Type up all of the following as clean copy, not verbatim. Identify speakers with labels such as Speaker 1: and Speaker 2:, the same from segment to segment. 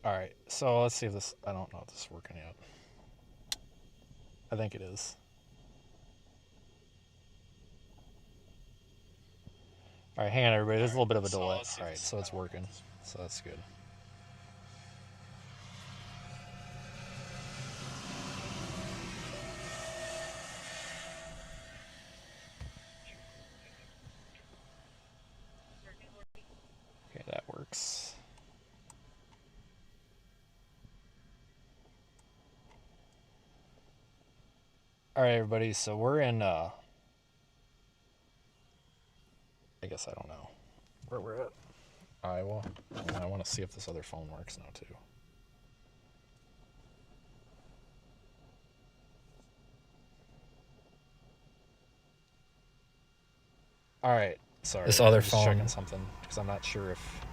Speaker 1: Alright, so let's see if this... I don't know if this is working yet. I think it is. Alright, hang on everybody, there's a little bit of a delay. Alright, so it's working. So that's good. Okay, that works. Alright everybody, so we're in I guess I don't know where we're at. Iowa. And I want to see if this other phone works now too. Alright, sorry.
Speaker 2: This other
Speaker 1: I'm just
Speaker 2: phone
Speaker 1: checking something because I'm not sure if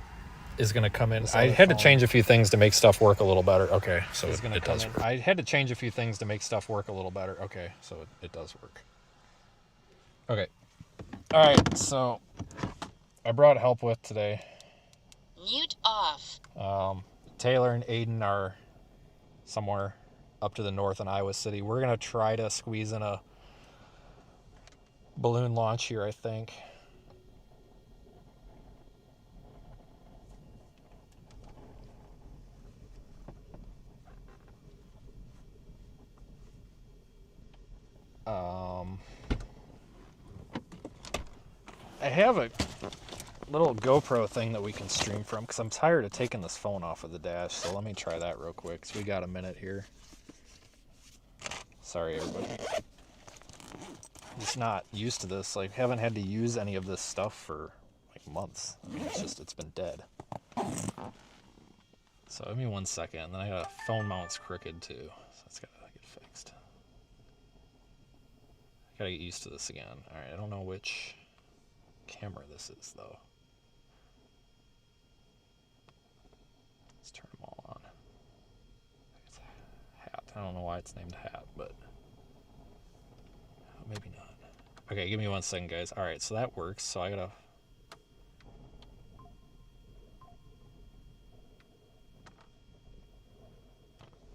Speaker 1: is going to come in. I had to change a few things to make stuff work a little better. Okay, so it does work. I had to change a few things to make stuff work a little better. Okay, so it does work. Okay. All right, so I brought help with today.
Speaker 3: Mute off.
Speaker 1: Taylor and Aiden are somewhere up to the north in Iowa City. We're going to try to squeeze in a balloon launch here, I think. I have a little GoPro thing that we can stream from because I'm tired of taking this phone off of the dash, so let me try that real quick. So we got a minute here. Sorry everybody. I'm just not used to this. Like, haven't had to use any of this stuff for like months. I mean, it's been dead. So give me 1 second, and then I got a phone mount's crooked too, so it's gotta get fixed. I gotta get used to this again. Alright, I don't know which camera this is though. Let's turn them all on. It's a hat. I don't know why it's named hat, but maybe not. Okay, give me 1 second, guys. Alright, so that works. So I gotta...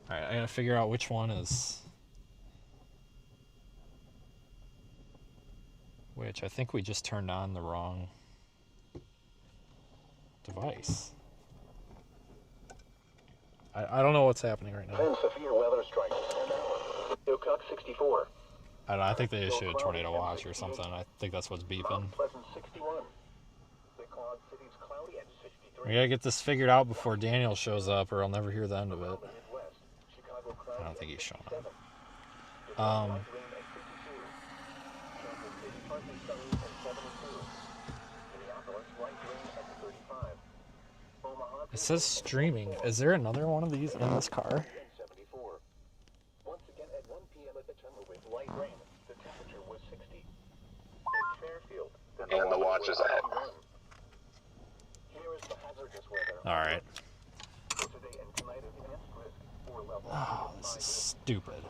Speaker 1: Alright, I gotta figure out which one is... which. I think we just turned on the wrong device. I don't know what's happening right now.
Speaker 4: Severe weather strikes. 64.
Speaker 1: I don't know, I think they issued a tornado watch or something. I think that's what's beeping. We gotta get this figured out before Daniel shows up, or I'll never hear the end of it. I don't think he's showing up. It says streaming. Is there another one of these in this car?
Speaker 4: And the watch is ahead.
Speaker 1: Alright. Oh, this is stupid.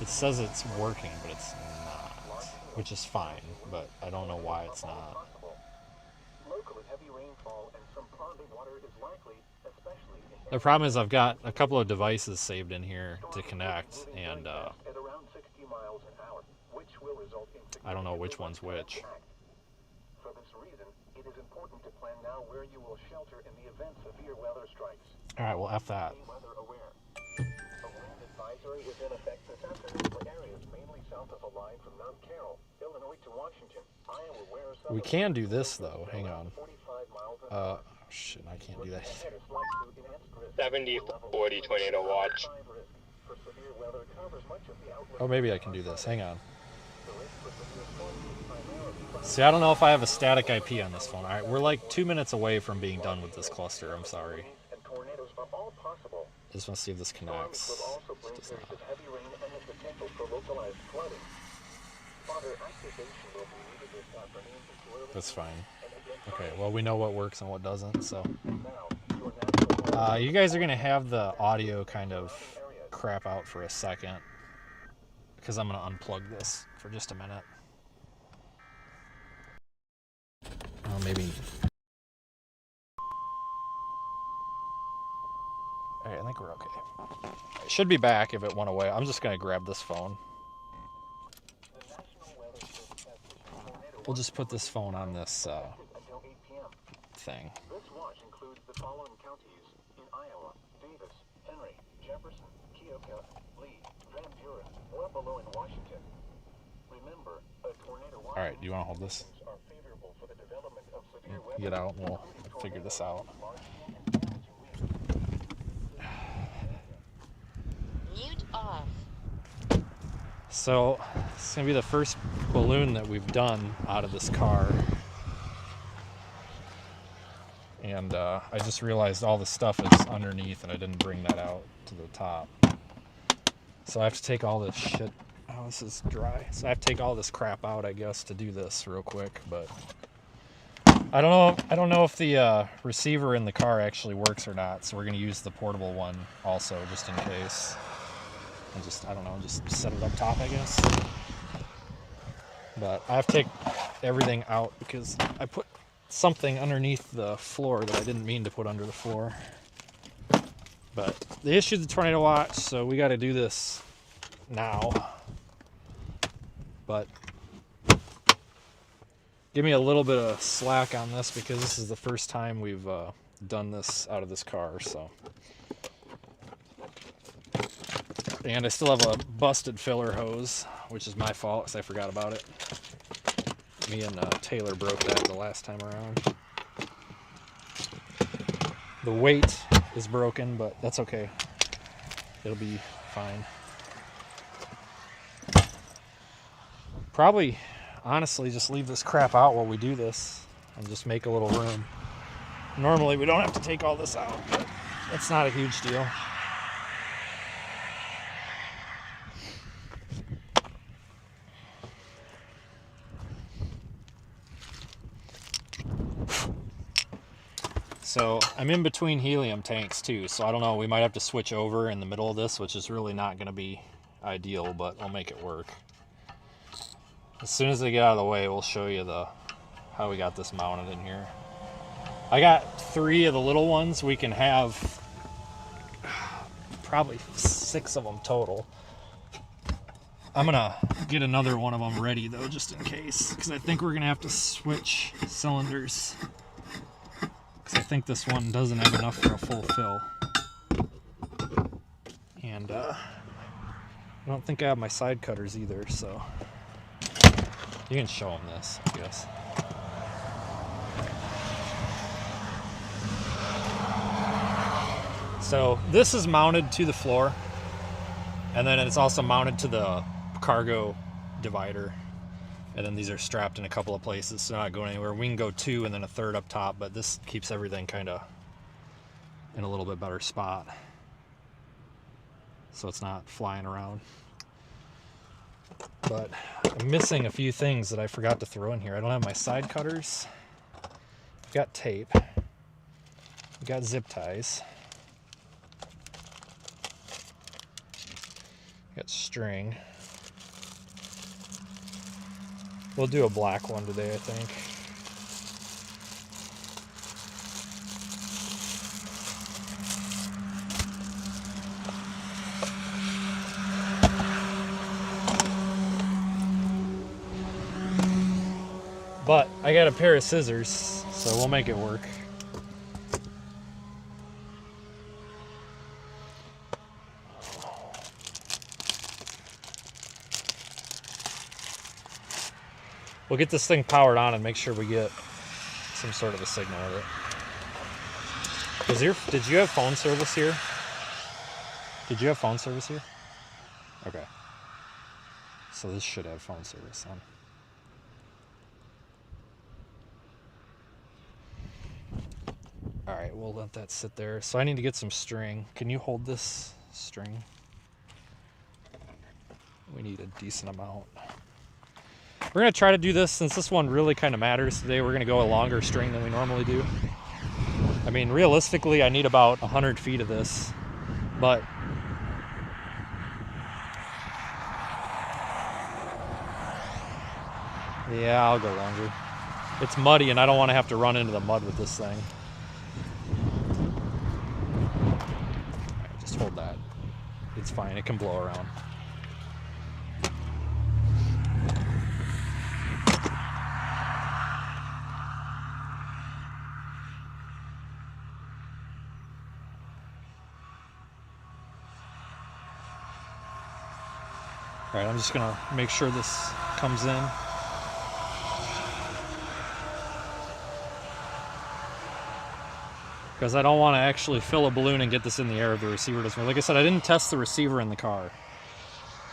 Speaker 1: It says it's working, but it's not. Which is fine, but I don't know why it's not. The problem is I've got a couple of devices saved in here to connect, and I don't know which one's which.
Speaker 4: For this reason, it is important to plan now where you will shelter in the event severe weather strikes.
Speaker 1: Alright, well, F that.
Speaker 4: Weather aware. A wind advisory is in effect this afternoon for areas mainly south of the line from Mount Carroll, Illinois to Washington. Iowa, where
Speaker 1: we can do this, though. Hang on. Oh, shit, I can't do that.
Speaker 2: 70-40 tornado watch.
Speaker 1: Oh, maybe I can do this. Hang on. See, I don't know if I have a static IP on this phone. Alright, we're like 2 minutes away from being done with this cluster. I'm sorry. I just want to see if this connects. It does not. That's fine. Okay, well, we know what works and what doesn't, so... you guys are going to have the audio kind of crap out for a second, because I'm going to unplug this for just a minute. maybe. Alright, I think we're okay. It should be back if it went away. I'm just going to grab this phone. We'll just put this phone on this thing.
Speaker 4: This watch includes the following counties in Iowa: Davis, Henry, Jefferson, Keokuk, Lee, Van Buren, well below in Washington. Remember, a tornado watch.
Speaker 1: Alright, do you want to hold this?
Speaker 4: Are favorable for the development of severe weather.
Speaker 1: Get out and we'll figure this out.
Speaker 3: Mute off.
Speaker 1: So, it's going to be the first balloon that we've done out of this car. And I just realized all the stuff is underneath and I didn't bring that out to the top. So I have to take all this shit. Oh, this is dry. So I have to take all this crap out, I guess, to do this real quick. But I don't know if the receiver in the car actually works or not. So we're going to use the portable one also, just in case. And just, I don't know, just set it up top, I guess. But I have to take everything out because I put something underneath the floor that I didn't mean to put under the floor. But they issued the tornado watch, so we got to do this now. But give me a little bit of slack on this because this is the first time we've done this out of this car, so. And I still have a busted filler hose, which is my fault because I forgot about it. Me and Taylor broke that the last time around. The weight is broken, but that's okay. It'll be fine. Probably, honestly, just leave this crap out while we do this and just make a little room. Normally, we don't have to take all this out, but it's not a huge deal. So I'm in between helium tanks too, so I don't know, we might have to switch over in the middle of this, which is really not going to be ideal, but I'll make it work. As soon as they get out of the way, we'll show you how we got this mounted in here. I got 3 of the little ones. We can have probably 6 of them total. I'm gonna get another one of them ready though, just in case, because I think we're gonna have to switch cylinders. I think this one doesn't have enough for a full fill. And I don't think I have my side cutters either, so you can show them this, I guess. So this is mounted to the floor, and then it's also mounted to the cargo divider. And then these are strapped in a couple of places, so not going anywhere. We can go 2 and then a 3rd up top, but this keeps everything kind of in a little bit better spot. So it's not flying around. But I'm missing a few things that I forgot to throw in here. I don't have my side cutters. I've got tape. I've got zip ties. I've got string. We'll do a black one today, I think. But I got a pair of scissors, so we'll make it work. We'll get this thing powered on and make sure we get some sort of a signal with it. Did you have phone service here? Did you have phone service here? Okay. So this should have phone service on. Alright, we'll let that sit there. So I need to get some string. Can you hold this string? We need a decent amount. We're going to try to do this, since this one really kind of matters today, we're going to go a longer string than we normally do. I mean, realistically, I need about 100 feet of this, but yeah, I'll go longer. It's muddy and I don't want to have to run into the mud with this thing. Right, just hold that. It's fine, it can blow around. All right, I'm just gonna make sure this comes in. Because I don't want to actually fill a balloon and get this in the air if the receiver doesn't work. Like I said, I didn't test the receiver in the car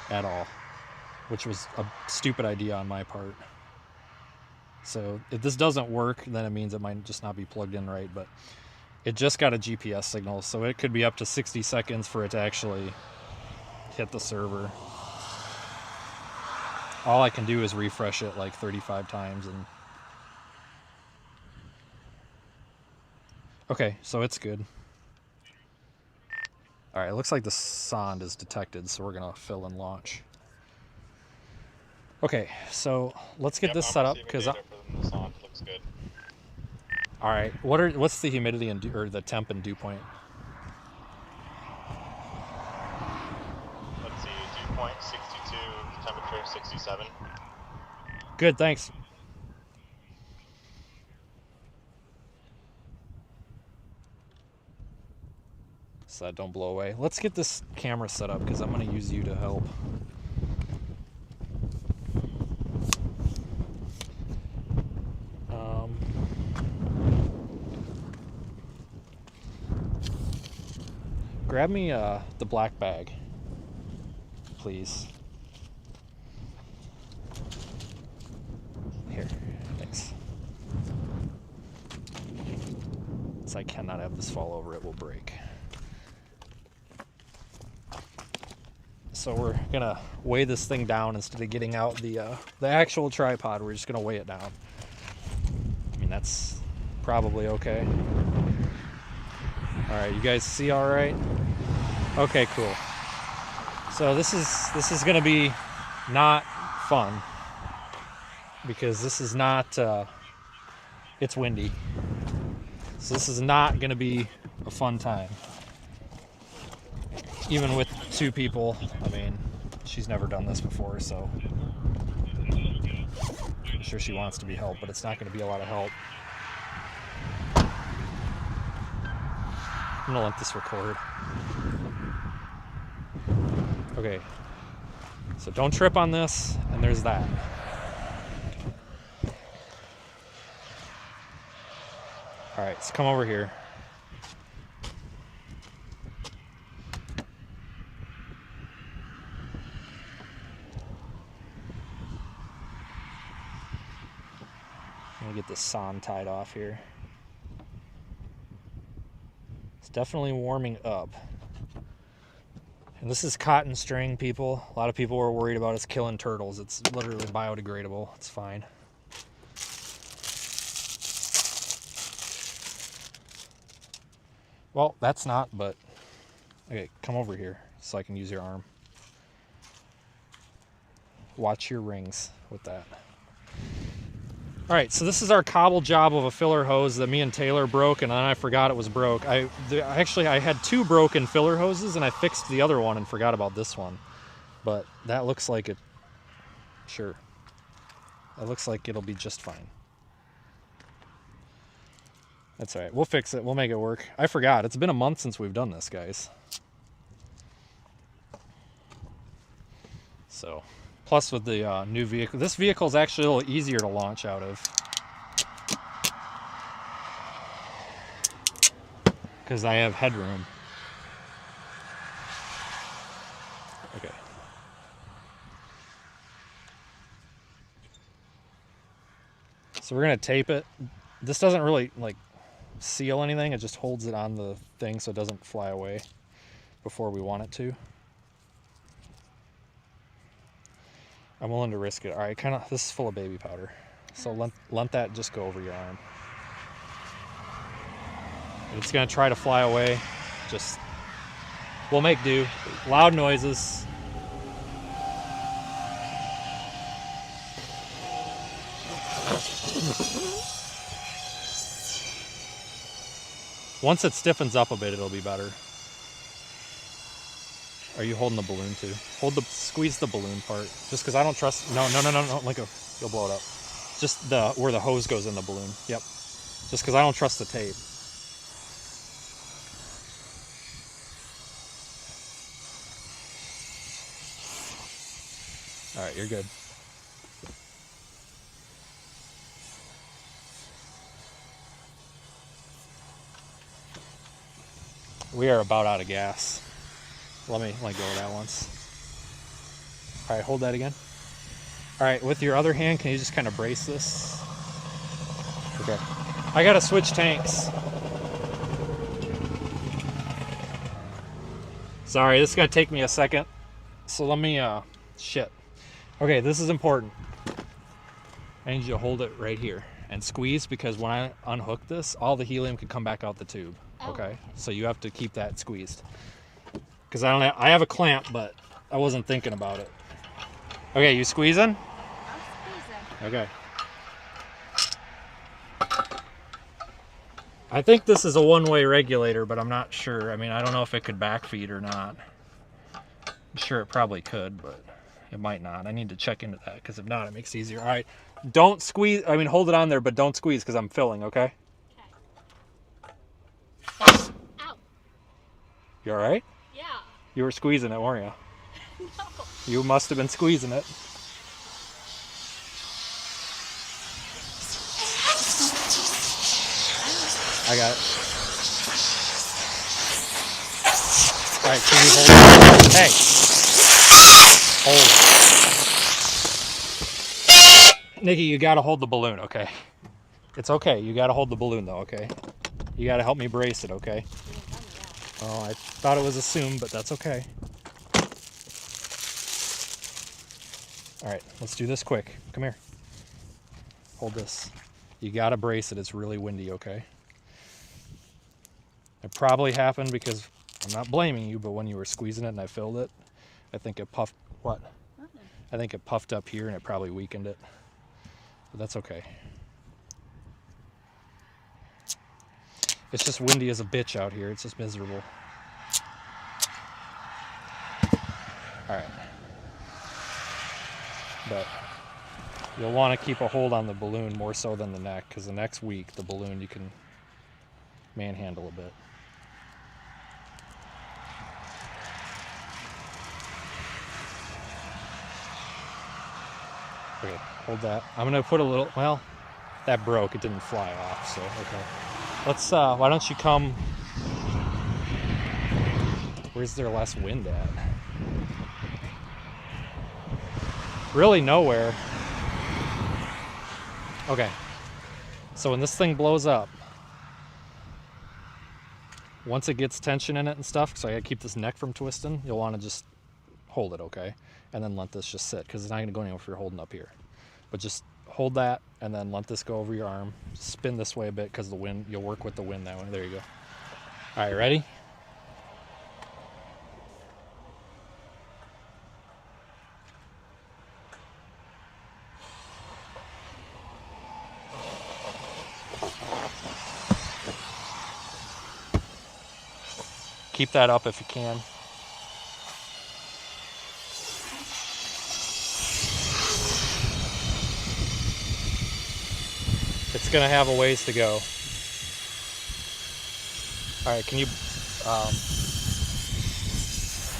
Speaker 1: at all, which was a stupid idea on my part. So if this doesn't work, then it means it might just not be plugged in right, but it just got a GPS signal, so it could be up to 60 seconds for it to actually hit the server. All I can do is refresh it like 35 times and okay, so it's good. All right, it looks like the sonde is detected, so we're gonna fill and launch. Okay, so let's get this set up because
Speaker 2: the sonde looks good.
Speaker 1: All right, what's the humidity and or the temp and dew point?
Speaker 2: Let's see, dew point 62, temperature 67.
Speaker 1: Good, thanks. So that don't blow away. Let's get this camera set up because I'm going to use you to help. Grab me the black bag, please. Here, thanks. So I cannot have this fall over, it will break. So we're gonna weigh this thing down instead of getting out the actual tripod. We're just gonna weigh it down. I mean, that's probably okay. All right, you guys see all right? Okay, cool. So this is gonna be not fun because this is not. It's windy, so this is not gonna be a fun time. Even with two people, I mean, she's never done this before, so I'm sure she wants to be helped, but it's not going to be a lot of help. I'm going to let this record. Okay, so don't trip on this, and there's that. All right, so come over here. Get the sonde tied off here. It's definitely warming up. And this is cotton string, people. A lot of people are worried about us killing turtles. It's literally biodegradable. It's fine. Well, that's not, but okay, come over here so I can use your arm. Watch your rings with that. All right, so this is our cobble job of a filler hose that me and Taylor broke, and then I forgot it was broke. I had two broken filler hoses, and I fixed the other one and forgot about this one. But that looks like it, sure. That looks like it'll be just fine. That's all right, we'll fix it, we'll make it work. I forgot, it's been a month since we've done this, guys. So. Plus with the new vehicle, this vehicle is actually a little easier to launch out of. Because I have headroom. Okay. So we're gonna tape it. This doesn't really like seal anything, it just holds it on the thing so it doesn't fly away before we want it to. I'm willing to risk it. All right, this is full of baby powder. So let that just go over your arm. It's gonna try to fly away. We'll make do. Loud noises. Once it stiffens up a bit, it'll be better. Are you holding the balloon too? Squeeze the balloon part. Just because I don't trust. No. Let go. You'll blow it up. Just where the hose goes in the balloon. Yep. Just because I don't trust the tape. All right, you're good. We are about out of gas. Let me go with that once. All right, hold that again. All right, with your other hand, can you just kind of brace this? Okay. I gotta switch tanks. Sorry, this is gonna take me a second. So let me, shit. Okay, this is important. I need you to hold it right here and squeeze, because when I unhook this, all the helium could come back out the tube. Okay, so you have to keep that squeezed. Because I have a clamp, but I wasn't thinking about it. Okay, you squeezing?
Speaker 5: I'm squeezing.
Speaker 1: Okay. I think this is a one-way regulator, but I'm not sure. I mean, I don't know if it could backfeed or not. I'm sure it probably could, but it might not. I need to check into that, because if not, it makes it easier. All right, don't squeeze. I mean, hold it on there, but don't squeeze, because I'm filling, okay?
Speaker 5: Ow.
Speaker 1: You all right?
Speaker 5: Yeah.
Speaker 1: You were squeezing it, weren't you?
Speaker 5: No.
Speaker 1: You must have been squeezing it. I got it. All right, can you hold it? Hey. Hold. Nikki, you got to hold the balloon, okay? It's okay. You got to hold the balloon, though, okay? You got to help me brace it, okay? Oh, I thought it was assumed, but that's okay. All right, let's do this quick. Come here. Hold this. You got to brace it. It's really windy, okay? It probably happened because, I'm not blaming you, but when you were squeezing it and I filled it, I think it puffed, what?
Speaker 5: Nothing.
Speaker 1: I think it puffed up here and it probably weakened it. But that's okay. It's just windy as a bitch out here. It's just miserable. All right. But you'll want to keep a hold on the balloon more so than the neck, because the next week, the balloon, you can manhandle a bit. Okay, hold that. I'm going to put a little, well, that broke. It didn't fly off, so okay. Let's, why don't you come, where's there less wind at? Really nowhere. Okay, so when this thing blows up, once it gets tension in it and stuff, so I gotta keep this neck from twisting, you'll want to just hold it, okay? And then let this just sit, because it's not gonna go anywhere if you're holding up here. But just hold that, and then let this go over your arm. Spin this way a bit, because the wind, you'll work with the wind that way. There you go. All right, ready? Keep that up if you can. It's gonna have a ways to go. All right, can you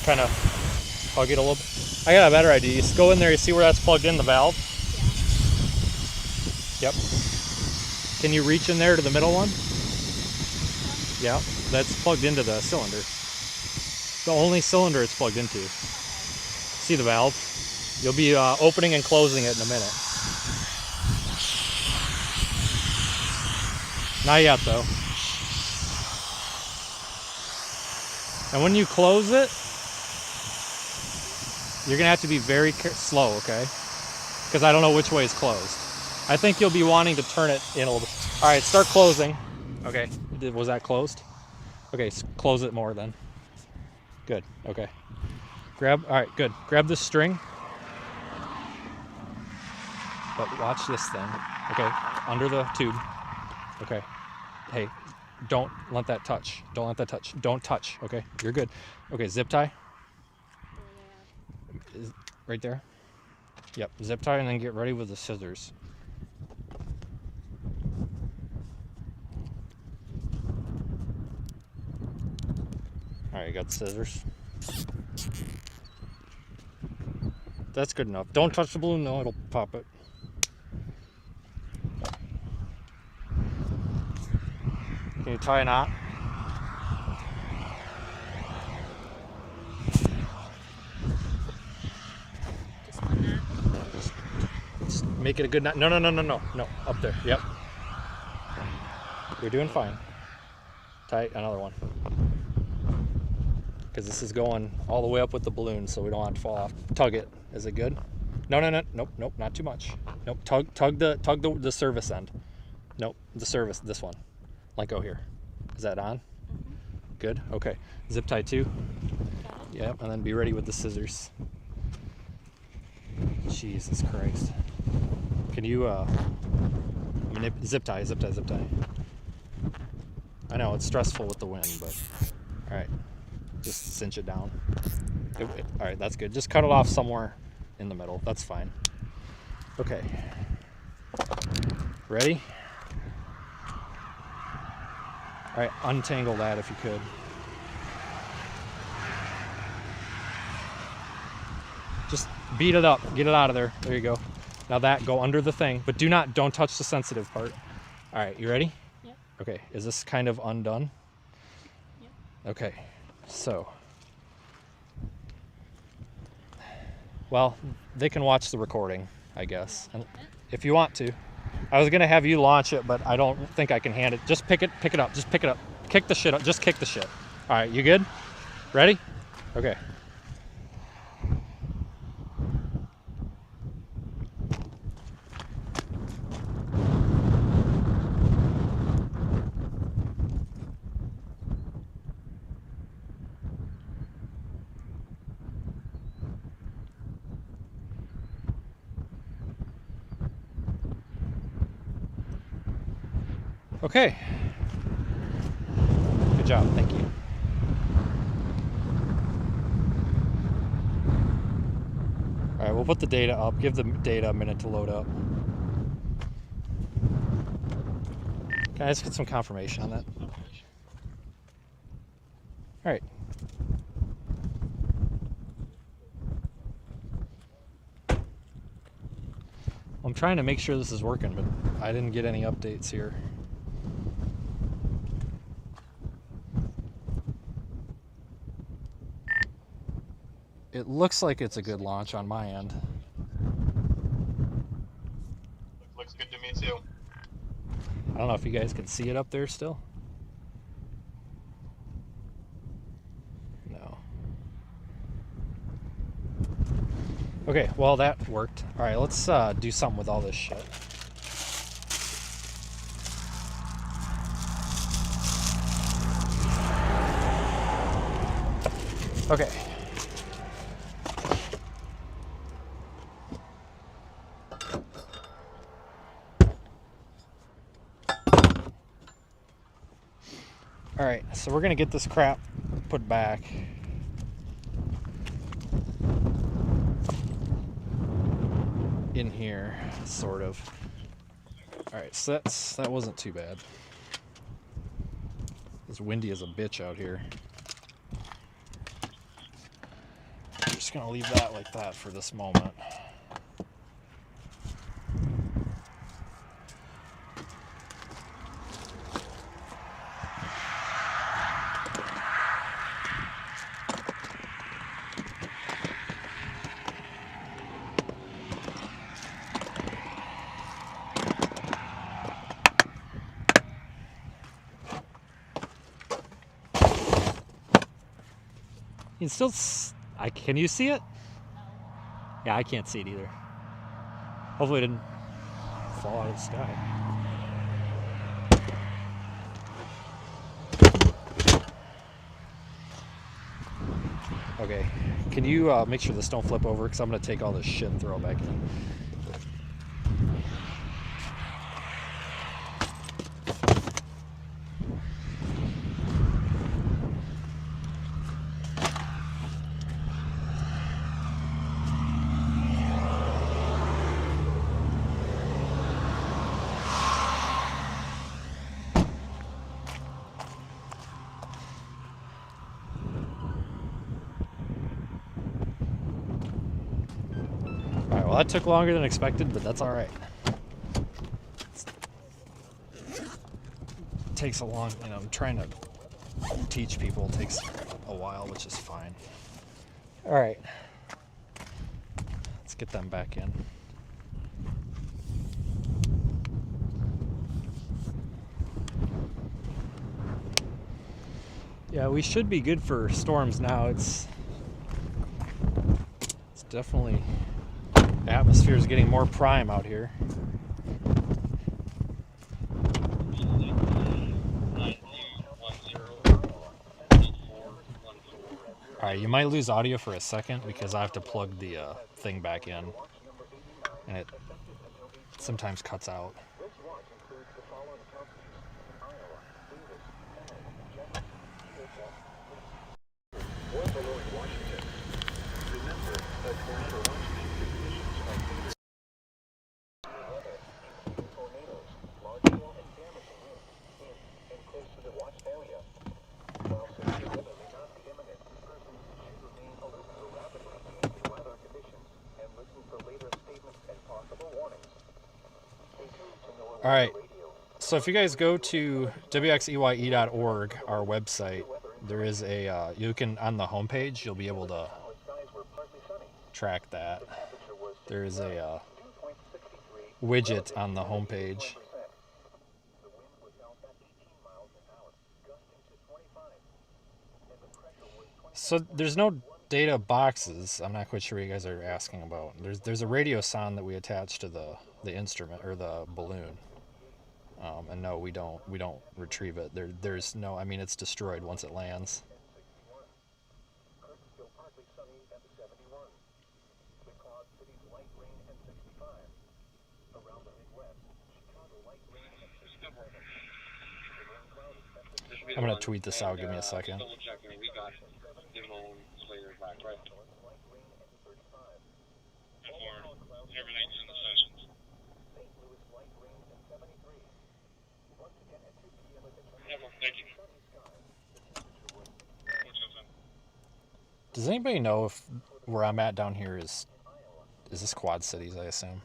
Speaker 1: kind of hug it a little bit? I got a better idea. You just go in there, you see where that's plugged in, the valve? Yeah. Yep. Can you reach in there to the middle one? Yeah, that's plugged into the cylinder. The only cylinder it's plugged into. See the valve? You'll be opening and closing it in a minute. Not yet, though. And when you close it, you're going to have to be very slow, okay? Because I don't know which way is closed. I think you'll be wanting to turn it in a little bit. All right, start closing. Okay, was that closed? Okay, close it more then. Good, okay. All right, good. Grab this string. But watch this thing. Okay, under the tube. Okay. Hey, don't let that touch. Don't let that touch. Don't touch. Okay, you're good. Okay, zip tie. Is right there. Yep, zip tie and then get ready with the scissors. All right, you got the scissors. That's good enough. Don't touch the balloon though, it'll pop it. Can you tie a knot?
Speaker 5: Just one knot.
Speaker 1: Just make it a good knot. No, up there. Yep. You're doing fine. Tie another one. Because this is going all the way up with the balloon, so we don't want it to fall off. Tug it. Is it good? No. Nope, not too much. Nope, tug the service end. Nope, the service, this one. Let go here. Is that on?
Speaker 5: Mm-hmm.
Speaker 1: Good, okay. Zip tie 2. Yep, and then be ready with the scissors. Jesus Christ. Can you, zip tie. I know, it's stressful with the wind, but, all right. Just cinch it down. All right, that's good. Just cut it off somewhere in the middle. That's fine. Okay. Ready? All right, untangle that if you could. Just beat it up. Get it out of there. There you go. Now that, go under the thing, but don't touch the sensitive part. All right, you ready?
Speaker 5: Yep.
Speaker 1: Okay, is this kind of undone?
Speaker 5: Yep.
Speaker 1: Okay. So, well, they can watch the recording, I guess, and if you want to. I was gonna have you launch it, but I don't think I can hand it. Just pick it up. Just pick it up. Kick the shit up. Just kick the shit. All right, you good? Ready? Okay. Okay. Good job, thank you. All right, we'll put the data up. Give the data a minute to load up. Can I just get some confirmation on that? All right. I'm trying to make sure this is working, but I didn't get any updates here. It looks like it's a good launch on my end.
Speaker 2: Looks good to me too.
Speaker 1: I don't know if you guys can see it up there still. No. Okay, well that worked. All right, let's do something with all this shit. Okay. All right, so we're gonna get this crap put back. In here, sort of. All right, so that wasn't too bad. It's windy as a bitch out here. I'm just gonna leave that like that for this moment. You can still, can you see it? Yeah, I can't see it either. Hopefully it didn't fall out of the sky. Okay, can you make sure this don't flip over? Because I'm going to take all this shit and throw it back in. Well, that took longer than expected, but that's all right. It takes a long, you know, I'm trying to teach people. It takes a while, which is fine. All right. Let's get them back in. Yeah, we should be good for storms now. It's definitely, the atmosphere is getting more prime out here. All right, you might lose audio for a second because I have to plug the thing back in, and it sometimes cuts out. All right, so if you guys go to wxeye.org, our website, there is a, you can, on the homepage, you'll be able to track that. There is a widget on the homepage. So there's no data boxes. I'm not quite sure what you guys are asking about. There's a radio sound that we attach to the instrument or the balloon. And no, we don't retrieve it. There's no, I mean, it's destroyed once it lands. I'm gonna tweet this out. Give me a second. Does anybody know if where I'm at down here is this Quad Cities, I assume?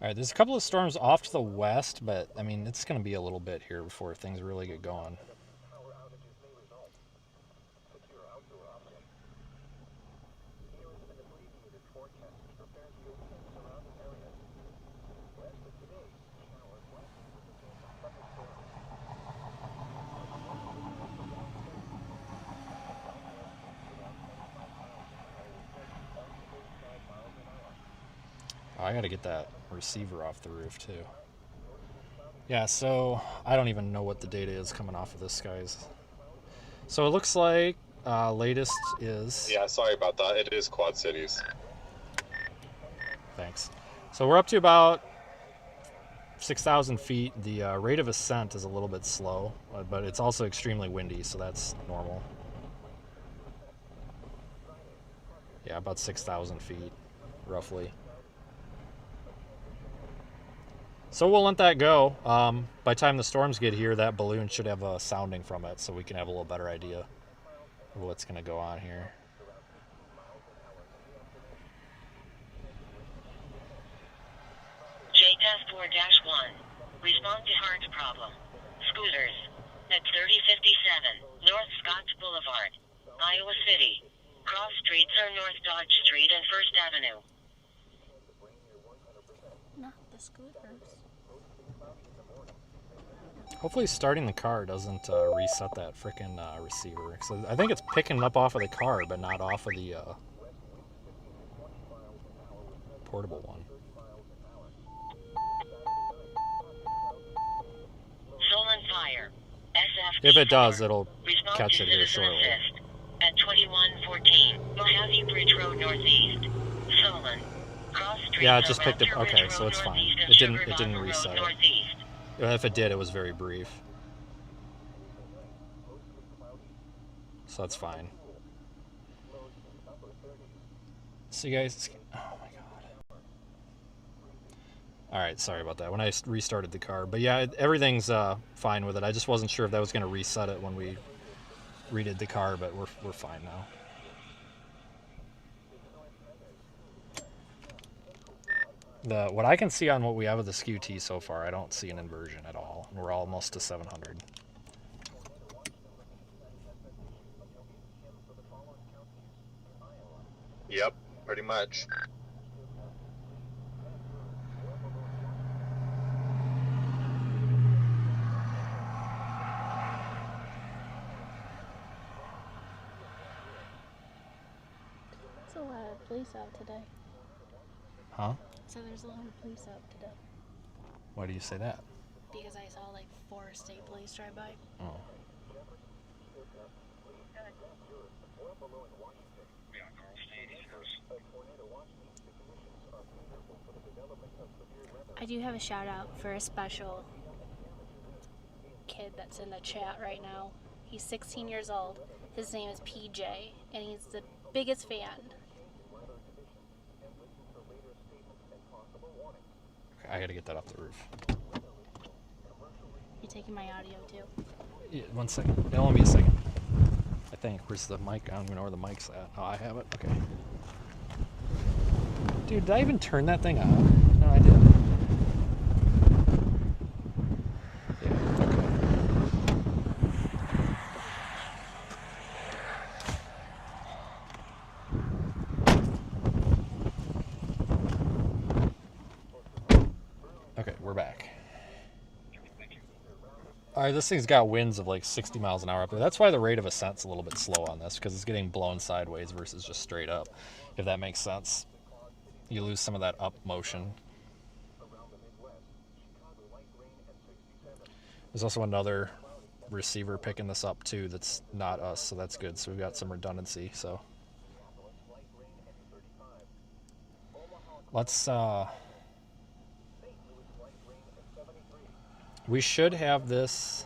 Speaker 1: All right, there's a couple of storms off to the west, but I mean, it's going to be a little bit here before things really get going. I got to get that receiver off the roof too. Yeah, so I don't even know what the data is coming off of this, guys. So it looks like latest is...
Speaker 2: Yeah, sorry about that. It is Quad Cities.
Speaker 1: Thanks. So we're up to about 6,000 feet. The rate of ascent is a little bit slow, but it's also extremely windy, so that's normal. Yeah, about 6,000 feet, roughly. So we'll let that go. By the time the storms get here, that balloon should have a sounding from it, so we can have a little better idea of what's going to go on here.
Speaker 3: JTAS 4-1. Respond to heart problem. Scooters. At 3057 North Scotts Boulevard, Iowa City. Cross streets are North Dodge Street and First Avenue.
Speaker 5: Not the scooters.
Speaker 1: Hopefully starting the car doesn't reset that frickin' receiver. So I think it's picking up off of the car, but not off of the portable one.
Speaker 3: Solon Fire. SF.
Speaker 1: If it does, it'll
Speaker 3: Respond
Speaker 1: catch
Speaker 3: to
Speaker 1: it here
Speaker 3: citizen
Speaker 1: shortly.
Speaker 3: assist. At 2114 Mojave Bridge Road Northeast. Solon. Cross streets
Speaker 1: Yeah, it
Speaker 3: are
Speaker 1: just picked up.
Speaker 3: Raptor Ridge
Speaker 1: Okay,
Speaker 3: Road
Speaker 1: so it's fine.
Speaker 3: Northeast and
Speaker 1: It
Speaker 3: Sugar
Speaker 1: didn't
Speaker 3: Bottom Road
Speaker 1: reset it.
Speaker 3: Northeast.
Speaker 1: If it did, it was very brief. so that's fine. So you guys, oh my god. All right, sorry about that. When I restarted the car, but yeah, everything's fine with it. I just wasn't sure if that was going to reset it when we redid the car, but we're fine now. What I can see on what we have with the SKU-T so far, I don't see an inversion at all. We're almost to 700.
Speaker 2: Yep, pretty much.
Speaker 5: There's a lot of police out today.
Speaker 1: Huh?
Speaker 5: So there's a lot of police out today.
Speaker 1: Why do you say that?
Speaker 5: Because I saw like 4 state police drive by.
Speaker 1: Oh.
Speaker 5: I do have a shout out for a special kid that's in the chat right now. He's 16 years old. His name is PJ, and he's the biggest fan.
Speaker 1: I gotta get that off the roof.
Speaker 5: You taking my audio too?
Speaker 1: Yeah, 1 second. It'll only be a second. I think. Where's the mic? I don't even know where the mic's at. Oh, I have it. Okay. Dude, did I even turn that thing on? No, I didn't. Yeah, okay. Okay, we're back. Alright, this thing's got winds of like 60 miles an hour up there. That's why the rate of ascent's a little bit slow on this, because it's getting blown sideways versus just straight up, if that makes sense. You lose some of that up motion. There's also another receiver picking this up too that's not us, so that's good. So we've got some redundancy. So let's we should have this.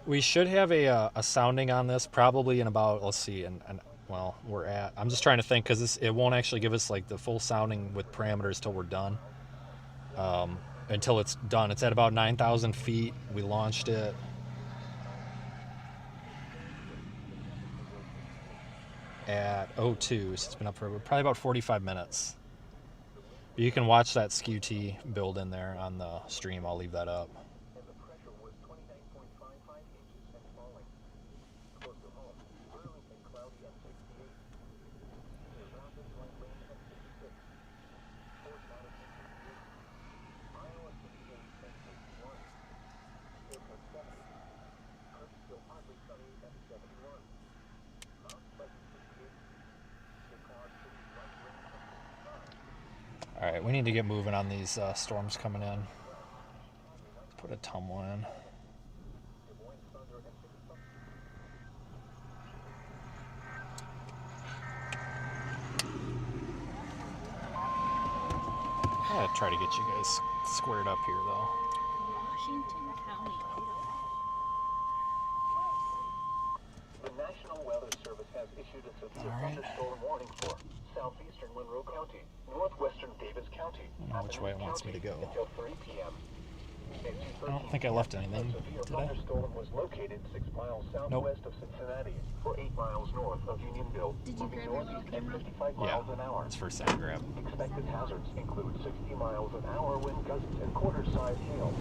Speaker 1: We should have a sounding on this probably in about, let's see, and well, we're at, I'm just trying to think, because it won't actually give us like the full sounding with parameters till we're done. Until it's done. It's at about 9,000 feet. We launched it. At 02, so it's been up for probably about 45 minutes. But you can watch that SKU-T build in there on the stream. I'll leave that up. All right, we need to get moving on these storms coming in. Put a tumble in. I gotta try to get you guys squared up here, though.
Speaker 5: Washington County.
Speaker 4: The National Weather Service has issued a severe thunderstorm warning for southeastern Monroe County, northwestern Davis County,
Speaker 1: I don't know which way it wants me to go.
Speaker 4: until 3 p.m.
Speaker 1: I don't think I left anything,
Speaker 4: severe
Speaker 1: did I?
Speaker 4: thunderstorm was located 6 miles southwest of Cincinnati, or 8 miles north of Unionville,
Speaker 5: Did you
Speaker 4: moving
Speaker 5: grab your
Speaker 4: northeast at
Speaker 5: camera?
Speaker 4: 55
Speaker 1: Yeah,
Speaker 4: miles an hour.
Speaker 1: that's the first thing I grabbed.
Speaker 4: Expected hazards include 60 miles an hour wind gusts and quarter-size hail.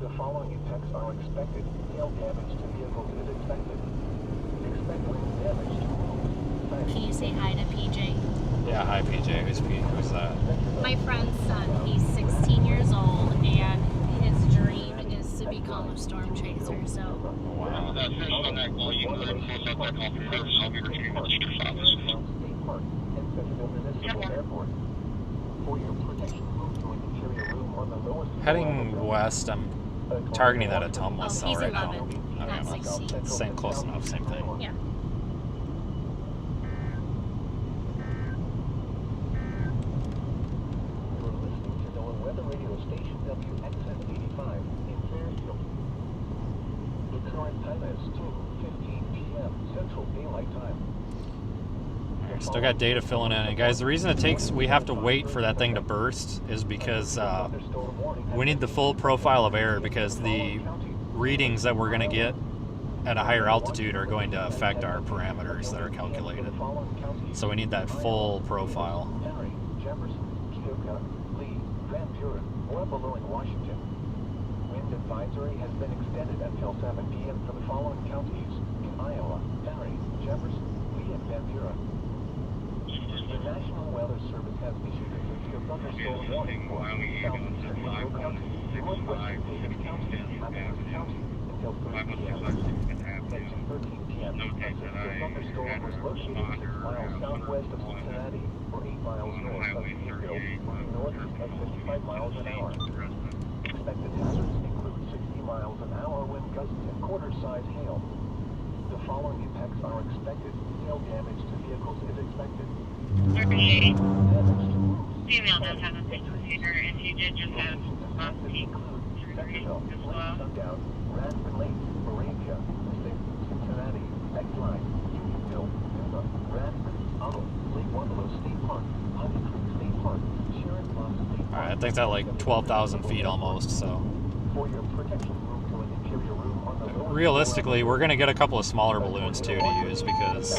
Speaker 4: The following impacts are expected. Hail damage to vehicles is expected. Expect wind damage to homes.
Speaker 5: Can you say hi to PJ?
Speaker 1: Yeah, hi PJ. Who's that?
Speaker 5: My friend's son. He's 16 years old, and his dream is to become a storm chaser. So.
Speaker 1: Wow. Heading west, I'm targeting that Atumwa
Speaker 5: Oh,
Speaker 1: cell
Speaker 5: he's
Speaker 1: right now.
Speaker 5: 11, not 16.
Speaker 1: Same, close enough, same thing.
Speaker 5: Yeah.
Speaker 4: You're listening to NOAA Weather Radio Station WXM 85. current time is 2:15 p.m. Central Daylight Time.
Speaker 1: Still got data filling in. And guys, the reason we have to wait for that thing to burst is because we need the full profile of air, because the readings that we're going to get at a higher altitude are going to affect our parameters that are calculated. So we need that full profile.
Speaker 4: Henry, Jefferson, Keokuk, Lee, Van Buren, or below in Washington. Wind advisory has been extended until 7 p.m. for the following counties in Iowa: Henry, Jefferson, Lee, and Van Buren. The National Weather Service has issued a severe thunderstorm warning for southeastern Monroe County, northwestern Davis County, Athens County until 3 p.m. At 2:13 p.m., a severe thunderstorm was located 6 miles southwest of Cincinnati, or 8 miles north of Greenville, moving northeast at 55 miles an hour. Expected hazards include 60 miles an hour wind gusts and quarter-size hail. The following impacts are expected. Hail damage to vehicles is expected.
Speaker 3: 38.
Speaker 4: Damage to roofs.
Speaker 3: Female does have a big computer. If you did just have last week
Speaker 4: Centerville,
Speaker 3: as
Speaker 4: Flint,
Speaker 3: well.
Speaker 4: Sundown, Radford Lake, Moravia, Mystic, Cincinnati, Beckline, Unionville, Yuma, Radford, Otto, Lake Waterloo State Park, Honey Creek State Park, Sharon Bluff State Park.
Speaker 1: Alright, I think that like 12,000 feet almost, so.
Speaker 4: For your protection room to an interior room on the lower
Speaker 1: Realistically, we're going to get a couple of smaller balloons too to use, because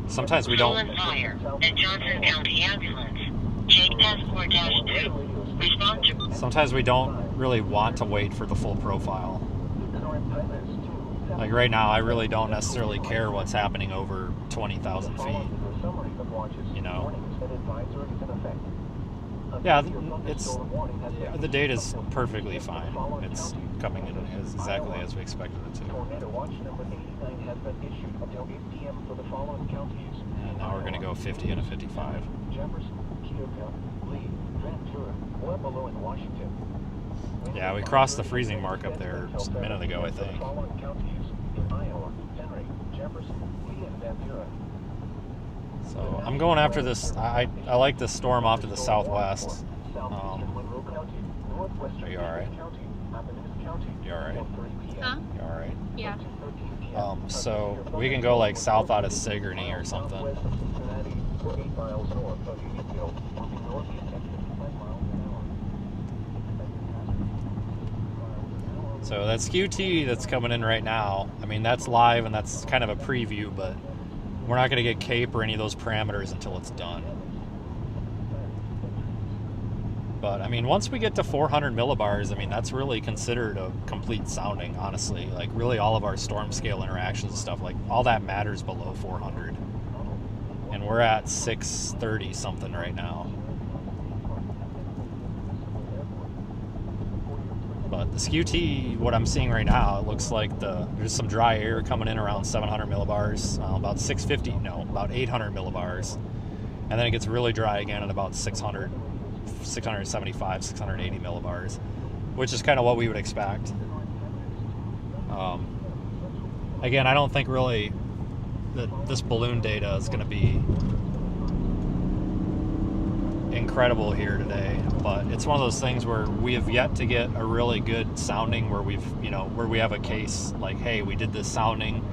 Speaker 1: sometimes we don't.
Speaker 3: Stolen fire at Johnson County Ambulance. Jake Passport -2. Respond to.
Speaker 1: Sometimes we don't really want to wait for the full profile.
Speaker 4: the current time is 2.
Speaker 1: Like right now, I really don't necessarily care what's happening over 20,000 feet. You know. Yeah, the data's perfectly fine. It's coming in as exactly as we expected it to.
Speaker 4: Tornado watch number 89 has been issued until 8 p.m. for the following counties.
Speaker 1: And now we're going to go 50 and a 55.
Speaker 4: Jefferson, Keokuk, Lee, Van Buren, or below in Washington.
Speaker 1: Yeah, we crossed the freezing mark up there just a minute ago, I
Speaker 4: For the
Speaker 1: think.
Speaker 4: following counties in Iowa: Henry, Jefferson, Lee, and Van Buren.
Speaker 1: So I'm going after this. I like this storm off to the southwest. Are you all right? You all right?
Speaker 5: Huh?
Speaker 1: You all right?
Speaker 5: Yeah.
Speaker 1: So we can go like south out of Sigourney or something. So that's QT that's coming in right now. I mean, that's live and that's kind of a preview, but we're not going to get CAPE or any of those parameters until it's done. But I mean, once we get to 400 millibars, I mean, that's really considered a complete sounding, honestly. Like really all of our storm scale interactions and stuff, like all that matters below 400. And we're at 630 something right now. But the QT, what I'm seeing right now, it looks like there's some dry air coming in around 700 millibars, about 800 millibars. And then it gets really dry again at about 675, 680 millibars, which is kind of what we would expect. Again, I don't think really that this balloon data is going to be incredible here today, but it's one of those things where we have yet to get a really good sounding where where we have a case like, hey, we did this sounding,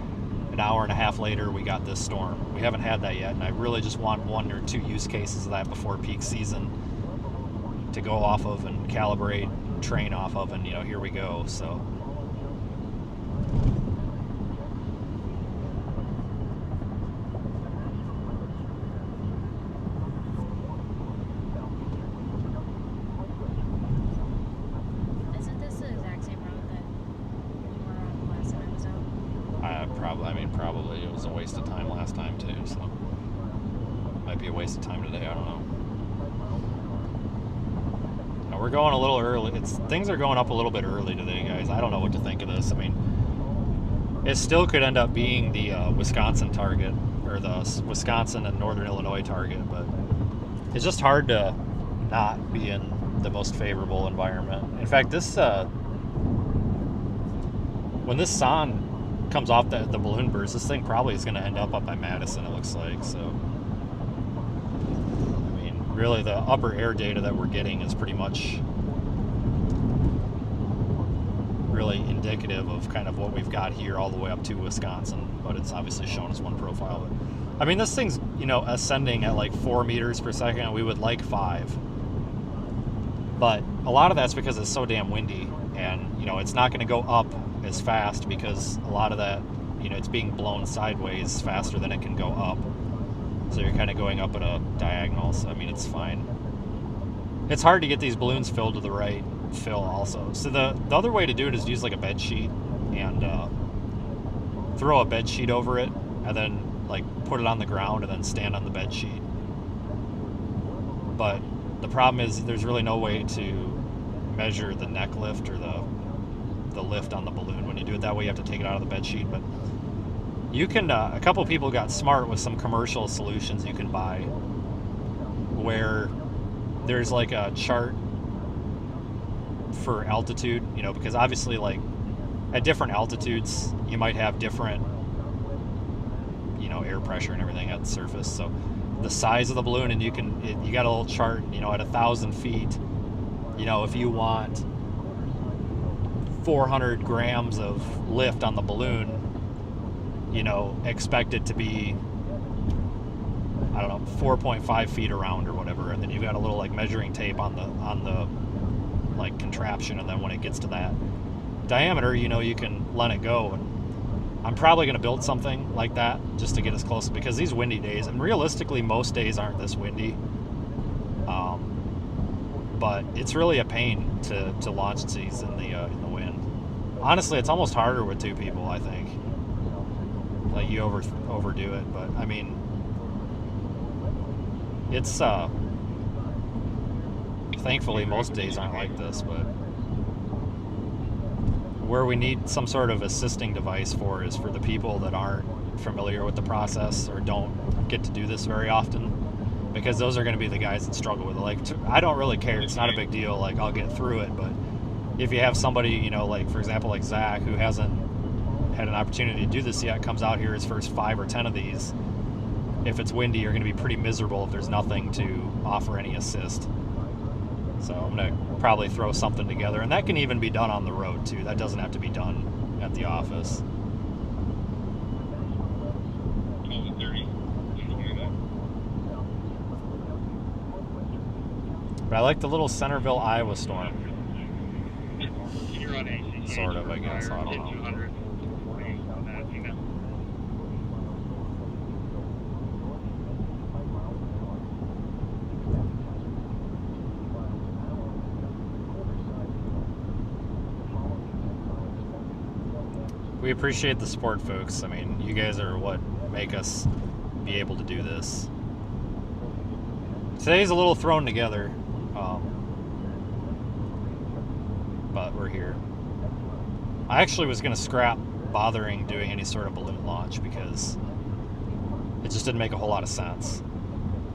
Speaker 1: an hour and a half later we got this storm. We haven't had that yet, and I really just want 1 or 2 use cases of that before peak season to go off of and calibrate, train off of, and here we go. So
Speaker 5: Isn't this the exact same road that we were on last time I was out?
Speaker 1: probably it was a waste of time last time too, so might be a waste of time today, I don't know. We're going a little early. Things are going up a little bit early today, guys. I don't know what to think of this. I mean, it still could end up being the Wisconsin target, or the Wisconsin and Northern Illinois target, but it's just hard to not be in the most favorable environment. In fact, this when this SON comes off the balloon burst, this thing probably is going to end up by Madison, it looks like. So really the upper air data that we're getting is pretty much really indicative of kind of what we've got here all the way up to Wisconsin, but it's obviously shown as one profile. But, I mean, this thing's, you know, ascending at like 4 meters per second. We would like 5. But a lot of that's because it's so damn windy, and, you know, it's not going to go up as fast because a lot of that, you know, it's being blown sideways faster than it can go up. So you're kind of going up at a diagonal, so I mean, it's fine. It's hard to get these balloons filled to the right fill also. So the other way to do it is use like a bed sheet and throw a bed sheet over it, and then like put it on the ground and then stand on the bed sheet. But the problem is there's really no way to measure the neck lift or the lift on the balloon. When you do it that way, you have to take it out of the bed sheet. But you can, a couple people got smart with some commercial solutions you can buy where there's like a chart for altitude, you know, because obviously like at different altitudes you might have different, you know, air pressure and everything at the surface. So the size of the balloon, and you got a little chart, you know, at 1,000 feet, you know, if you want 400 grams of lift on the balloon, you know, expect it to be, I don't know, 4.5 feet around or whatever, and then you've got a little like measuring tape on the like contraption, and then when it gets to that diameter, you know, you can let it go. And I'm probably going to build something like that just to get us close, because these windy days, and realistically most days aren't this windy, but it's really a pain to launch these in the wind. Honestly, it's almost harder with 2 people, I think. Like you overdo it, but I mean, it's thankfully most days aren't like this, but where we need some sort of assisting device for is for the people that aren't familiar with the process or don't get to do this very often, because those are going to be the guys that struggle with it. Like, I don't really care, it's not a big deal, like I'll get through it, but if you have somebody, you know, like for example like Zach, who hasn't had an opportunity to do this yet, comes out here his first 5 or 10 of these, if it's windy, you're going to be pretty miserable if there's nothing to offer any assist. So I'm going to probably throw something together, and that can even be done on the road too. That doesn't have to be done at the office. But I like the little Centerville, Iowa storm. Sort of, I guess. I don't know. We appreciate the support, folks. I mean, you guys are what make us be able to do this. Today's a little thrown together, but we're here. I actually was going to scrap bothering doing any sort of balloon launch because it just didn't make a whole lot of sense.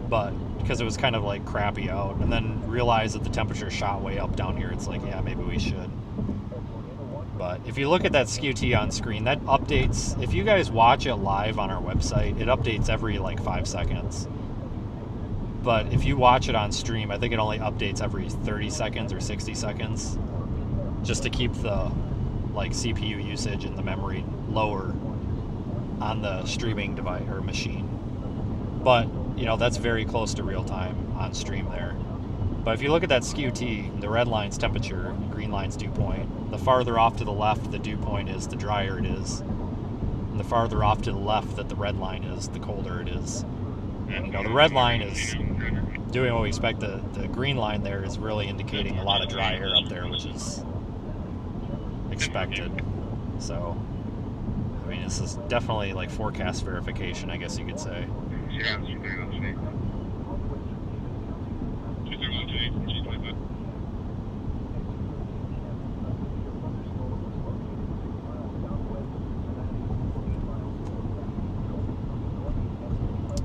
Speaker 1: But because it was kind of like crappy out, and then realized that the temperature shot way up down here, it's like, yeah, maybe we should. But if you look at that SKUT on screen, that updates. If you guys watch it live on our website, it updates every like 5 seconds. But if you watch it on stream, I think it only updates every 30 seconds or 60 seconds, just to keep the like CPU usage and the memory lower on the streaming device or machine. But you know, that's very close to real time on stream there. But if you look at that SKUT, the red line's temperature, green line's dew point. The farther off to the left the dew point is, the drier it is. And the farther off to the left that the red line is, the colder it is. And you know, the red line is doing what we expect. The green line there is really indicating a lot of dry air up there, which is expected. So, I mean, this is definitely like forecast verification, I guess you could say.
Speaker 2: Yeah.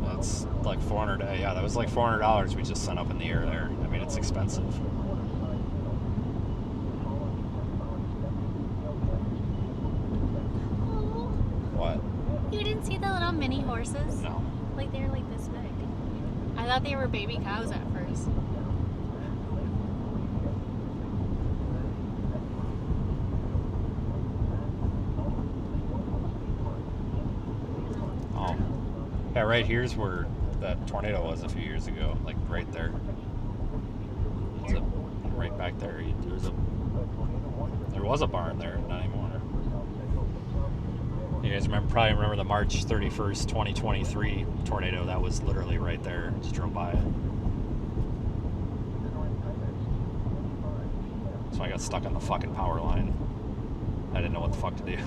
Speaker 1: That's like $400. Yeah, that was like $400 we just sent up in the air there. I mean, it's expensive. What?
Speaker 5: You didn't see the little mini horses?
Speaker 1: No.
Speaker 5: Like they're like this big. I thought they were baby cows at first.
Speaker 1: Yeah, right here's where that tornado was a few years ago, like right there. Right back there. There was a barn there, not anymore. You guys probably remember the March 31st, 2023 tornado that was literally right there. Just drove by it. So I got stuck on the fucking power line. I didn't know what the fuck to do.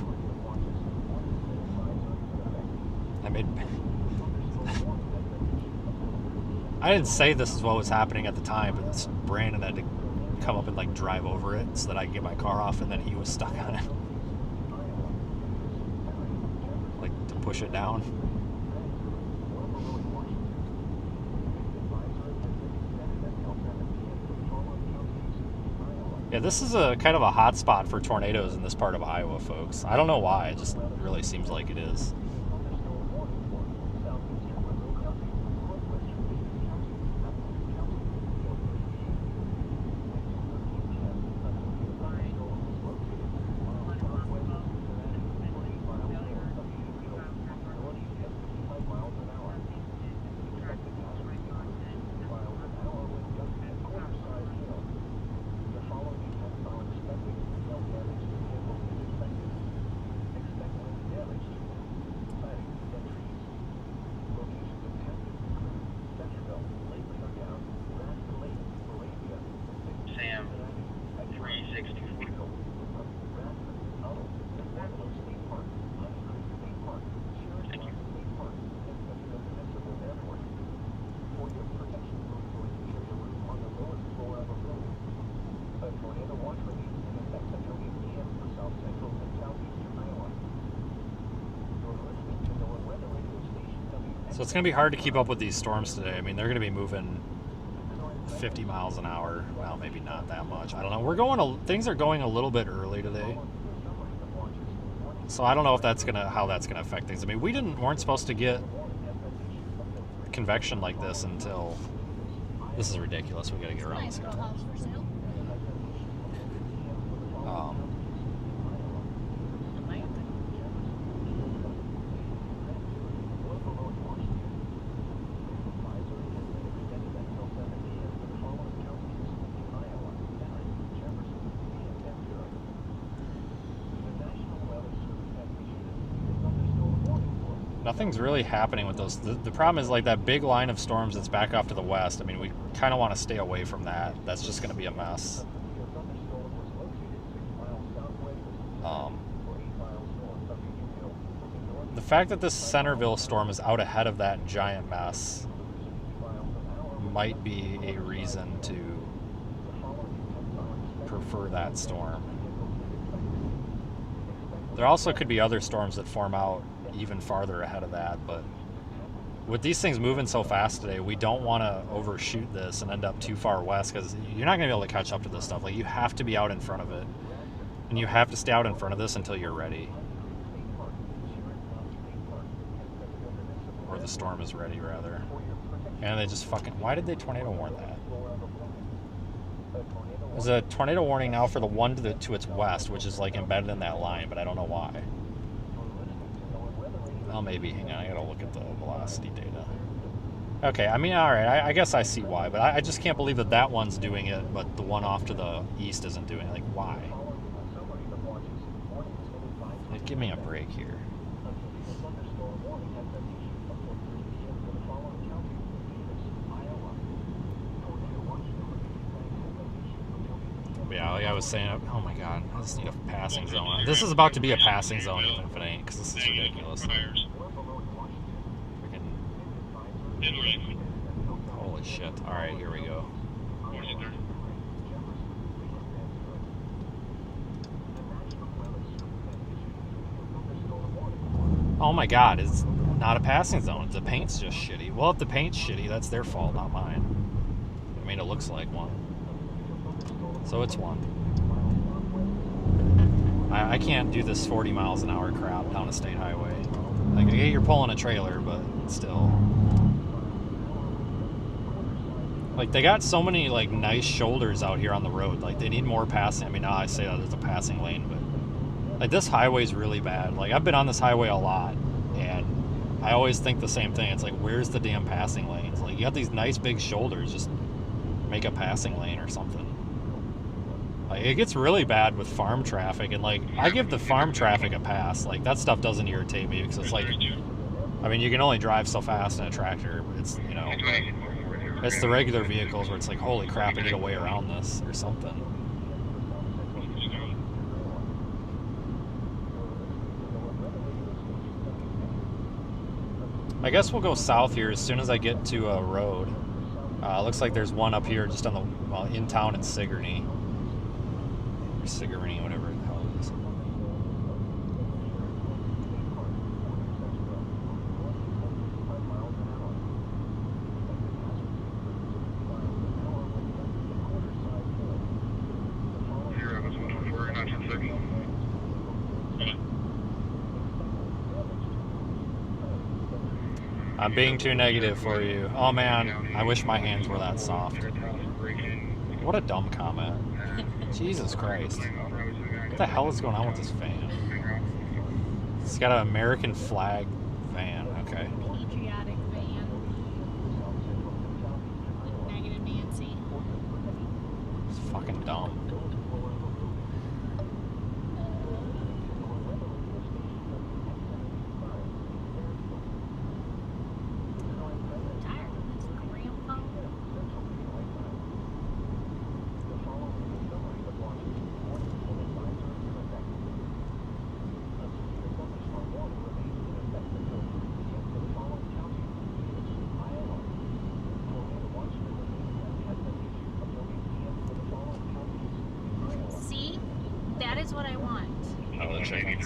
Speaker 1: I didn't say this is what was happening at the time, but Brandon had to come up and like drive over it so that I could get my car off, and then he was stuck on it. Like to push it down. Yeah, this is a kind of a hot spot for tornadoes in this part of Iowa, folks. I don't know why, it just really seems like it is. So it's going to be hard to keep up with these storms today. I mean, they're going to be moving 50 miles an hour. Well, maybe not that much. I don't know. Things are going a little bit early today. So I don't know if how that's going to affect things. I mean, we weren't supposed to get convection like this until... This is ridiculous. We got to get around this guy. Nothing's really happening with those. The problem is like that big line of storms that's back off to the west. I mean, we kind of want to stay away from that. That's just going to be a mess. The fact that this Centerville storm is out ahead of that giant mess might be a reason to prefer that storm. There also could be other storms that form out even farther ahead of that, but with these things moving so fast today, we don't want to overshoot this and end up too far west, because you're not going to be able to catch up to this stuff. Like, you have to be out in front of it, and you have to stay out in front of this until you're ready, or the storm is ready, rather. And they just fucking... Why did they tornado warn that? There's a tornado warning now for the one to its west, which is like embedded in that line, but I don't know why. Well, maybe. Hang on, I gotta look at the velocity data. Okay, I mean, alright, I guess I see why, but I just can't believe that one's doing it, but the one off to the east isn't doing it. Like, why? Like, give me a break here. Yeah, like I was saying, oh my god, I just need a passing zone. This is about to be a passing zone, even if it ain't, because this is ridiculous. Freaking... Holy shit. Alright, here we go. Oh my god, it's not a passing zone. The paint's just shitty. Well, if the paint's shitty, that's their fault, not mine. I mean, it looks like one. So it's one. I can't do this 40 miles an hour crap down a state highway. Like, I get you're pulling a trailer, but still. Like, they got so many, like, nice shoulders out here on the road. Like, they need more passing. I mean, now I say that there's a passing lane, but, like, this highway's really bad. Like, I've been on this highway a lot, and I always think the same thing. It's like, where's the damn passing lanes? Like, you have these nice big shoulders, just make a passing lane or something. Like, it gets really bad with farm traffic, and like, I give the farm traffic a pass. Like, that stuff doesn't irritate me because it's like, I mean, you can only drive so fast in a tractor, but it's, you know, it's the regular vehicles where it's like, holy crap, I need a way around this or something. I guess we'll go south here as soon as I get to a road. Looks like there's one up here just on the, well, in town in Sigourney. Or Sigourney, whatever the hell it is. I'm being too negative for you. Oh man, I wish my hands were that soft. What a dumb comment. Jesus Christ. What the hell is going on with this van? It's got an American flag van, okay.
Speaker 5: Patriotic van. Like Negative Nancy.
Speaker 1: It's fucking dumb.
Speaker 5: That is what I want.
Speaker 1: Oh, the chickens.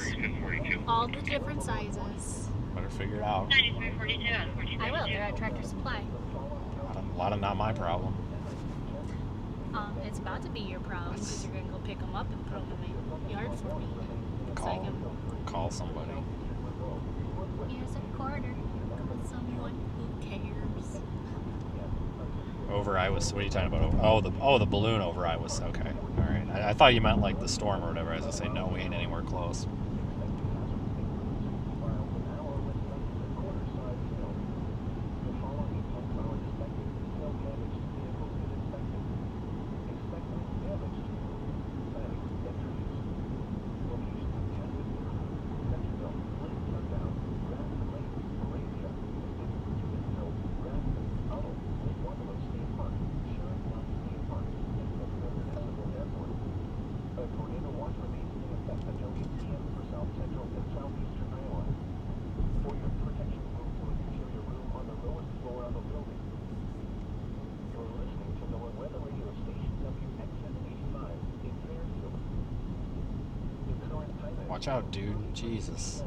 Speaker 5: All the different sizes.
Speaker 1: Better figure it out.
Speaker 3: 9342
Speaker 5: I will. They're at Tractor Supply.
Speaker 1: A lot of not my problem.
Speaker 5: It's about to be your problem because you're gonna go pick them up and put them in my yard for me.
Speaker 1: Call somebody.
Speaker 5: Here's a quarter. Call someone who cares.
Speaker 1: Over Iowa. What are you talking about? Oh, the balloon over Iowa. Okay, all right. I thought you meant like the storm or whatever. I was gonna say no, we ain't anywhere close. Watch out, dude. Jesus.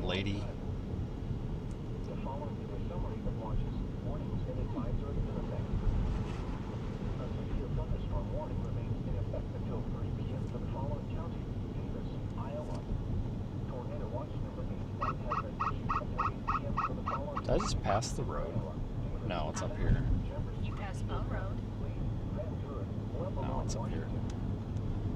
Speaker 1: Lady. Did I just pass the road? No, it's up here.
Speaker 5: You passed Bow Road.
Speaker 1: No, it's up here.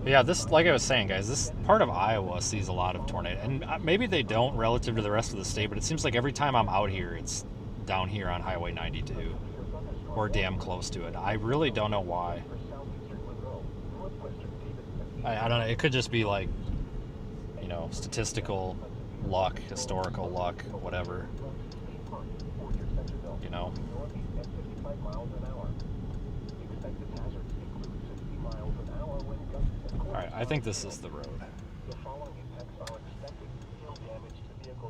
Speaker 1: But yeah, this, like I was saying, guys, this part of Iowa sees a lot of tornado, and maybe they don't relative to the rest of the state, but it seems like every time I'm out here, it's down here on Highway 92, or damn close to it. I really don't know why. I don't know. It could just be like, you know, statistical luck, historical luck, whatever. You know. Alright, I think this is the road.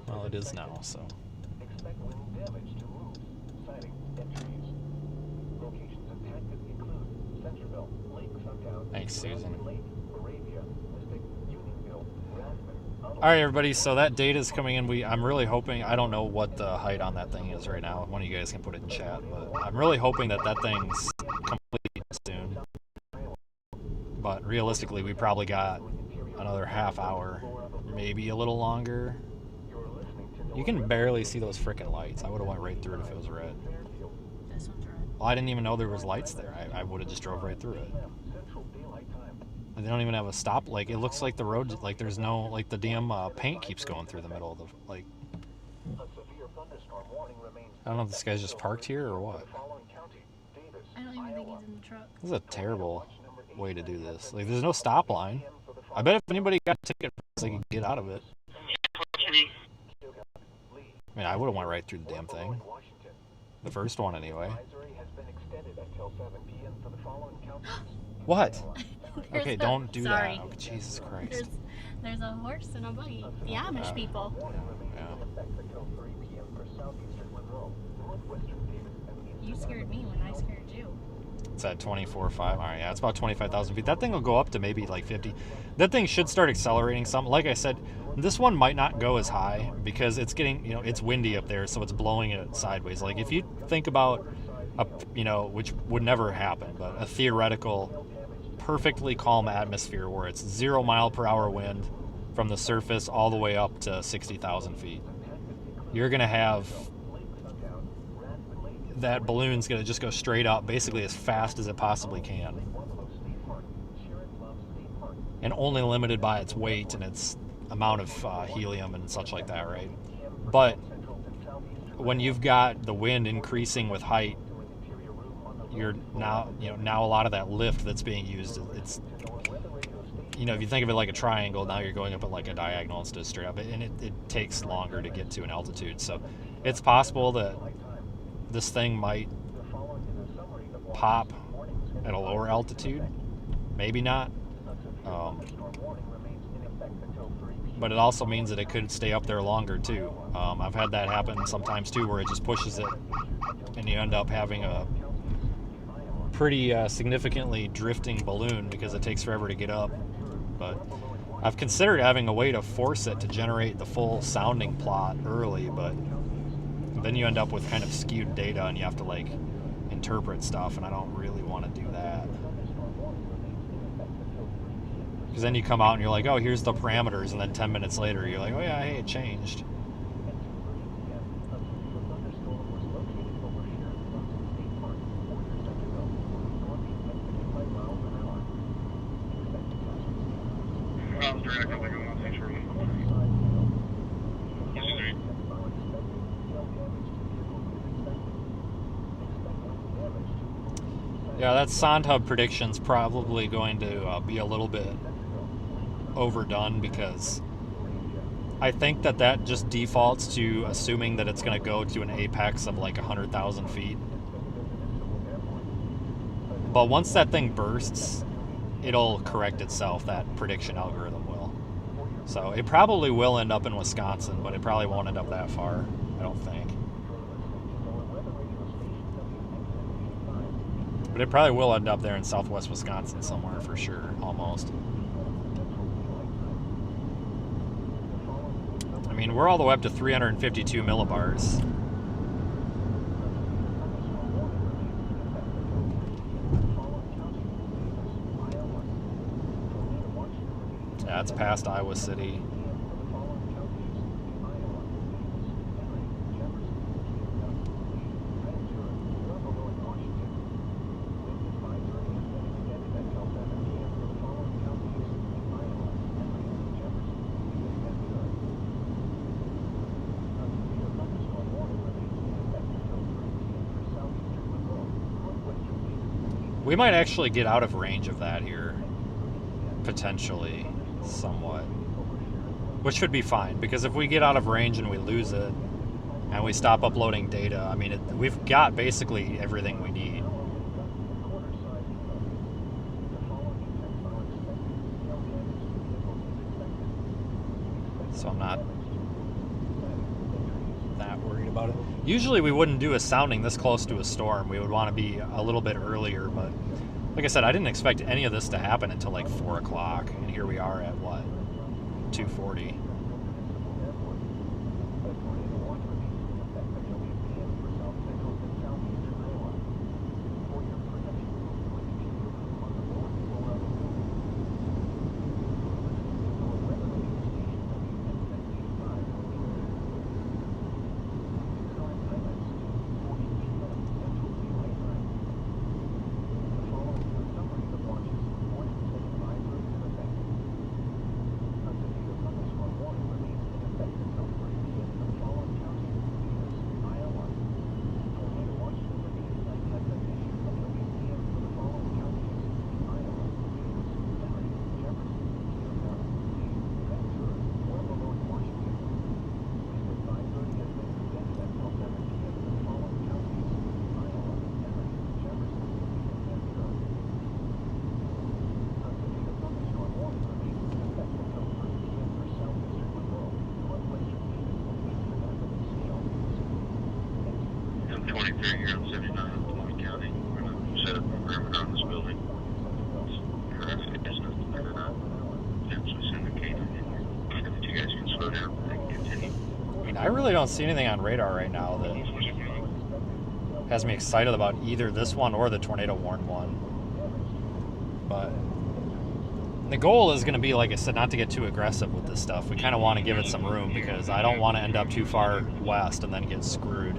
Speaker 1: Well, it is now, so. Thanks, Susan. Alright, everybody, so that data is coming in. I'm really hoping, I don't know what the height on that thing is right now. One of you guys can put it in chat, but I'm really hoping that thing's complete soon. But realistically, we probably got another half hour, maybe a little longer. You can barely see those frickin' lights. I would have went right through it if it was red.
Speaker 5: This one's red.
Speaker 1: Well, I didn't even know there was lights there. I would have just drove right through it. And they don't even have a stop. Like, it looks like the road, like there's no, like the damn paint keeps going through the middle of the, like. I don't know if this guy's just parked here or what.
Speaker 5: I don't even think he's in the truck.
Speaker 1: This is a terrible way to do this. Like, there's no stop line. I bet if anybody got a ticket, they could get out of it. I mean, I would have went right through the damn thing. The first one, anyway. What? Okay, don't do that. Oh, Jesus Christ.
Speaker 5: There's a horse and a buggy. The Amish people.
Speaker 1: Yeah.
Speaker 5: You scared me when I scared you.
Speaker 1: It's at 24.5. All right, yeah, it's about 25,000 feet. That thing will go up to maybe like 50. That thing should start accelerating some. Like I said, this one might not go as high because it's getting, it's windy up there, so it's blowing it sideways. Like if you think about, which would never happen, but a theoretical, perfectly calm atmosphere where it's 0 mile per hour wind from the surface all the way up to 60,000 feet. You're going to have that balloon's going to just go straight up basically as fast as it possibly can. And only limited by its weight and its amount of helium and such like that, right? But when you've got the wind increasing with height, you're now a lot of that lift that's being used, it's, if you think of it like a triangle, now you're going up at like a diagonal instead of straight up, and it takes longer to get to an altitude. So it's possible that this thing might pop at a lower altitude, maybe not. But it also means that it could stay up there longer too. I've had that happen sometimes too, where it just pushes it and you end up having a pretty significantly drifting balloon because it takes forever to get up. But I've considered having a way to force it to generate the full sounding plot early, but then you end up with kind of skewed data and you have to like interpret stuff, and I don't really want to do that. Because then you come out and you're like, oh, here's the parameters, and then 10 minutes later you're like, oh yeah, hey, it changed. Yeah, that SoundHub prediction's probably going to be a little bit overdone because I think that just defaults to assuming that it's going to go to an apex of like 100,000 feet. But once that thing bursts, it'll correct itself, that prediction algorithm will. So it probably will end up in Wisconsin, but it probably won't end up that far, I don't think. But it probably will end up there in southwest Wisconsin somewhere for sure, almost. I mean, we're all the way up to 352 millibars. Yeah, it's past Iowa City. We might actually get out of range of that here, potentially, somewhat. Which should be fine, because if we get out of range and we lose it, and we stop uploading data, I mean, we've got basically everything we need. So I'm not that worried about it. Usually we wouldn't do a sounding this close to a storm. We would want to be a little bit earlier, but like I said, I didn't expect any of this to happen until like 4 o'clock, and here we are at what, 2:40.
Speaker 6: military here on 79 in Floyd County. We're going to set up a perimeter on this building. It's nothing better than actually syndicated. If you guys can slow down, they can continue.
Speaker 1: I mean, I really don't see anything on radar right now that has me excited about either this one or the tornado warn one. But the goal is going to be, like I said, not to get too aggressive with this stuff. We kind of want to give it some room because I don't want to end up too far west and then get screwed.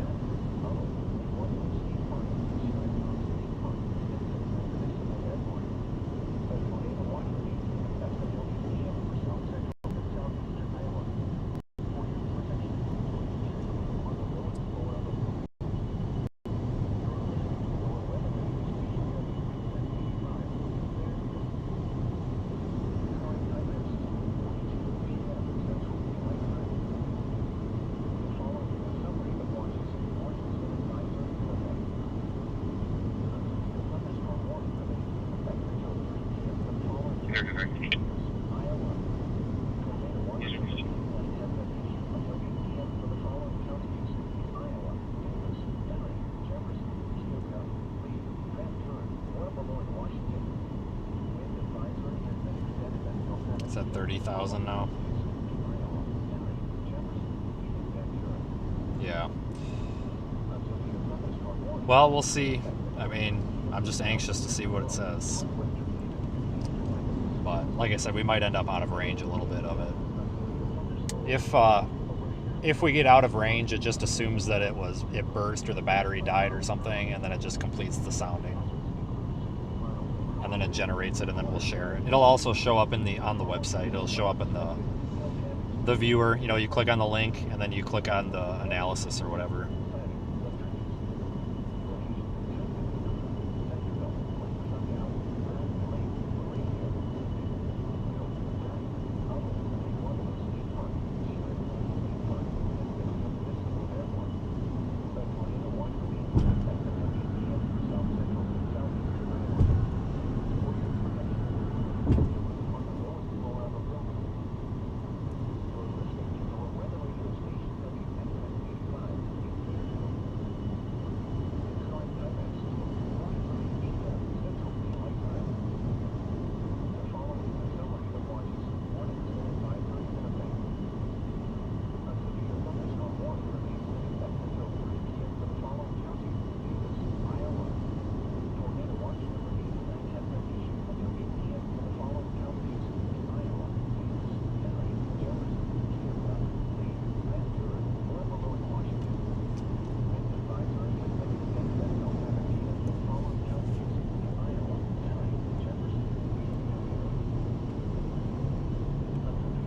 Speaker 1: It's at 30,000 now. Yeah. Well, we'll see. I mean, I'm just anxious to see what it says. But like I said, we might end up out of range a little bit of it. If we get out of range, it just assumes that it burst or the battery died or something, and then it just completes the sounding. And then it generates it, and then we'll share it. It'll also show up on the website. It'll show up in the viewer. You know, you click on the link, and then you click on the analysis or whatever.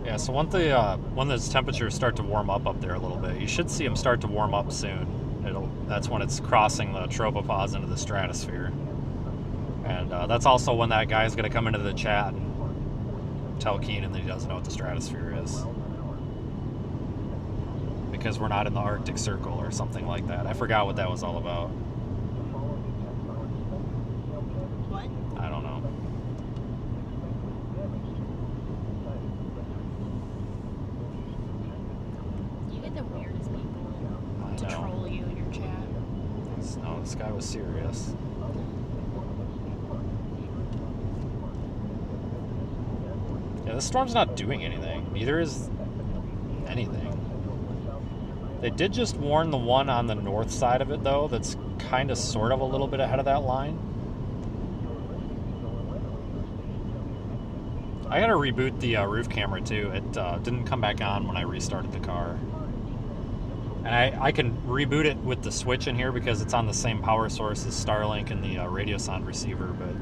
Speaker 1: Yeah, so when those temperatures start to warm up there a little bit, you should see them start to warm up soon. That's when it's crossing the tropopause into the stratosphere. And that's also when that guy's going to come into the chat and tell Keenan that he doesn't know what the stratosphere is. Because we're not in the Arctic Circle or something like that. I forgot what that was all about.
Speaker 5: What?
Speaker 1: I don't know.
Speaker 5: You get the weirdest people to troll you in your chat.
Speaker 1: No, this guy was serious. Yeah, this storm's not doing anything. Neither is anything. They did just warn the one on the north side of it, though, that's kind of sort of a little bit ahead of that line. I gotta reboot the roof camera, too. It didn't come back on when I restarted the car. And I can reboot it with the switch in here because it's on the same power source as Starlink and the radio sound receiver, but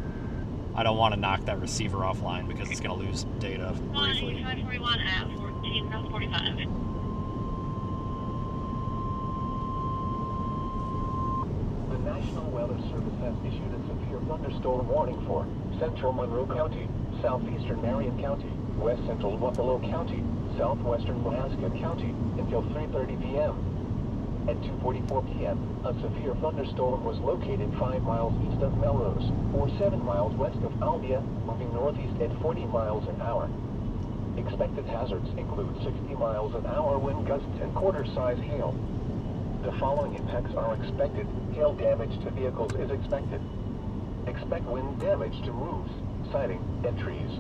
Speaker 1: I don't want to knock that receiver offline because it's going to lose data briefly.
Speaker 3: 541 at 14:45.
Speaker 4: The National Weather Service has issued a severe thunderstorm warning for central Monroe County, southeastern Marion County, west central Buffalo County, southwestern Alaska County until 3:30 p.m. At 2:44 p.m., a severe thunderstorm was located 5 miles east of Melrose, or 7 miles west of Albia, moving northeast at 40 miles an hour. Expected hazards include 60 miles an hour wind gusts and quarter-size hail. The following impacts are expected. Hail damage to vehicles is expected. Expect wind damage to roofs, siding, and trees.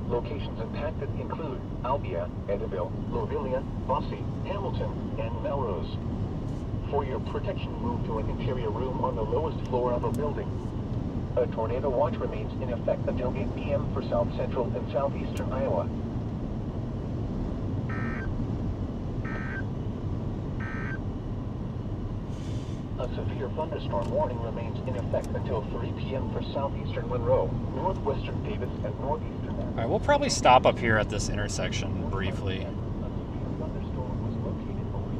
Speaker 4: Locations impacted include Albia, Edaville, Lovelia, Bossy, Hamilton, and Melrose. For your protection, move to an interior room on the lowest floor of a building. A tornado watch remains in effect until 8 p.m. for south central and southeastern Iowa. A severe thunderstorm warning remains in effect until 3 p.m. for southeastern Monroe, northwestern Davis, and northeastern.
Speaker 1: All right, we'll probably stop up here at this intersection briefly.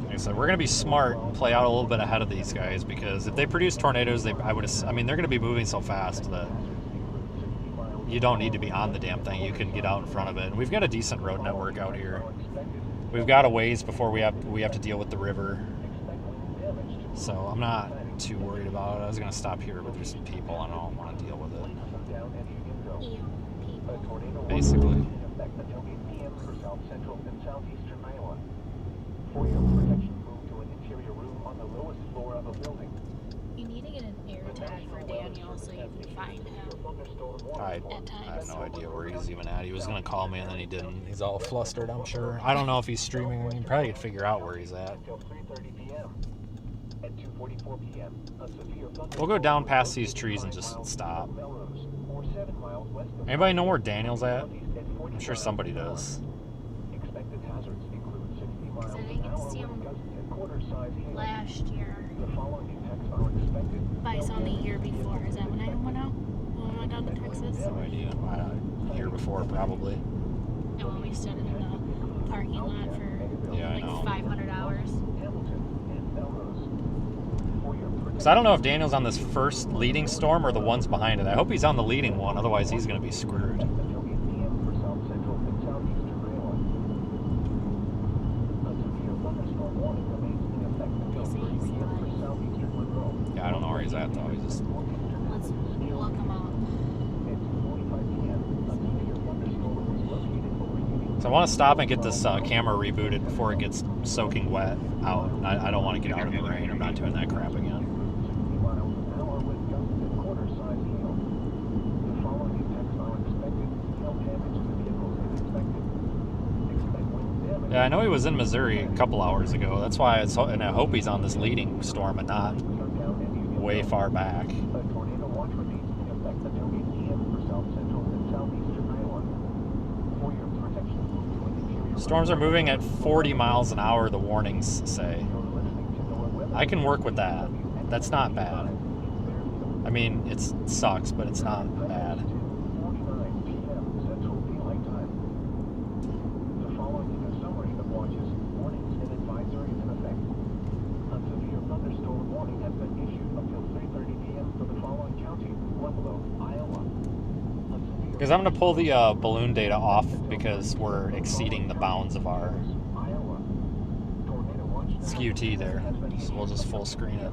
Speaker 1: Like I said, we're going to be smart, play out a little bit ahead of these guys, because if they produce tornadoes, they're going to be moving so fast that you don't need to be on the damn thing. You can get out in front of it. And we've got a decent road network out here. We've got a ways before we have to deal with the river. So I'm not too worried about it. I was going to stop here, but there's some people. I don't want to deal with it. Basically.
Speaker 5: You need to get an air tag for Daniel so you can find him.
Speaker 1: I have no idea where he's even at. He was going to call me and then he didn't. He's all flustered, I'm sure. I don't know if he's streaming. You probably could figure out where he's at. We'll go down past these trees and just stop. Anybody know where Daniel's at? I'm sure somebody does.
Speaker 5: Because I didn't see him last year. But I saw him the year before. Is that when I went out? When I went down to Texas?
Speaker 1: No idea. Year before, probably.
Speaker 5: And when we stood in the parking lot for 500 hours.
Speaker 1: So I don't know if Daniel's on this first leading storm or the ones behind it. I hope he's on the leading one, otherwise he's going to be screwed. Yeah, I don't know where he's at though.
Speaker 5: Let's look him up.
Speaker 1: So I want to stop and get this camera rebooted before it gets soaking wet out. I don't want to get out in the rain. I'm not doing that crap again. Yeah, I know he was in Missouri a couple hours ago. That's why and I hope he's on this leading storm and not way far back. Storms are moving at 40 miles an hour, the warnings say. I can work with that. That's not bad. I mean, it sucks, but it's not bad. Because I'm going to pull the balloon data off because we're exceeding the bounds of our QT there. So we'll just full screen it.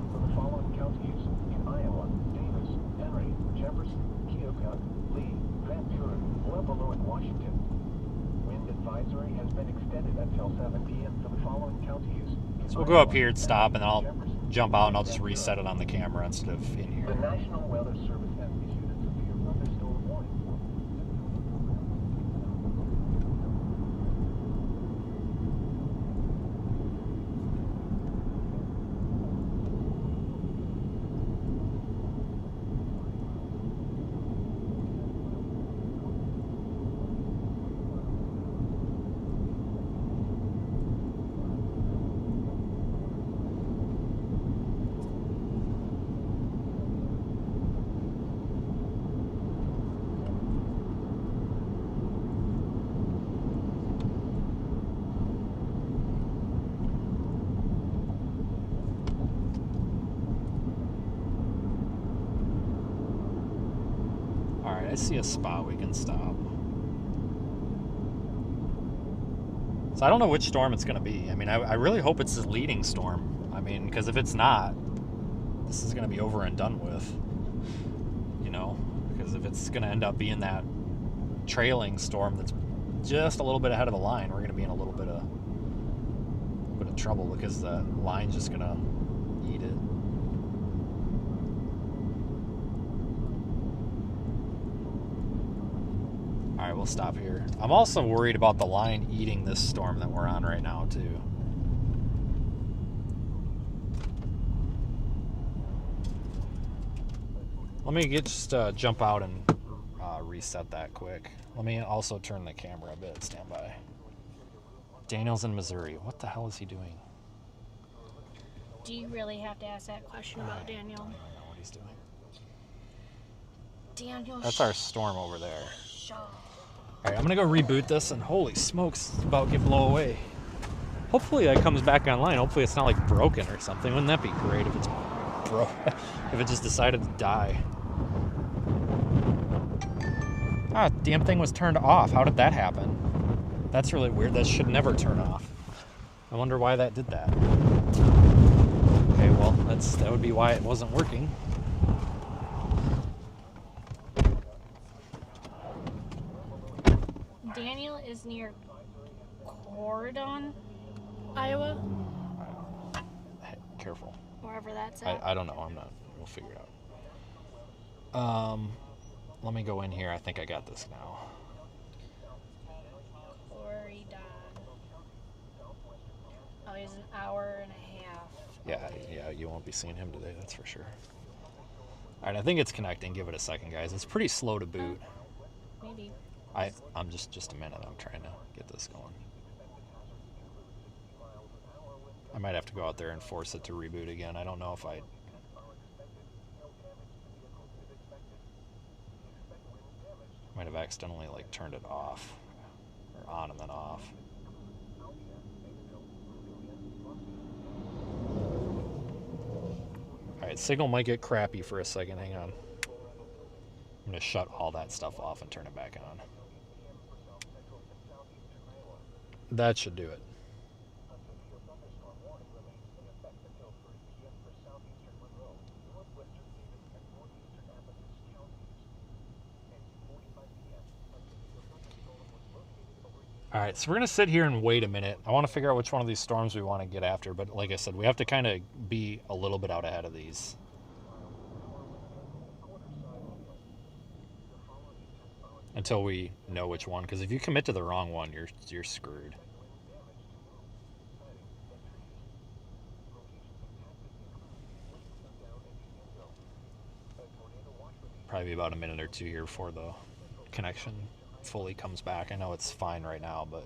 Speaker 1: So we'll go up here and stop, and then I'll jump out and I'll just reset it on the camera instead of in here.
Speaker 4: The National Weather Service has issued a severe thunderstorm warning.
Speaker 1: I see a spot we can stop. So I don't know which storm it's going to be. I mean, I really hope it's the leading storm. I mean, because if it's not, this is going to be over and done with. You know, because if it's going to end up being that trailing storm that's just a little bit ahead of the line, we're going to be in a little bit bit of trouble because the line's just gonna eat it. All right, we'll stop here. I'm also worried about the line eating this storm that we're on right now too. Let me just jump out and reset that quick. Let me also turn the camera a bit. Stand by. Daniel's in Missouri. What the hell is he doing?
Speaker 5: Do you really have to ask that question about Daniel?
Speaker 1: I don't know what he's doing.
Speaker 5: Daniel.
Speaker 1: That's our storm over there.
Speaker 5: Shaw.
Speaker 1: All right, I'm gonna go reboot this, and holy smokes, it's about to get blown away. Hopefully that comes back online. Hopefully it's not like broken or something. Wouldn't that be great if it's if it just decided to die? Ah, damn thing was turned off. How did that happen? That's really weird. That should never turn off. I wonder why that did that. Okay, well, that would be why it wasn't working.
Speaker 5: Daniel is near Cordon, Iowa.
Speaker 1: Hey, careful.
Speaker 5: Wherever that's at.
Speaker 1: I don't know. I'm not. We'll figure it out. Let me go in here. I think I got this now.
Speaker 5: Corydon. Oh, he's an hour and a half.
Speaker 1: Yeah, you won't be seeing him today, that's for sure. All right, I think it's connecting. Give it a second, guys. It's pretty slow to boot.
Speaker 5: Maybe.
Speaker 1: I'm just a minute. I'm trying to get this going. I might have to go out there and force it to reboot again. I don't know if I might have accidentally like turned it off or on and then off. All right, signal might get crappy for a second. Hang on. I'm going to shut all that stuff off and turn it back on. That should do it. All right, so we're going to sit here and wait a minute. I want to figure out which one of these storms we want to get after, but like I said, we have to kind of be a little bit out ahead of these. Until we know which one, because if you commit to the wrong one, you're screwed. Probably about a minute or two here before the connection fully comes back. I know it's fine right now, but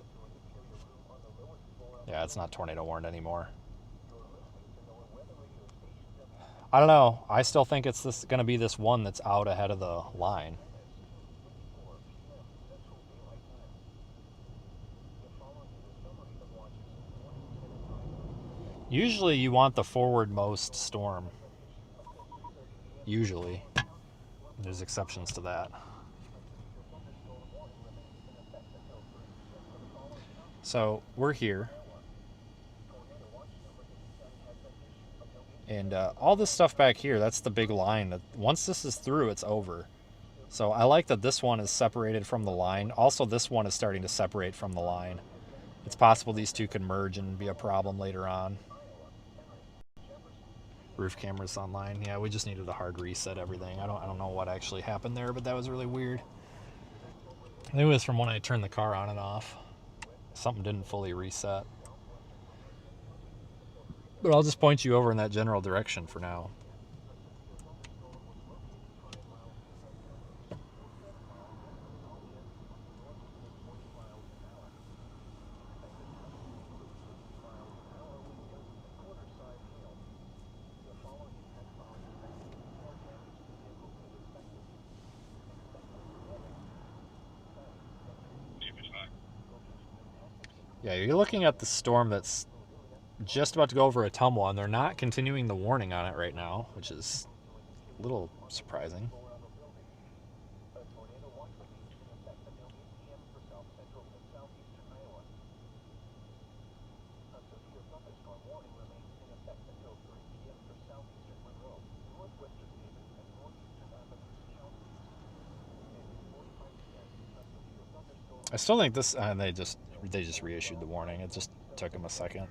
Speaker 1: yeah, it's not tornado warned anymore. I don't know. I still think it's going to be this one that's out ahead of the line. Usually you want the forwardmost storm. Usually. There's exceptions to that. So we're here. And all this stuff back here, that's the big line. That once this is through, it's over. So I like that this one is separated from the line. Also, this one is starting to separate from the line. It's possible these two could merge and be a problem later on. Roof cameras online. Yeah, we just needed a hard reset everything. I don't know what actually happened there, but that was really weird. I think it was from when I turned the car on and off. Something didn't fully reset. But I'll just point you over in that general direction for now. Yeah, you're looking at the storm that's just about to go over a tumble, and they're not continuing the warning on it right now, which is a little surprising. I still think this, and they just reissued the warning. It just took them a second.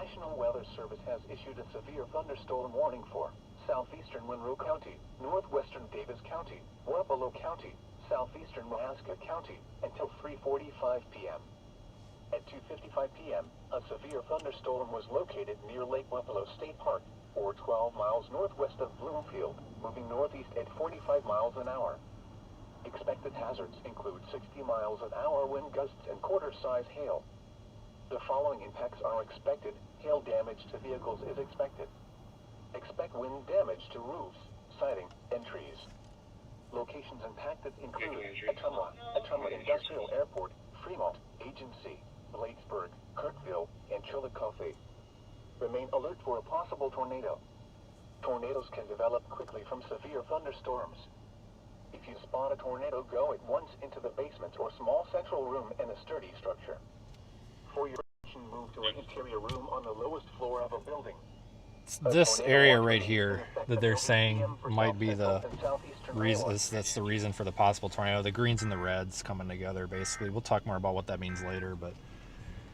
Speaker 4: National Weather Service has issued a severe thunderstorm warning for southeastern Monroe County, northwestern Davis County, Wapello County, southeastern Mahaska County until 3:45 p.m. At 2:55 p.m., a severe thunderstorm was located near Lake Wapello State Park, or 12 miles northwest of Bloomfield, moving northeast at 45 miles an hour. Expected hazards include 60 miles an hour wind gusts and quarter-size hail. The following impacts are expected. Hail damage to vehicles is expected. Expect wind damage to roofs, siding, and trees. Locations impacted include Ottumwa Industrial Airport, Fremont, Agency, Bladesburg, Kirkville, and Chillicothe. Remain alert for a possible tornado. Tornadoes can develop quickly from severe thunderstorms. If you spot a tornado, go at once into the basement or small central room in a sturdy structure. For your protection, move to an interior room on the lowest floor of a building.
Speaker 1: This area right here that they're saying might be the reason. That's the reason for the possible tornado. The greens and the reds coming together, basically. We'll talk more about what that means later, but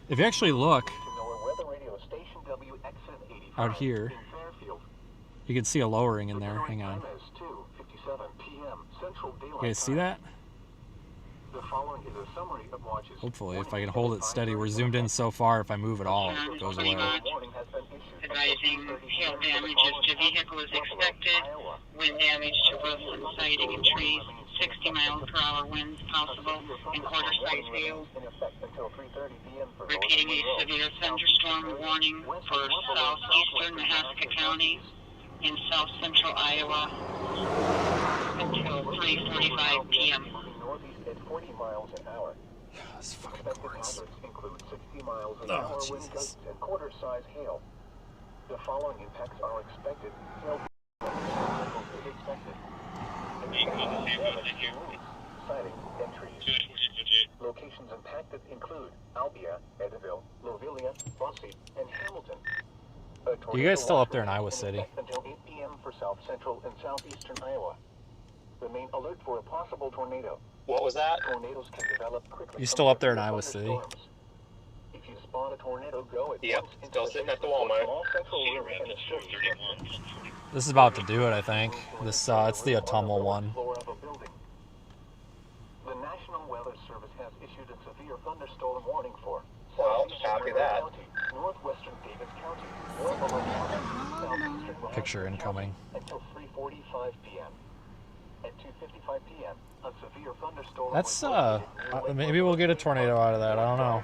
Speaker 1: if you actually look out here, you can see a lowering in there. Hang on. You guys see that? Hopefully, if I can hold it steady. We're zoomed in so far, if I move at all, it goes away.
Speaker 3: Advising hail damages to vehicles expected, wind damage to roofs and siding and trees, 60 miles per hour winds possible, and quarter-size hail. Repeating a severe thunderstorm warning for southeastern Mahaska County in south central Iowa until 3:45 p.m.
Speaker 1: This fucking chords.
Speaker 4: Oh, Jesus. And quarter-size hail. The following impacts are expected. Hail is expected. Siding and trees. Locations impacted include Albia, Edaville, Lovelia, Bossy, and Hamilton.
Speaker 1: You guys still up there in Iowa City?
Speaker 4: Until 8 p.m. for south central and southeastern Iowa. Remain alert for a possible tornado.
Speaker 2: What was that?
Speaker 4: Tornadoes can develop quickly.
Speaker 1: You still up there in Iowa City?
Speaker 4: If you spot a tornado, go at
Speaker 2: Yep,
Speaker 4: once
Speaker 2: still sitting at the Walmart.
Speaker 1: This is about to do it, I think. This it's the Ottumwa one.
Speaker 4: The National Weather Service has issued a severe thunderstorm warning for
Speaker 2: Well, copy that.
Speaker 4: northwestern Davis County, Wapello County, southeastern
Speaker 1: Picture incoming.
Speaker 4: until 3:45 p.m. At 2:55 p.m., a severe thunderstorm.
Speaker 1: That's maybe we'll get a tornado out of that. I don't know.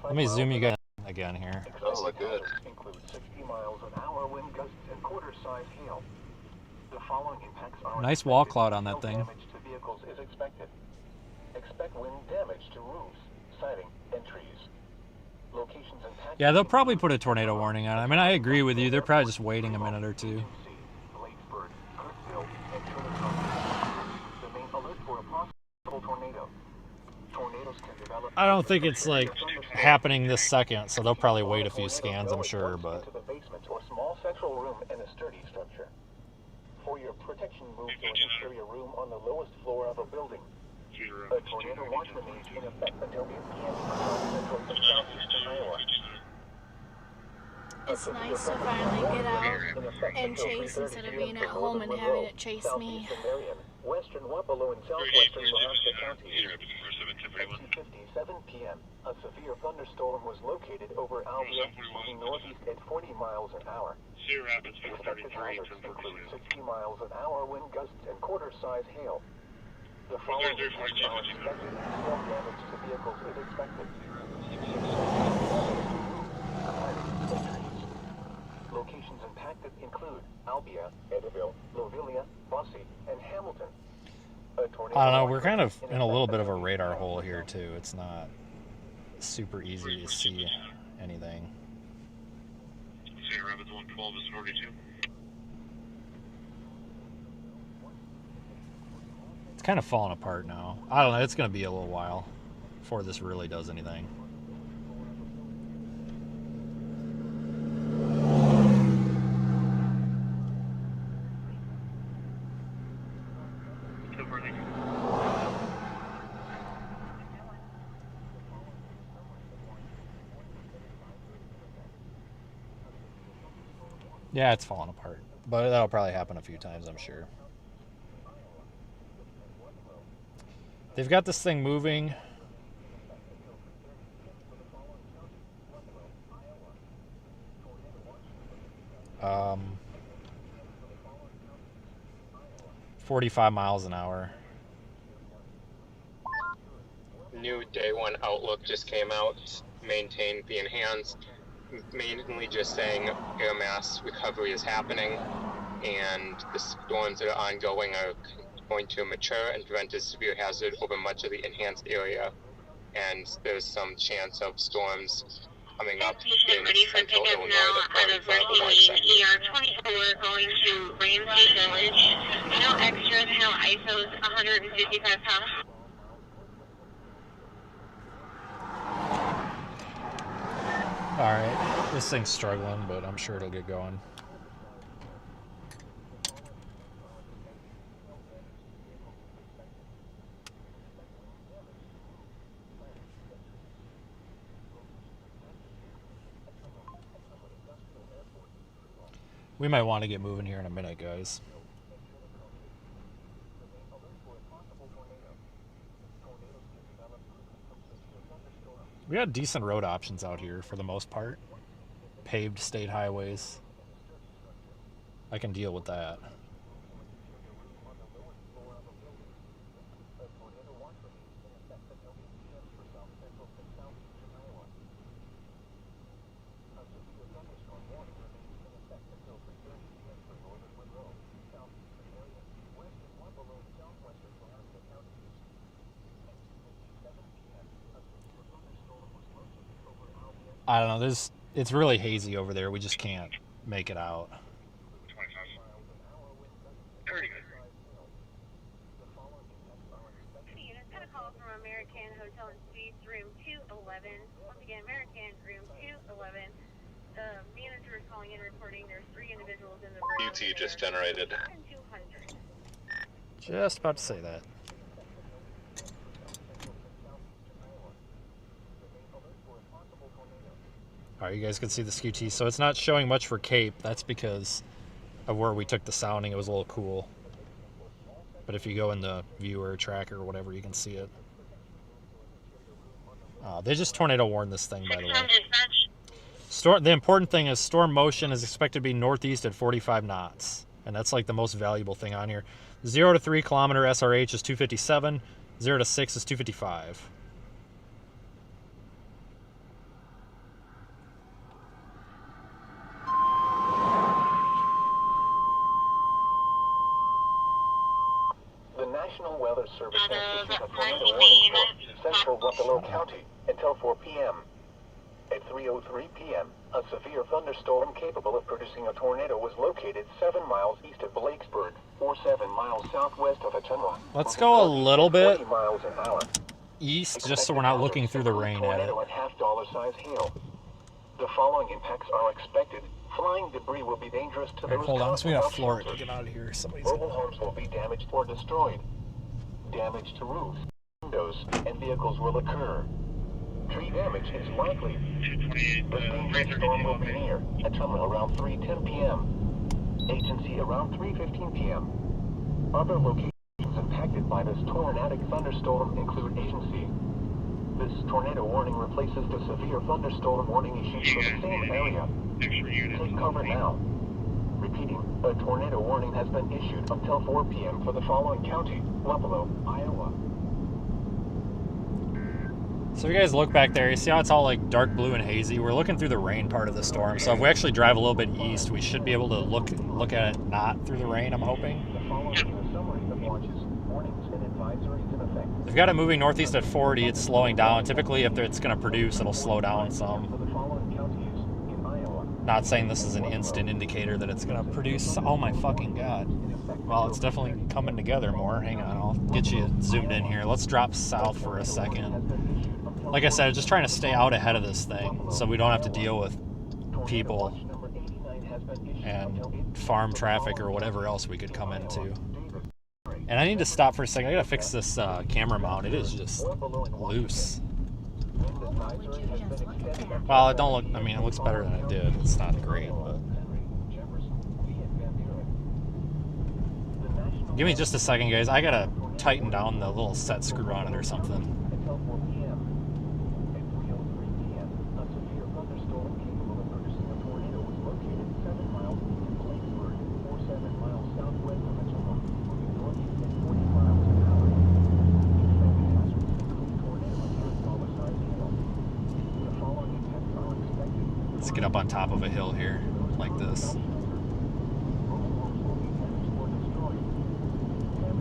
Speaker 1: Let me zoom you guys in again here.
Speaker 2: Oh, look good.
Speaker 4: Include 60 miles an hour wind gusts and quarter-size hail. The following impacts are
Speaker 1: Nice wall cloud on that
Speaker 4: hail
Speaker 1: thing.
Speaker 4: Damage to vehicles is expected. Expect wind damage to roofs, siding, and trees. Locations impacted.
Speaker 1: Yeah, they'll probably put a tornado warning on it. I mean, I agree with you. They're probably just waiting a minute or two.
Speaker 4: Bladesburg, Kirkville, and Chillicothe. Remain alert for a possible tornado. Tornadoes can develop.
Speaker 1: I don't think it's like happening this second, so they'll probably wait a few scans, I'm sure, but
Speaker 4: Into the basement or small central room in a sturdy structure. For your protection, move to an interior room on the lowest floor of a building. A tornado watch remains in effect until 8 p.m. for central and southeastern Iowa.
Speaker 5: It's nice to finally get out and chase instead of being at home and having it chase me.
Speaker 4: Western Wapello and southwestern Mahaska County. At 2:57 p.m., a severe thunderstorm was located over Albia, moving northeast at 40 miles an hour. Expected hazards include 60 miles an hour wind gusts and quarter-size hail. The following impacts are expected. Hail damage to vehicles is expected. Locations impacted include Albia, Edaville, Lovelia, Bossy, and Hamilton.
Speaker 1: I don't know. We're kind of in a little bit of a radar hole here, too. It's not super easy to see anything.
Speaker 6: Cedar Rapids 112 is 42.
Speaker 1: It's kind of falling apart now. I don't know. It's going to be a little while before this really does anything. Yeah, it's falling apart. But that'll probably happen a few times, I'm sure. They've got this thing moving. Um, 45 miles an hour.
Speaker 7: New day one outlook just came out. Maintain, be enhanced. Mainly just saying air mass recovery is happening, and the storms that are ongoing are going to mature and prevent a severe hazard over much of the enhanced area. And there's some chance of storms coming up in
Speaker 3: Ready for
Speaker 7: central
Speaker 3: pickup
Speaker 7: Illinois
Speaker 3: now
Speaker 7: that
Speaker 3: out of
Speaker 7: run
Speaker 3: Rescue Lane ER24 going to Ramsey Village. No extras, no ISOs, 155 pounds.
Speaker 1: Alright, this thing's struggling, but I'm sure it'll get going. We might want to get moving here in a minute, guys. We got decent road options out here for the most part. Paved state highways. I can deal with that. I don't know, it's really hazy over there. We just can't make it out.
Speaker 6: 25. Very good.
Speaker 8: Units got a call from American Hotel and Suites, room 211. Once again, American, room 211. The manager is calling in reporting there's 3 individuals in the room.
Speaker 2: UT just generated.
Speaker 8: 200.
Speaker 1: Just about to say that. Alright, you guys can see the QT. So it's not showing much for Cape. That's because of where we took the sounding. It was a little cool. But if you go in the viewer tracker or whatever, you can see it. They just tornado warned this thing, by the way. The important thing is storm motion is expected to be northeast at 45 knots. And that's like the most valuable thing on here. 0 to 3 kilometer SRH is 257. 0 to 6 is 255.
Speaker 4: National Weather Service has issued a tornado warning for central Buffalo County until 4 p.m. At 3:03 p.m., a severe thunderstorm capable of producing a tornado was located 7 miles east of Blakesburg, or 7 miles southwest of Ottumwa.
Speaker 1: Let's go a little bit
Speaker 4: 20 miles an hour.
Speaker 1: east, just so we're not looking through the rain at it.
Speaker 4: Tornado and half-dollar-size hail. The following impacts are expected. Flying debris will be dangerous to the
Speaker 1: Hold on, so we gotta floor it to
Speaker 4: shelters.
Speaker 1: get out of here. Somebody's
Speaker 4: Mobile homes will be damaged or destroyed. Damage to roofs, windows, and vehicles will occur. Tree damage is likely. The dangerous storm will be near Ottumwa around 3:10 p.m. Agency around 3:15 p.m. Other locations impacted by this tornadic thunderstorm include Agency. This tornado warning replaces the severe thunderstorm warning issued for the same area. Take cover now. Repeating, a tornado warning has been issued until 4 p.m. for the following county: Buffalo, Iowa.
Speaker 1: So if you guys look back there, you see how it's all like dark blue and hazy? We're looking through the rain part of the storm. So if we actually drive a little bit east, we should be able to look at it not through the rain, I'm hoping.
Speaker 4: The following is a summary of launches, warnings, and advisories in effect.
Speaker 1: We've got it moving northeast at 40, it's slowing down. Typically, if it's going to produce, it'll slow down
Speaker 4: For
Speaker 1: some.
Speaker 4: the following counties in Iowa.
Speaker 1: Not saying this is an instant indicator that it's going to produce. Oh my fucking god. Well, it's definitely coming together more. Hang on, I'll get you zoomed in here. Let's drop south for a second. Like I said, just trying to stay out ahead of this thing so we don't have to deal with people and farm traffic or whatever else we could come into. And I need to stop for a second. I gotta fix this camera mount. It is just loose. Well, it don't look, I mean, it looks better than it did. It's not great, but Give me just a second, guys. I gotta tighten down the little set screw on it or something.
Speaker 4: Until 4 p.m. At 3:03 p.m., a severe thunderstorm capable of producing a tornado was located 7 miles east of Blacksburg, or 7 miles southwest of Achuma, moving northeast at 40 miles an hour. Expected hazards include tornado and earth-sized hail. The following effects are expected.
Speaker 1: Let's get up on top of a hill here, like this.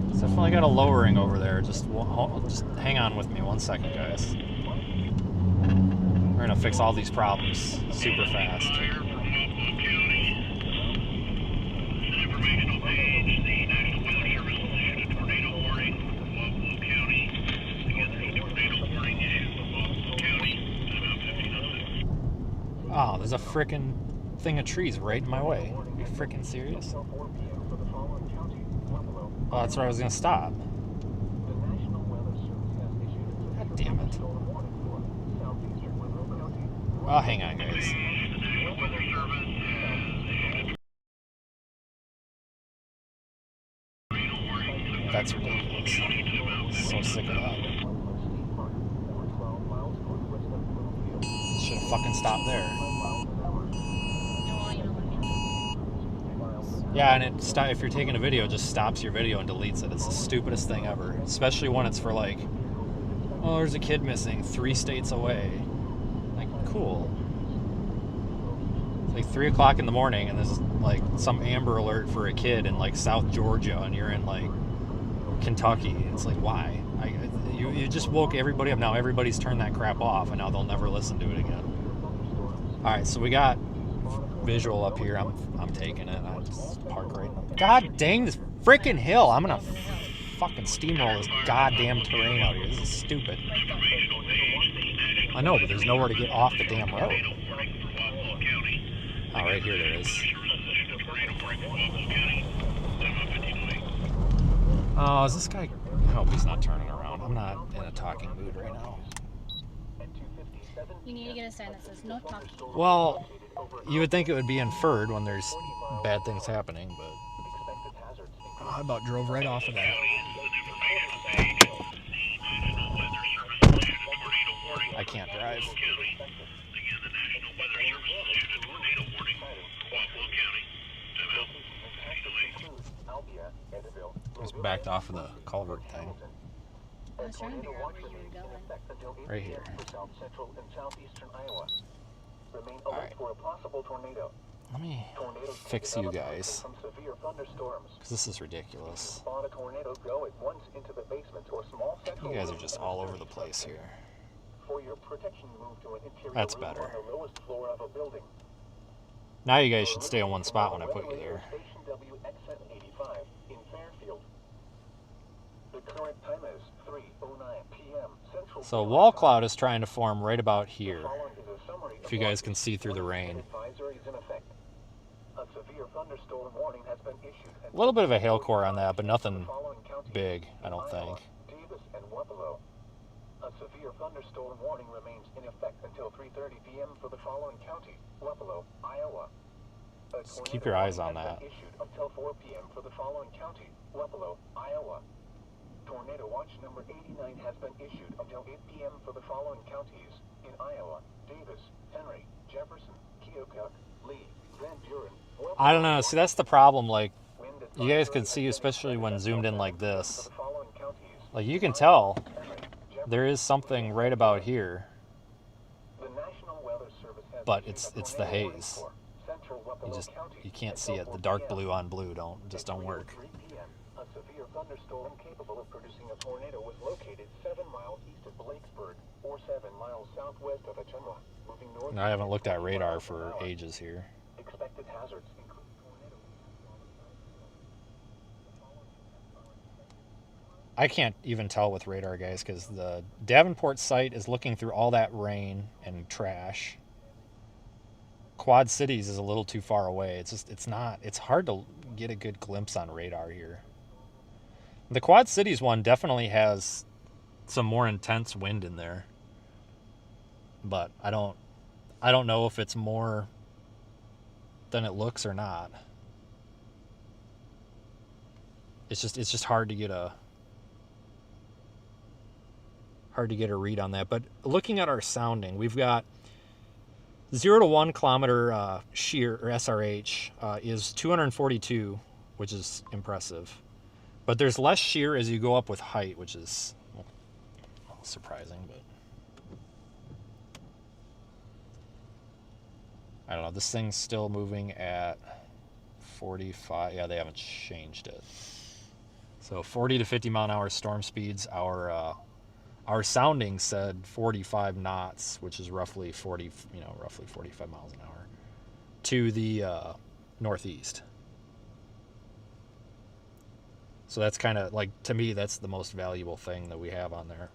Speaker 1: It's definitely got a lowering over there. Just hang on with me 1 second, guys. We're gonna fix all these problems super fast. Oh, there's a frickin' thing of trees right in my way. Are you frickin' serious? Oh, that's where I was gonna stop. God damn it. Oh, hang on, guys. That's ridiculous. So sick of that. Should have fucking stopped there. Yeah, and if you're taking a video, it just stops your video and deletes it. It's the stupidest thing ever. Especially when it's for like, oh, there's a kid missing 3 states away. Like, cool. It's like 3 o'clock in the morning and there's like some Amber Alert for a kid in like South Georgia and you're in like Kentucky. It's like, why? You just woke everybody up. Now everybody's turned that crap off and now they'll never listen to it again. Alright, so we got visual up here. I'm taking it. I just park right in the... God dang this freaking hill. I'm gonna fucking steamroll this goddamn terrain out here. This is stupid. I know, but there's nowhere to get off the damn road. Oh, right here there is. Oh, is this guy... I hope he's not turning around. I'm not in a talking mood right now.
Speaker 5: You need to get a sign that says no talking.
Speaker 1: Well, you would think it would be inferred when there's bad things happening, but I about drove right off of that. I can't drive. Just backed off of the culvert thing.
Speaker 5: I was trying to figure out where you were going.
Speaker 1: Right here. Alright. Let me fix you guys. Because this is ridiculous. You guys are just all over the place here. That's better. Now you guys should stay on one spot when I put you there. So wall cloud is trying to form right about here. If you guys can see through the rain. A little bit of a hail core on that, but nothing big, I don't think.
Speaker 4: A severe thunderstorm warning remains in effect until 3:30 p.m. for the following county: Buffalo, Iowa.
Speaker 1: Just keep your eyes on that.
Speaker 4: Issued until 4 p.m. for the following county: Buffalo, Iowa. Tornado watch number 89 has been issued until 8 p.m. for the following counties in Iowa: Davis, Henry, Jefferson, Keokuk, Lee, Van Buren.
Speaker 1: I don't know. See, that's the problem. Like, you guys can see, especially when zoomed in like this. Like, you can tell there is something right about here, but it's the haze. You can't see it. The dark blue on blue don't work.
Speaker 4: A severe thunderstorm capable of producing a tornado was located 7 miles east of Blacksburg, or 7 miles southwest of Achuma, moving north.
Speaker 1: Now, I haven't looked at radar for ages here.
Speaker 4: Expected hazards include tornado.
Speaker 1: I can't even tell with radar, guys, because the Davenport site is looking through all that rain and trash. Quad Cities is a little too far away. It's hard to get a good glimpse on radar here. The Quad Cities one definitely has some more intense wind in there, but I don't know if it's more than it looks or not. it's just hard to get a read on that. But looking at our sounding, we've got 0 to 1 kilometer shear, or SRH, is 242, which is impressive. But there's less shear as you go up with height, which is surprising, but I don't know. This thing's still moving at 45. Yeah, they haven't changed it. So 40 to 50 mile an hour storm speeds. Our sounding said 45 knots, which is roughly 45 miles an hour to the northeast. So that's kind of like, to me, that's the most valuable thing that we have on there.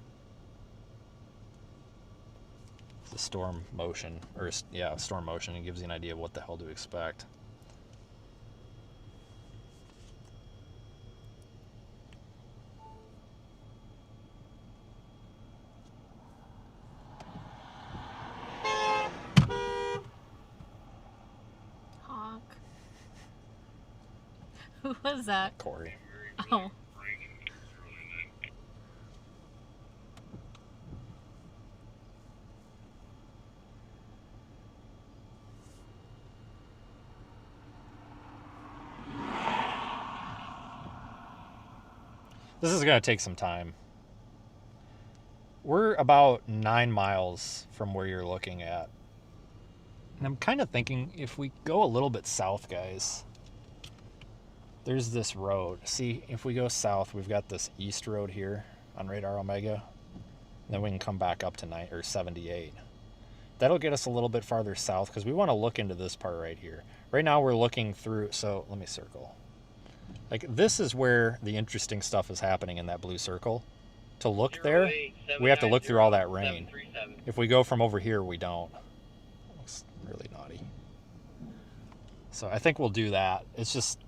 Speaker 1: The storm motion, storm motion. It gives you an idea of what the hell to expect.
Speaker 5: Honk. Who was that?
Speaker 1: Corey.
Speaker 5: Oh.
Speaker 1: This is going to take some time. We're about 9 miles from where you're looking at. And I'm kind of thinking if we go a little bit south, guys, there's this road. See, if we go south, we've got this east road here on Radar Omega. Then we can come back up to 78. That'll get us a little bit farther south because we want to look into this part right here. Right now we're looking through, so let me circle. Like, this is where the interesting stuff is happening in that blue circle. To look there, we have to look through all that rain. If we go from over here, we don't. Looks really naughty. So I think we'll do that. It's just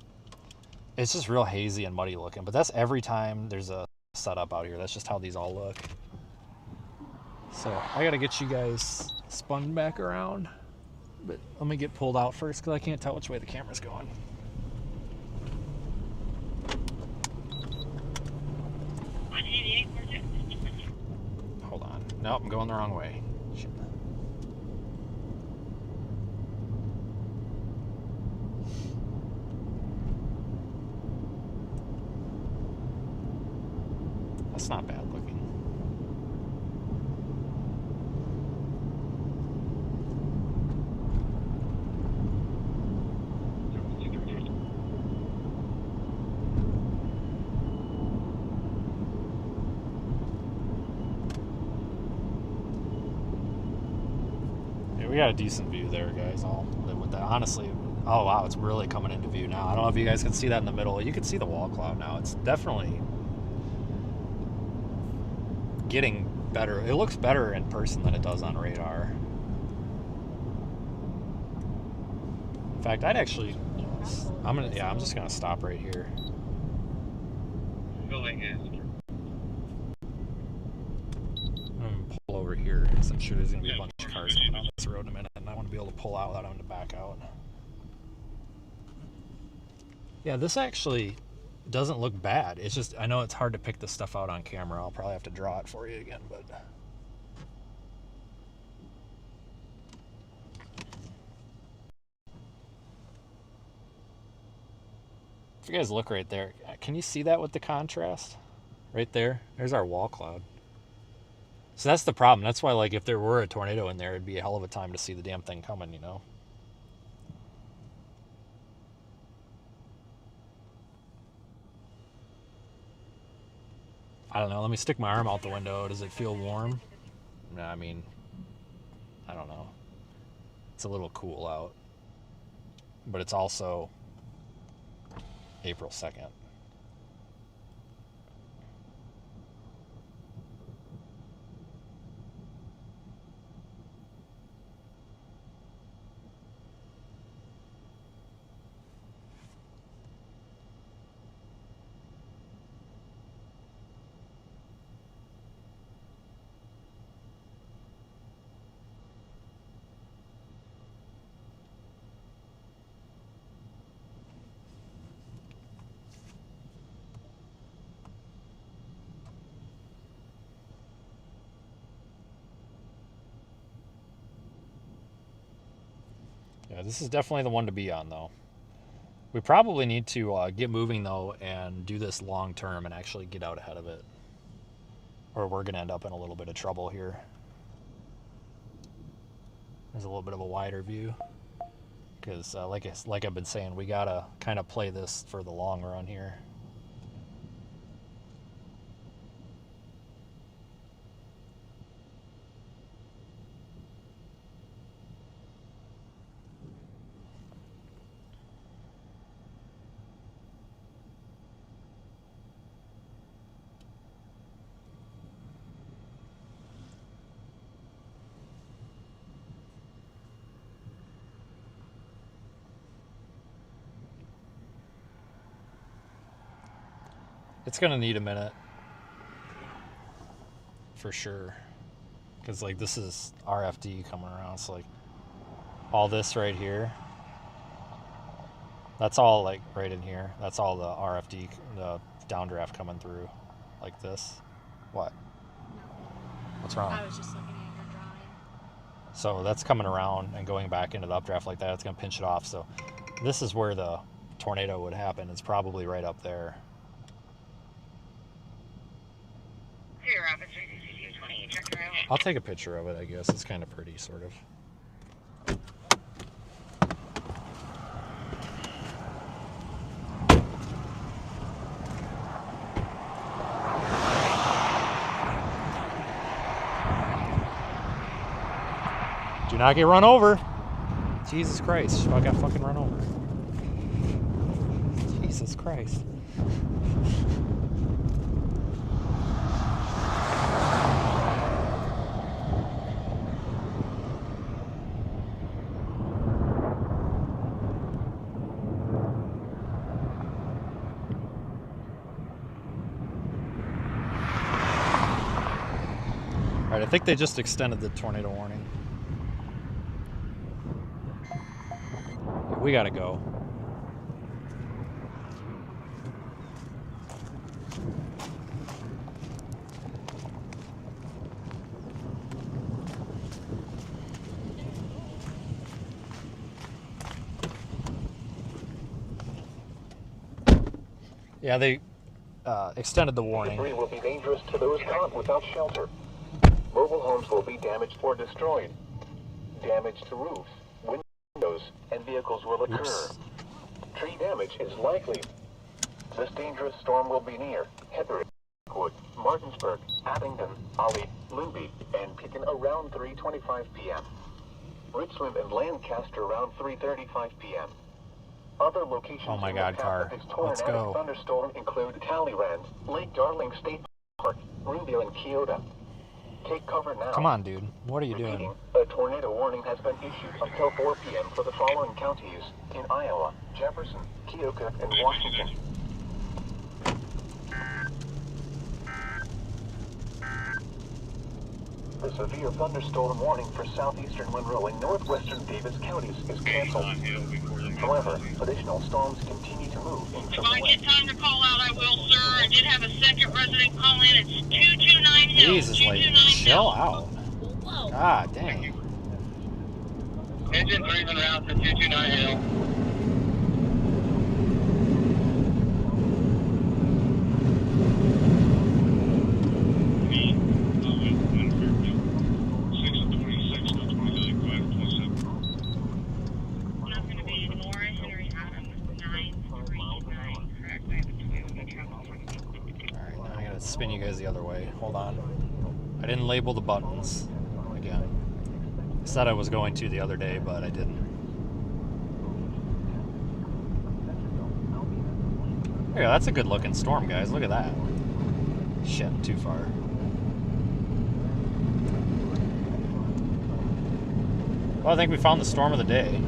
Speaker 1: real hazy and muddy looking. But that's every time there's a setup out here. That's just how these all look. So I got to get you guys spun back around. But let me get pulled out first because I can't tell which way the camera's going. Hold on. Nope, I'm going the wrong way. Shit. That's not bad looking. We got a decent view there, guys. I'll live with that. Honestly, oh wow, it's really coming into view now. I don't know if you guys can see that in the middle. You can see the wall cloud now. It's definitely getting better. It looks better in person than it does on radar. In fact, I'm just gonna stop right here. Pull over here because I'm sure there's gonna be a bunch of cars coming out this road in a minute, and I want to be able to pull out without having to back out. Yeah, this actually doesn't look bad. It's just, I know it's hard to pick this stuff out on camera. I'll probably have to draw it for you again, but if you guys look right there, can you see that with the contrast? Right there, there's our wall cloud. So that's the problem. That's why, like, if there were a tornado in there, it'd be a hell of a time to see the damn thing coming, you know? I don't know. Let me stick my arm out the window. Does it feel warm? No, I mean, I don't know. It's a little cool out. But it's also April 2nd. This is definitely the one to be on, though. We probably need to get moving, though, and do this long term and actually get out ahead of it. Or we're going to end up in a little bit of trouble here. There's a little bit of a wider view. Because, like I've been saying, we got to kind of play this for the long run here. It's going to need a minute. For sure. Because, like, this is RFD coming around. So, like, all this right here. That's all, like, right in here. That's all the RFD, the downdraft coming through. Like this. What?
Speaker 5: No.
Speaker 1: What's wrong?
Speaker 5: I was just looking at your drawing.
Speaker 1: So that's coming around and going back into the updraft like that. It's going to pinch it off. So this is where the tornado would happen. It's probably right up there. I'll take a picture of it, I guess. It's kind of pretty, sort of. Do not get run over. Jesus Christ. I got fucking run over. Jesus Christ. I think they just extended the tornado warning. We gotta go. Yeah, they extended the warning.
Speaker 4: Debris will be dangerous to those caught without shelter. Mobile homes will be damaged or destroyed. Damage to roofs, windows, and vehicles will occur.
Speaker 1: Oops.
Speaker 4: Tree damage is likely. This dangerous storm will be near Heatherwood, Martinsburg, Abingdon, Ollie, Luby, and Pekin around 3:25 p.m. Richland and Lancaster around 3:35 p.m. Other locations
Speaker 1: Oh my
Speaker 4: in
Speaker 1: God,
Speaker 4: the path
Speaker 1: car.
Speaker 4: of this
Speaker 1: Let's
Speaker 4: tornadic
Speaker 1: go.
Speaker 4: thunderstorm include Talleyrand, Lake Darling State Park, Rubio, and Kyoto. Take cover now.
Speaker 1: Come on, dude. What are you
Speaker 4: Repeating,
Speaker 1: doing?
Speaker 4: a tornado warning has been issued until 4 p.m. for the following counties in Iowa, Jefferson, Keokuk, and Washington. The severe thunderstorm warning for southeastern Monroe and northwestern Davis counties is canceled. However, additional storms continue to move in
Speaker 3: If
Speaker 4: from
Speaker 3: I
Speaker 4: the
Speaker 3: get
Speaker 4: west.
Speaker 3: time to call out, I will, sir. I did have a second resident call in. It's 229 Hill.
Speaker 1: Jesus, lady.
Speaker 3: 229
Speaker 1: Chill
Speaker 3: Hill.
Speaker 1: out.
Speaker 5: Whoa.
Speaker 1: God dang.
Speaker 6: Engine 3's en route to 229 Hill.
Speaker 3: Not going to be Laura Henry Adams, 939. Correct. I have a Toyota trouble.
Speaker 1: Alright, now I gotta spin you guys the other way. Hold on. I didn't label the buttons. Again. I said I was going to the other day, but I didn't. Yeah, that's a good looking storm, guys. Look at that. Shit, too far. Well, I think we found the storm of the day.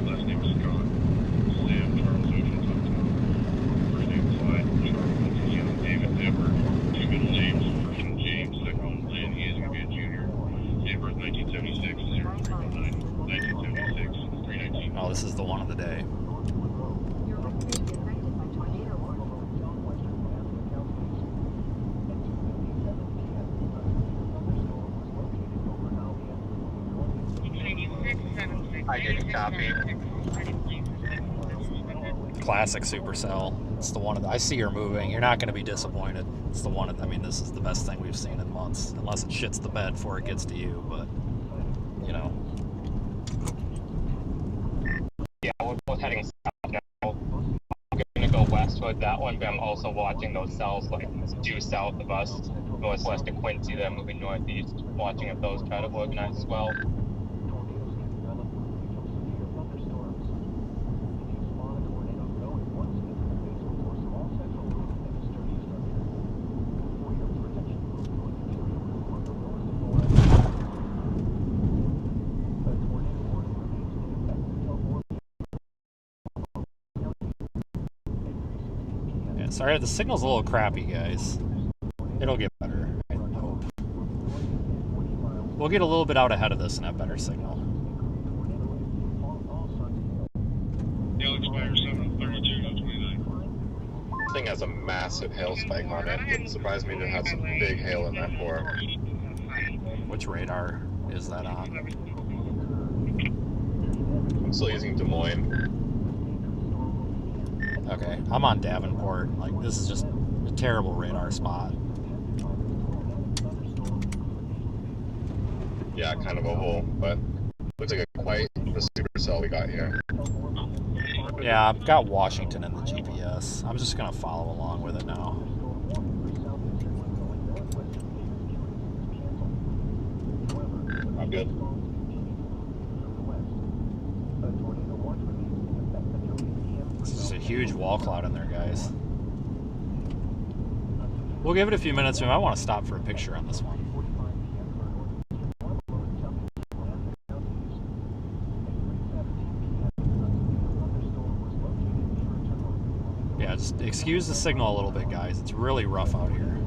Speaker 6: Last name is Scott. Sam, Charles Ocean, First name is Clyde, Charles, Ian, David, Edward. Two middle names, first name James, second one Lynn, he is going to be a junior. Date of birth 1976, 0319, 1976, 319.
Speaker 1: Oh, this is the one of the day.
Speaker 7: Roger, copy.
Speaker 1: Classic supercell. It's the one I see her moving. You're not going to be disappointed. It's the one. I mean, this is the best thing we've seen in months, unless it shits the bed before it gets to you. But you know.
Speaker 7: Yeah, we're both heading south now. I'm gonna go west toward that one, but I'm also watching those cells like due south of us, northwest of Quincy. They're moving northeast, watching if those try to organize as well.
Speaker 1: Sorry, the signal's a little crappy, guys. It'll get better, I hope. We'll get a little bit out ahead of this and have better signal.
Speaker 6: It'll expire 7/32/29.
Speaker 2: This thing has a massive hail spike on it. It wouldn't surprise me to have some big hail in that core.
Speaker 1: Which radar is that on?
Speaker 2: I'm still using Des Moines.
Speaker 1: Okay, I'm on Davenport. Like, this is just a terrible radar spot.
Speaker 2: Yeah, kind of a hole, but looks like quite the supercell we got here.
Speaker 1: Yeah, I've got Washington in the GPS. I'm just gonna follow along with it now.
Speaker 2: I'm good.
Speaker 1: This is a huge wall cloud in there, guys. We'll give it a few minutes. We might want to stop for a picture on this one. Yeah, just excuse the signal a little bit, guys. It's really rough out here.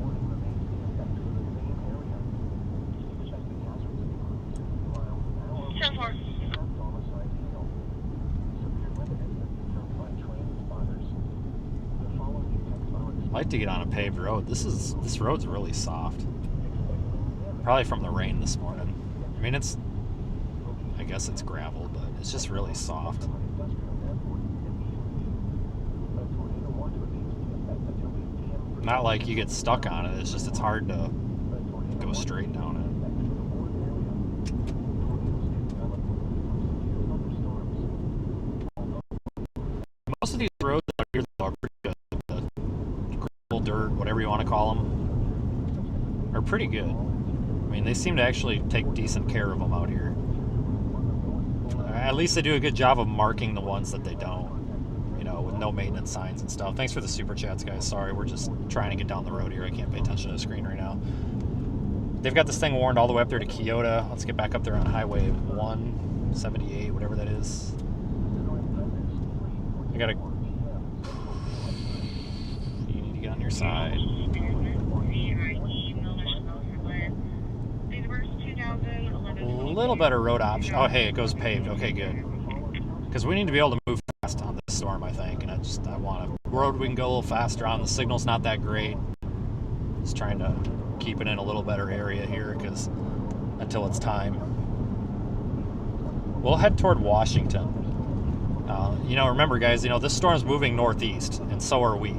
Speaker 1: I'd like to get on a paved road. This road's really soft. Probably from the rain this morning. I mean, I guess it's gravel, but it's just really soft. Not like you get stuck on it. It's just it's hard to go straight down it. Most of these roads out here are pretty good. The gravel, dirt, whatever you want to call them, are pretty good. I mean, they seem to actually take decent care of them out here. At least they do a good job of marking the ones that they don't. You know, with no maintenance signs and stuff. Thanks for the super chats, guys. Sorry, we're just trying to get down the road here. I can't pay attention to the screen right now. They've got this thing warned all the way up there to Kyoto. Let's get back up there on Highway 178, whatever that is. I gotta... You need to get on your side. A little better road option. Oh, hey, it goes paved. Okay, good. Because we need to be able to move fast on this storm, I think. And I want a road we can go a little faster on. The signal's not that great. Just trying to keep it in a little better area here, because until it's time. We'll head toward Washington. You know, remember, guys, you know, this storm's moving northeast, and so are we.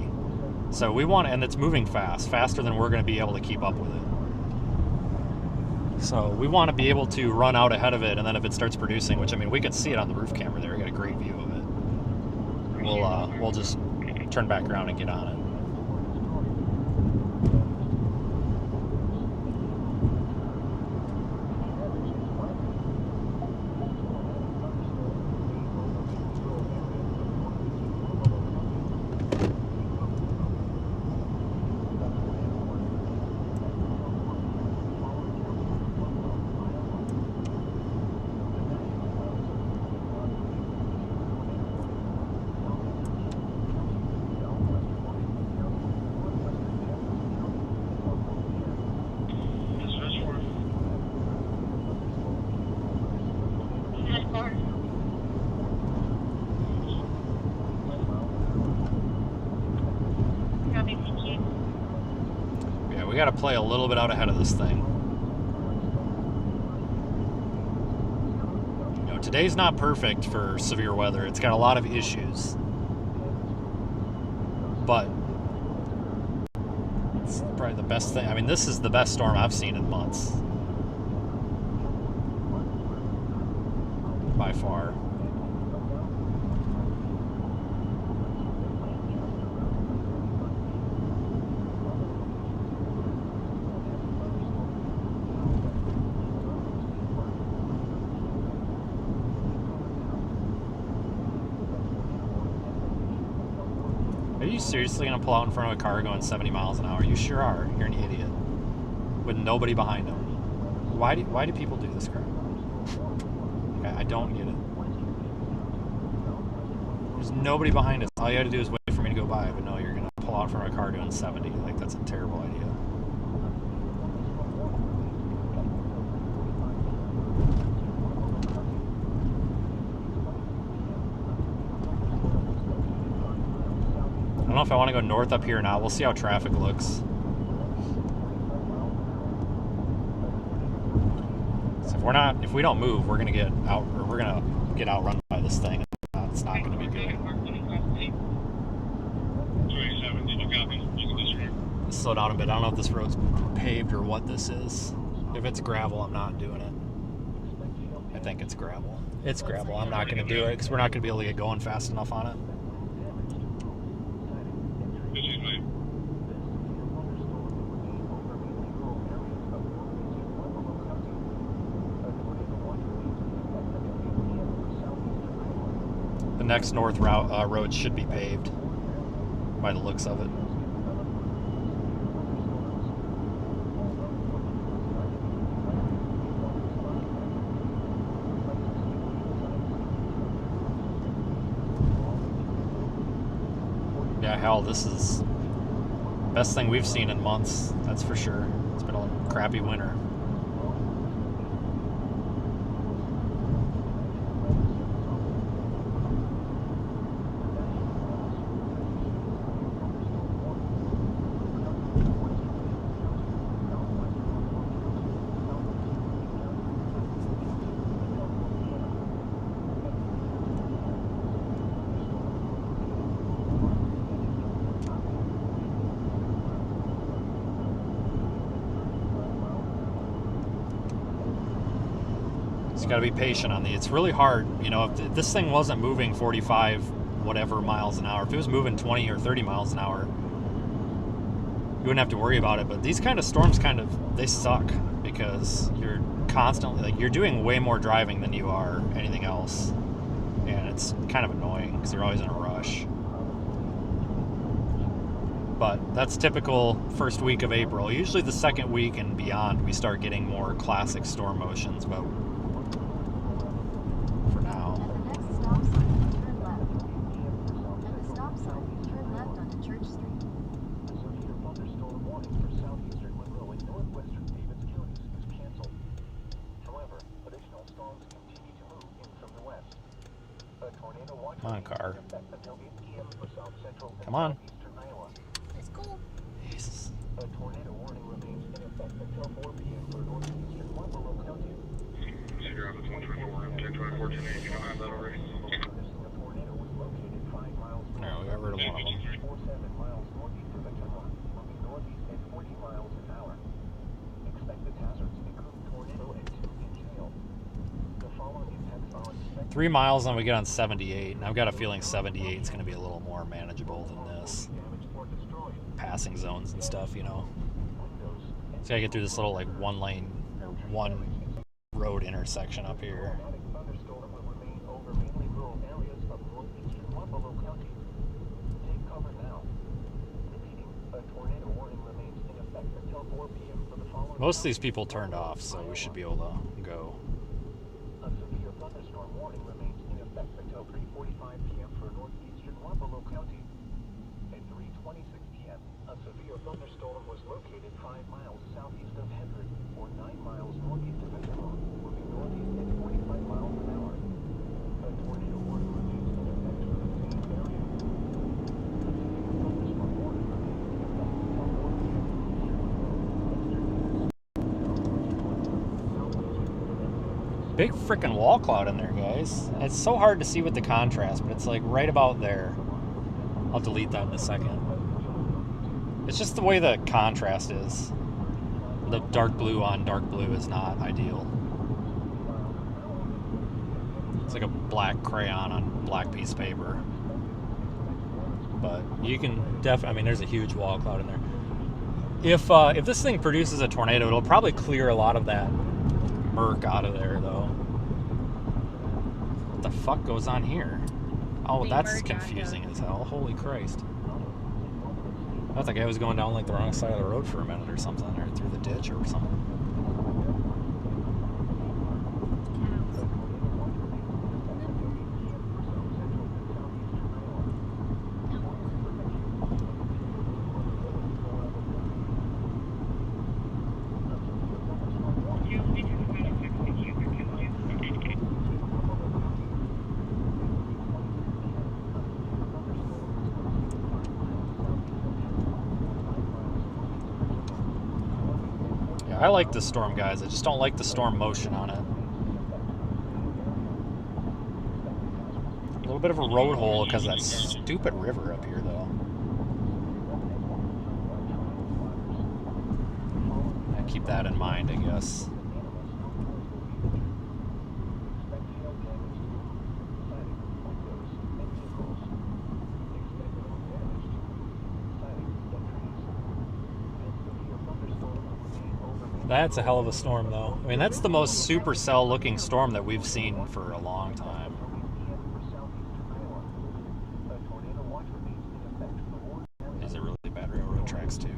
Speaker 1: So we want, and it's moving fast, faster than we're going to be able to keep up with it. So we want to be able to run out ahead of it, and then if it starts producing, which, I mean, we can see it on the roof camera there. We got a great view of it. We'll just turn back around and get on it. We got to play a little bit out ahead of this thing. You know, today's not perfect for severe weather. It's got a lot of issues. But it's probably the best thing. I mean, this is the best storm I've seen in months. By far. Are you seriously going to pull out in front of a car going 70 miles an hour? You sure are. You're an idiot. With nobody behind them. Why do people do this crap? I don't get it. There's nobody behind us. All you had to do is wait for me to go by, but no, you're going to pull out in front of a car doing 70. Like, that's a terrible idea. I don't know if I want to go north up here now. We'll see how traffic looks. So if we don't move, we're gonna get outrun by this thing. It's not gonna be good.
Speaker 6: 27, did you copy? You can disregard.
Speaker 1: Slow down a bit. I don't know if this road's paved or what this is. If it's gravel, I'm not doing it. I think it's gravel. It's gravel. I'm not gonna do it because we're not gonna be able to get going fast enough on it. The next north road should be paved by the looks of it. Yeah, hell, this is the best thing we've seen in months, that's for sure. It's been a crappy winter. You got to be patient on these. It's really hard, you know, if this thing wasn't moving 45 whatever miles an hour, if it was moving 20 or 30 miles an hour, you wouldn't have to worry about it. But these kind of storms they suck because you're constantly, like, you're doing way more driving than you are anything else, and it's kind of annoying because you're always in a rush. But that's typical first week of April. Usually the second week and beyond we start getting more classic storm motions, but for now.
Speaker 9: At the next stop sign, turn left. At the stop sign, turn left onto Church Street.
Speaker 4: The severe thunderstorm warning for southeastern Monroe and northwestern Davids counties is canceled. However, additional storms continue to move in from the west. A tornado watch
Speaker 1: Come on, car.
Speaker 4: until 8 p.m. for south central and
Speaker 1: Come on.
Speaker 4: southeastern Iowa.
Speaker 5: Let's go.
Speaker 1: Jesus.
Speaker 4: A tornado warning remains in effect until 4 p.m. for northeastern Marlborough County.
Speaker 6: You're on the 124, I'm 1024 today, if you don't have that already.
Speaker 4: The tornado was located 5 miles
Speaker 1: No, we got rid of one of them.
Speaker 4: 47 miles northeast of Tacoma, moving northeast at 40 miles an hour. Expected hazards include tornado and 2-inch hail. The following impacts are expected.
Speaker 1: 3 miles and we get on 78, and I've got a feeling 78 is going to be a little more manageable than this.
Speaker 4: Damaged or destroyed.
Speaker 1: Passing zones and stuff, you know. So I get through this little, like, one road intersection up here.
Speaker 4: Dramatic thunderstorm will remain over mainly rural areas of northeastern Marlborough County. Take cover now. Repeating, a tornado warning remains in effect until 4 p.m. for the following.
Speaker 1: Most of these people turned off, so we should be able to go.
Speaker 4: A severe thunderstorm warning remains in effect until 3:45 p.m. for northeastern Marlborough County. At 3:26 p.m., a severe thunderstorm was located 5 miles southeast of Hendrick, or 9 miles northeast of Tacoma, moving northeast at 45 miles an hour. A tornado warning remains in effect for the same area. A severe thunderstorm warning remains in effect until 4 p.m. for eastern Monroe, western Davids, southwestern Davids,
Speaker 1: Big freaking wall cloud in there, guys. It's so hard to see with the contrast, but it's like right about there. I'll delete that in a second. It's just the way the contrast is. The dark blue on dark blue is not ideal. It's like a black crayon on black piece of paper. But you can definitely, I mean, there's a huge wall cloud in there. If this thing produces a tornado, it'll probably clear a lot of that murk out of there, though. What the fuck goes on here? Oh, that's confusing as hell. Holy Christ. I thought the guy was going down like the wrong side of the road for a minute or something, or through the ditch or something. I like the storm, guys. I just don't like the storm motion on it. A little bit of a road hole because of that stupid river up here, though. I keep that in mind, I guess. That's a hell of a storm, though. I mean, that's the most supercell looking storm that we've seen for a long time. These are really bad railroad tracks, too.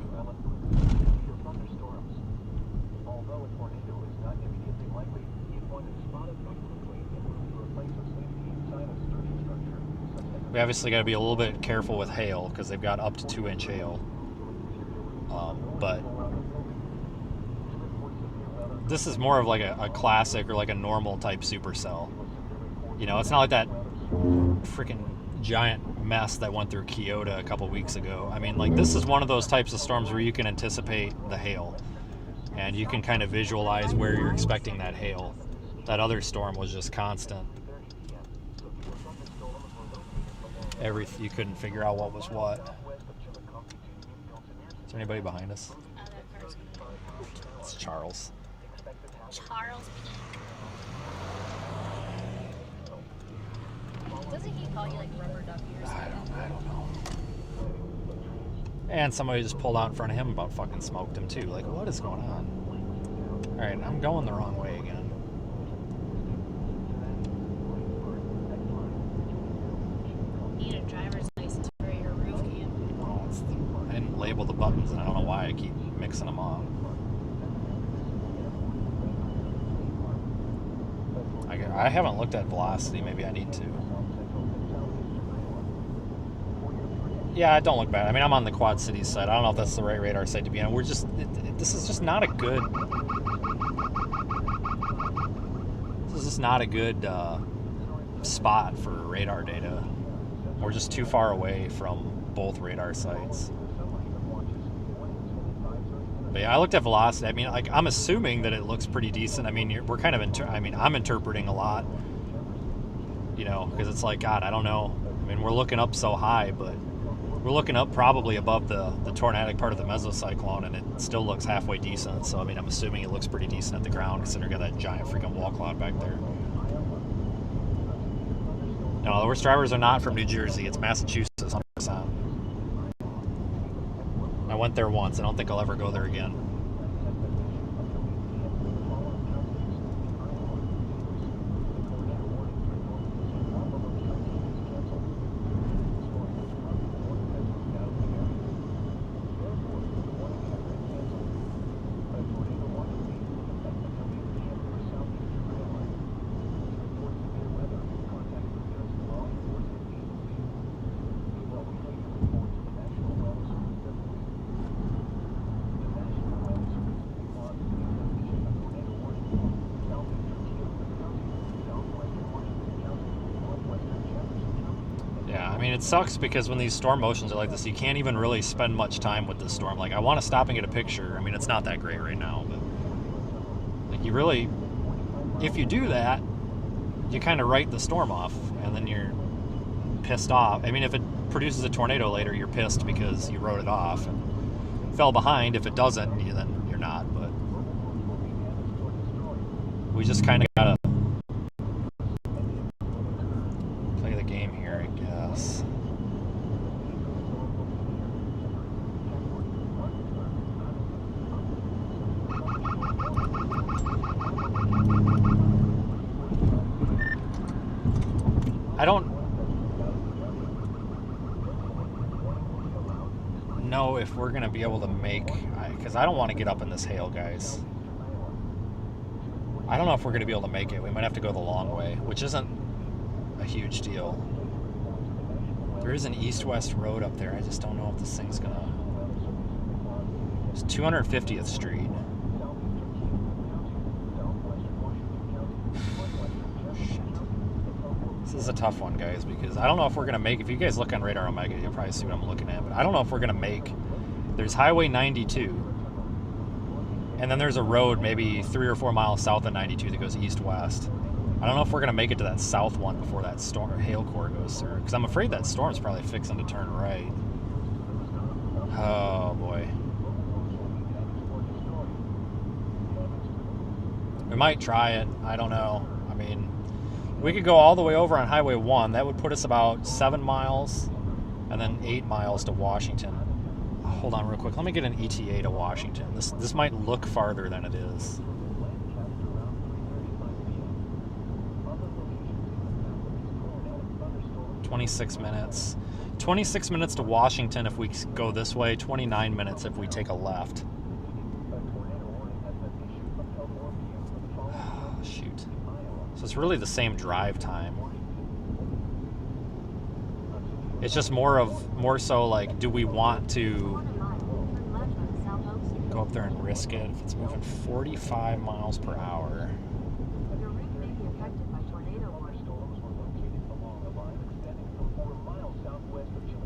Speaker 1: We obviously got to be a little bit careful with hail because they've got up to 2-inch hail. But this is more of like a classic or like a normal type supercell. You know, it's not like that freaking giant mess that went through Kyoto a couple weeks ago. I mean, like, this is one of those types of storms where you can anticipate the hail and you can kind of visualize where you're expecting that hail. That other storm was just constant. You couldn't figure out what was what. Is there anybody behind us? It's Charles.
Speaker 5: Charles Peak. Doesn't he call you like rubber ducky or something?
Speaker 1: I don't know. And somebody just pulled out in front of him about fucking smoked him too. Like, what is going on? Alright, I'm going the wrong way again.
Speaker 5: You need a driver's license for your roof cam.
Speaker 1: Oh, I didn't label the buttons and I don't know why I keep mixing them up. I haven't looked at velocity. Maybe I need to. Yeah, it don't look bad. I mean, I'm on the Quad Cities side. I don't know if that's the right radar site to be on. We're just... this is just not a good... This is just not a good spot for radar data. We're just too far away from both radar sites. But yeah, I looked at velocity. I mean, like, I'm assuming that it looks pretty decent. I mean, we're kind of... I'm interpreting a lot. You know, because it's like, God, I don't know. I mean, we're looking up so high, but we're looking up probably above the tornadic part of the mesocyclone, and it still looks halfway decent. So, I mean, I'm assuming it looks pretty decent at the ground, considering we got that giant freaking wall cloud back there. No, the worst drivers are not from New Jersey. It's Massachusetts, 100%. I went there once. I don't think I'll ever go there again. It sucks because when these storm motions are like this, you can't even really spend much time with the storm. Like, I want to stop and get a picture. I mean, it's not that great right now, but like, you really if you do that, you kind of write the storm off, and then you're pissed off. I mean, if it produces a tornado later, you're pissed because you wrote it off and fell behind. If it doesn't, then you're not. But we just kind of gotta play the game here, I guess. I don't know if we're gonna be able to make, because I don't want to get up in this hail, guys. I don't know if we're gonna be able to make it. We might have to go the long way, which isn't a huge deal. There is an east-west road up there. I just don't know if this thing's gonna. It's 250th Street. This is a tough one, guys, because I don't know if we're gonna make. If you guys look on Radar Omega, you'll probably see what I'm looking at. But I don't know if we're gonna make. There's Highway 92, and then there's a road maybe 3 or 4 miles south of 92 that goes east-west. I don't know if we're gonna make it to that south one before that storm hail core goes through, because I'm afraid that storm's probably fixing to turn right. Oh boy. We might try it. I don't know. I mean, we could go all the way over on Highway 1. That would put us about 7 miles and then 8 miles to Washington. Hold on real quick. Let me get an ETA to Washington. This might look farther than it is. "26 minutes. 26 minutes to Washington if we go this way. 29 minutes if we take a left. Shoot. So it's really the same drive time. It's just more so like, do we want to go up there and risk it if it's moving 45 miles per hour?
Speaker 9: Your route may be affected by tornado warning.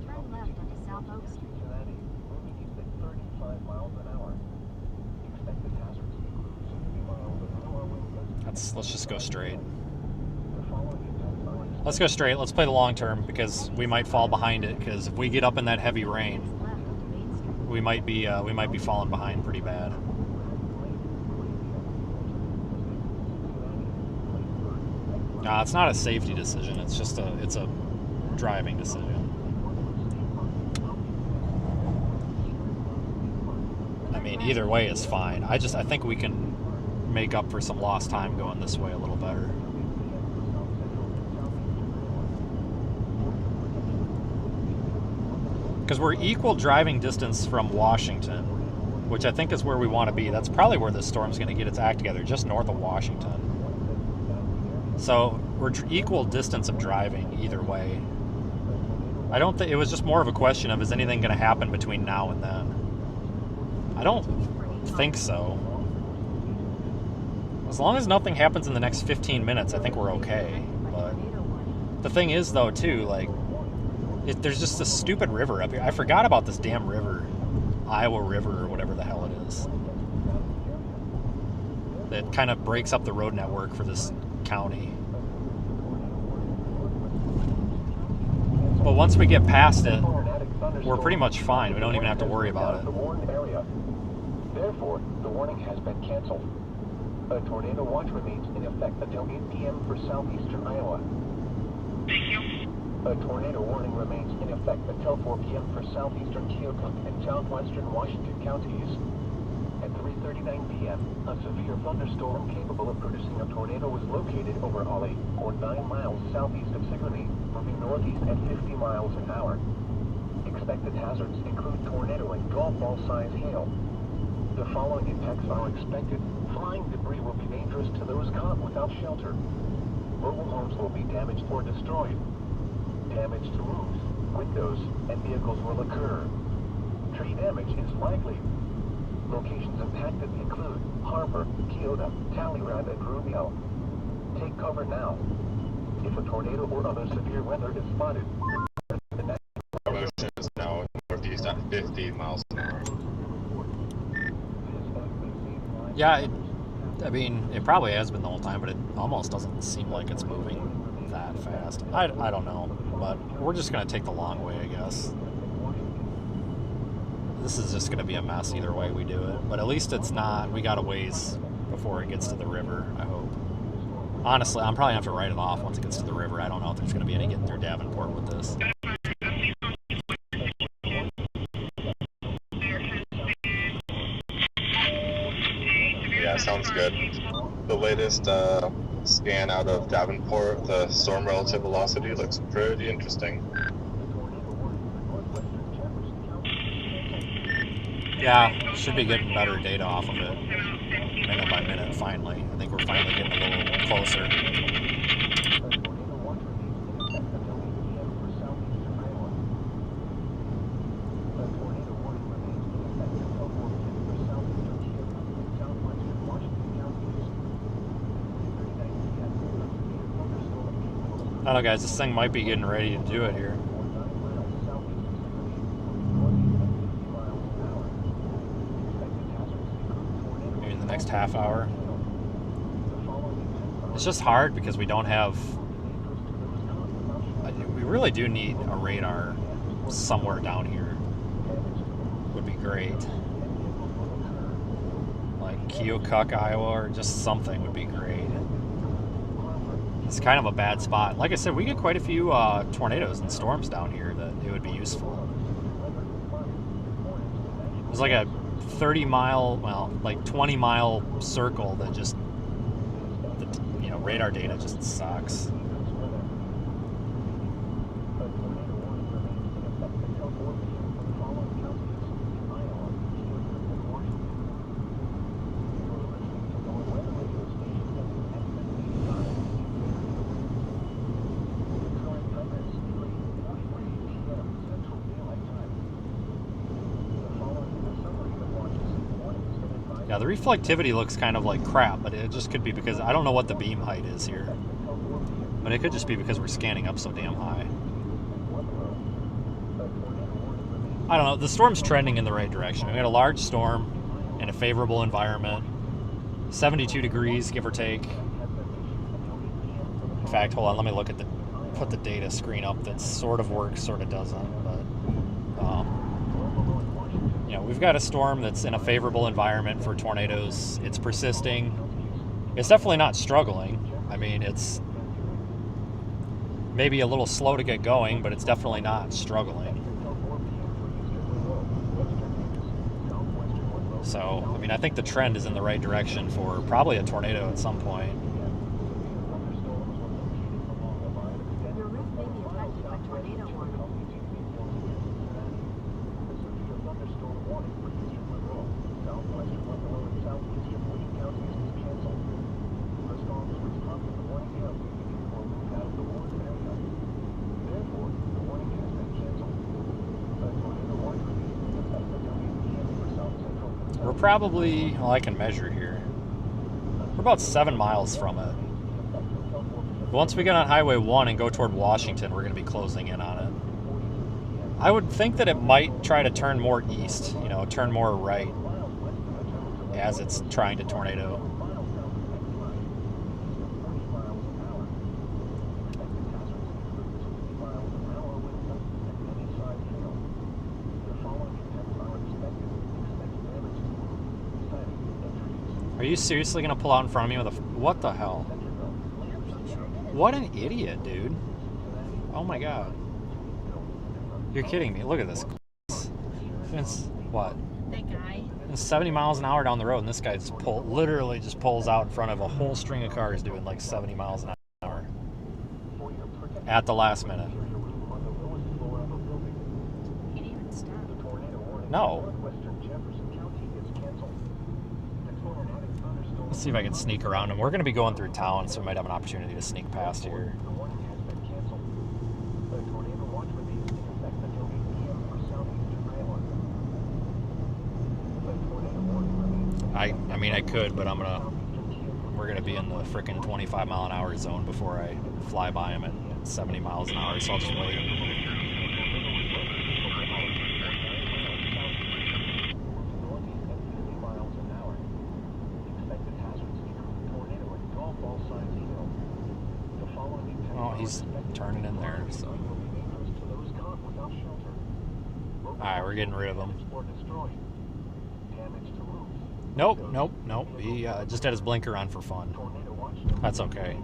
Speaker 9: Turn left onto South Oak Street.
Speaker 1: Let's just go straight. Let's go straight. Let's play the long term, because we might fall behind it. Because if we get up in that heavy rain, we might be falling behind pretty bad. Nah, it's not a safety decision. It's just it's a driving decision. I mean, either way is fine. I think we can make up for some lost time going this way a little better. Because we're equal driving distance from Washington, which I think is where we want to be. That's probably where this storm's going to get its act together, just north of Washington. So we're equal distance of driving either way. I don't think it was just more of a question of, is anything going to happen between now and then? I don't think so. As long as nothing happens in the next 15 minutes, I think we're okay. But the thing is, though, too, like, there's just this stupid river up here. I forgot about this damn river, Iowa River or whatever the hell it is. That kind of breaks up the road network for this county. But once we get past it, we're pretty much fine. We don't even have to worry about it.
Speaker 4: Therefore, the warning has been canceled. A tornado watch remains in effect until 8 p.m. for southeastern Iowa. A tornado warning remains in effect until 4 p.m. for southeastern Keokuk and southwestern Washington counties. At 3:39 p.m., a severe thunderstorm capable of producing a tornado was located over Ollie, or 9 miles southeast of Sigourney, moving northeast at 50 miles an hour. Expected hazards include tornado and golf ball-size hail. The following impacts are expected. Flying debris will be dangerous to those caught without shelter. Mobile homes will be damaged or destroyed. Damage to roofs, windows, and vehicles will occur. Tree damage is likely. Locations impacted include Harbor, Keota, Talleyrand, and Rubio. Take cover now. If a tornado or other severe weather is spotted,
Speaker 2: Motion is now northeast at 50 miles an hour.
Speaker 1: Yeah, I mean, it probably has been the whole time, but it almost doesn't seem like it's moving that fast. I don't know, but we're just going to take the long way, I guess. This is just going to be a mess either way we do it, but at least it's not, we got a ways before it gets to the river, I hope. Honestly, I'm probably going to have to write it off once it gets to the river. I don't know if there's going to be any getting through Davenport with this.
Speaker 2: Yeah, sounds good. The latest scan out of Davenport, the storm relative velocity looks pretty interesting.
Speaker 1: Yeah, should be getting better data off of it, minute by minute, finally. I think we're finally getting a little closer. I don't know, guys, this thing might be getting ready to do it here. Maybe in the next half hour. It's just hard because we don't have... We really do need a radar somewhere down here. Would be great. Like Keokuk, Iowa, or just something would be great. It's kind of a bad spot. Like I said, we get quite a few tornadoes and storms down here that it would be useful. There's like a 30-mile, well, like 20-mile circle that just, you know, radar data just sucks. Yeah, the reflectivity looks kind of like crap, but it just could be because I don't know what the beam height is here. But it could just be because we're scanning up so damn high. I don't know, the storm's trending in the right direction. We had a large storm in a favorable environment. 72 degrees, give or take. In fact, hold on, let me look at put the data screen up that sort of works, sort of doesn't, but you know, we've got a storm that's in a favorable environment for tornadoes. It's persisting. It's definitely not struggling. I mean, it's maybe a little slow to get going, but it's definitely not struggling. So, I mean, I think the trend is in the right direction for probably a tornado at some point.
Speaker 9: Your roof may be affected by tornado warning.
Speaker 1: We're probably, well, I can measure here. We're about 7 miles from it. But once we get on Highway 1 and go toward Washington, we're going to be closing in on it. I would think that it might try to turn more east, you know, turn more right as it's trying to tornado. Are you seriously going to pull out in front of me with a... What the hell? What an idiot, dude. Oh my god. You're kidding me. Look at this. It's what?
Speaker 5: That guy.
Speaker 1: It's 70 miles an hour down the road, and this guy just literally just pulls out in front of a whole string of cars doing like 70 miles an hour. At the last minute.
Speaker 5: He didn't even stop.
Speaker 1: No. Let's see if I can sneak around him. We're going to be going through town, so we might have an opportunity to sneak past here. I mean, I could, but we're going to be in the frickin' 25 mile an hour zone before I fly by him at 70 miles an hour, so I'll just wait. Alright, we're getting rid of him.
Speaker 4: Or destroyed. Damage to roofs.
Speaker 1: Nope. He just had his blinker on for fun.
Speaker 4: Tornado watch.
Speaker 1: That's okay.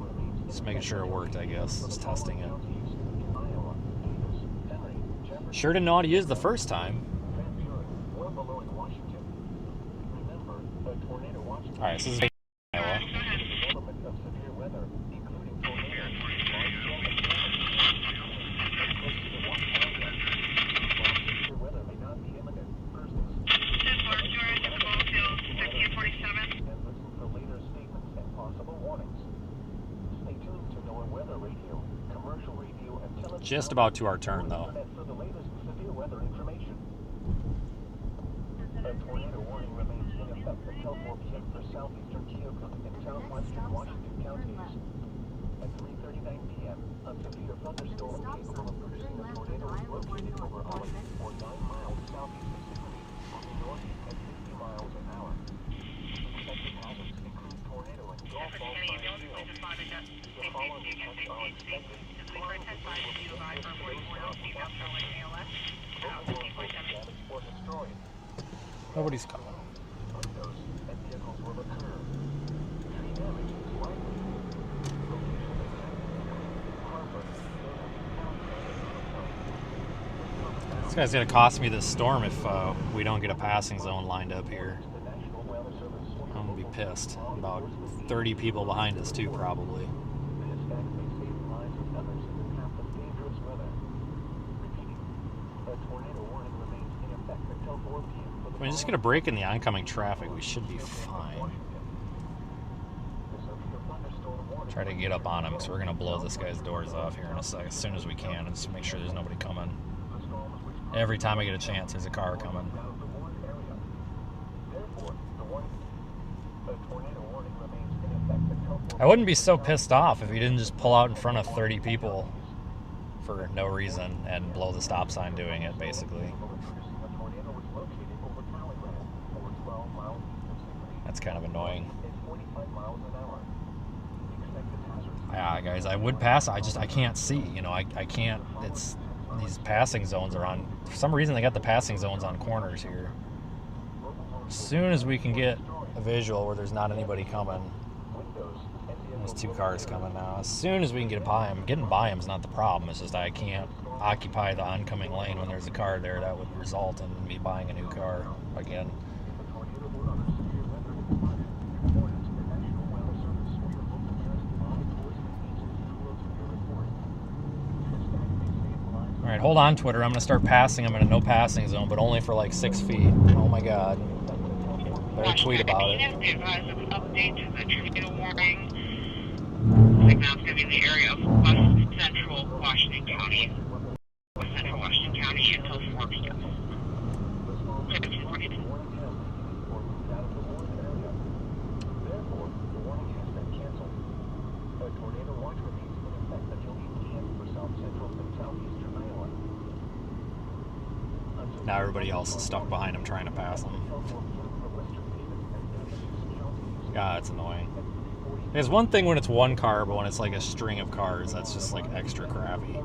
Speaker 1: Just making sure it worked, I guess. Just testing it.
Speaker 4: Iowa, Davis, Henry, Jefferson,
Speaker 1: Sure didn't know how to use it the first time.
Speaker 4: Van Buren, or below in Washington. Remember, a tornado watch.
Speaker 1: Alright, so this is Iowa.
Speaker 4: Development of severe weather, including tornadoes, severe weather may not be imminent. Business. And listen for later statements and possible warnings. Stay tuned to NOAA Weather Radio, commercial radio, and television.
Speaker 1: Just about to our turn, though.
Speaker 4: For the latest severe weather information. A tornado warning remains in effect until 4 p.m. for southeastern Keokuk and southwestern Washington counties. At 3:39 p.m., a severe thunderstorm capable of producing a tornado is located over Holly, or 9 miles southeast of Sibley, moving northeast at 50 miles an hour. Expected hazards include tornado and golf ball size hail. The following effects are expected. Flying debris will be advised for those damaged or destroyed.
Speaker 1: Nobody's coming.
Speaker 4: Windows and vehicles will occur. Tree damage is likely. Locations affected. Harbor.
Speaker 1: This guy's gonna cost me this storm if we don't get a passing zone lined up here.
Speaker 4: The National Weather Service.
Speaker 1: I'm gonna be pissed. About 30 people behind us too, probably.
Speaker 4: This act may save the lives of others in the path of dangerous weather. Repeating. A tornado warning remains in effect until 4 p.m.
Speaker 1: I mean, just get a break in the oncoming traffic. We should be fine. Try to get up on him because we're going to blow this guy's doors off here in a sec as soon as we can, and just make sure there's nobody coming. Every time I get a chance, there's a car coming. I wouldn't be so pissed off if he didn't just pull out in front of 30 people for no reason and blow the stop sign doing it, basically. That's kind of annoying. Yeah, guys, I would pass. I can't see. You know, I can't. It's these passing zones are on. For some reason, they got the passing zones on corners here. As soon as we can get a visual where there's not anybody coming, there's 2 cars coming now. As soon as we can get by them, getting by them is not the problem. It's just I can't occupy the oncoming lane when there's a car there. That would result in me buying a new car again. All right, hold on, Twitter. I'm going to start passing. I'm in a no passing zone, but only for like 6 feet. Oh my God. Better tweet about it.
Speaker 10: Update to the tornado warning. I think that's going to be in the area of West Central Washington County. West Central Washington County until 4 p.m.
Speaker 4: Therefore, the warning has been canceled. A tornado watch remains in effect until 8 p.m. for South Central and Southeastern Iowa.
Speaker 1: Now everybody else is stuck behind him trying to pass him. God, it's annoying. There's one thing when it's one car, but when it's like a string of cars, that's just like extra crappy.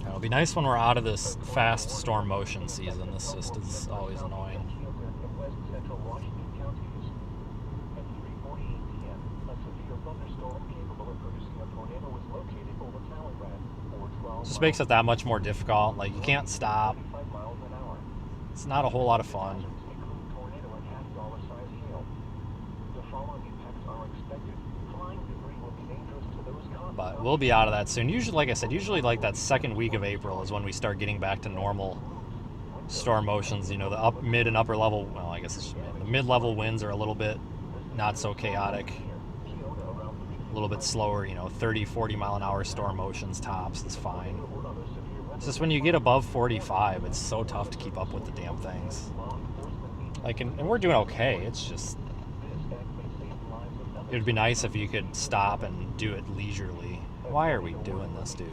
Speaker 1: It'll be nice when we're out of this fast storm motion season. This just is always annoying. Just makes it that much more difficult. Like, you can't stop. It's not a whole lot of fun. But we'll be out of that soon. Usually, like I said, usually like that second week of April is when we start getting back to normal storm motions, you know, the mid and upper level, well, I guess it's mid. The mid-level winds are a little bit not so chaotic. A little bit slower, you know, 30, 40 mile an hour storm motions tops. It's fine. It's just when you get above 45, it's so tough to keep up with the damn things. Like, and we're doing okay. It's just, it would be nice if you could stop and do it leisurely. Why are we doing this, dude?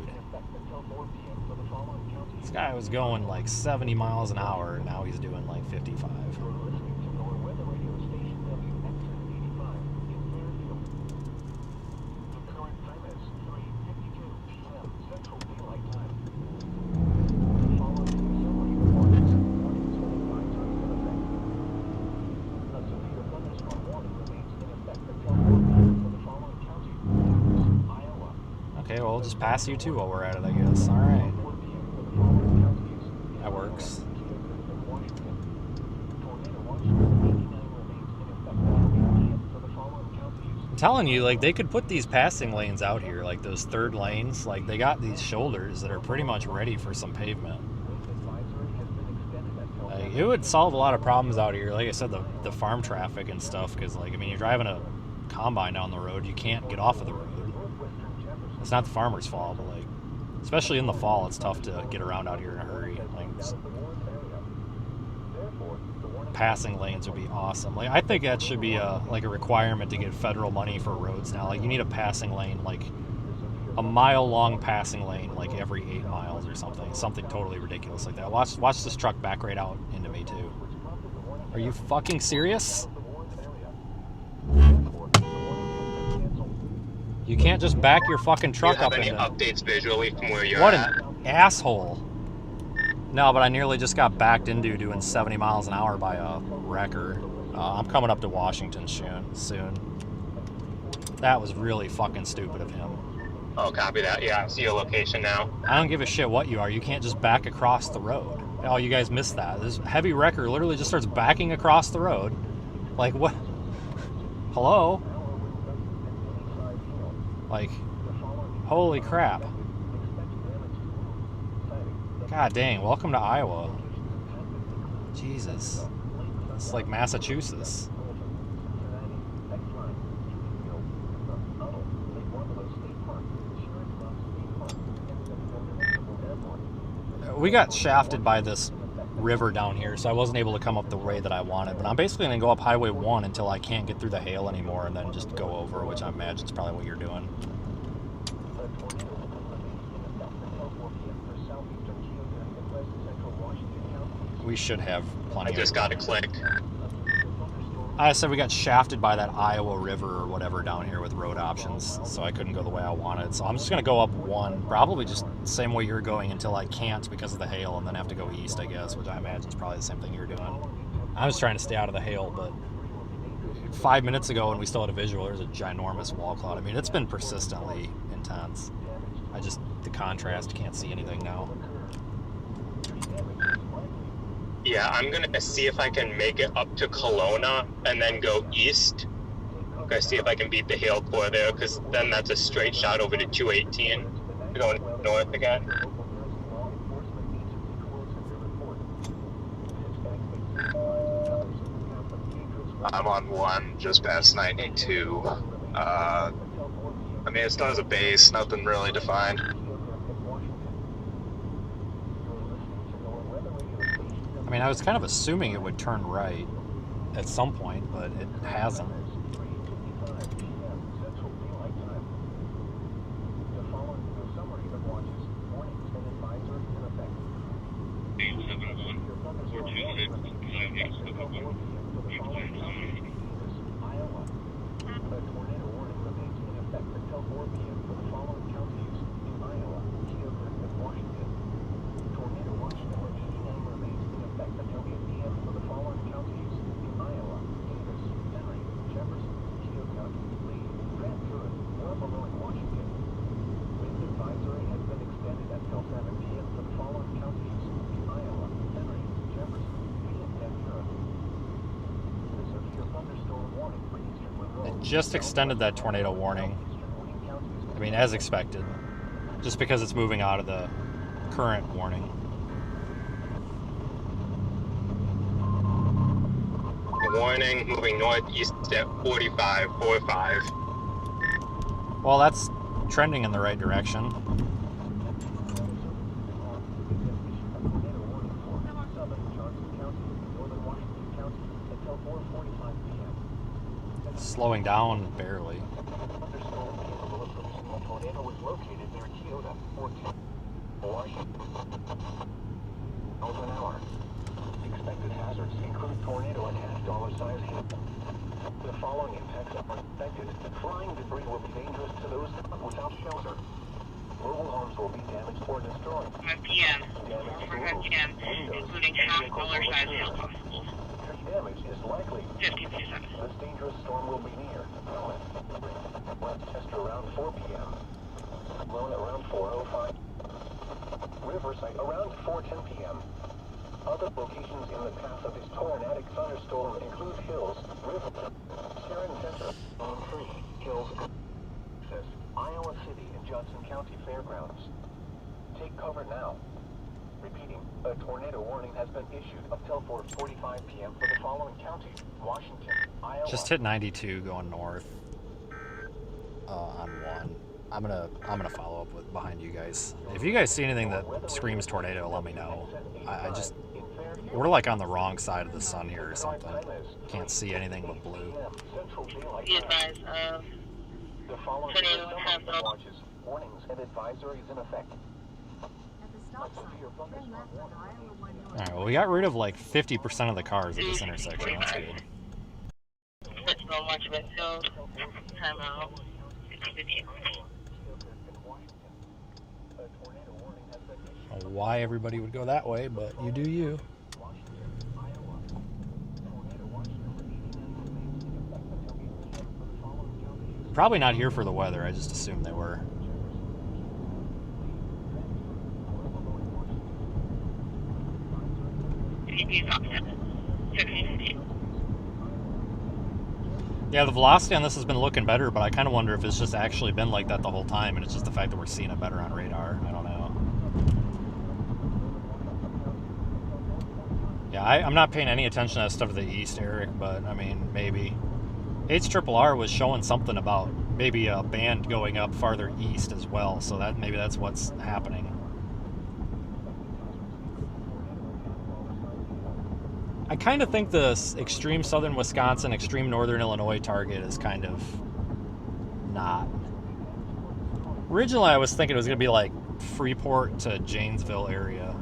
Speaker 1: This guy was going like 70 miles an hour, and now he's doing like 55. Okay, well, we'll just pass you too while we're at it, I guess. All right. That works. I'm telling you, like, they could put these passing lanes out here, like those third lanes. Like, they got these shoulders that are pretty much ready for some pavement. Like, it would solve a lot of problems out here. Like I said, the farm traffic and stuff, because, like, I mean, you're driving a combine down the road, you can't get off of the road. It's not the farmer's fault, but, like, especially in the fall, it's tough to get around out here in a hurry. Like, passing lanes would be awesome. Like, I think that should be a requirement to get federal money for roads now. Like, you need a passing lane, like a mile-long passing lane, like every 8 miles or something. Something totally ridiculous like that. Watch this truck back right out into me too. Are you fucking serious? You can't just back your fucking truck up into...
Speaker 7: Do you have any updates visually from where you're
Speaker 1: What
Speaker 7: at?
Speaker 1: an asshole. No, but I nearly just got backed into doing 70 miles an hour by a wrecker. I'm coming up to Washington soon. That was really fucking stupid of him.
Speaker 7: Oh, copy that. Yeah, I see your location now.
Speaker 1: I don't give a shit what you are. You can't just back across the road. Oh, you guys missed that. This heavy wrecker literally just starts backing across the road. Like, what? Hello? Like, holy crap. God dang, welcome to Iowa. Jesus. It's like Massachusetts. We got shafted by this river down here, so I wasn't able to come up the way that I wanted. But I'm basically going to go up Highway 1 until I can't get through the hail anymore and then just go over, which I imagine is probably what you're doing. We should have plenty.
Speaker 7: I just got a click.
Speaker 1: I said we got shafted by that Iowa River or whatever down here with road options, so I couldn't go the way I wanted. So I'm just going to go up 1, probably just the same way you're going until I can't because of the hail, and then have to go east, I guess, which I imagine is probably the same thing you're doing. I was trying to stay out of the hail, but 5 minutes ago when we still had a visual, there was a ginormous wall cloud. I mean, it's been persistently intense. The contrast, can't see anything now.
Speaker 7: Yeah, I'm gonna see if I can make it up to Kelowna and then go east. I'm gonna see if I can beat the hail core there, because then that's a straight shot over to 218 to go north again.
Speaker 2: I'm on 1, just past 92. I mean, it's not as a base, nothing really defined.
Speaker 1: I mean, I was kind of assuming it would turn right at some point, but it hasn't. Just extended that tornado warning. I mean, as expected, just because it's moving out of the current warning.
Speaker 7: warning, moving northeast at 45.
Speaker 1: Well, that's trending in the right direction. Slowing down barely.
Speaker 4: Expected hazards include tornado and $half-size hail. The following impacts are expected. Flying debris will be dangerous to those without shelter. Mobile homes will be damaged or destroyed.
Speaker 10: 5 p.m. 4:45 p.m., including $half-size hail possible.
Speaker 4: Damage is likely.
Speaker 10: 50%.
Speaker 4: This dangerous storm will be near. Westchester around 4 p.m. Lone around 4:05. Riverside around 4:10 p.m. Other locations in the path of this tornadic thunderstorm include Hills, River, Sharon Center, Zone 3, Hills, Iowa City, and Johnson County Fairgrounds. Take cover now. Repeating, a tornado warning has been issued up till 4:45 p.m. for the following counties: Washington, Iowa.
Speaker 1: Just hit 92 going north on 1. I'm gonna follow up with behind you guys. If you guys see anything that screams tornado, let me know. We're like on the wrong side of the sun here or something. Can't see anything but blue.
Speaker 10: Be advised of tornado has
Speaker 4: warnings and advisories in effect.
Speaker 9: At the stop sign, turn left on Iowa 1 North.
Speaker 1: All right, well, we got rid of like 50% of the cars at this intersection. That's good.
Speaker 10: That's not much of it, so time out.
Speaker 1: I don't know why everybody would go that way, but you do you. Probably not here for the weather. I just assumed they were. Yeah, the velocity on this has been looking better, but I kind of wonder if it's just actually been like that the whole time, and it's just the fact that we're seeing it better on radar. I don't know. Yeah, I'm not paying any attention to that stuff to the east, Eric, but I mean, maybe. HRRR was showing something about maybe a band going up farther east as well, so that maybe that's what's happening. I kind of think the extreme southern Wisconsin, extreme northern Illinois target is kind of not. Originally, I was thinking it was going to be like Freeport to Janesville area,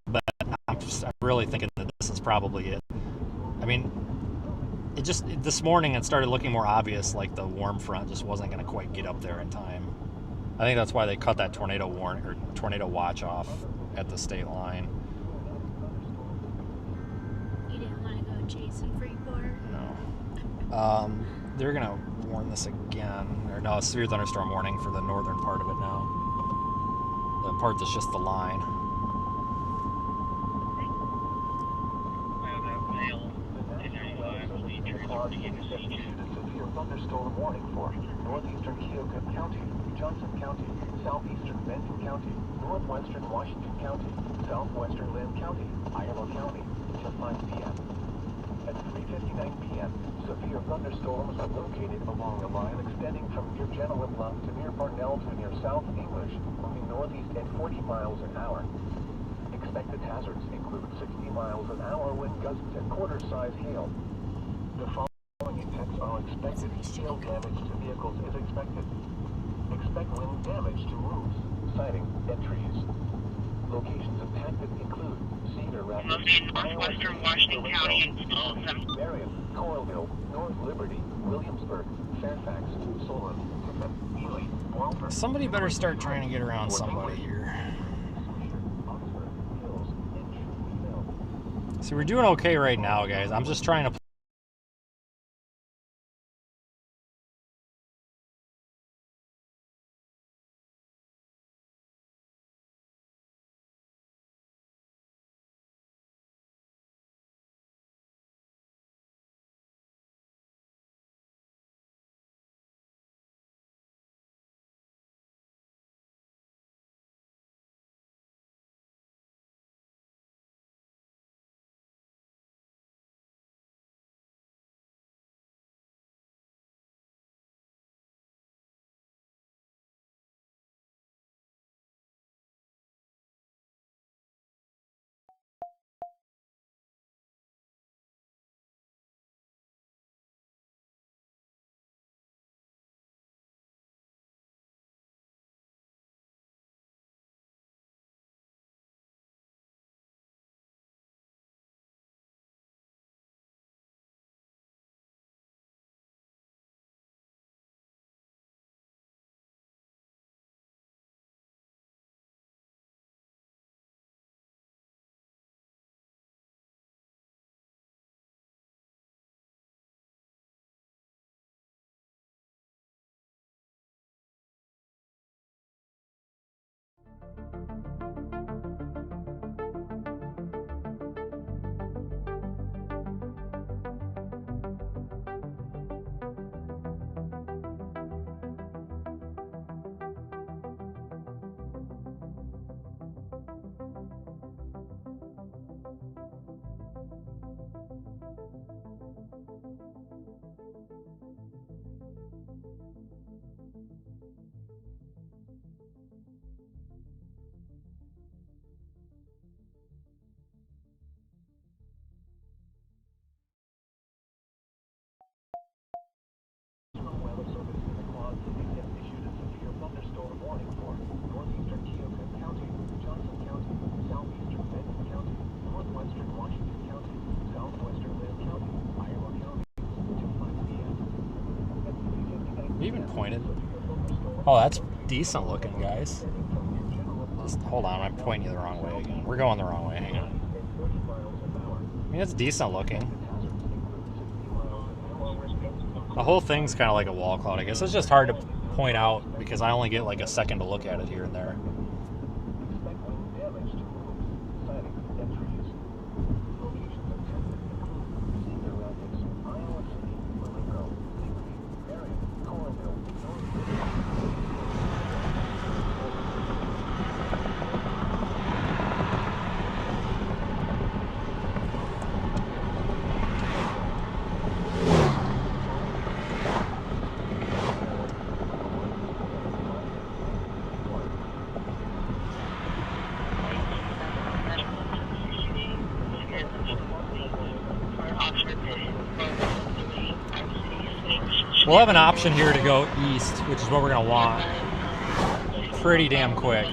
Speaker 1: but I'm really thinking that this is probably it. I mean, this morning it started looking more obvious, like the warm front just wasn't going to quite get up there in time. I think that's why they cut that tornado warning or tornado watch off at the state line.
Speaker 5: You didn't want to go chasing Freeport?
Speaker 1: No. They're going to warn this again. Or no, severe thunderstorm warning for the northern part of it now. The part that's just the line.
Speaker 4: Thunderstorm warning for northeastern Keokuk County, Johnson County, southeastern Benton County, northwestern Washington County, southwestern Lynn County, Iowa County, till 5 p.m. At 3:59 p.m., severe thunderstorms are located along a line extending from near Genoa Bluff to near Parnell to near South English, moving northeast at 40 miles an hour. Expected hazards include 60 miles an hour wind gusts and quarter-size hail. The following impacts are expected. Hail damage to vehicles is expected. Expect wind damage to roofs, siding, and trees. Locations impacted include Cedar Rapids,
Speaker 10: Mostly in northwestern Washington County and
Speaker 4: Marion, Coralville, North Liberty, Williamsburg, Fairfax, Solon, Ely, Walford.
Speaker 1: Somebody better start trying to get around somebody here. See, we're doing okay right now, guys. I'm just trying to
Speaker 4: Weather Service in the Claus City has issued a severe thunderstorm warning for northeastern Keokuk County, Johnson County, southeastern Benton County, northwestern Washington County, southwestern Lynn County, Iowa County, until 5 p.m. At 3:59
Speaker 1: Even pointed. Oh, that's decent looking, guys. Just hold on, I'm pointing you the wrong way again. We're going the wrong way. Hang on. I mean, it's decent looking. The whole thing's kind of like a wall cloud, I guess. It's just hard to point out because I only get like a second to look at it here and there. We'll have an option here to go east, which is what we're going to want. Pretty damn quick.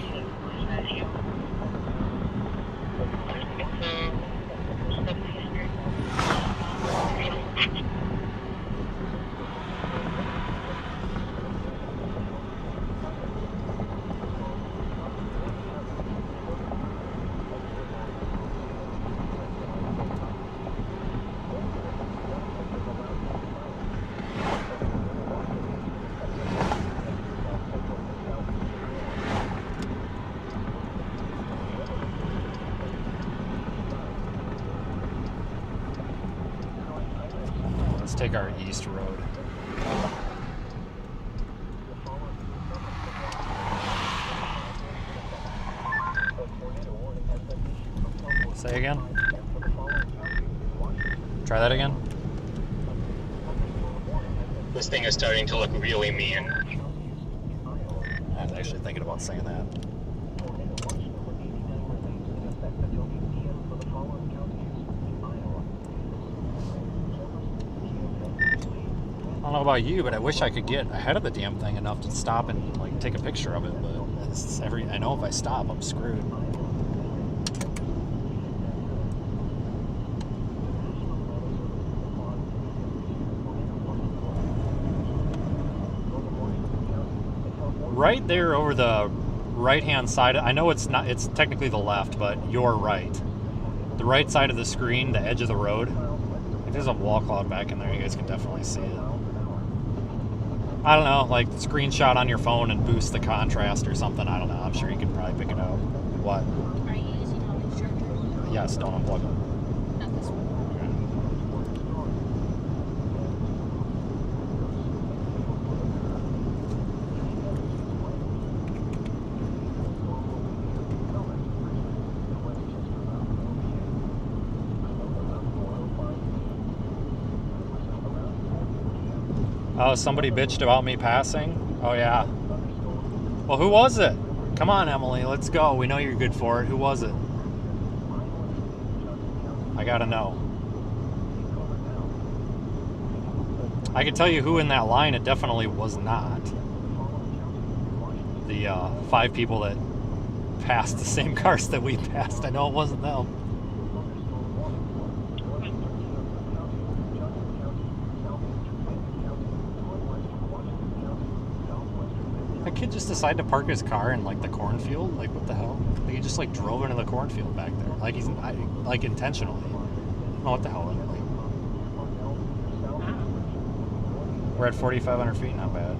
Speaker 1: Take our east road. Say again? Try that again?
Speaker 7: This thing is starting to look really mean.
Speaker 1: I was actually thinking about saying that. I don't know about you, but I wish I could get ahead of the damn thing enough to stop and like take a picture of it. But it's I know if I stop, I'm screwed. Right there over the right-hand side. I know it's not. It's technically the left, but you're right. The right side of the screen, the edge of the road. There's a wall cloud back in there. You guys can definitely see it. I don't know, like screenshot on your phone and boost the contrast or something. I don't know. I'm sure you can probably pick it out. What?
Speaker 5: Are you using Holly's charger?
Speaker 1: Yes, don't unplug it.
Speaker 5: Not this one.
Speaker 1: Oh, somebody bitched about me passing? Oh, yeah. Well, who was it? Come on, Emily, let's go. We know you're good for it. Who was it? I gotta know. I can tell you who in that line it definitely was not. The 5 people that passed the same cars that we passed. I know it wasn't them. That kid just decided to park his car in like the cornfield. Like, what the hell? Like, he just like drove into the cornfield back there. Like he's like intentionally. I don't know what the hell. Like, we're at 4,500 feet. Not bad.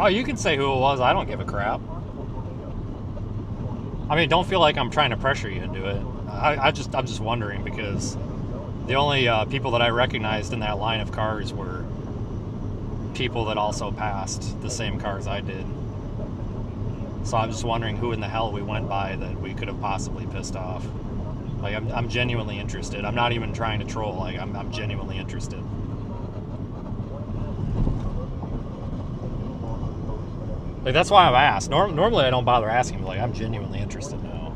Speaker 1: Oh, you can say who it was. I don't give a crap. I mean, don't feel like I'm trying to pressure you into it. I'm just wondering because the only people that I recognized in that line of cars were people that also passed the same cars I did. So I'm just wondering who in the hell we went by that we could have possibly pissed off. Like, I'm genuinely interested. I'm not even trying to troll. Like, I'm genuinely interested. Like, that's why I've asked. Normally I don't bother asking, but like, I'm genuinely interested now.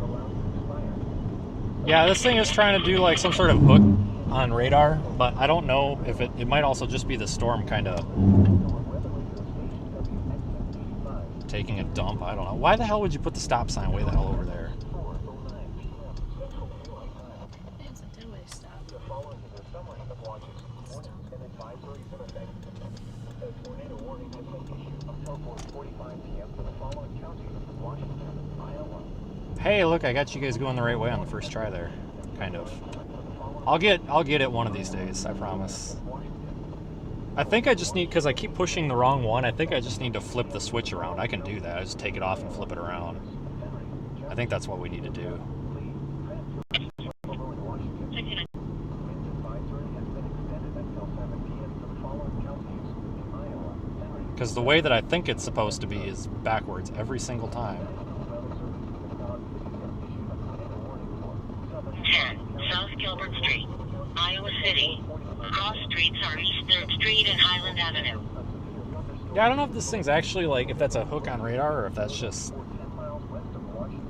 Speaker 1: Yeah, this thing is trying to do like some sort of hook on radar, but I don't know if it might also just be the storm kind of taking a dump. I don't know. Why the hell would you put the stop sign way the hell over there?
Speaker 5: It's a two-way stop.
Speaker 1: Hey, look, I got you guys going the right way on the first try there. Kind of. I'll get it one of these days, I promise. I think I just need, because I keep pushing the wrong one, I think I just need to flip the switch around. I can do that. I just take it off and flip it around. I think that's what we need to do. Because the way that I think it's supposed to be is backwards every single time.
Speaker 3: 10 South Gilbert Street, Iowa City. Cross streets are East 3rd Street and Highland Avenue.
Speaker 1: Yeah, I don't know if this thing's actually like, if that's a hook on radar or if that's just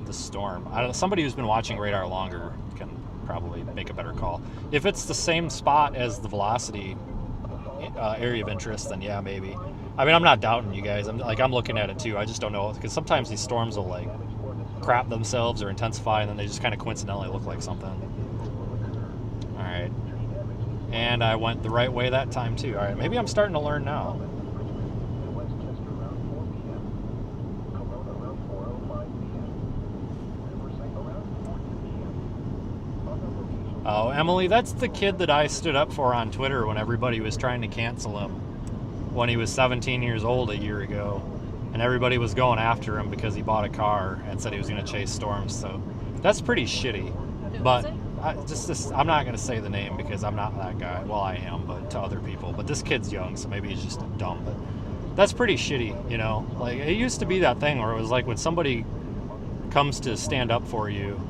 Speaker 1: the storm. I don't know, somebody who's been watching radar longer can probably make a better call. If it's the same spot as the velocity area of interest, then yeah, maybe. I mean, I'm not doubting you guys. I'm looking at it too. I just don't know, because sometimes these storms will like crap themselves or intensify, and then they just kind of coincidentally look like something. All right, and I went the right way that time too. All right, maybe I'm starting to learn now. Oh, Emily, that's the kid that I stood up for on Twitter when everybody was trying to cancel him when he was 17 years old a year ago. And everybody was going after him because he bought a car and said he was going to chase storms. So that's pretty shitty. But I'm not going to say the name because I'm not that guy. Well, I am, but to other people. But this kid's young, so maybe he's just dumb. But that's pretty shitty, you know? Like, it used to be that thing where it was like when somebody comes to stand up for you,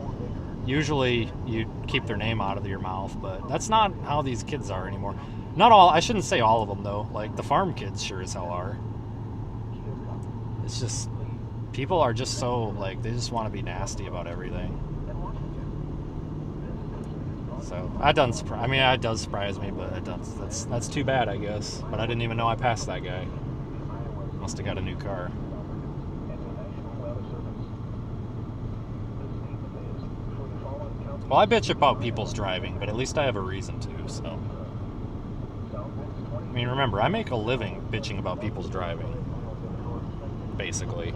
Speaker 1: usually you keep their name out of your mouth, but that's not how these kids are anymore. Not all, I shouldn't say all of them though. Like, the farm kids sure as hell are. It's just, people are just so, like, they just want to be nasty about everything. So, it does surprise me, but that's too bad, I guess. But I didn't even know I passed that guy. Must have got a new car. Well, I bitch about people's driving, but at least I have a reason to, so. I mean, remember, I make a living bitching about people's driving. Basically.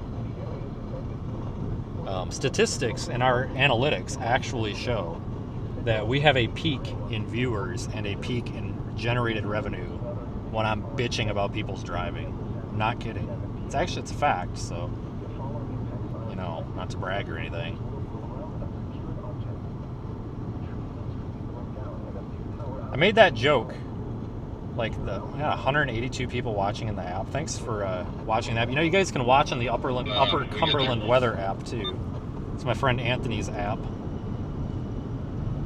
Speaker 1: Statistics in our analytics actually show that we have a peak in viewers and a peak in generated revenue when I'm bitching about people's driving. I'm not kidding. It's a fact, so, you know, not to brag or anything. I made that joke. Like, 182 people watching in the app. Thanks for watching that. You know, you guys can watch on the Upper Cumberland Weather app too. It's my friend Anthony's app,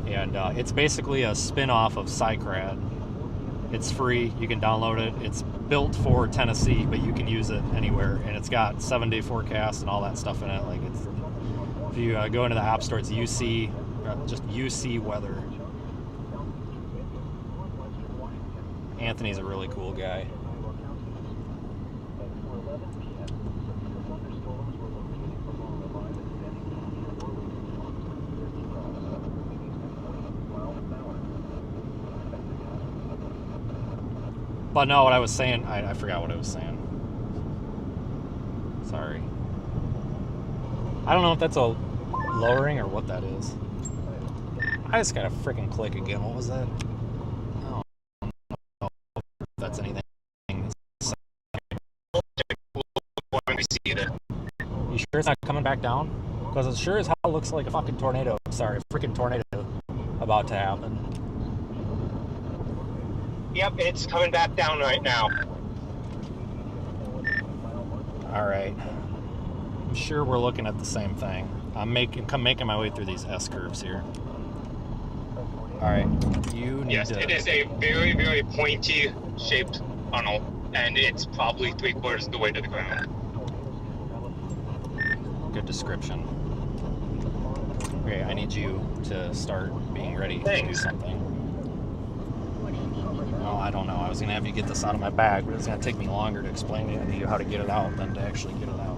Speaker 1: and it's basically a spin-off of Cycrad. It's free. You can download it. It's built for Tennessee, but you can use it anywhere, and it's got 7-day forecast and all that stuff in it. Like, it's, if you go into the app store, it's UC, just UC Weather. Anthony's a really cool guy. But no, what I was saying, I forgot what I was saying. Sorry. I don't know if that's a lowering or what that is. I just gotta freaking click again. What was that? That's anything.
Speaker 2: either.
Speaker 1: You sure it's not coming back down? Because it sure as hell looks like a fucking tornado. Sorry, a freaking tornado about to happen.
Speaker 7: Yep, it's coming back down right now.
Speaker 1: Alright. I'm sure we're looking at the same thing. I'm making my way through these S-curves here. Alright, you need
Speaker 7: Yes,
Speaker 1: to...
Speaker 7: it is a very, very pointy shaped funnel, and it's probably 3/4 of the way to the ground.
Speaker 1: Good description. Okay, I need you to start being ready to do something. Oh, I don't know. I was going to have you get this out of my bag, but it's going to take me longer to explain to you how to get it out than to actually get it out.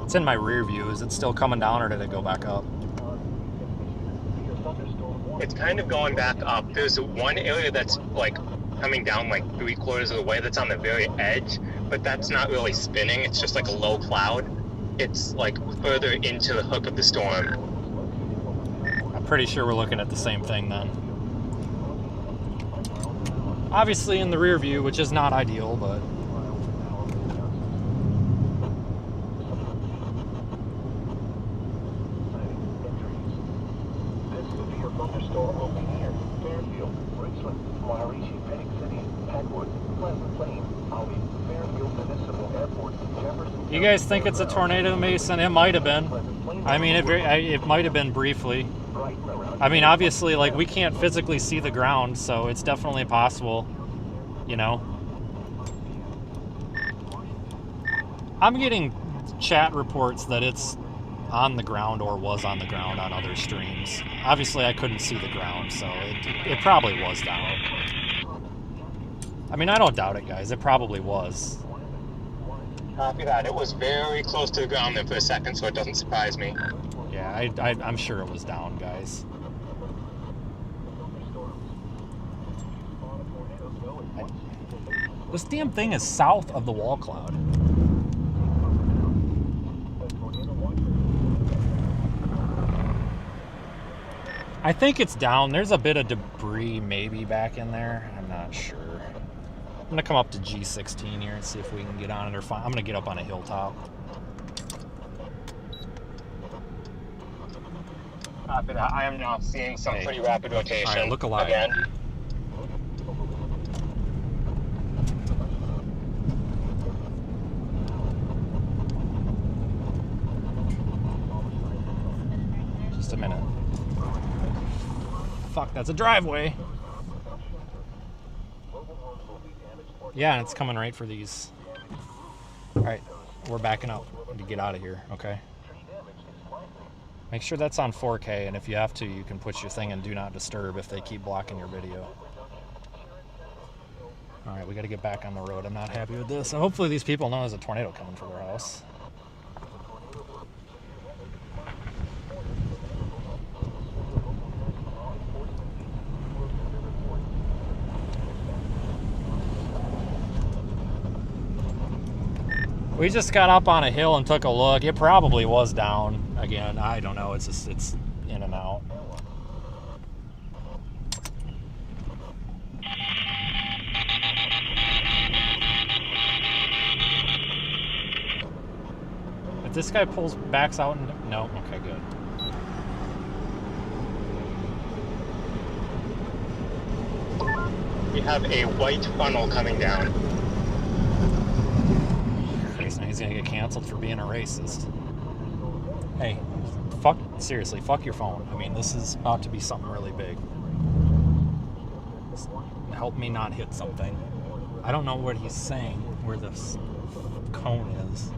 Speaker 1: It's in my rear view. Is it still coming down or did it go back up?
Speaker 7: It's kind of going back up. There's one area that's like coming down like 3/4 of the way that's on the very edge, but that's not really spinning. It's just like a low cloud. It's like further into the hook of the storm.
Speaker 1: I'm pretty sure we're looking at the same thing then. Obviously in the rear view, which is not ideal, but... You guys think it's a tornado, Mason? It might have been. I mean, it might have been briefly. I mean, obviously, like, we can't physically see the ground, so it's definitely possible, you know? I'm getting chat reports that it's on the ground or was on the ground on other streams. Obviously, I couldn't see the ground, so it probably was down. I mean, I don't doubt it, guys. It probably was.
Speaker 7: Copy that. It was very close to the ground there for a second, so it doesn't surprise me.
Speaker 1: Yeah, I'm sure it was down, guys. This damn thing is south of the wall cloud. I think it's down. There's a bit of debris maybe back in there. I'm not sure. I'm gonna come up to G16 here and see if we can get on it or find. I'm gonna get up on a hilltop.
Speaker 7: Copy that. I am now seeing some pretty rapid rotation.
Speaker 1: All right, look alive.
Speaker 7: Again.
Speaker 1: Just a minute. Fuck, that's a driveway. Yeah, it's coming right for these. All right, we're backing up to get out of here, okay? Make sure that's on 4K, and if you have to, you can put your thing in Do Not Disturb if they keep blocking your video. All right, we got to get back on the road. I'm not happy with this. And hopefully these people know there's a tornado coming for their house. We just got up on a hill and took a look. It probably was down. Again, I don't know. It's just, it's in and out. If this guy backs out and... No? Okay, good.
Speaker 7: We have a white funnel coming down.
Speaker 1: He's gonna get canceled for being a racist. Hey, seriously, fuck your phone. I mean, this is about to be something really big. Help me not hit something. I don't know what he's saying, where this cone is.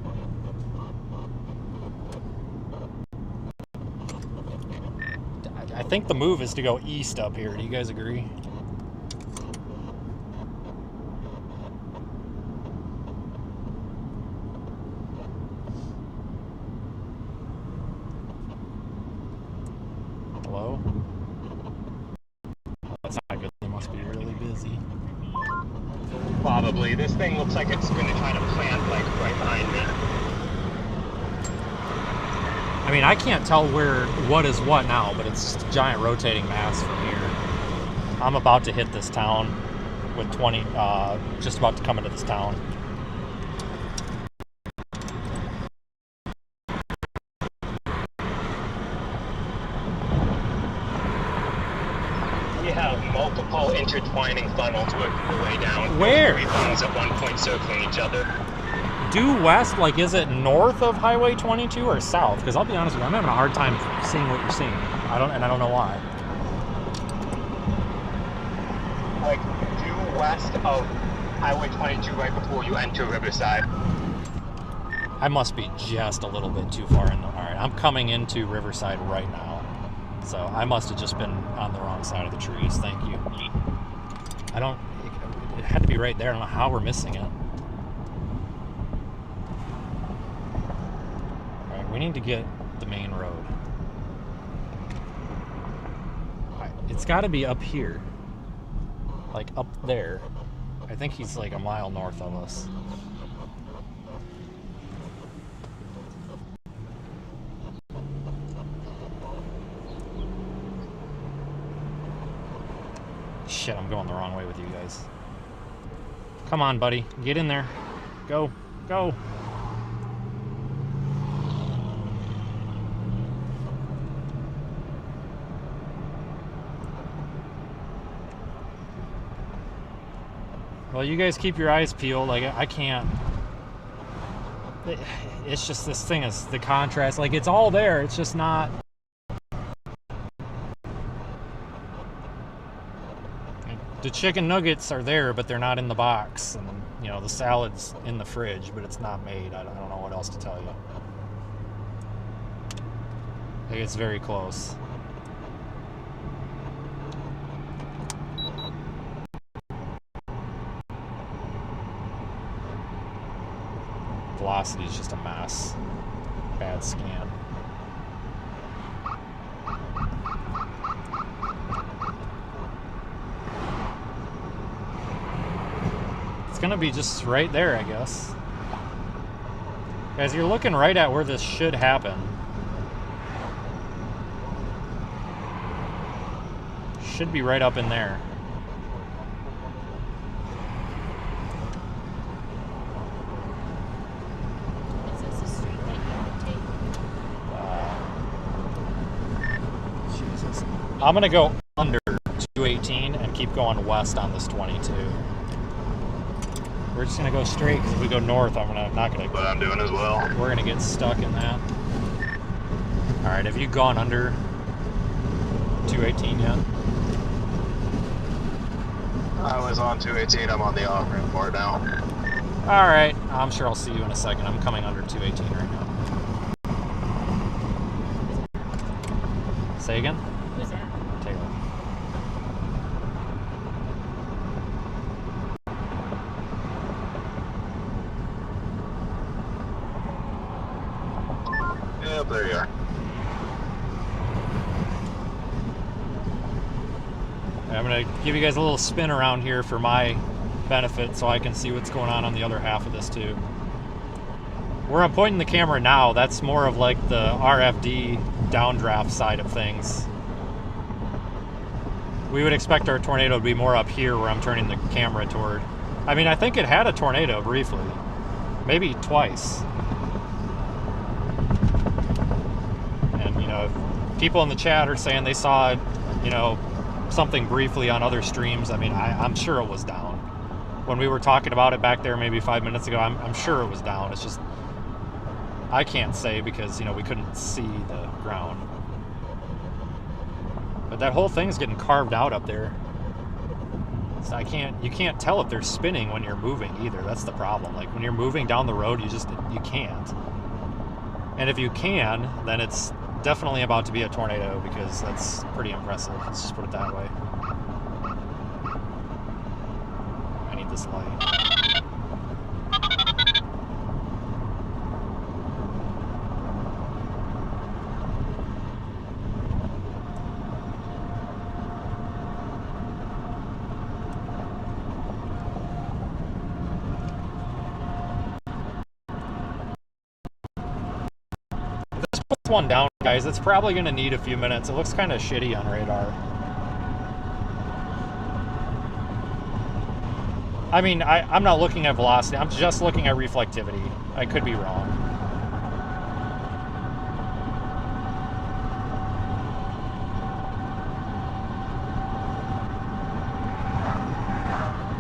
Speaker 1: I think the move is to go east up here. Do you guys agree? Hello? That's not good. They must be really busy.
Speaker 7: Probably. This thing looks like it's going to try to plant like right behind me.
Speaker 1: I mean, I can't tell what is what now, but it's just a giant rotating mass from here. I'm about to hit this town with 20, just about to come into this town.
Speaker 7: We have multiple intertwining funnels working their way down.
Speaker 1: Where?
Speaker 7: Three funnels at one point circling each other.
Speaker 1: Due west, like, is it north of Highway 22 or south? Because I'll be honest with you, I'm having a hard time seeing what you're seeing. I don't know why.
Speaker 7: Like due west of Highway 22, right before you enter Riverside.
Speaker 1: I must be just a little bit too far in. All right, I'm coming into Riverside right now, so I must have just been on the wrong side of the trees. Thank you. It had to be right there. I don't know how we're missing it. We need to get the main road. It's got to be up here. Like up there. I think he's like a mile north of us. Shit, I'm going the wrong way with you guys. Come on, buddy. Get in there. Go. Go. Well, you guys keep your eyes peeled. Like, I can't. It's just this thing is the contrast. Like, it's all there. It's just not. The chicken nuggets are there, but they're not in the box. And, you know, the salad's in the fridge, but it's not made. I don't know what else to tell you. Like, it's very close. Velocity is just a mess. Bad scan. It's gonna be just right there, I guess. Guys, you're looking right at where this should happen. Should be right up in there. I'm gonna go under 218 and keep going west on this 22. We're just gonna go straight because if we go north, not gonna.
Speaker 2: What I'm doing as well.
Speaker 1: We're gonna get stuck in that. All right, have you gone under 218 yet?
Speaker 2: I was on 218. I'm on the off-ramp part now.
Speaker 1: All right, I'm sure I'll see you in a second. I'm coming under 218 right now. Say again?
Speaker 5: Who's that?
Speaker 1: Taylor.
Speaker 2: Yep, there you are.
Speaker 1: I'm going to give you guys a little spin around here for my benefit so I can see what's going on the other half of this too. Where I'm pointing the camera now, that's more of like the RFD downdraft side of things. We would expect our tornado to be more up here where I'm turning the camera toward. I mean, I think it had a tornado briefly. Maybe twice. And, you know, people in the chat are saying they saw, you know, something briefly on other streams. I mean, I'm sure it was down. When we were talking about it back there maybe 5 minutes ago, I'm sure it was down. It's just, I can't say because, you know, we couldn't see the ground. But that whole thing's getting carved out up there. So you can't tell if they're spinning when you're moving either. That's the problem. Like when you're moving down the road, you can't. And if you can, then it's definitely about to be a tornado because that's pretty impressive. Let's just put it that way. I need this light. one down, guys. It's probably going to need a few minutes. It looks kind of shitty on radar. I mean, I'm not looking at velocity. I'm just looking at reflectivity. I could be wrong.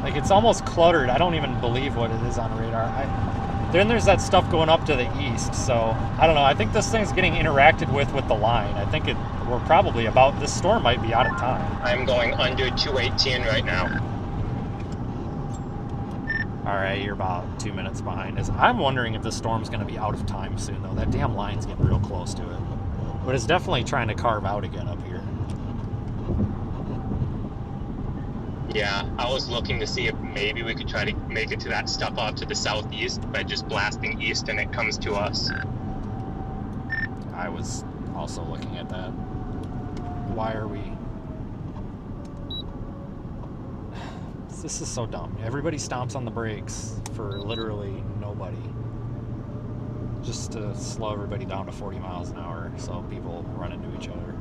Speaker 1: Like, it's almost cluttered. I don't even believe what it is on radar. Then there's that stuff going up to the east, so I don't know. I think this thing's getting interacted with the line. I think we're probably about, this storm might be out of time.
Speaker 7: I'm going under 218 right now.
Speaker 1: All right, you're about 2 minutes behind us. I'm wondering if this storm's going to be out of time soon, though. That damn line's getting real close to it. But it's definitely trying to carve out again up here.
Speaker 7: Yeah, I was looking to see if maybe we could try to make it to that stuff off to the southeast by just blasting east and it comes to us.
Speaker 1: I was also looking at that. Why are we... This is so dumb. Everybody stomps on the brakes for literally nobody. Just to slow everybody down to 40 miles an hour so people run into each other.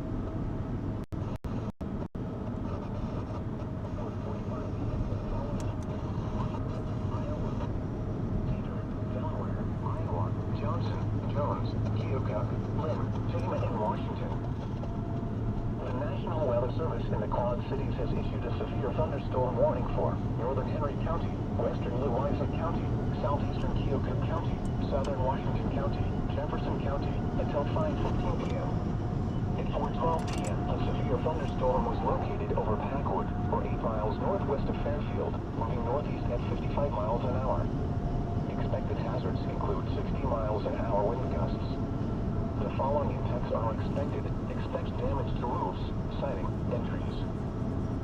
Speaker 4: In the Quad Cities has issued a severe thunderstorm warning for northern Henry County, western Louisa County, southeastern Keokuk County, southern Washington County, Jefferson County until 5:15 p.m. At 4:12 p.m., a severe thunderstorm was located over Packwood, or 8 miles northwest of Fairfield, moving northeast at 55 miles an hour. Expected hazards include 60 miles an hour wind gusts. The following impacts are expected. Expect damage to roofs, siding, and trees.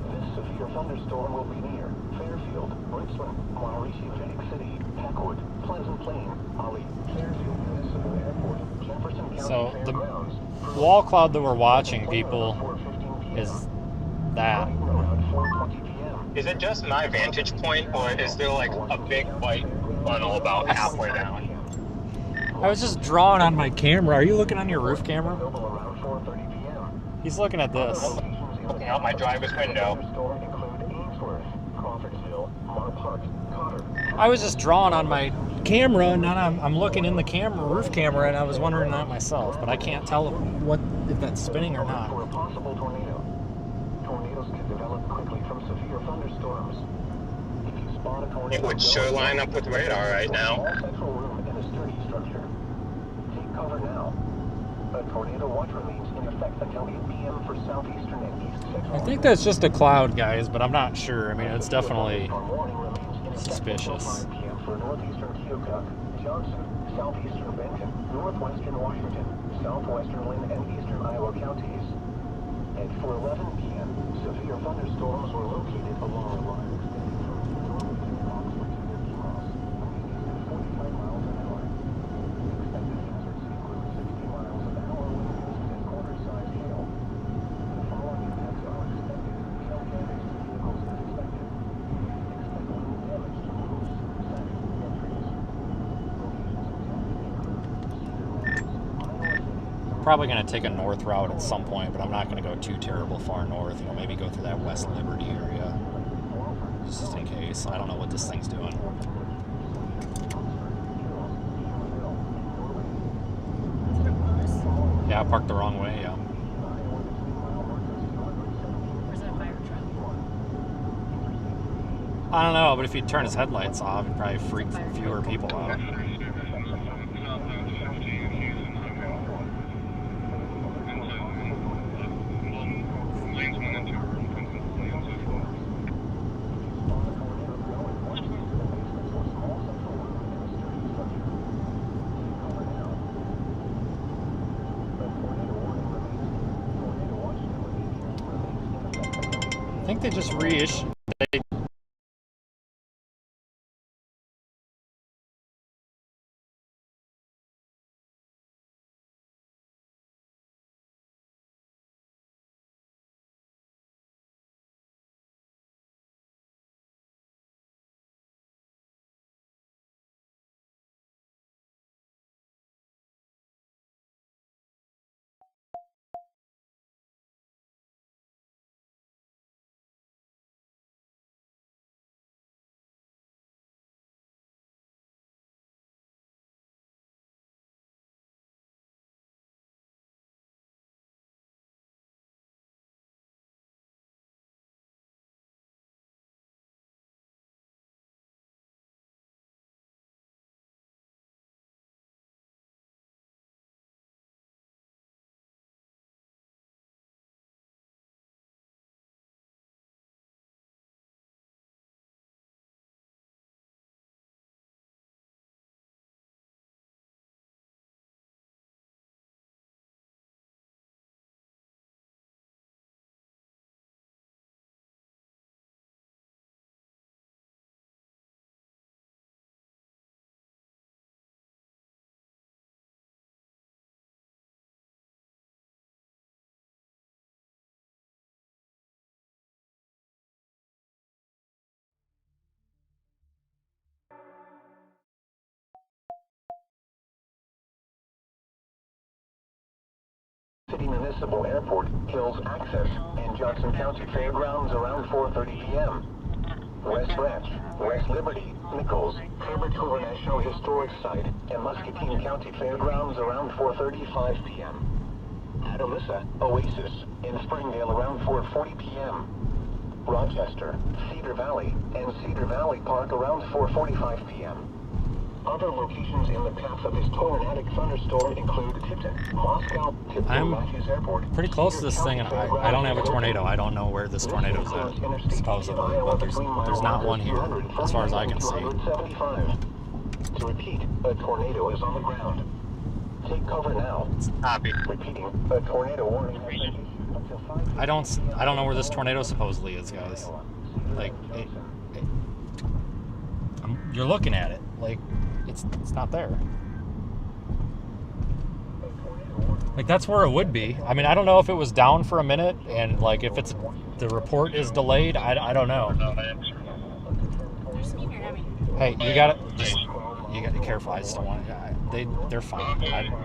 Speaker 4: This severe thunderstorm will be near Fairfield, Richland, Mauricio, Atlantic City, Packwood, Pleasant Plain, Ollie, Fairfield Municipal Airport, Jefferson County
Speaker 1: So the
Speaker 4: Fairgrounds.
Speaker 1: wall cloud that we're watching, people, is that.
Speaker 7: Is it just my vantage point, or is there like a big white funnel about halfway down?
Speaker 1: I was just drawing on my camera. Are you looking on your roof camera? He's looking at this.
Speaker 7: Looking out my driver's window.
Speaker 1: I was just drawing on my camera, and then I'm looking in the roof camera, and I was wondering that myself, but I can't tell if that's spinning or not.
Speaker 4: For a possible tornado. Tornadoes can develop quickly from severe thunderstorms. If you spot a tornado,
Speaker 7: It would sure line up with radar right now.
Speaker 4: Central room in a sturdy structure. Take cover now. A tornado watch remains in effect until 8 p.m. for southeastern and east central.
Speaker 1: I think that's just a cloud, guys, but I'm not sure. I mean, it's definitely suspicious.
Speaker 4: 5 p.m. for northeastern Keokuk, Johnson, southeastern Benton, northwestern Washington, southwestern Lynn, and eastern Iowa counties. At 4:11 p.m., severe thunderstorms were located along the line extending from northwestern Oxford to near Kilos, moving east at 45 miles an hour. Expected hazards include 60 miles an hour wind gusts and quarter-sized hail. The following impacts are expected. Hail damage to vehicles is expected. Expect wind damage to roofs, siding, and trees. Locations include Iowa City.
Speaker 1: Probably going to take a north route at some point, but I'm not going to go too terrible far north. You know, maybe go through that West Liberty area, just in case. I don't know what this thing's doing. Yeah, I parked the wrong way. Yeah.
Speaker 5: Or is it a fire truck?
Speaker 1: I don't know, but if he'd turn his headlights off, it'd probably freak fewer people out. I think they just reissued.
Speaker 4: City Municipal Airport Hills Access and Johnson County Fairgrounds around 4:30 p.m. West Branch, West Liberty, Nichols, Herbert Hoover National Historic Site, and Muscatine County Fairgrounds around 4:35 p.m. Atalissa, Oasis, in Springdale around 4:40 p.m. Rochester, Cedar Valley, and Cedar Valley Park around 4:45 p.m. Other locations in the path of this tornadic thunderstorm include Tipton, Moscow, Tipton Matthews Airport.
Speaker 1: Pretty close to this thing, and I don't have a tornado. I don't know where this tornado is at, supposedly, but there's not one here, as far as I can see.
Speaker 4: To repeat, a tornado is on the ground. Take cover now.
Speaker 7: Copy.
Speaker 4: Repeating, a tornado warning has been issued until 5
Speaker 1: I don't know where this tornado supposedly is, guys. Like, you're looking at it, like, it's not there. Like, that's where it would be. I mean, I don't know if it was down for a minute, and like if it's the report is delayed. I don't know. Hey, you gotta be careful. I just don't want they're fine.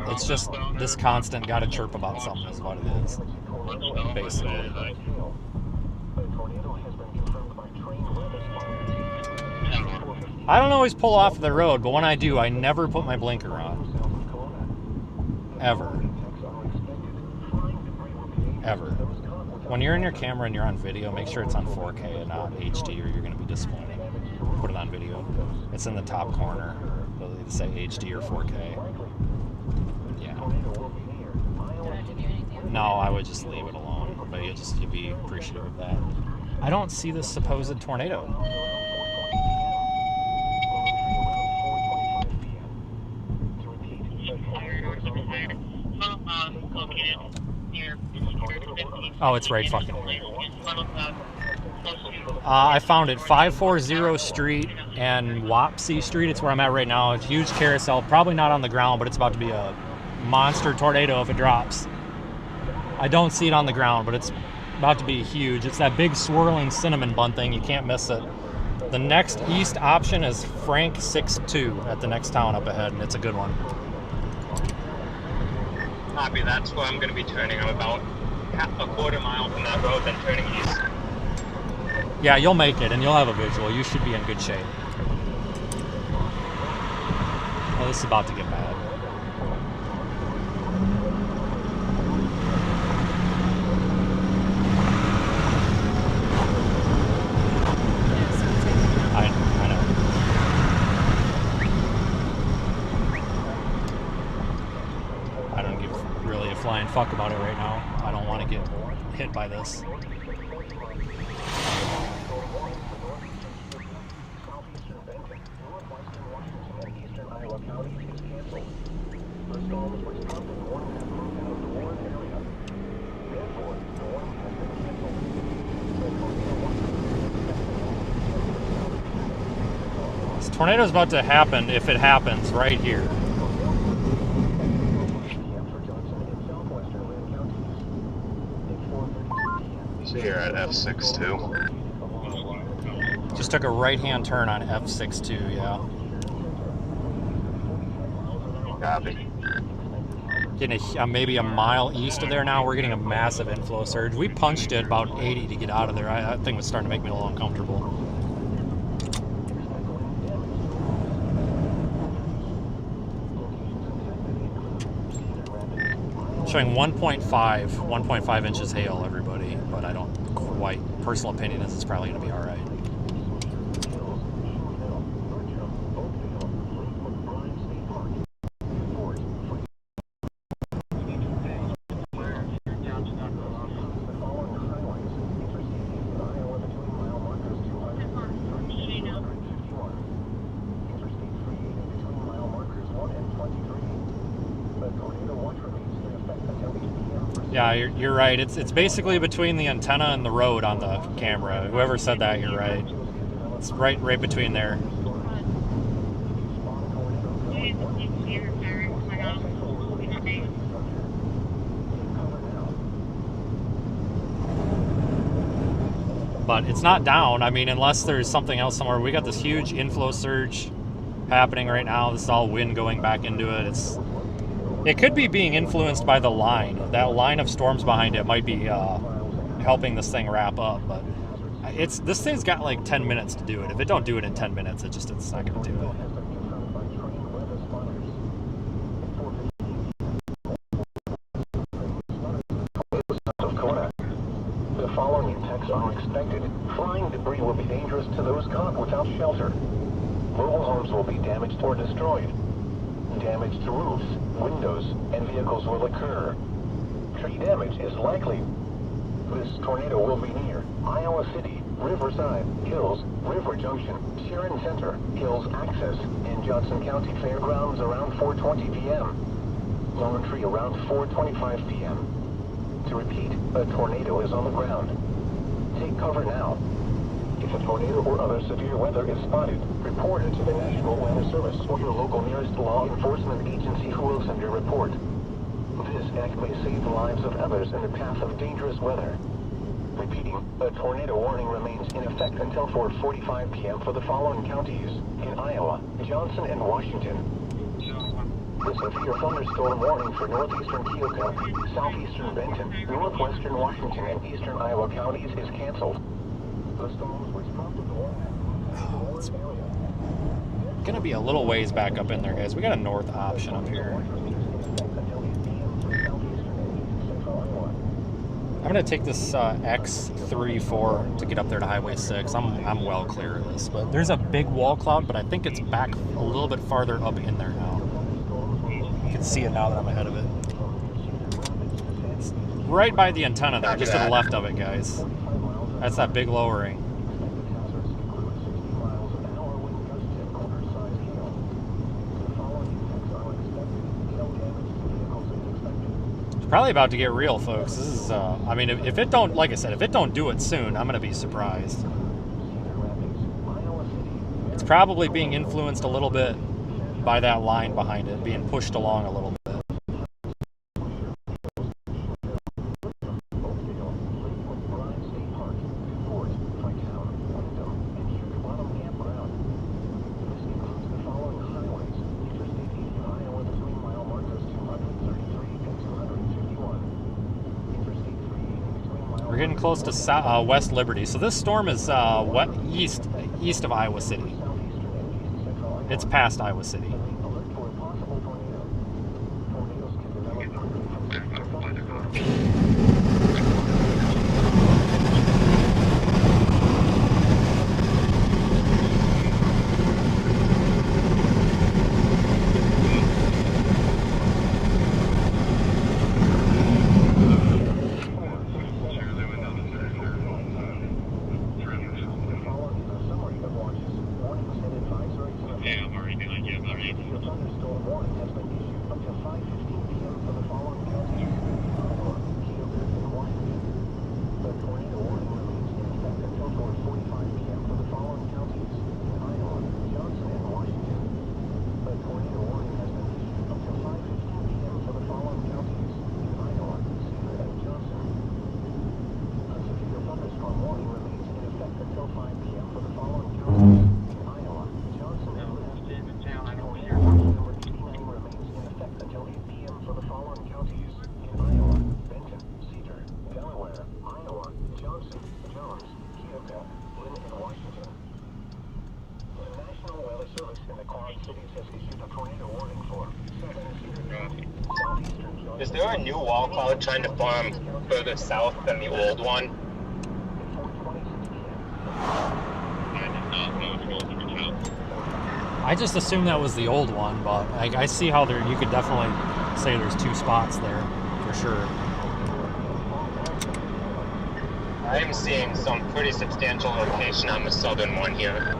Speaker 1: It's just this constant gotta chirp about something is what it is, basically. I don't always pull off the road, but when I do, I never put my blinker on. Ever. Ever. When you're in your camera and you're on video, make sure it's on 4K and not HD, or you're going to be disappointed. Put it on video. It's in the top corner. They'll either say HD or 4K. Yeah. No, I would just leave it alone, but you'd be appreciative of that. I don't see this supposed tornado. Oh, it's right fucking here. I found it, 540 Street and Wapsie Street. It's where I'm at right now. It's a huge carousel, probably not on the ground, but it's about to be a monster tornado if it drops. I don't see it on the ground, but it's about to be huge. It's that big swirling cinnamon bun thing. You can't miss it. The next east option is Frank 62 at the next town up ahead, and it's a good one.
Speaker 7: Copy, that's where I'm going to be turning. I'm about a quarter mile from that road, then turning east.
Speaker 1: Yeah, you'll make it, and you'll have a visual. You should be in good shape. Oh, this is about to get bad. I know. I don't give really a flying fuck about it right now. I don't want to get hit by this. This tornado's about to happen, if it happens, right here.
Speaker 2: So you're at F62.
Speaker 1: Just took a right-hand turn on F62, yeah.
Speaker 2: Copy.
Speaker 1: Getting maybe a mile east of there now. We're getting a massive inflow surge. We punched it about 80 to get out of there. That thing was starting to make me a little uncomfortable. Showing 1.5 inches hail, everybody, but I don't quite, personal opinion is it's probably going to be all right. Yeah, you're right. It's basically between the antenna and the road on the camera. Whoever said that, you're right. It's right between there. But it's not down. I mean, unless there's something else somewhere. We got this huge inflow surge happening right now. This is all wind going back into it. It could be being influenced by the line. That line of storms behind it might be helping this thing wrap up, but this thing's got like 10 minutes to do it. If it don't do it in 10 minutes, it's not going to do it.
Speaker 4: The following attacks are expected. Flying debris will be dangerous to those caught without shelter. Mobile homes will be damaged or destroyed. Damage to roofs, windows, and vehicles will occur. Tree damage is likely. This tornado will be near Iowa City, Riverside, Hills, River Junction, Sharon Center, Hills Access, and Johnson County Fairgrounds around 4:20 p.m. Lone Tree around 4:25 p.m. To repeat, a tornado is on the ground. Take cover now. If a tornado or other severe weather is spotted, report it to the National Weather Service or your local nearest law enforcement agency who will send your report. This act may save the lives of others in the path of dangerous weather. Repeating, a tornado warning remains in effect until 4:45 p.m. for the following counties in Iowa, Johnson, and Washington. The severe thunderstorm warning for northeastern Keokuk, southeastern Benton, northwestern Washington, and eastern Iowa counties is canceled. The storms which prompted the warning.
Speaker 1: It's gonna be a little ways back up in there, guys. We got a north option up here. I'm gonna take this X34 to get up there to Highway 6. I'm well clear of this, but there's a big wall cloud, but I think it's back a little bit farther up in there now. You can see it now that I'm ahead of it. It's right by the antenna there, just to the left of it, guys. That's that big lowering. It's probably about to get real, folks. This is, I mean, if it don't, like I said, if it don't do it soon, I'm going to be surprised. It's probably being influenced a little bit by that line behind it, being pushed along a little bit. We're getting close to West Liberty. So this storm is east of Iowa City. It's past Iowa City.
Speaker 7: Is there a new wall cloud trying to form further south than the old one?
Speaker 1: I just assumed that was the old one, but I see how there. You could definitely say there's two spots there for sure.
Speaker 7: I am seeing some pretty substantial location on the southern one here.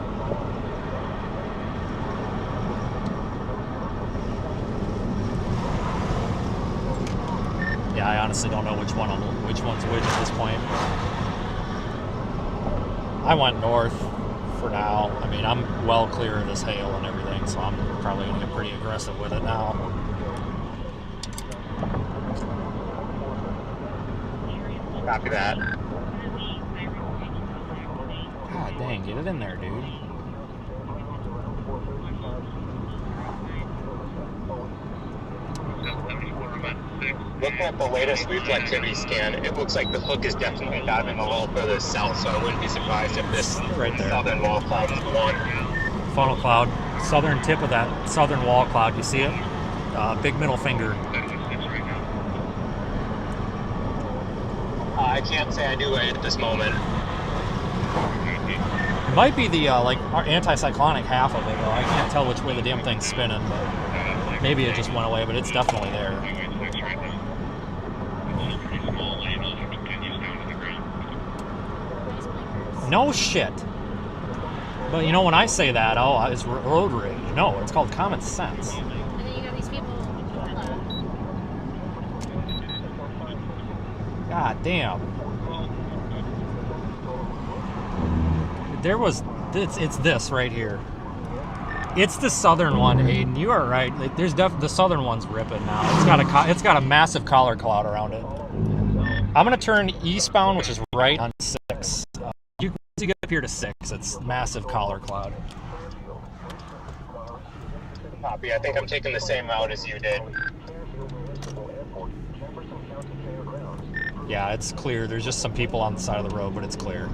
Speaker 1: Yeah, I honestly don't know which one's which at this point. I went north for now. I mean, I'm well clear of this hail and everything, so I'm probably going to get pretty aggressive with it now.
Speaker 7: Copy that.
Speaker 1: God dang, get it in there, dude.
Speaker 7: Looking at the latest reflectivity scan, it looks like the hook is definitely diving a little further south, so I wouldn't be surprised if this
Speaker 1: right there.
Speaker 7: southern wall cloud is one.
Speaker 1: Funnel cloud, southern tip of that southern wall cloud. You see it? Big middle finger.
Speaker 7: I can't say I do right at this moment.
Speaker 1: It might be the like anticyclonic half of it, though. I can't tell which way the damn thing's spinning, but maybe it just went away, but it's definitely there. No shit. But you know, when I say that, oh, it's road rage. No, it's called common sense.
Speaker 5: And then you got these people.
Speaker 1: God damn. There was, it's this right here. It's the southern one, Aiden. You are right. Like, there's the southern one's ripping now. It's got a massive collar cloud around it. I'm gonna turn eastbound, which is right on 6. You can get up here to 6. It's massive collar cloud.
Speaker 7: Copy. I think I'm taking the same route as you did.
Speaker 1: Yeah, it's clear. There's just some people on the side of the road, but it's clear.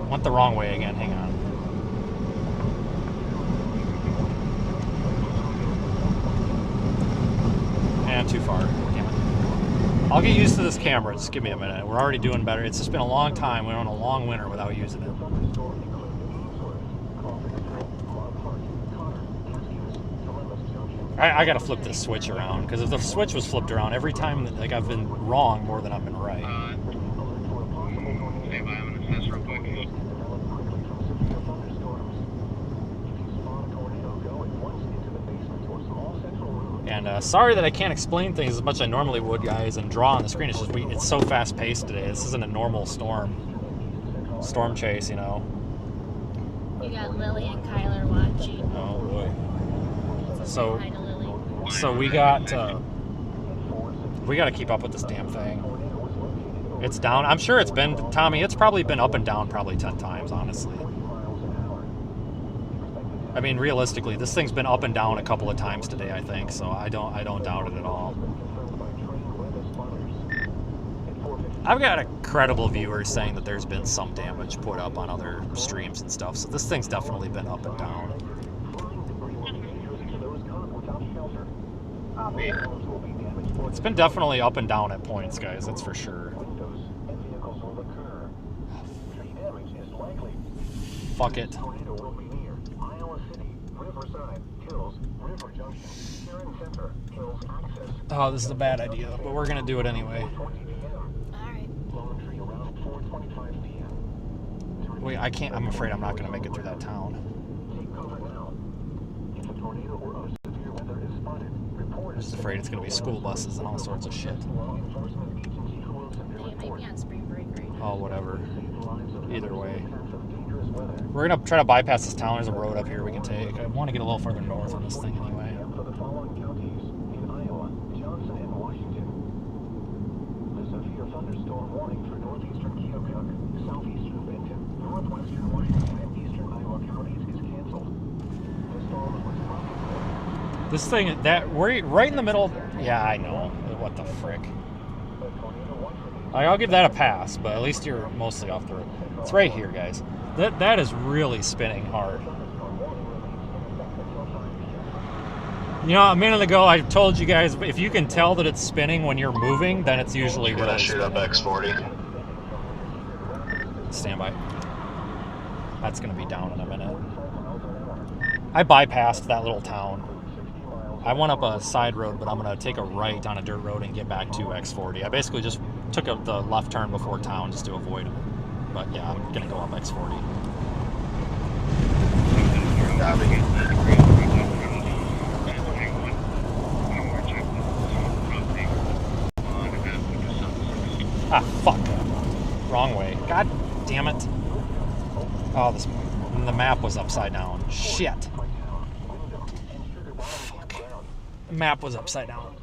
Speaker 1: Went the wrong way again. Hang on. And too far. Damn it. I'll get used to this camera. Just give me a minute. We're already doing better. It's just been a long time. We're on a long winter without using it. I gotta flip this switch around, because if the switch was flipped around every time, that, like, I've been wrong more than I've been right. And sorry that I can't explain things as much as I normally would, guys, and draw on the screen. It's just it's so fast paced today. This isn't a normal storm chase, you know.
Speaker 5: You got Lily and Kyler watching.
Speaker 1: Oh boy. So we got to keep up with this damn thing. It's down. I'm sure it's been, Tommy, it's probably been up and down probably 10 times, honestly. I mean, realistically, this thing's been up and down a couple of times today, I think, so I don't doubt it at all. I've got a credible viewer saying that there's been some damage put up on other streams and stuff, so this thing's definitely been up and down. It's been definitely up and down at points, guys, that's for sure. Fuck it. Oh, this is a bad idea, but we're gonna do it anyway.
Speaker 5: Alright.
Speaker 1: Wait, I can't, I'm afraid I'm not gonna make it through that town. I'm just afraid it's gonna be school buses and all sorts of shit.
Speaker 5: It might be on spring break right now.
Speaker 1: Oh, whatever. Either way. We're gonna try to bypass this town. There's a road up here we can take. I want to get a little further north on this thing anyway. This thing, we're right in the middle. Yeah, I know. What the frick? I'll give that a pass, but at least you're mostly off the road. It's right here, guys. That is really spinning hard. You know, a minute ago I told you guys, if you can tell that it's spinning when you're moving, then it's usually really
Speaker 2: shoot up X40.
Speaker 1: Stand by. That's going to be down in a minute. I bypassed that little town. I went up a side road, but I'm going to take a right on a dirt road and get back to X40. I basically just took the left turn before town just to avoid it. But yeah, I'm going to go up X40. Ah, fuck. Wrong way. God damn it. Oh, the map was upside down. Shit. Fuck. The map was upside down.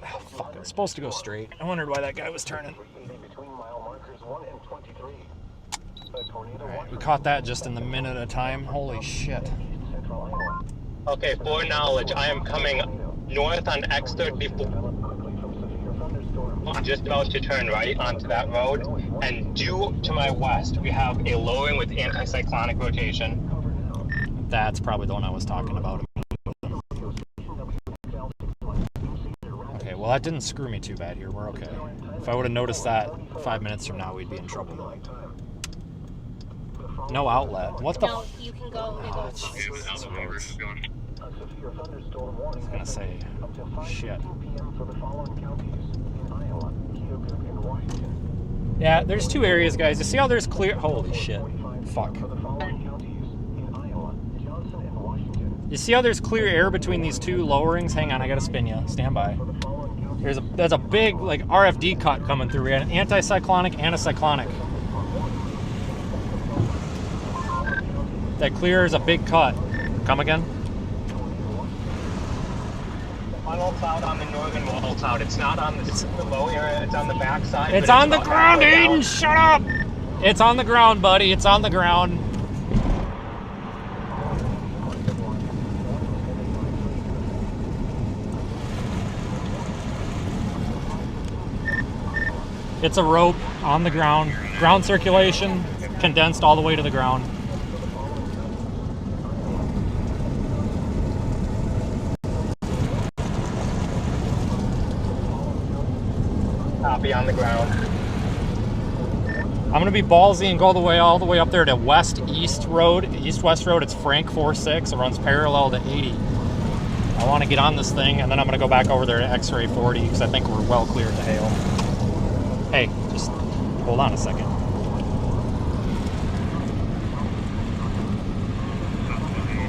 Speaker 1: Oh, fuck. It's supposed to go straight. I wondered why that guy was turning. Alright, we caught that just in the minute of time. Holy shit.
Speaker 7: Okay, for knowledge, I am coming north on X34. I'm just about to turn right onto that road, and due to my west, we have a lowering with anticyclonic rotation.
Speaker 1: That's probably the one I was talking about. Okay, well that didn't screw me too bad here. We're okay. If I would have noticed that 5 minutes from now, we'd be in trouble. No outlet. What the?
Speaker 5: No, you can go. It goes.
Speaker 6: Okay, without the roads going.
Speaker 4: A severe thunderstorm warning.
Speaker 1: I was gonna say,
Speaker 4: up to 5
Speaker 1: shit.
Speaker 4: p.m. for the following counties in Iowa, Keokuk, and Washington.
Speaker 1: Yeah, there's two areas, guys. You see how there's clear? Holy shit! Fuck.
Speaker 4: For the following counties in Iowa, Johnson and Washington.
Speaker 1: You see how there's clear air between these two lowerings? Hang on, I gotta spin you. Stand by. There's a big like RFD cut coming through. We had an anticyclonic and a cyclonic. That clear is a big cut. Come again?
Speaker 7: Funnel cloud on the northern wall cloud. It's not on the low area. It's on the backside.
Speaker 1: It's on the ground, Aiden. Shut up. It's on the ground, buddy. It's on the ground. It's a rope on the ground. Ground circulation condensed all the way to the ground.
Speaker 7: Copy on the ground.
Speaker 1: I'm gonna be ballsy and go all the way up there to West-East Road, East-West Road. It's Frank 46. It runs parallel to 80. I want to get on this thing, and then I'm gonna go back over there to X-ray 40 because I think we're well clear of the hail. Hey, just hold on a second.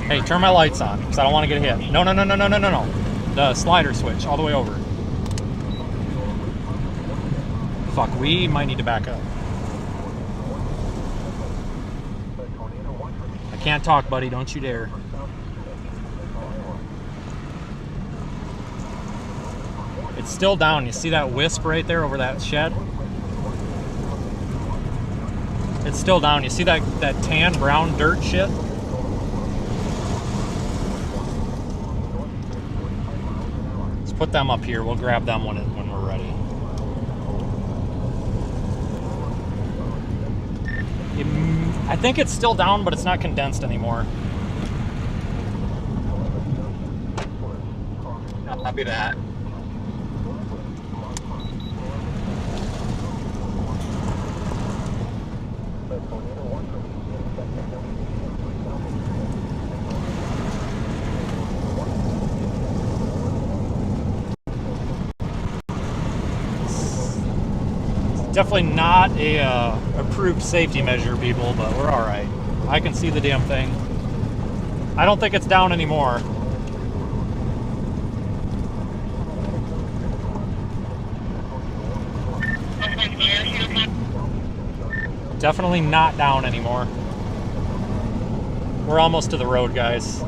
Speaker 1: Hey, turn my lights on because I don't want to get hit. No. The slider switch all the way over. Fuck, we might need to back up. I can't talk, buddy. Don't you dare. It's still down. You see that wisp right there over that shed? It's still down. You see that tan brown dirt shit? Let's put them up here. We'll grab them when we're ready. I think it's still down, but it's not condensed anymore.
Speaker 7: Copy that.
Speaker 1: Definitely not a approved safety measure, people, but we're all right. I can see the damn thing. I don't think it's down anymore. Definitely not down anymore. We're almost to the road, guys.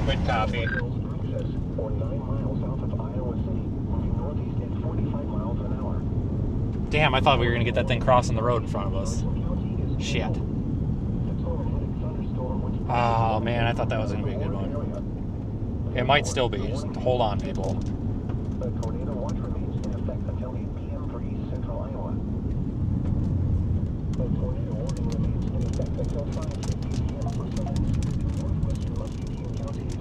Speaker 7: Good copy.
Speaker 1: Damn, I thought we were gonna get that thing crossing the road in front of us. Shit. Oh man, I thought that was gonna be a good one. It might still be. Just hold on, people.
Speaker 4: Tornado watch remains in effect until 8 p.m. for East Central Iowa. The tornado warning remains in effect until 5:50 p.m. for southern northwestern Muscatine counties.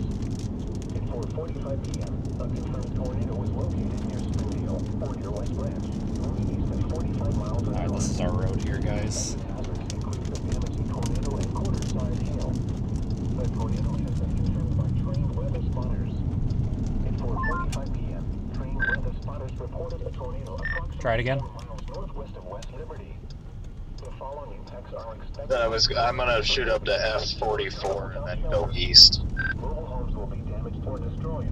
Speaker 4: At 4:45 p.m., a confirmed tornado was located near Springfield or near West Branch.
Speaker 1: Alright, this is our road here, guys.
Speaker 4: Hazards include the damaging tornado and quarter-sized hail. The tornado has been confirmed by trained weather spotters. At 4:45 p.m., trained weather spotters reported a tornado approximately
Speaker 1: Try it again.
Speaker 4: 4 miles northwest of West Liberty. The following impacts are expected.
Speaker 2: I'm gonna shoot up to F44 and then go east.
Speaker 4: Mobile homes will be damaged or destroyed.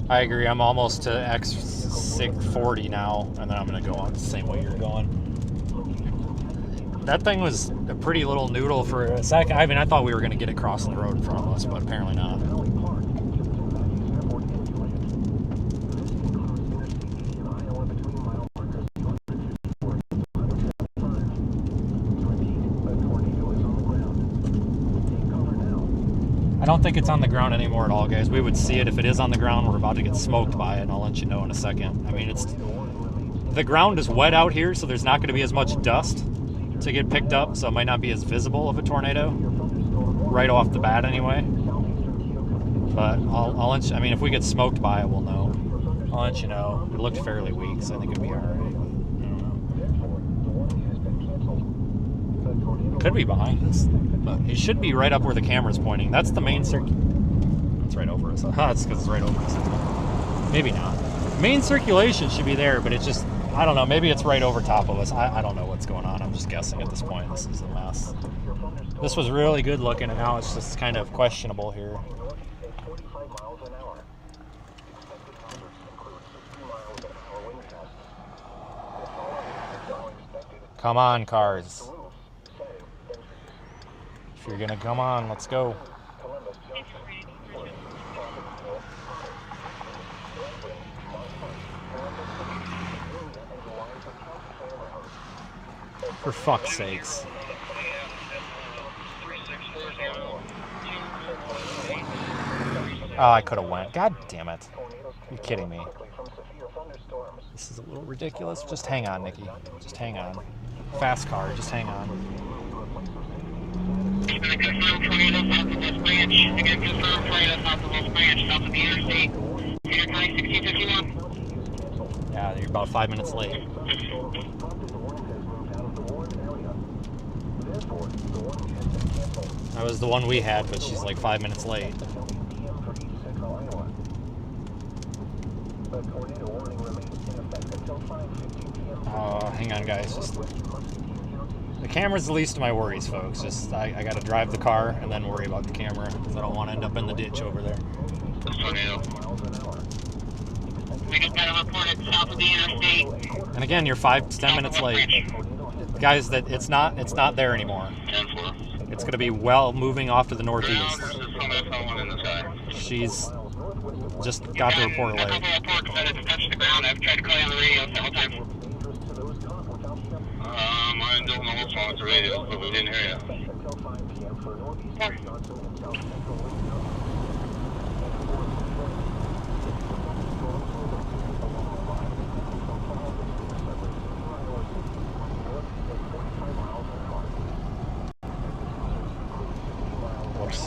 Speaker 1: I agree. I'm almost to X640 now, and then I'm gonna go on the same way you're going. That thing was a pretty little noodle for a second. I mean, I thought we were gonna get it crossing the road in front of us, but apparently not. don't think it's on the ground anymore at all, guys. We would see it if it is on the ground. We're about to get smoked by it, and I'll let you know in a second. I mean, the ground is wet out here, so there's not going to be as much dust to get picked up, so it might not be as visible of a tornado right off the bat anyway. But I'll let you, I mean, if we get smoked by it, we'll know. I'll let you know. It looked fairly weak, so I think it'd be all right. Could be behind us, but it should be right up where the camera's pointing. That's the main circuit. It's right over us. That's because it's right over us. Maybe not. Main circulation should be there, but it's just, I don't know. Maybe it's right over top of us. I don't know what's going on. I'm just guessing at this point. This is a mess. This was really good looking, and now it's just kind of questionable here. Come on, cars. If you're gonna come on, let's go. For fuck's sakes. Oh, I could have went. God damn it. You're kidding me. This is a little ridiculous. Just hang on, Nikki. Just hang on. Fast car, just hang on. Yeah, you're about 5 minutes late. That was the one we had, but she's like 5 minutes late. Hang on, guys. Just the camera's the least of my worries, folks. Just I got to drive the car and then worry about the camera because I don't want to end up in the ditch over there.
Speaker 10: We just got a report at south of the interstate.
Speaker 1: And again, you're 5 to 10 minutes late, guys. That it's not there anymore. It's going to be well moving off to the northeast. She's just got the report late.
Speaker 10: I've tried to call you on the radio several times.
Speaker 6: I don't know what's wrong with the radio, but we didn't hear you.
Speaker 1: Whoops.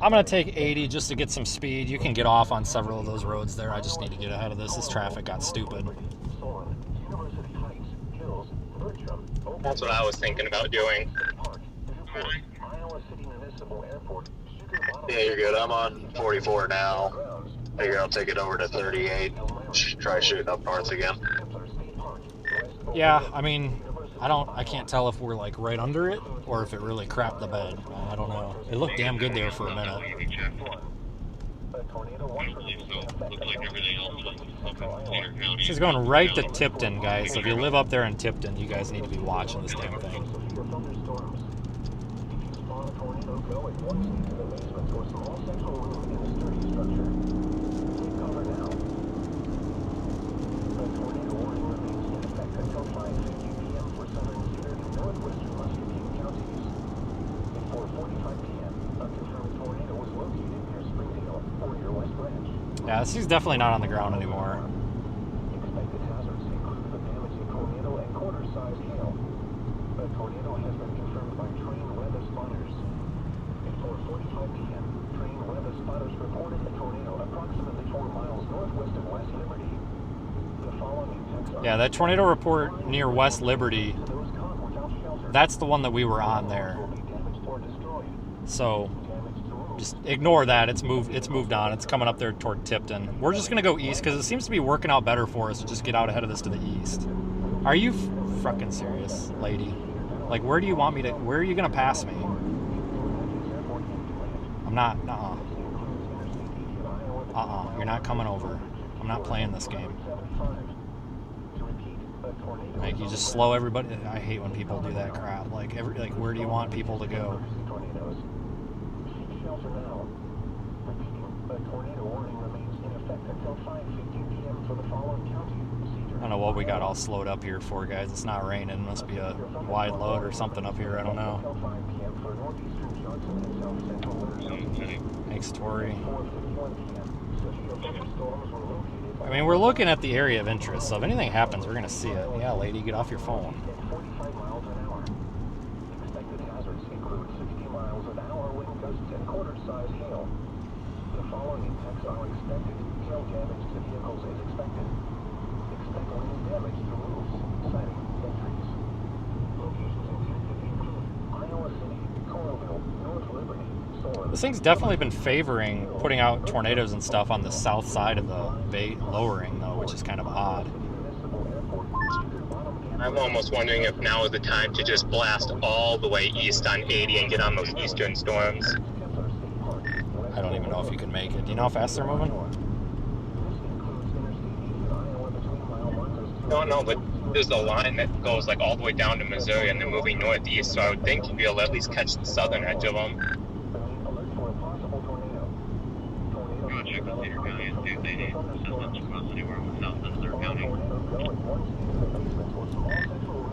Speaker 1: I'm going to take 80 just to get some speed. You can get off on several of those roads there. I just need to get ahead of this. This traffic got stupid.
Speaker 7: That's what I was thinking about doing.
Speaker 2: Yeah, you're good. I'm on 44 now. Figure I'll take it over to 38. Try shooting up north again.
Speaker 1: Yeah, I mean, I can't tell if we're like right under it or if it really crapped the bed. I don't know. It looked damn good there for a minute. She's going right to Tipton, guys. So if you live up there in Tipton, you guys need to be watching this damn thing. Yeah, this is definitely not on the ground anymore.
Speaker 4: Expected hazards include the damage to tornado and quarter-sized hail. A tornado has been confirmed by train weather spotters. At 4:45 p.m., train weather spotters reported a tornado approximately 4 miles northwest of West Liberty. The following texts are...
Speaker 1: Yeah, that tornado report near West Liberty, that's the one that we were on there. So just ignore that. It's moved on. It's coming up there toward Tipton. We're just gonna go east because it seems to be working out better for us to just get out ahead of this to the east. Are you fucking serious, lady? Like, where do you want me to? Where are you gonna pass me? I'm not. You're not coming over. I'm not playing this game. Like, you just slow everybody. I hate when people do that crap. Like, where do you want people to go?
Speaker 4: Shelter now. Repeating, a tornado warning remains in effect until 5:15 p.m. for the following counties: Cedar
Speaker 1: I don't know what we got all slowed up here for, guys. It's not raining. It must be a wide load or something up here. I don't know. Thanks, Tori. I mean, we're looking at the area of interest, so if anything happens, we're going to see it. Yeah, lady, get off your phone.
Speaker 4: Expected hazards include 60 miles an hour wind gusts and quarter-size hail. The following impacts are expected. Hail damage to vehicles is expected. Expect wind damage to roofs, siding, and trees. Locations intended include Iowa City, Coralville, North Liberty, Soren.
Speaker 1: This thing's definitely been favoring putting out tornadoes and stuff on the south side of the bay, lowering though, which is kind of odd.
Speaker 7: I'm almost wondering if now is the time to just blast all the way east on 80 and get on those eastern storms.
Speaker 1: I don't even know if you can make it. Do you know how fast they're moving?
Speaker 7: No, but there's a line that goes like all the way down to Missouri and they're moving northeast, so I would think you'd be able to at least catch the southern edge of them.
Speaker 6: Check with Cedar County and see if they need assistance across anywhere on the south end of their county.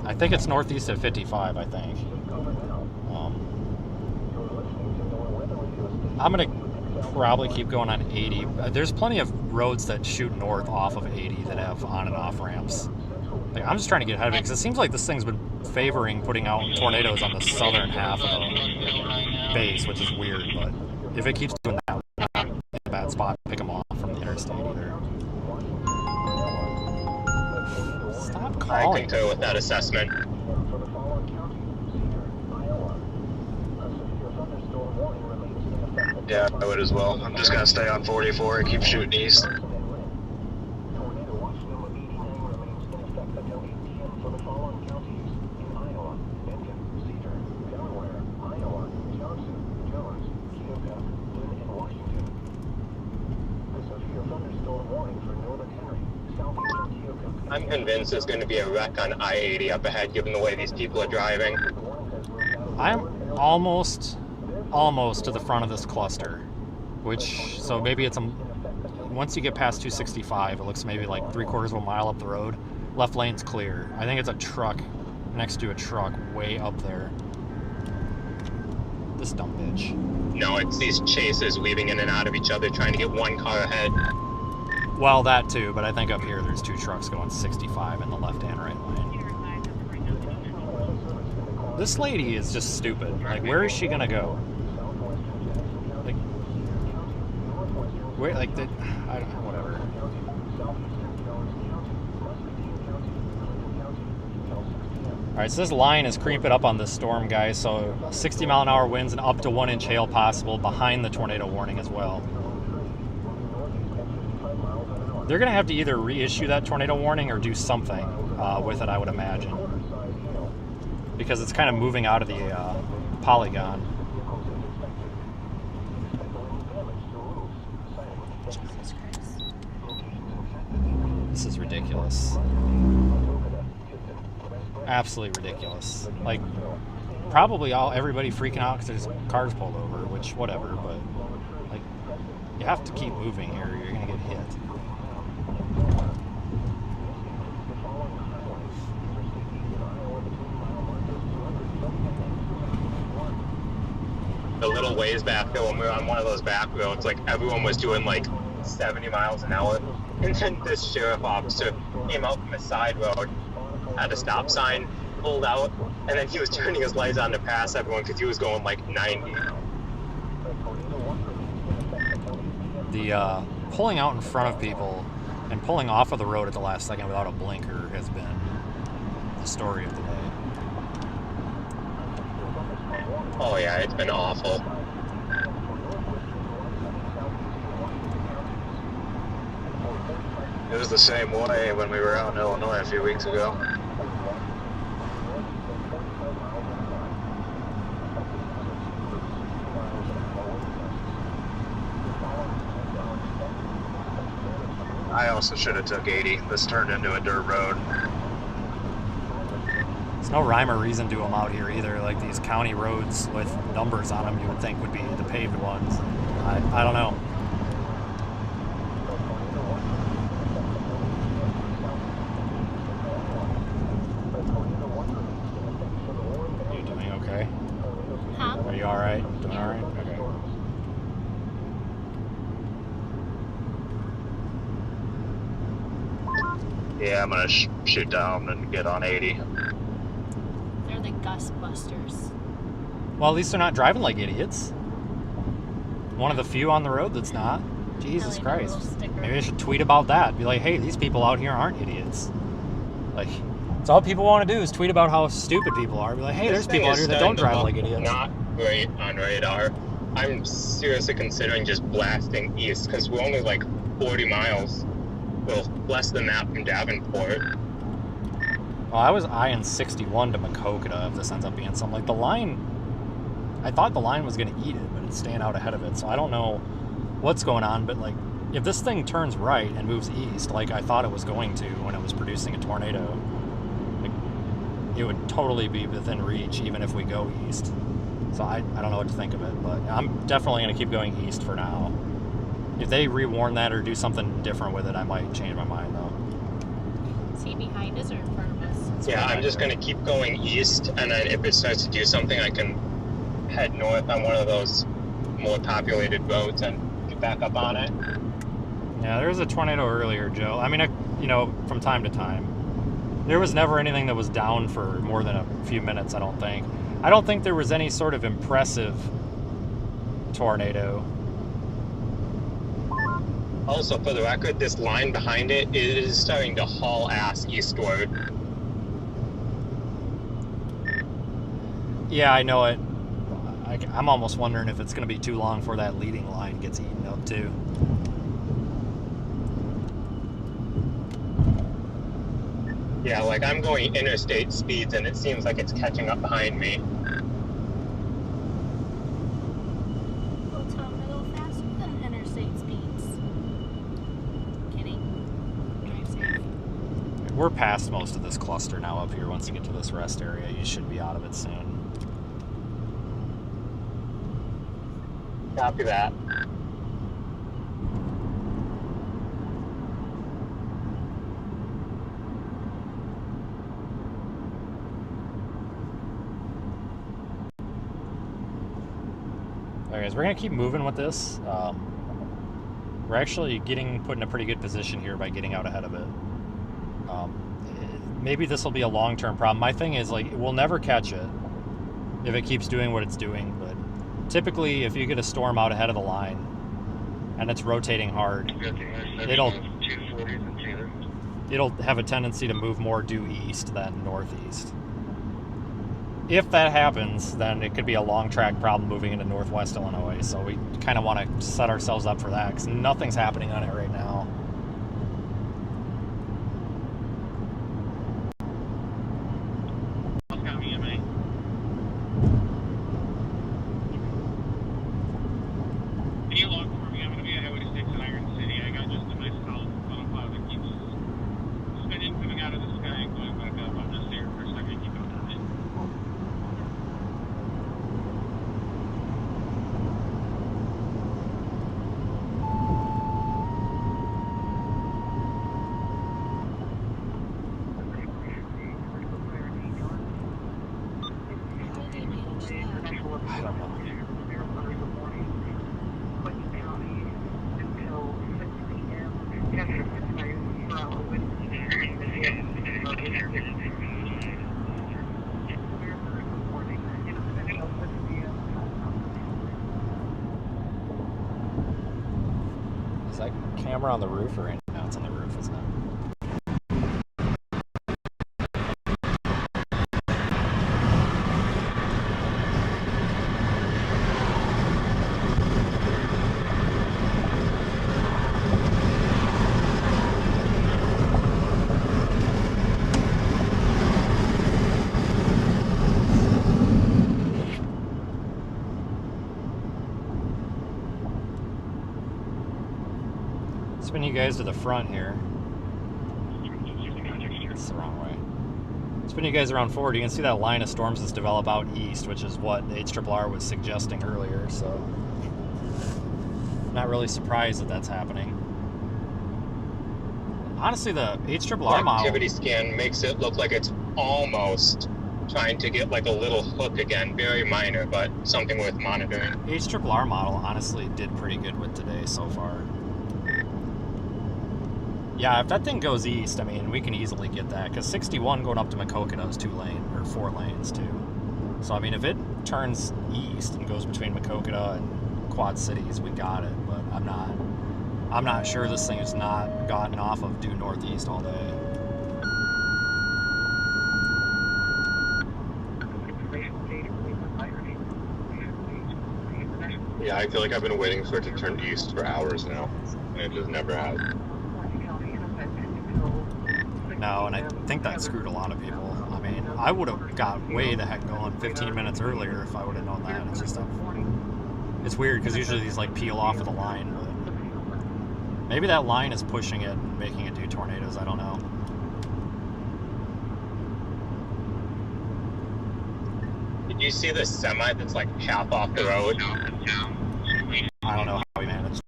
Speaker 1: I think it's northeast of 55, I think. I'm going to probably keep going on 80. There's plenty of roads that shoot north off of 80 that have on and off ramps. Like, I'm just trying to get ahead of it because it seems like this thing's been favoring putting out tornadoes on the southern half of the base, which is weird, but if it keeps doing that, we're not in a bad spot to pick them off from the interstate either. Stop calling.
Speaker 7: I concur with that assessment.
Speaker 2: Yeah, I would as well. I'm just gonna stay on 44 and keep shooting east.
Speaker 7: I'm convinced there's going to be a wreck on I-80 up ahead, given the way these people are driving.
Speaker 1: I'm almost to the front of this cluster, which, so maybe it's once you get past 265, it looks maybe like 3/4 of a mile up the road. Left lane's clear. I think it's a truck next to a truck way up there. This dumb bitch.
Speaker 7: No, it's these chasers weaving in and out of each other, trying to get one car ahead.
Speaker 1: Well, that too, but I think up here there's two trucks going 65 in the left and right lane. This lady is just stupid. Like, where is she gonna go? Like, where, like, I don't know, whatever. Alright, so this line is creeping up on this storm, guys, so 60 mile an hour winds and up to 1 inch hail possible behind the tornado warning as well. They're going to have to either reissue that tornado warning or do something with it, I would imagine. Because it's kind of moving out of the polygon.
Speaker 5: Jesus Christ.
Speaker 1: This is ridiculous. Absolutely ridiculous. Like, probably everybody freaking out because there's cars pulled over, which, whatever, but, like, you have to keep moving here or you're going to get hit.
Speaker 7: The little ways back there when we were on one of those back roads, like everyone was doing like 70 miles an hour. And then this sheriff officer came out from a side road, had a stop sign, pulled out, and then he was turning his lights on to pass everyone because he was going like 90.
Speaker 1: The pulling out in front of people and pulling off of the road at the last second without a blinker has been the story of the day.
Speaker 7: Oh yeah, it's been awful.
Speaker 2: It was the same way when we were out in Illinois a few weeks ago. I also should have took 80. This turned into a dirt road.
Speaker 1: There's no rhyme or reason to them out here either. Like, these county roads with numbers on them you would think would be the paved ones. I don't know. okay?
Speaker 5: Huh?
Speaker 1: Are you all right? Doing all right? Okay.
Speaker 2: Yeah, I'm gonna shoot down and get on 80.
Speaker 5: They're the gust busters.
Speaker 1: Well, at least they're not driving like idiots. One of the few on the road that's not. Jesus Christ. Maybe I should tweet about that. Be like, hey, these people out here aren't idiots. Like, it's all people want to do is tweet about how stupid people are. Be like, hey, there's people out here that don't drive like idiots.
Speaker 7: Not great on radar. I'm seriously considering just blasting east because we're only like 40 miles. Well, less than that from Davenport.
Speaker 1: Well, I was eyeing 61 to Maquoketa if this ends up being something. Like, the line, I thought the line was going to eat it, but it's staying out ahead of it. So I don't know what's going on, but like, if this thing turns right and moves east like I thought it was going to when it was producing a tornado, like, it would totally be within reach even if we go east. So I don't know what to think of it, but I'm definitely going to keep going east for now. If they rewarn that or do something different with it, I might change my mind though.
Speaker 5: Is he behind us or in front of us?
Speaker 7: Yeah, I'm just going to keep going east, and then if it starts to do something, I can head north on one of those more populated roads and get back up on it.
Speaker 1: Yeah, there was a tornado earlier, Joe. I mean, you know, from time to time. There was never anything that was down for more than a few minutes, I don't think. I don't think there was any sort of impressive tornado.
Speaker 7: Also, for the record, this line behind it is starting to haul ass eastward.
Speaker 1: Yeah, I know it. I'm almost wondering if it's going to be too long before that leading line gets eaten up too.
Speaker 7: Yeah, like I'm going interstate speeds and it seems like it's catching up behind me.
Speaker 5: We'll tell them to go faster than interstate speeds. Kidding. Drive safe.
Speaker 1: We're past most of this cluster now up here. Once you get to this rest area, you should be out of it soon.
Speaker 7: Copy that.
Speaker 1: Alright guys, we're going to keep moving with this. We're actually put in a pretty good position here by getting out ahead of it. Maybe this will be a long-term problem. My thing is, like, we'll never catch it if it keeps doing what it's doing, but typically if you get a storm out ahead of the line and it's rotating hard, it'll have a tendency to move more due east than northeast. If that happens, then it could be a long track problem moving into northwest Illinois, so we kind of want to set ourselves up for that because nothing's happening on it right now. I don't know. Is that camera on the roof or in? No, it's on the roof, isn't it? Spin you guys to the front here. It's the wrong way. Spin you guys around forward. You can see that line of storms that's developed out east, which is what the HRRR was suggesting earlier, so not really surprised that that's happening. Honestly, the HRRR model...
Speaker 7: activity scan makes it look like it's almost trying to get like a little hook again, very minor, but something worth monitoring.
Speaker 1: HRRR model honestly did pretty good with today so far. Yeah, if that thing goes east, I mean, we can easily get that, because 61 going up to Maquoketa is 4 lanes too. So I mean, if it turns east and goes between Maquoketa and Quad Cities, we got it. But I'm not sure this thing has not gotten off of due northeast all day.
Speaker 2: Yeah, I feel like I've been waiting for it to turn east for hours now, and it just never has.
Speaker 1: No, and I think that screwed a lot of people. I mean, I would have got way the heck going 15 minutes earlier if I would have known that. It's just it's weird because usually these like peel off of the line, but maybe that line is pushing it and making it do tornadoes. I don't know.
Speaker 7: Did you see the semi that's like half off the road?
Speaker 1: I don't know how we managed.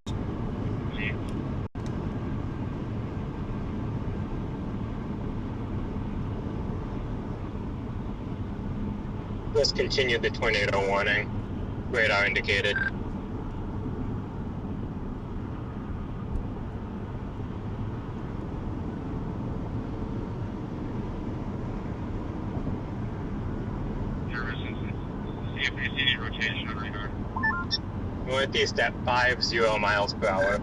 Speaker 7: Let's continue the tornado warning. Radar indicated.
Speaker 6: See if you see any rotation on radar.
Speaker 7: Northeast at 50 miles per hour.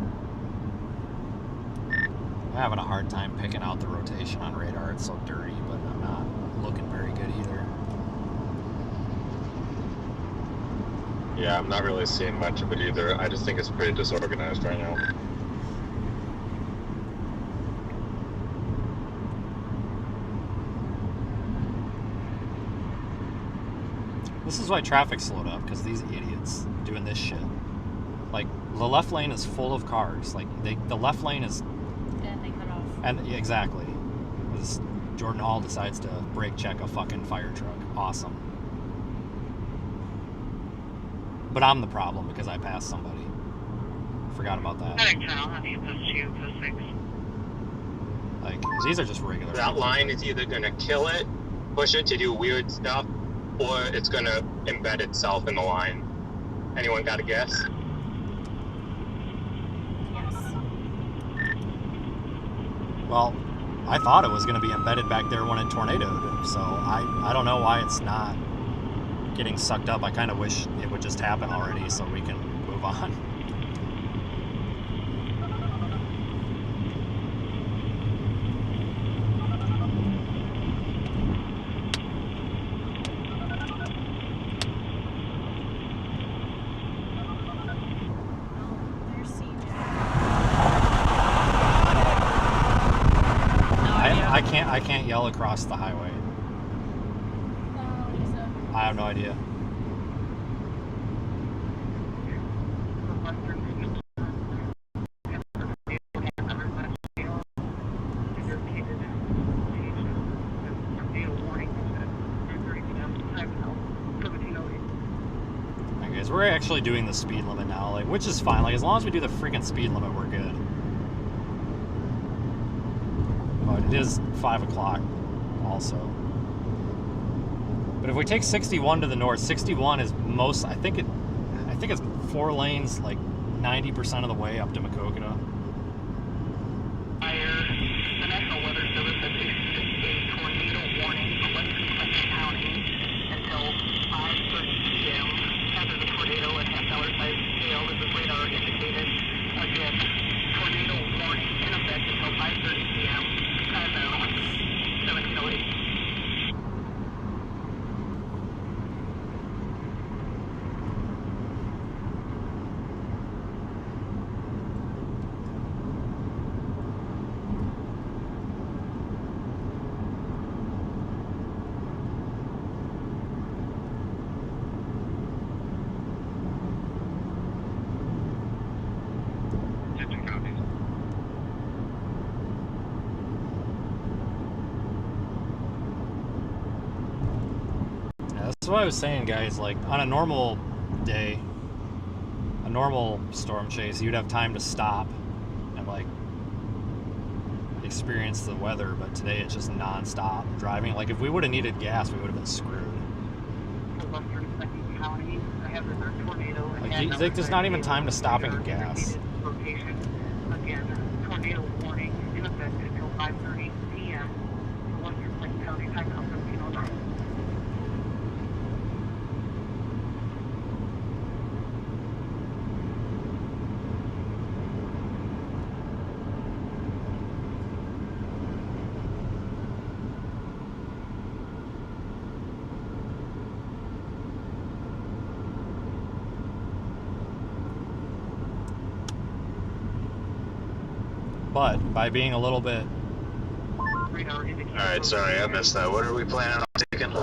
Speaker 1: I'm having a hard time picking out the rotation on radar. It's so dirty, but I'm not looking very good either.
Speaker 2: Yeah, I'm not really seeing much of it either. I just think it's pretty disorganized right now.
Speaker 1: This is why traffic slowed up, because these idiots doing this shit. Like, the left lane is full of cars. Like, the left lane is...
Speaker 5: And they cut off.
Speaker 1: And yeah, exactly. Because Jordan Hall decides to brake check a fucking fire truck. Awesome. But I'm the problem because I passed somebody. Forgot about that.
Speaker 10: Heading 10, I'll have you post 2, post 6.
Speaker 1: Like, these are just regular.
Speaker 7: That line is either gonna kill it, push it to do weird stuff, or it's gonna embed itself in the line. Anyone got a guess?
Speaker 5: Yes.
Speaker 1: Well, I thought it was going to be embedded back there when it tornadoed, so I don't know why it's not getting sucked up. I kind of wish it would just happen already so we can move on.
Speaker 5: There's CJ.
Speaker 1: I can't yell across the highway. I have no idea. Okay, so we're actually doing the speed limit now, like, which is fine. Like, as long as we do the freaking speed limit, we're good. But it is 5 o'clock also. But if we take 61 to the north, 61 is I think it's 4 lanes, like 90% of the way up to Maquoketa.
Speaker 10: The National Weather Service has issued a tornado warning for Western Clinton County until 5:30 p.m. After the tornado at half-hour size scale, this is radar indicated. Again, tornado warning in effect until 5:30 p.m. Time now, 1708.
Speaker 1: That's what I was saying, guys. Like, on a normal day, a normal storm chase, you'd have time to stop and, like experience the weather, but today it's just non-stop driving. Like, if we would have needed gas, we would have been screwed. Like, there's not even time to stop and get gas.
Speaker 10: Again, tornado warning in effect until 5:30 p.m. for Western Clinton County, time code 1309.
Speaker 1: But by being a little bit...
Speaker 2: Alright, sorry, I missed that. What are we planning on taking?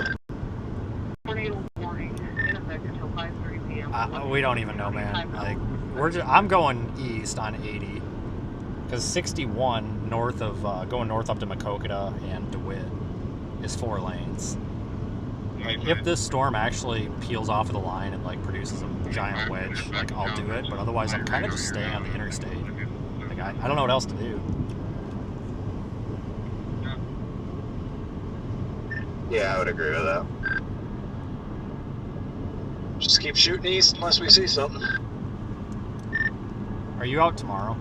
Speaker 10: Tornado warning in effect until 5:30 p.m.
Speaker 1: we don't even know, man. Like, I'm going east on 80. Because 61 north of, going north up to Macokota and DeWitt is 4 lanes. Like, if this storm actually peels off of the line and, like, produces a giant wedge, like, I'll do it. But otherwise, I'm kind of just staying on the interstate. Like, I don't know what else to do.
Speaker 2: Yeah, I would agree with that. Just keep shooting east unless we see something.
Speaker 1: Are you out tomorrow?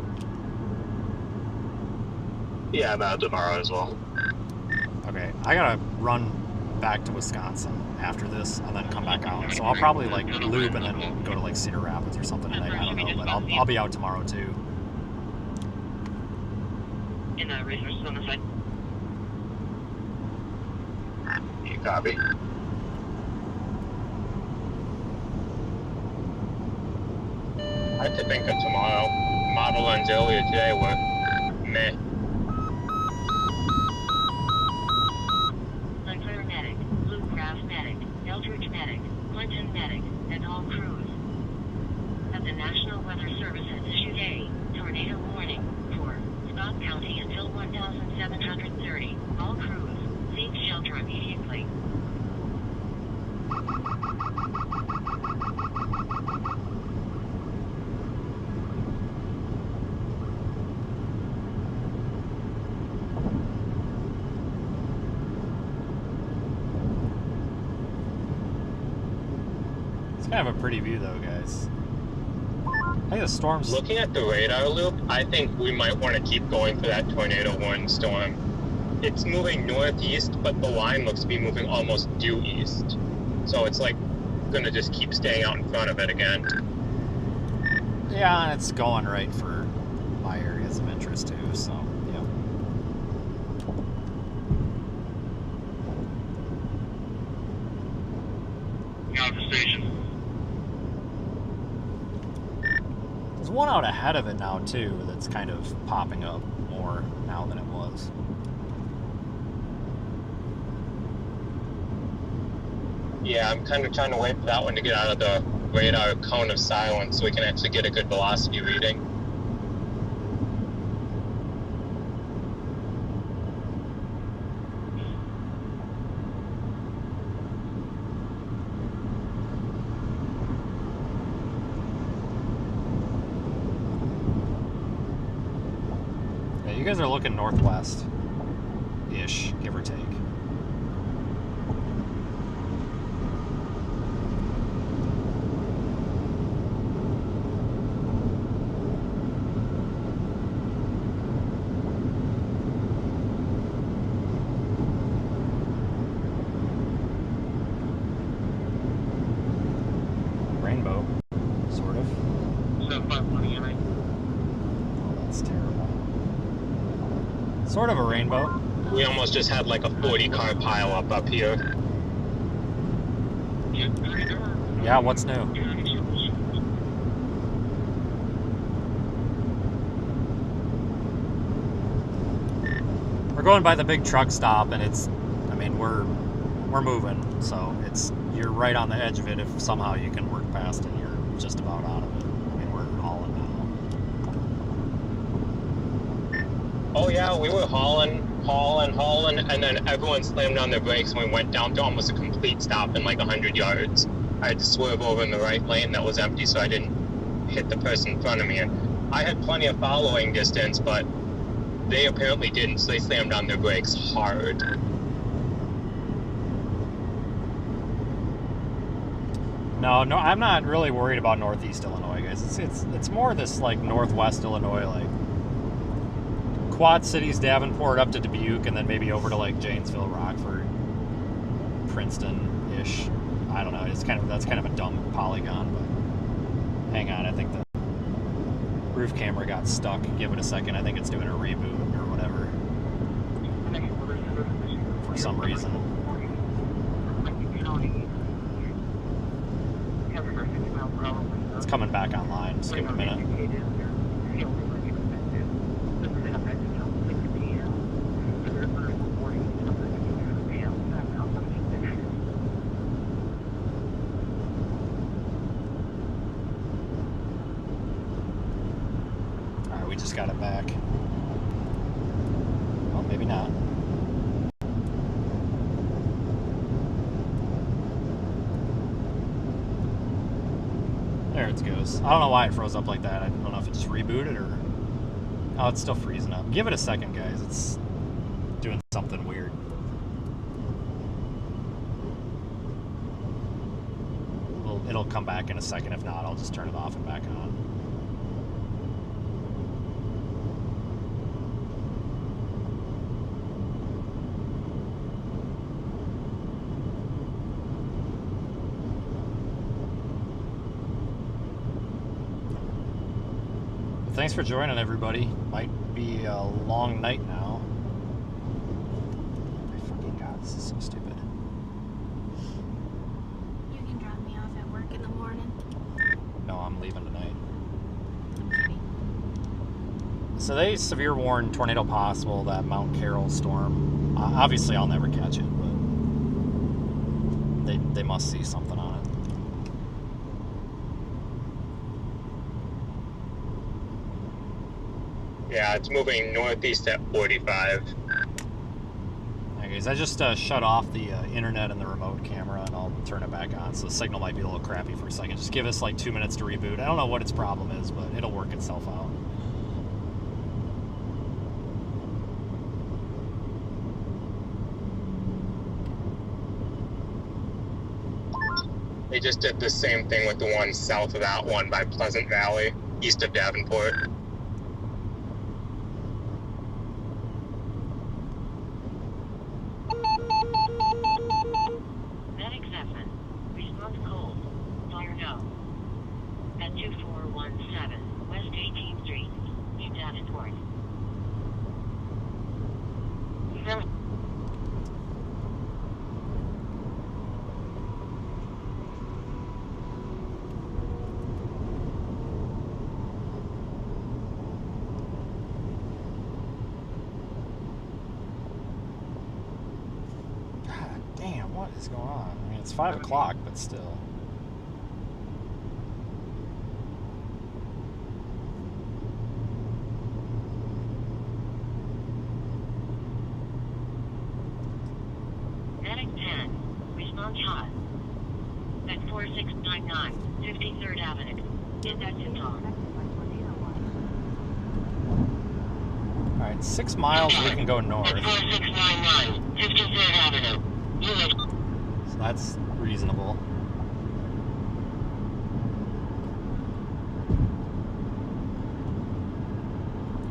Speaker 2: Yeah, I'm out tomorrow as well.
Speaker 1: Okay, I gotta run back to Wisconsin after this and then come back out. So I'll probably, like, loop and then go to, like, Cedar Rapids or something tonight. I don't know, but I'll be out tomorrow too.
Speaker 10: Resources on the side.
Speaker 2: You copy?
Speaker 7: I have to think of tomorrow. Model runs earlier today were meh.
Speaker 3: Leclerc Medic, Bluegrass Medic, Eldridge Medic, Clinton Medic, and all crews. Of the National Weather Service has issued a tornado warning for Scott County until 1730. All crews, seek shelter immediately.
Speaker 1: It's kind of a pretty view though, guys. I think the storm's...
Speaker 7: Looking at the radar loop, I think we might want to keep going for that tornado warning storm. It's moving northeast, but the line looks to be moving almost due east. So it's like gonna just keep staying out in front of it again.
Speaker 1: Yeah, and it's going right for my areas of interest too, so, yeah.
Speaker 6: Out the station.
Speaker 1: There's one out ahead of it now too that's kind of popping up more now than it was.
Speaker 7: Yeah, I'm kind of trying to wait for that one to get out of the radar cone of silence so we can actually get a good velocity reading.
Speaker 1: Yeah, you guys are looking northwest-ish, give or take. Rainbow, sort of.
Speaker 6: 7520 NA.
Speaker 1: Oh, that's terrible. Sort of a rainbow.
Speaker 7: We almost just had like a 40-car pile up here.
Speaker 1: Yeah, what's new? We're going by the big truck stop, and it's, I mean, we're moving, so it's, you're right on the edge of it. If somehow you can work past it, you're just about out of it. I mean, we're hauling now.
Speaker 7: Oh yeah, we were hauling, and then everyone slammed on their brakes and we went down to almost a complete stop in like 100 yards. I had to swerve over in the right lane that was empty so I didn't hit the person in front of me. And I had plenty of following distance, but they apparently didn't, so they slammed on their brakes hard.
Speaker 1: No, I'm not really worried about Northeast Illinois, guys. It's more this like Northwest Illinois, like Quad Cities, Davenport up to Dubuque, and then maybe over to like Janesville, Rockford, Princeton-ish. I don't know. That's kind of a dumb polygon, but hang on. I think the roof camera got stuck. Give it a second. I think it's doing a reboot or whatever for some reason. It's coming back online. Just give it a minute. Alright, we just got it back. Well, maybe not. There it goes. I don't know why it froze up like that. I don't know if it just rebooted or... Oh, it's still freezing up. Give it a second, guys. It's doing something weird. It'll come back in a second. If not, I'll just turn it off and back on. Thanks for joining, everybody. Might be a long night now. My fucking God, this is so stupid.
Speaker 5: You can drop me off at work in the morning.
Speaker 1: No, I'm leaving tonight. Okay. So they severe warned tornado possible, that Mount Carroll storm. Obviously, I'll never catch it, but they must see something on it.
Speaker 7: Yeah, it's moving northeast at 45.
Speaker 1: Alright guys, I just shut off the internet and the remote camera, and I'll turn it back on. So the signal might be a little crappy for a second. Just give us like 2 minutes to reboot. I don't know what its problem is, but it'll work itself out.
Speaker 7: They just did the same thing with the one south of that one by Pleasant Valley, east of Davenport.
Speaker 3: Medic 7. Response cold. Fire no. At 2417 West 18th Street, New Davenport.
Speaker 1: What is going on? I mean, it's 5 o'clock, but still.
Speaker 3: Medic 10. Response hot. At 4699 53rd Avenue. Inductive on.
Speaker 1: Alright, 6 miles we can go north.
Speaker 3: At 4699 53rd Avenue.
Speaker 1: So that's reasonable.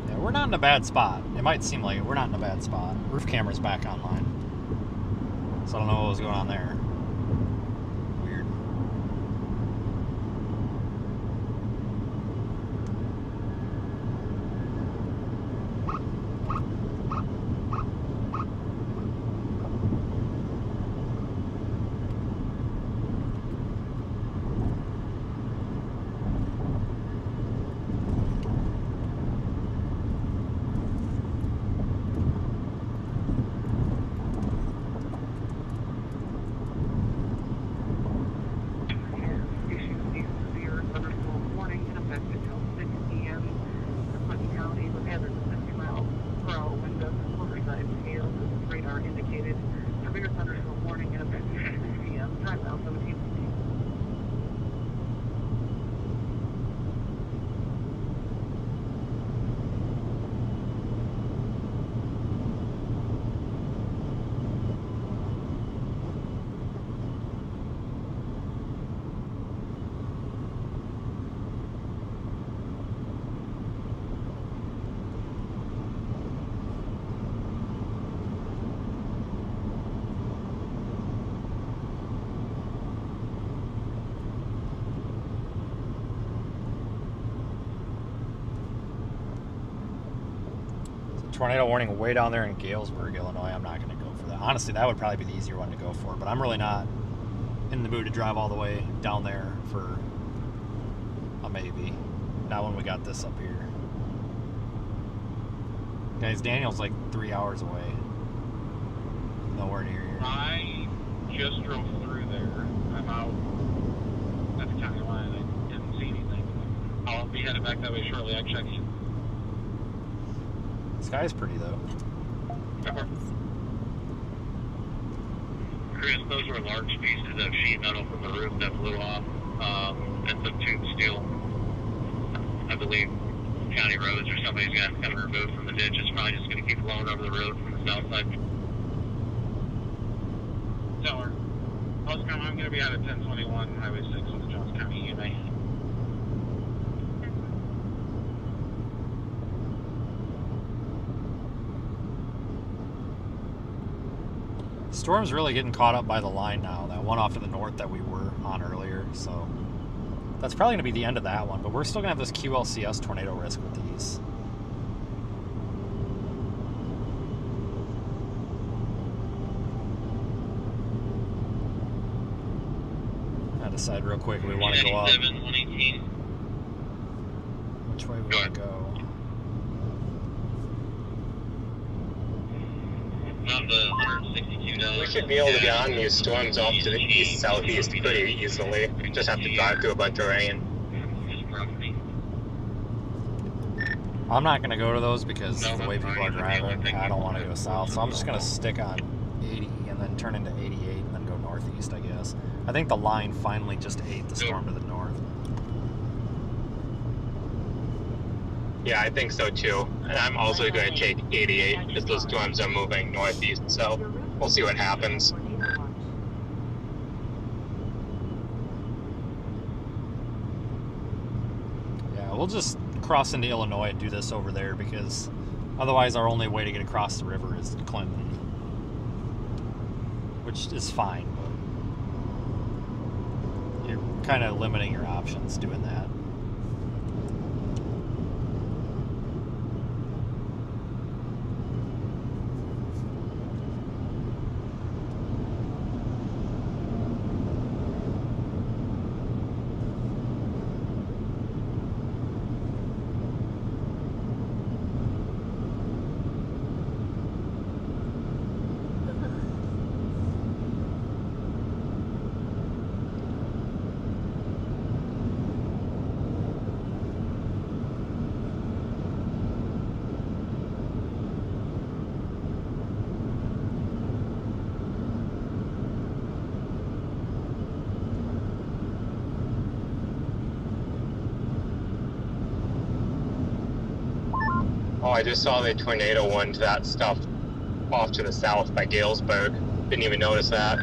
Speaker 1: Yeah, we're not in a bad spot. It might seem like it. We're not in a bad spot. Roof camera's back online. So I don't know what was going on there. Weird. tornado warning way down there in Galesburg, Illinois. I'm not going to go for that. Honestly, that would probably be the easier one to go for, but I'm really not in the mood to drive all the way down there for a maybe. Not when we got this up here. Guys, Daniel's like 3 hours away. Nowhere near here.
Speaker 6: I just drove through there. I'm out at the county line. I didn't see anything. I'll be headed back that way shortly. I'll check you.
Speaker 1: The sky's pretty though.
Speaker 6: Okay. Chris, those were large pieces of sheet metal from the roof that blew off, and some tube steel. I believe county roads or somebody's got kind of removed from the ditch. It's probably just going to keep flowing over the road from the south side. Tell her. I'm going to be out at 1021 Highway 6 on the Jones County EMA.
Speaker 1: Storm's really getting caught up by the line now. That one off to the north that we were on earlier, so that's probably going to be the end of that one, but we're still going to have this QLCS tornado risk with these. I decide real quick we want to go up.
Speaker 6: 118.
Speaker 1: Which way we want to go?
Speaker 6: On the 162 down.
Speaker 7: We should be able to get on these storms off to the east-southeast pretty easily. Just have to drive through a bunch of rain.
Speaker 1: I'm not going to go to those because the way people are driving, I don't want to go south. So I'm just going to stick on 80 and then turn into 88 and then go northeast, I guess. I think the line finally just ate the storm to the north.
Speaker 7: Yeah, I think so too. And I'm also going to take 88 because those storms are moving northeast, so we'll see what happens.
Speaker 1: Yeah, we'll just cross into Illinois and do this over there because otherwise our only way to get across the river is Clinton, which is fine, but you're kind of limiting your options doing that.
Speaker 7: Oh, I just saw the tornado one to that stuff off to the south by Galesburg. Didn't even notice that.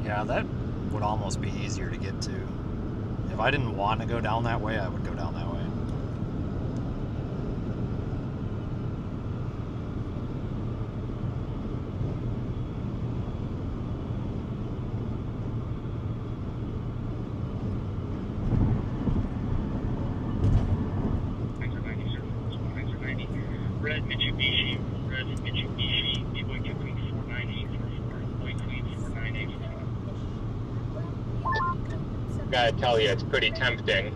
Speaker 1: Yeah, that would almost be easier to get to. If I didn't want to go down that way, I would go down that way.
Speaker 6: Red Mitsubishi, Boy Queen 49844, Boy Queen 49844.
Speaker 7: Gotta tell you, it's pretty tempting.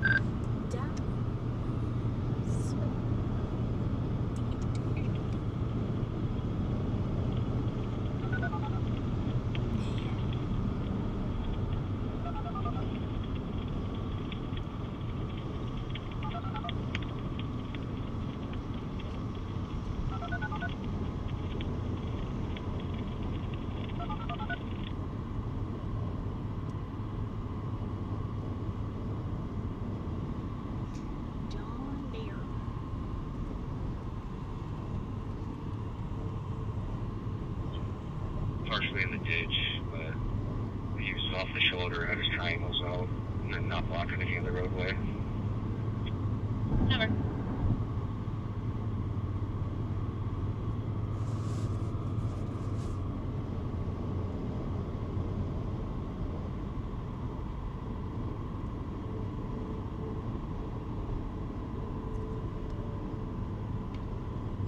Speaker 6: Partially in the ditch, but he was off the shoulder, had his triangles out, and then not blocking any of the roadway.
Speaker 3: Never.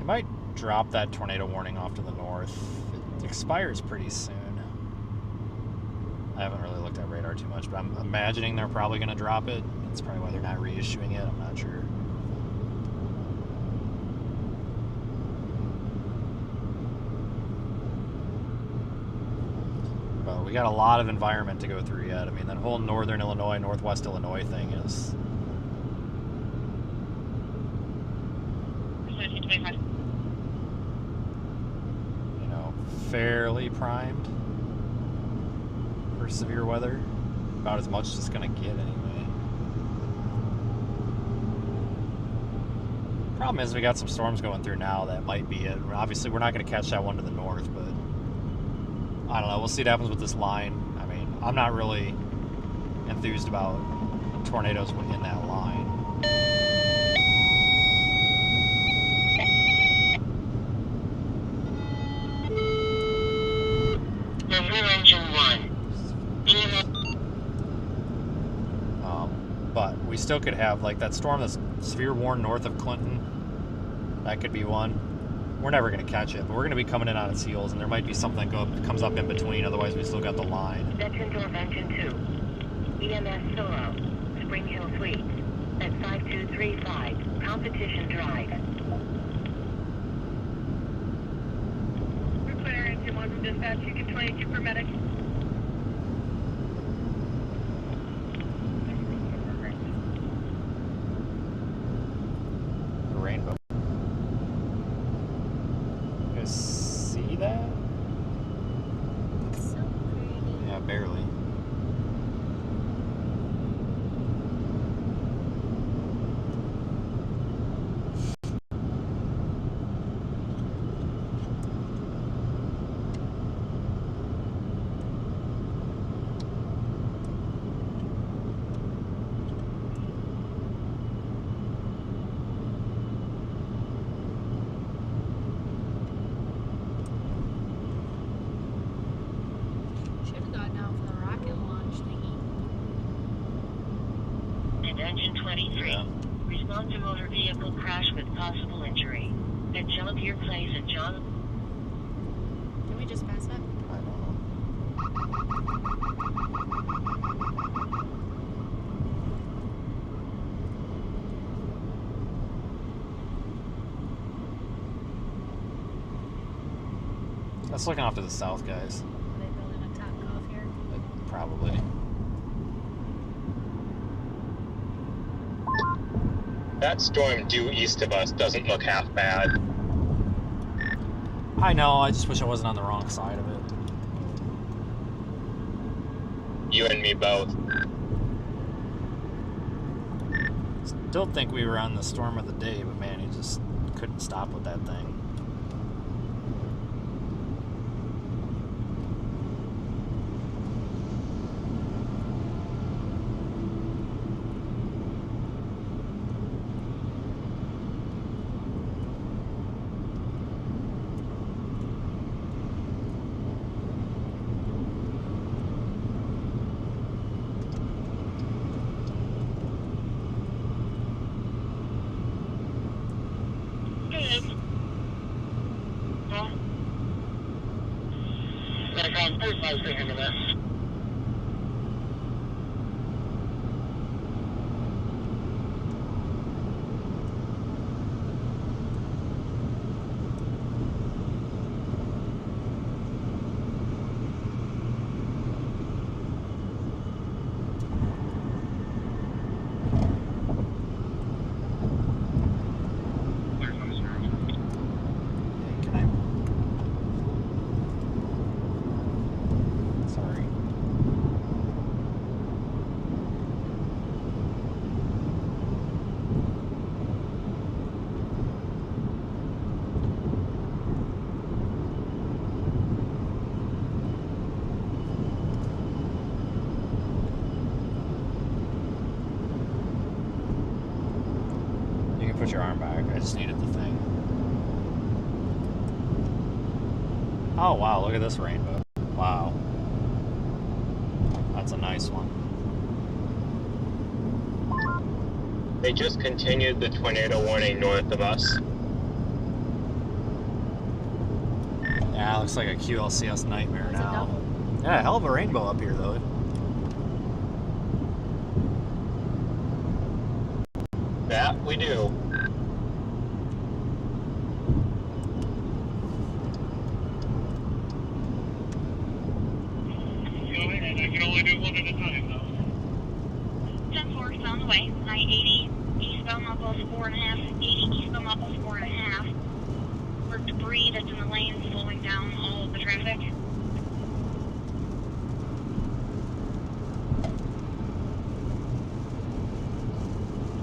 Speaker 1: You might drop that tornado warning off to the north. It expires pretty soon. I haven't really looked at radar too much, but I'm imagining they're probably going to drop it. That's probably why they're not reissuing it. I'm not sure. But we got a lot of environment to go through yet. I mean, that whole northern Illinois, northwest Illinois thing is... you know, fairly primed for severe weather. About as much as it's going to get anyway. Problem is we got some storms going through now that might be it. Obviously we're not going to catch that one to the north, but I don't know. We'll see what happens with this line. I mean, I'm not really enthused about tornadoes in that line. But we still could have, like, that storm that's severe warned north of Clinton. That could be one. We're never going to catch it, but we're going to be coming in on its heels, and there might be something that comes up in between. Otherwise, we still got the line.
Speaker 10: Section Door Engine 2. EMS Solo. Spring Hill Suites. At 5235. Competition Drive.
Speaker 8: We're clear engine 1 from dispatch. You can 22 for medic.
Speaker 1: Rainbow. You guys see that?
Speaker 5: So pretty.
Speaker 1: Yeah, barely.
Speaker 5: Should have gotten out for the rocket launch thingy.
Speaker 3: And engine 23.
Speaker 1: Yeah.
Speaker 3: Respond to motor vehicle crash with possible injury. At Jellipier Place at John.
Speaker 5: Can we just pass it?
Speaker 1: I don't know. That's looking off to the south, guys.
Speaker 5: Are they building a top golf here?
Speaker 1: Probably.
Speaker 7: That storm due east of us doesn't look half bad.
Speaker 1: I know, I just wish I wasn't on the wrong side of it.
Speaker 7: You and me both.
Speaker 1: Still think we were on the storm of the day, but man, he just couldn't stop with that thing. Sorry. You can put your arm back. I just needed the thing. Oh wow, look at this rainbow. Wow. That's a nice one.
Speaker 7: They just continued the tornado warning north of us.
Speaker 1: Yeah, it looks like a QLCS nightmare now. Yeah, hell of a rainbow up here, though.
Speaker 7: That we do.
Speaker 6: Go ahead, I can only do one at a time, though.
Speaker 3: 10-4 is on the way. I-80, eastbound Apples 4.5, 80 eastbound Apples 4.5. For debris that's in the lane, slowing down all of the traffic.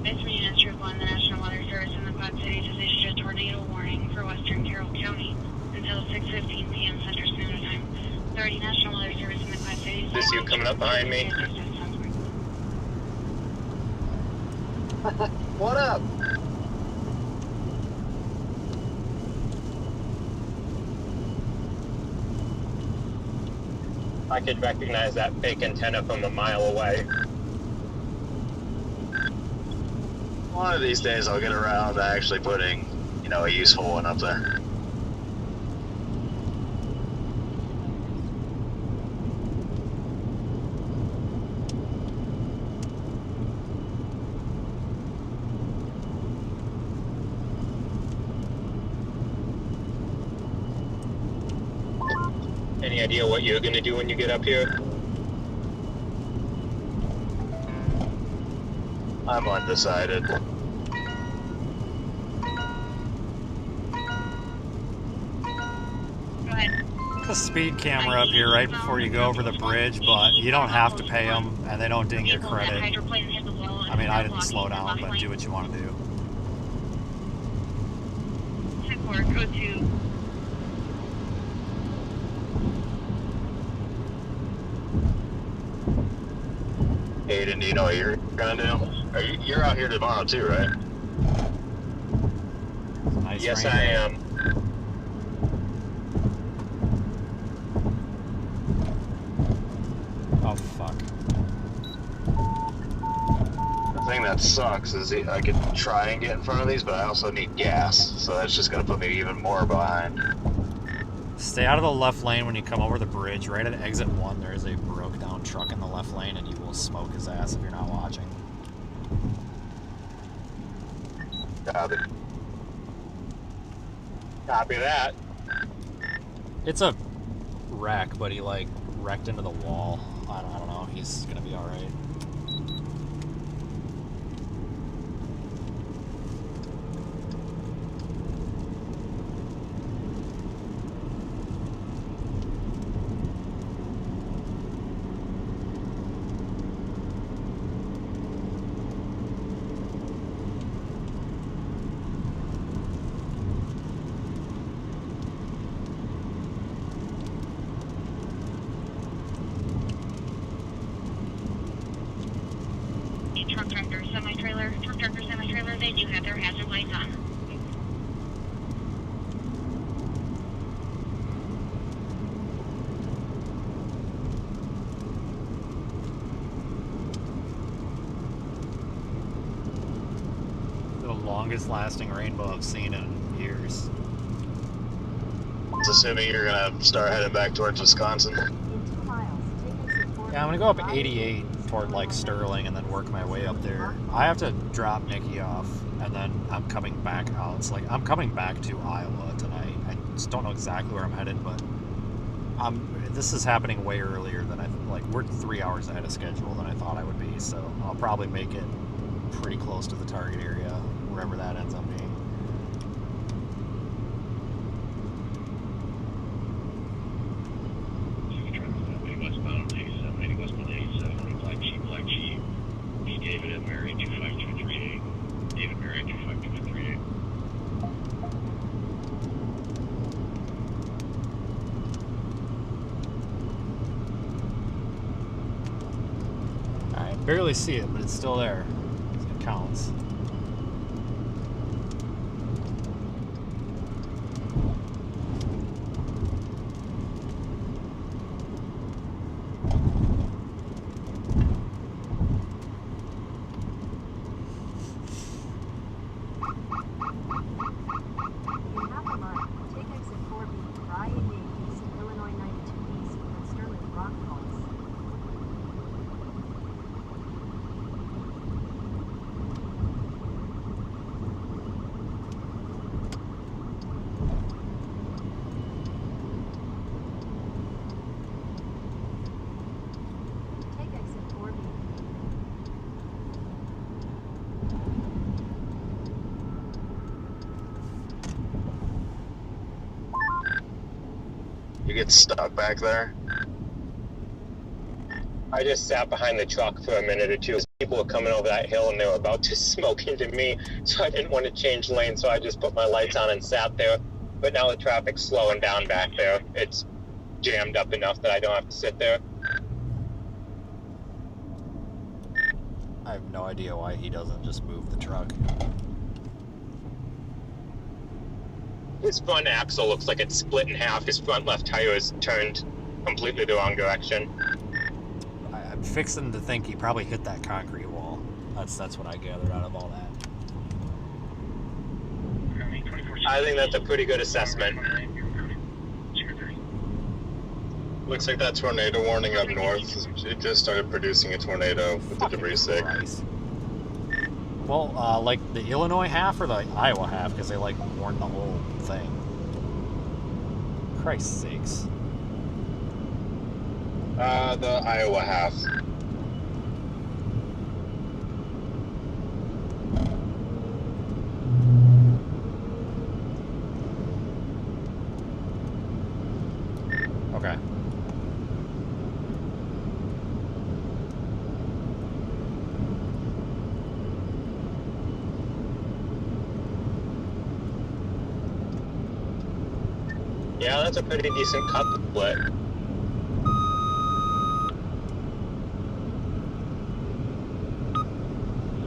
Speaker 3: This unit Troop 1, the National Weather Service in the Quad Cities has issued a tornado warning for western Carroll County until 6:15 p.m. Central Standard Time. Authority National Weather Service in the Quad Cities.
Speaker 7: This you coming up behind me? What up? I could recognize that fake antenna from a mile away.
Speaker 2: One of these days I'll get around to actually putting, you know, a useful one up there.
Speaker 7: Any idea what you're gonna do when you get up here?
Speaker 2: I'm undecided.
Speaker 3: Go ahead.
Speaker 1: The speed camera up here right before you go over the bridge, but you don't have to pay them, and they don't ding your credit. I mean, I didn't slow down, but do what you want to do.
Speaker 3: 10-4, go to.
Speaker 2: Aiden, do you know what you're gonna do? You're out here tomorrow too, right?
Speaker 1: Nice
Speaker 7: Yes,
Speaker 1: rain.
Speaker 7: I am.
Speaker 1: Oh, fuck.
Speaker 2: The thing that sucks is I could try and get in front of these, but I also need gas, so that's just gonna put me even more behind.
Speaker 1: Stay out of the left lane when you come over the bridge. Right at exit 1, there is a broke down truck in the left lane, and you will smoke his ass if you're not watching.
Speaker 2: Copy.
Speaker 7: Copy that.
Speaker 1: It's a wreck, but he, like, wrecked into the wall. I don't know. He's gonna be alright.
Speaker 3: Truck tractor, semi-trailer, they do have their hazard lights on.
Speaker 1: The longest lasting rainbow I've seen in years.
Speaker 2: It's assuming you're gonna start heading back towards Wisconsin.
Speaker 9: In 2 miles, take exit 4.
Speaker 1: Yeah, I'm gonna go up 88 toward like Sterling and then work my way up there. I have to drop Nikki off and then I'm coming back out. It's like I'm coming back to Iowa tonight. I just don't know exactly where I'm headed, but this is happening way earlier than we're 3 hours ahead of schedule than I thought I would be, so I'll probably make it pretty close to the target area, wherever that ends up being.
Speaker 6: Westbound 87, westbound 87, Black Sheep. He gave it at Mary 25238. David Mary 25238.
Speaker 1: I barely see it, but it's still there. It counts.
Speaker 9: In half a mile, take exit 4B, I-88.
Speaker 2: get stuck back there?
Speaker 7: I just sat behind the truck for a minute or two. People were coming over that hill and they were about to smoke into me, so I didn't want to change lanes, so I just put my lights on and sat there. But now the traffic's slowing down back there. It's jammed up enough that I don't have to sit there.
Speaker 1: I have no idea why he doesn't just move the truck.
Speaker 7: His front axle looks like it's split in half. His front left tire is turned completely the wrong direction.
Speaker 1: I'm fixing to think he probably hit that concrete wall. That's what I gathered out of all that.
Speaker 7: I think that's a pretty good assessment.
Speaker 2: Looks like that tornado warning up north, it just started producing a tornado with the debris sig.
Speaker 1: Well, like the Illinois half or the Iowa half, because they like warned the whole thing. Christ's sakes.
Speaker 2: The Iowa half.
Speaker 1: Okay.
Speaker 7: Yeah, that's a pretty decent cut split.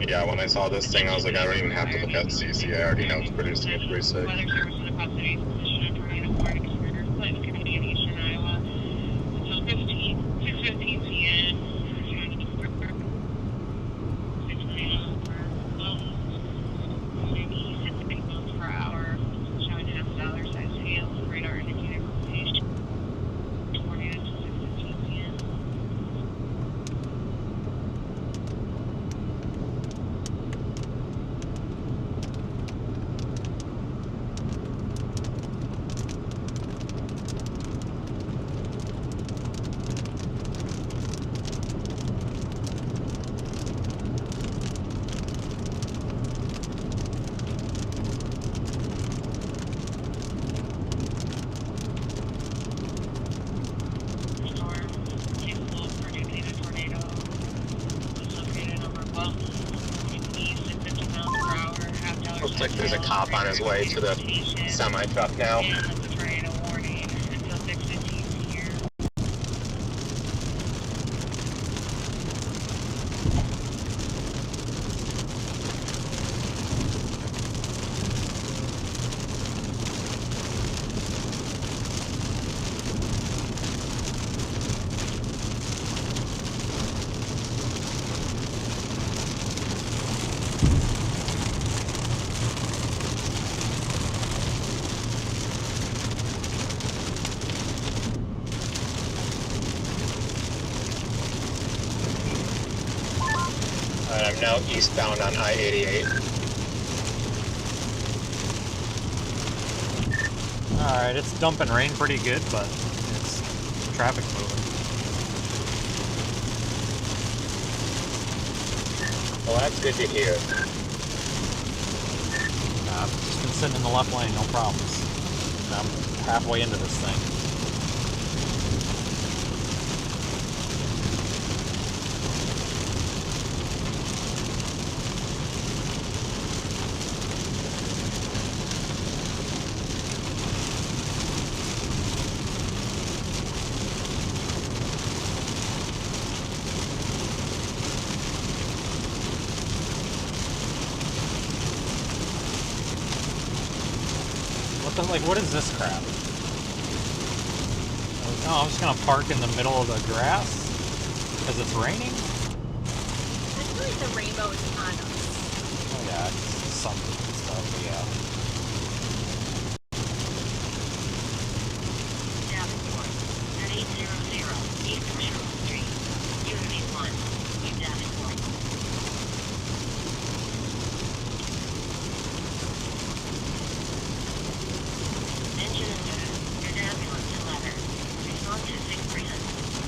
Speaker 2: Yeah, when I saw this thing, I was like, I don't even have to look at CC. I already know it's producing a debris sig.
Speaker 10: Weather service in the Quad Cities position a tornado warning extender flight community in eastern Iowa until 6:15 p.m. 6 miles per hour, $7.5 size hail, radar indicator rotation. Tornado until 6:15 p.m.
Speaker 7: Looks like there's a cop on his way to the semi-truck now. I'm now eastbound on I-88.
Speaker 1: Alright, it's dumping rain pretty good, but it's traffic moving.
Speaker 7: Well, that's good to hear.
Speaker 1: I've just been sitting in the left lane, no problems. I'm halfway into this thing. Like, what is this crap? Oh, I'm just gonna park in the middle of the grass because it's raining?
Speaker 5: I feel like the rainbow is on us.
Speaker 1: Oh yeah, it's something and stuff, but yeah.
Speaker 3: Davenport, at 800 East Commercial Street, Unity 1, in Davenport. Engine incident, your ambulance 11. Respond to 6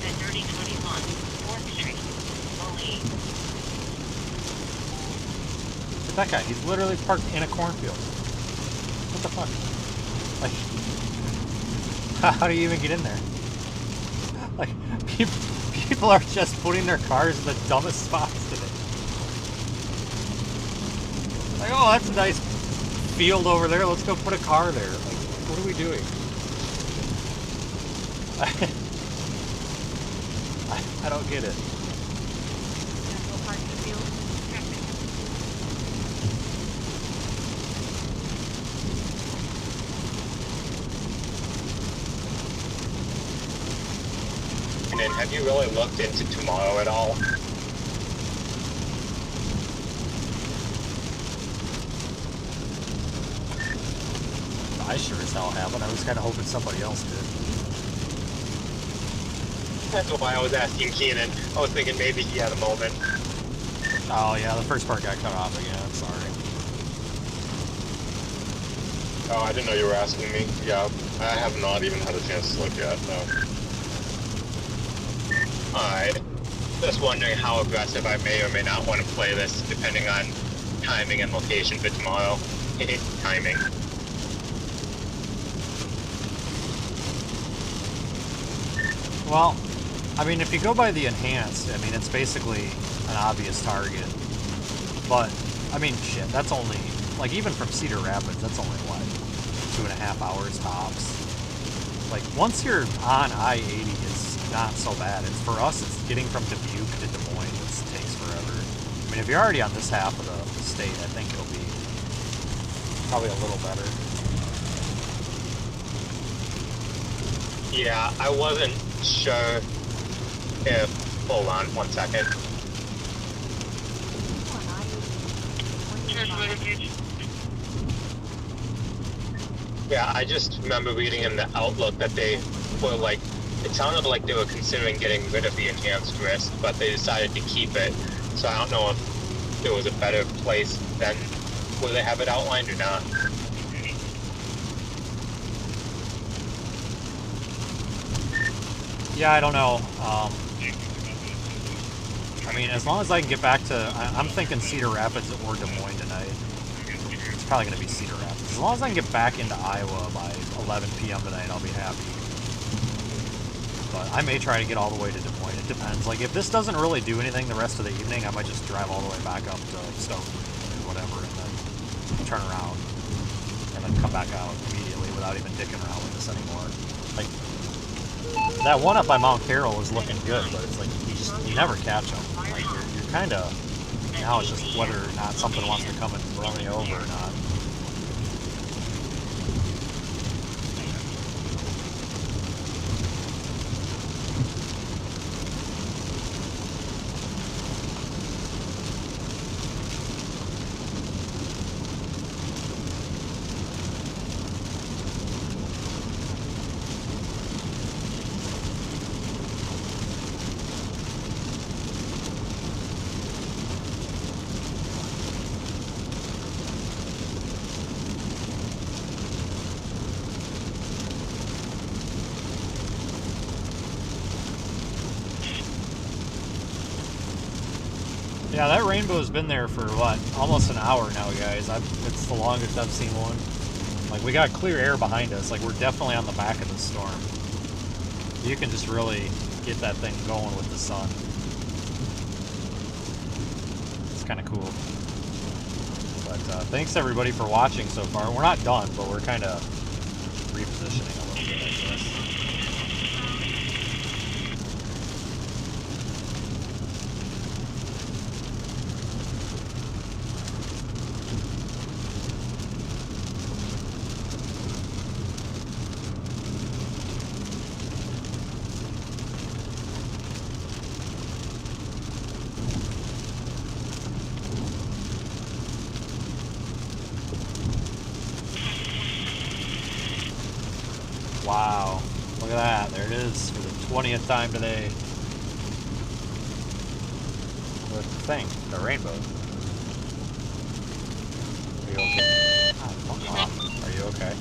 Speaker 3: at 3021, 4th Street, Moline.
Speaker 1: Look at that guy, he's literally parked in a cornfield. What the fuck? Like, How do you even get in there? Like, people are just putting their cars in the dumbest spots today. Like, oh, that's a nice field over there. Let's go put a car there. Like, what are we doing? I don't get it.
Speaker 5: Go park in the field.
Speaker 7: And then, have you really looked into tomorrow at all?
Speaker 1: I sure as hell haven't. I was kind of hoping somebody else did.
Speaker 7: That's why I was asking Keenan. I was thinking maybe he had a moment.
Speaker 1: Oh yeah, the first part got cut off again. I'm sorry.
Speaker 2: Oh, I didn't know you were asking me. Yeah, I have not even had a chance to look yet, no.
Speaker 7: Alright. Just wondering how aggressive I may or may not want to play this, depending on timing and location for tomorrow. Timing.
Speaker 1: Well, I mean, if you go by the enhanced, I mean, it's basically an obvious target. But, I mean, shit, that's only, like, even from Cedar Rapids, that's only, what, 2.5 hours tops? Like, once you're on I-80, it's not so bad. It's, for us, it's getting from Dubuque to Des Moines. It takes forever. I mean, if you're already on this half of the state, I think it'll be probably a little better.
Speaker 7: Yeah, I wasn't sure if... Hold on, 1 second. Yeah, I just remember reading in the Outlook that they were like... It sounded like they were considering getting rid of the enhanced risk, but they decided to keep it. So I don't know if there was a better place than where they have it outlined or not.
Speaker 1: Yeah, I don't know. I mean, as long as I can get back to... I'm thinking Cedar Rapids or Des Moines tonight. It's probably going to be Cedar Rapids. As long as I can get back into Iowa by 11 p.m. tonight, I'll be happy. But I may try to get all the way to Des Moines. It depends. Like, if this doesn't really do anything the rest of the evening, I might just drive all the way back up to Stoughton or whatever and then turn around and then come back out immediately without even dicking around with this anymore. Like, that one up by Mount Carroll is looking good, but it's like you never catch them. Like you're kind of, now it's just whether or not something wants to come and run me over or not. Yeah, that rainbow's been there for, what, almost an hour now, guys. It's the longest I've seen one. Like, we got clear air behind us. Like, we're definitely on the back of the storm. You can just really get that thing going with the sun. It's kind of cool. But thanks, everybody, for watching so far. We're not done, but we're kind of repositioning a little bit, I guess. Wow, look at that. There it is for the 20th time today. The thing, the rainbow. Are you okay? Are you okay?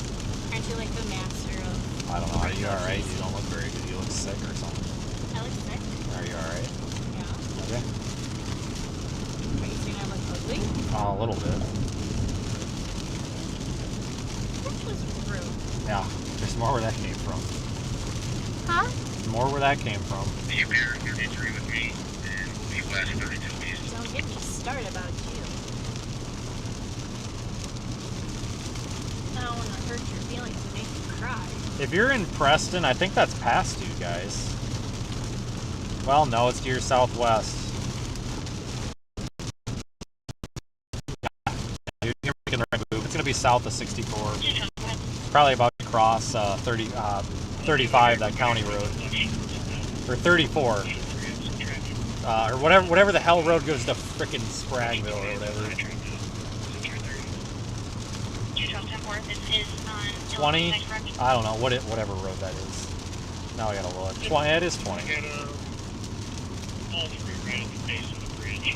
Speaker 5: Aren't you like the master of...
Speaker 1: I don't know. Are you alright? You don't look very good. You look sick or something.
Speaker 5: I look sick?
Speaker 1: Are you alright?
Speaker 5: Yeah.
Speaker 1: Okay.
Speaker 5: Are you saying I look ugly?
Speaker 1: Oh, a little bit.
Speaker 5: That was rude.
Speaker 1: Yeah, there's more where that came from.
Speaker 5: Huh?
Speaker 1: More where that came from.
Speaker 6: Be here 33 with me, and we'll be west 32 east.
Speaker 5: Don't get me started about you. I don't want to hurt your feelings and make you cry.
Speaker 1: If you're in Preston, I think that's past you guys. Well, no, it's to your southwest. Yeah, you're making the right move. It's going to be south of 64. Probably about to cross 35, that county road. Or 34. Or whatever the hell road goes to frickin' Spragueville or whatever. 20? I don't know, whatever road that is. Now I gotta look. 20, it is 20.
Speaker 6: All three right at the base of the bridge.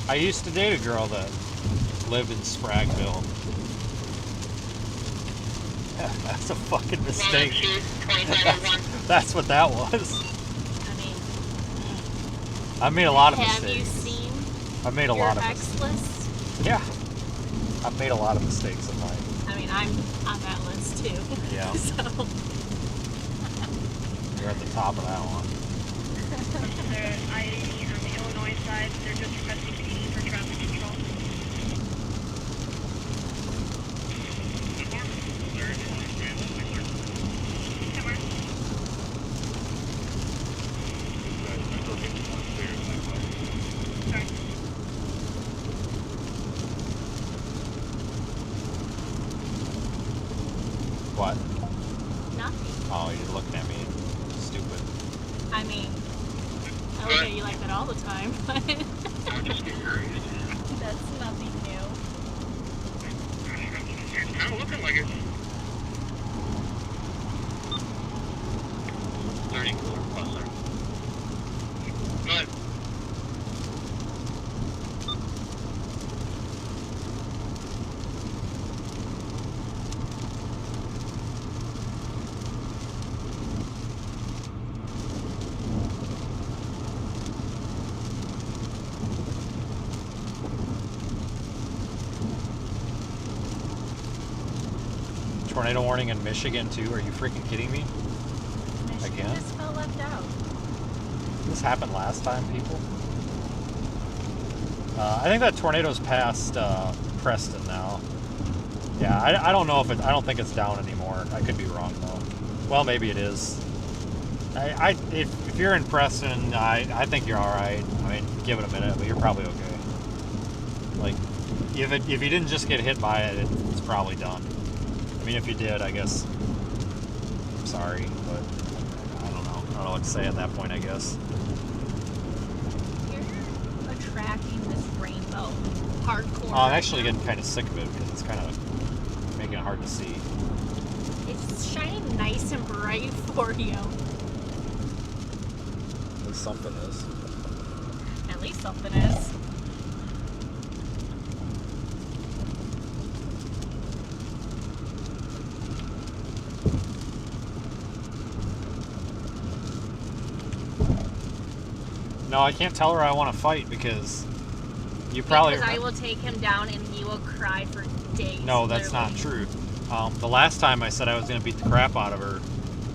Speaker 1: I used to date a girl that lived in Spragueville. That's a fucking mistake. That's what that was.
Speaker 5: I mean,
Speaker 1: I've made a lot of
Speaker 5: have
Speaker 1: mistakes.
Speaker 5: you seen
Speaker 1: I've made a
Speaker 5: your
Speaker 1: lot of
Speaker 5: ex list?
Speaker 1: Yeah. I've made a lot of mistakes in life.
Speaker 5: I mean, I'm on that list too.
Speaker 1: Yeah.
Speaker 5: So.
Speaker 1: You're at the top of that one.
Speaker 8: There's I-80 on the Illinois side. They're just requesting PD for traffic control.
Speaker 1: What?
Speaker 5: Nothing.
Speaker 1: Oh, you're looking at me. Stupid.
Speaker 5: I mean, I look at you like that all the time, but
Speaker 6: I'm just curious.
Speaker 5: that's nothing new.
Speaker 6: It's kind of looking like it. 34 plus there. Go ahead.
Speaker 1: Tornado warning in Michigan too. Are you freaking kidding me?
Speaker 5: Michigan
Speaker 1: Again?
Speaker 5: just felt left out.
Speaker 1: This happened last time, people. I think that tornado's past Preston now. Yeah, I don't know if I don't think it's down anymore. I could be wrong though. Well, maybe it is. If you're in Preston, I think you're all right. I mean, give it a minute, but you're probably okay. Like, if you didn't just get hit by it, it's probably done. I mean, if you did, I guess I'm sorry, but I don't know. I don't know what to say at that point, I guess.
Speaker 5: You're attracting this rainbow hardcore.
Speaker 1: Oh, I'm actually getting kind of sick of it because it's kind of making it hard to see.
Speaker 5: It's shining nice and bright for you.
Speaker 1: At least something is.
Speaker 5: At least something is.
Speaker 1: No, I can't tell her I want to fight because you probably...
Speaker 5: Because I will take him down and he will cry for days.
Speaker 1: No, that's not true. The last time I said I was going to beat the crap out of her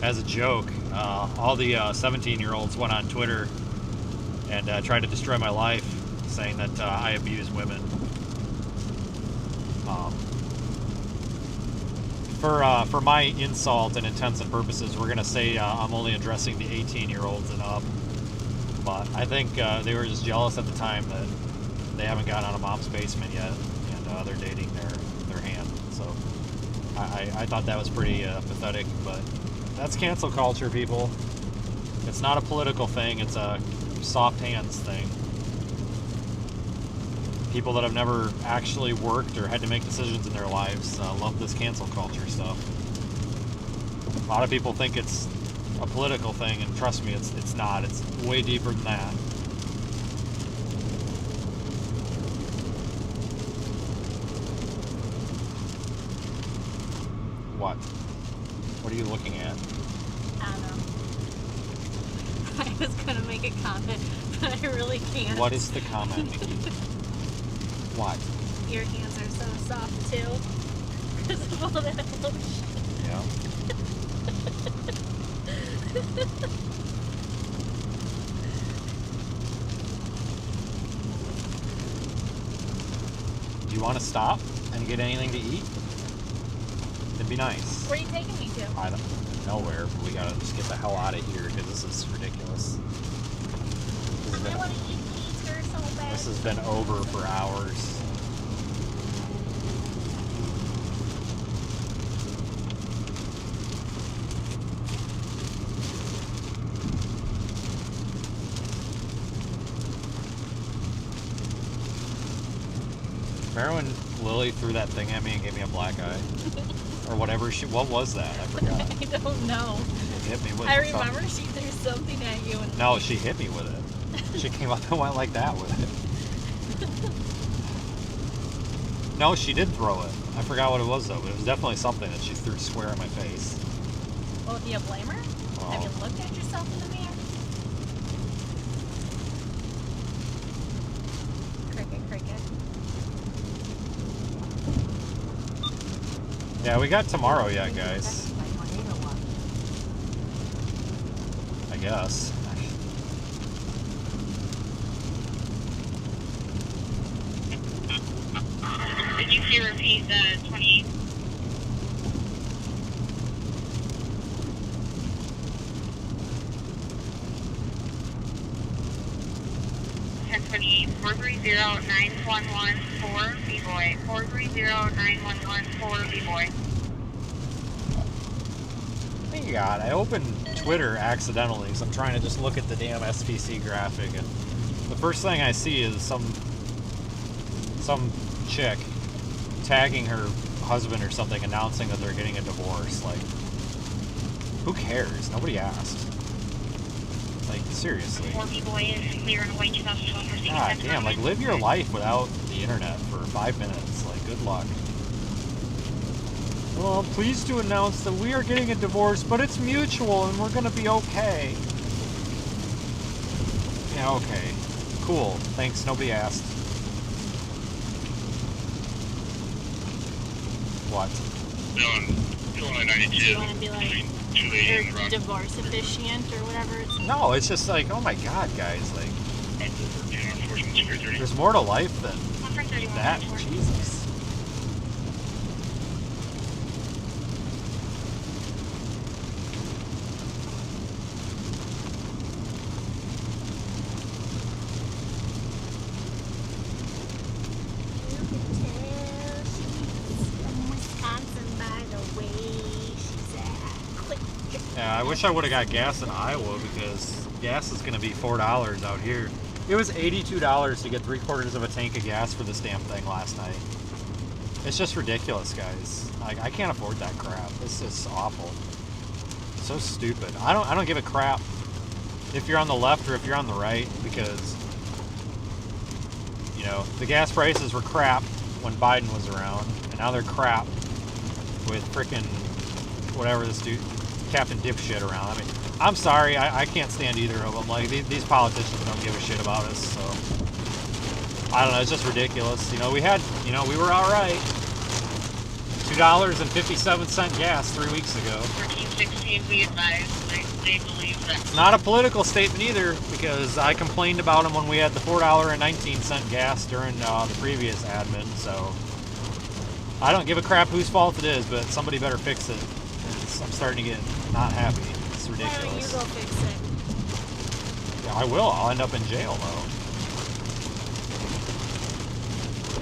Speaker 1: as a joke, all the 17-year-olds went on Twitter and tried to destroy my life, saying that I abuse women. For my insult and intents and purposes, we're going to say I'm only addressing the 18-year-olds and up. But I think they were just jealous at the time that they haven't gotten out of mom's basement yet, and they're dating their hand. So I thought that was pretty pathetic, but that's cancel culture, people. It's not a political thing, it's a soft hands thing. People that have never actually worked or had to make decisions in their lives love this cancel culture stuff. A lot of people think it's a political thing, and trust me, it's not. It's way deeper than that. What? What are you looking at?
Speaker 5: I don't know. was gonna make a comment, but I really can't.
Speaker 1: What is the comment, Nikki? What?
Speaker 5: Your hands are so soft too. Because of all that lotion.
Speaker 1: Yeah. Do you want to stop and get anything to eat? It'd be nice.
Speaker 5: Where are you taking me to?
Speaker 1: I don't nowhere, but we gotta just get the hell out of here because this is ridiculous.
Speaker 5: I want to eat pizza so bad.
Speaker 1: This has been over for hours. Remember when Lily threw that thing at me and gave me a black eye? Or whatever what was that? I forgot.
Speaker 5: I don't know.
Speaker 1: It hit me with
Speaker 5: I
Speaker 1: something.
Speaker 5: remember she threw something at you. And
Speaker 1: No, she hit me with it. She came up and went like that with it. No, she did throw it. I forgot what it was though, but it was definitely something that she threw square in my face.
Speaker 5: Well, do you blame her?
Speaker 1: Oh.
Speaker 5: Have you looked at yourself in the mirror? Cricket.
Speaker 1: Yeah, we got tomorrow yet, guys. I guess.
Speaker 8: Did you see repeat 28?
Speaker 10: $1028, 430-9114 B-Boy, 430-9114 B-Boy.
Speaker 1: Thank God, I opened Twitter accidentally, so I'm trying to just look at the damn SPC graphic, and the first thing I see is some chick tagging her husband or something, announcing that they're getting a divorce. Like, who cares? Nobody asked. Like, seriously.
Speaker 10: 4 B-Boy is clear and away 2012.
Speaker 1: God damn, like, live your life without the internet for 5 minutes. Like, good luck. Well, I'm pleased to announce that we are getting a divorce, but it's mutual and we're gonna be okay. Yeah, okay. Cool. Thanks, nobody asked. What?
Speaker 6: Illinois 92.
Speaker 5: Do you want to be like
Speaker 6: You're
Speaker 5: your divorce officiant or whatever it's
Speaker 1: No, it's just like, oh my god, guys, like,
Speaker 6: Enforcement Secret 30.
Speaker 1: there's more to life than that. Jesus. Yeah, I wish I would have got gas in Iowa because gas is going to be $4 out here. It was $82 to get 3/4 of a tank of gas for this damn thing last night. It's just ridiculous, guys. Like, I can't afford that crap. This is awful. So stupid. I don't give a crap if you're on the left or if you're on the right, because, you know, the gas prices were crap when Biden was around, and now they're crap with frickin' whatever this dude, Captain Dipshit, around. I mean, I'm sorry, I can't stand either of them. Like, these politicians don't give a shit about us, so I don't know, it's just ridiculous. You know, we were alright. $2.57 gas 3 weeks ago.
Speaker 10: 1316, we advise. They believe that.
Speaker 1: It's not a political statement either, because I complained about them when we had the $4.19 gas during the previous admin, so I don't give a crap whose fault it is, but somebody better fix it. I'm starting to get not happy. It's ridiculous.
Speaker 5: Why don't you go fix it?
Speaker 1: Yeah, I will. I'll end up in jail, though.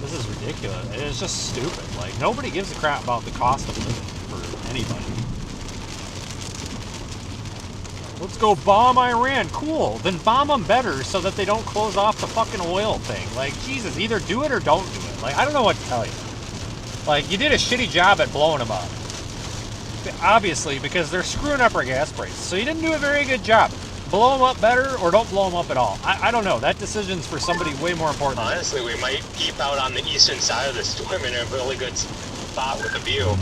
Speaker 1: This is ridiculous. It's just stupid. Like, nobody gives a crap about the cost of living for anybody. Let's go bomb Iran. Cool. Then bomb them better so that they don't close off the fucking oil thing. Like, Jesus, either do it or don't do it. Like, I don't know what to tell you. Like, you did a shitty job at blowing them up. Obviously, because they're screwing up our gas prices. So you didn't do a very good job. Blow them up better or don't blow them up at all. I don't know. That decision's for somebody way more important.
Speaker 7: Honestly, we might keep out on the eastern side of the storm in a really good spot with a view.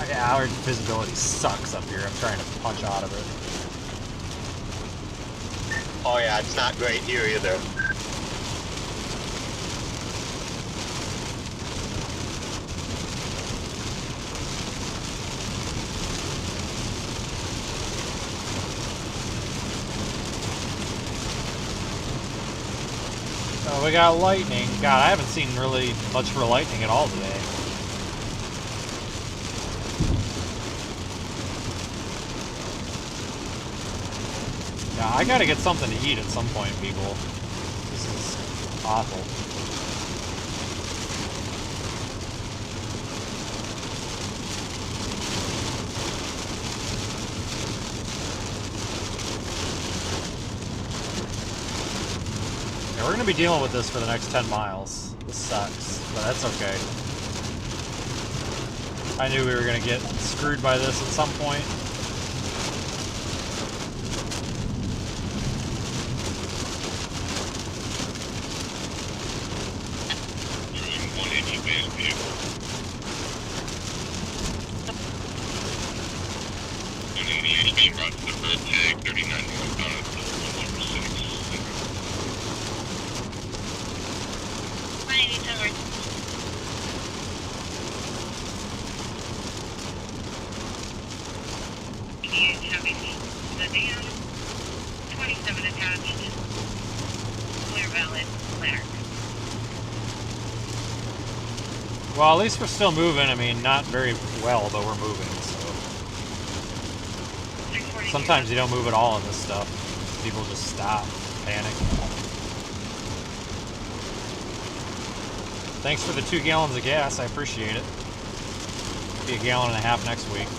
Speaker 1: Yeah, our visibility sucks up here. I'm trying to punch out of it.
Speaker 7: Oh yeah, it's not great here either.
Speaker 1: Oh, we got lightning. God, I haven't seen really much for lightning at all today. Yeah, I gotta get something to eat at some point, people. This is awful. Yeah, we're gonna be dealing with this for the next 10 miles. This sucks, but that's okay. I knew we were gonna get screwed by this at some point. Well, at least we're still moving. I mean, not very well, but we're moving, so. Sometimes you don't move at all in this stuff. People just stop, panic. Thanks for the 2 gallons of gas. I appreciate it. Be a gallon and a half next week.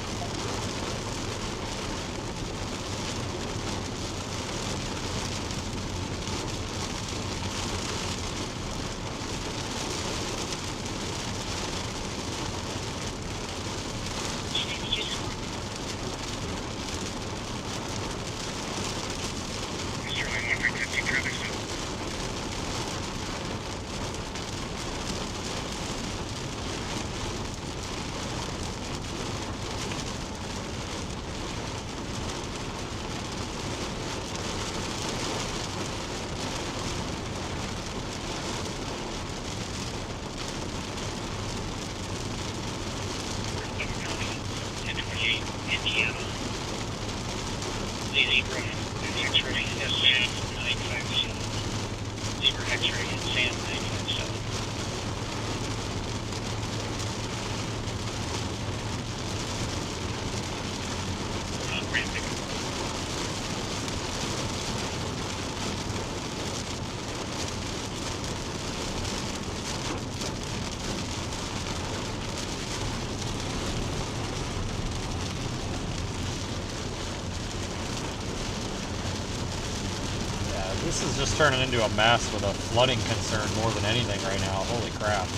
Speaker 1: This is just turning into a mess with a flooding concern more than anything right now. Holy crap.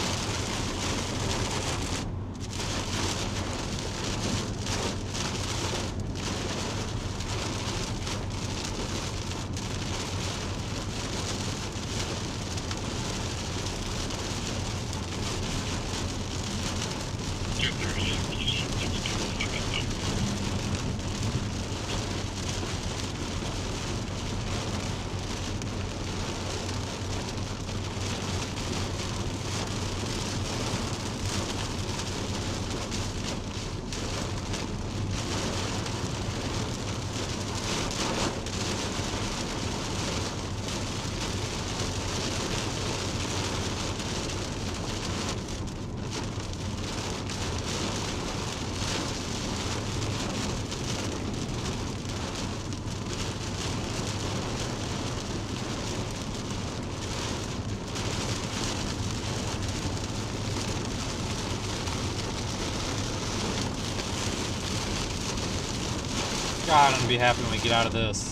Speaker 1: God, I'm gonna be happy when we get out of this.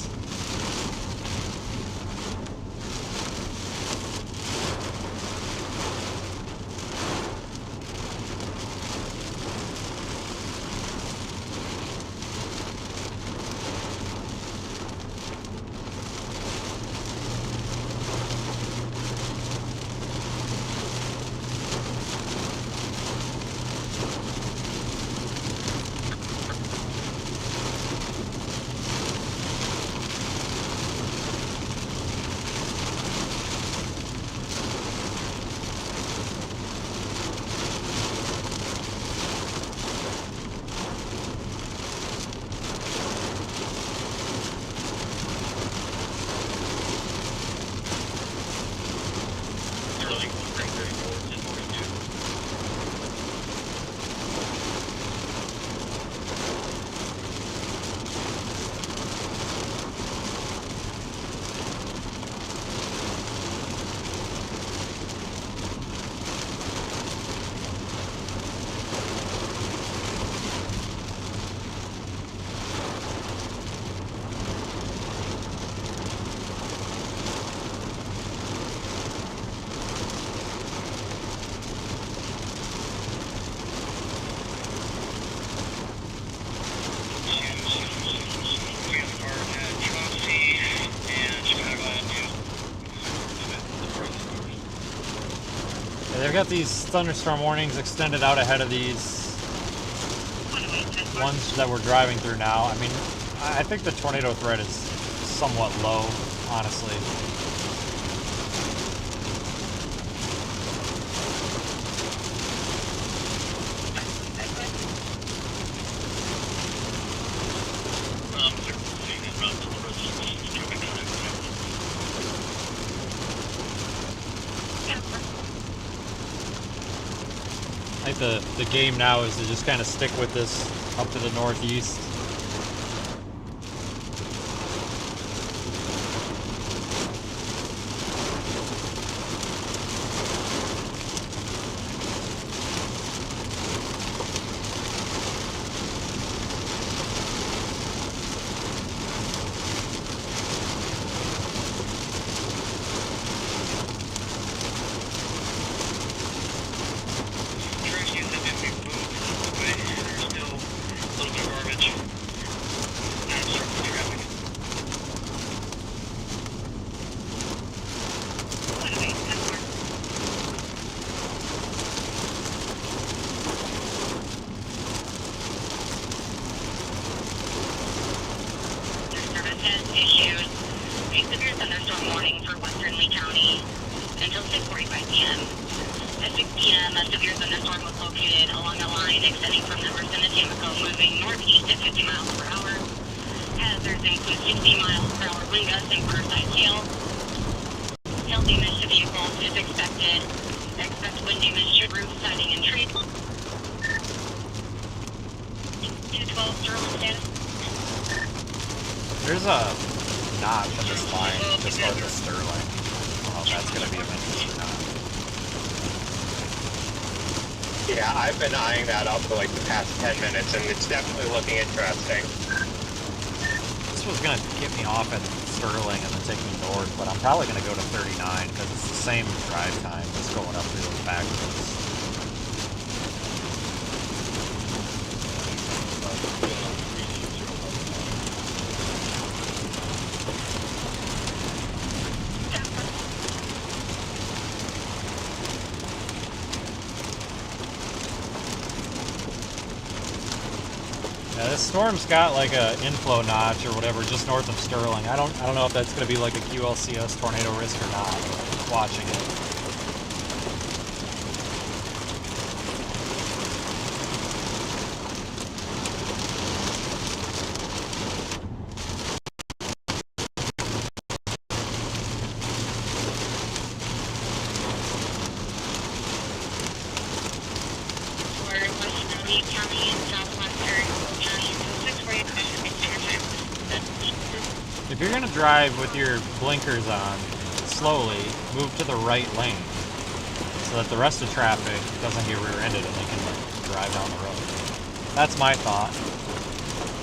Speaker 1: They've got these thunderstorm warnings extended out ahead of these ones that we're driving through now. I mean, I think the tornado threat is somewhat low, honestly. I think the game now is to just kind of stick with this up to the northeast. There's a notch in this line just north of Sterling. I don't know if that's going to be of interest or not.
Speaker 7: Yeah, I've been eyeing that up for like the past 10 minutes, and it's definitely looking interesting.
Speaker 1: This was going to get me off at Sterling and then take me north, but I'm probably going to go to 39 because it's the same drive time just going up through those back roads. Yeah, this storm's got like a inflow notch or whatever just north of Sterling. I don't know if that's going to be like a QLCS tornado risk or not. But watching it. If you're going to drive with your blinkers on, slowly, move to the right lane so that the rest of traffic doesn't get rear-ended and they can drive down the road. That's my thought.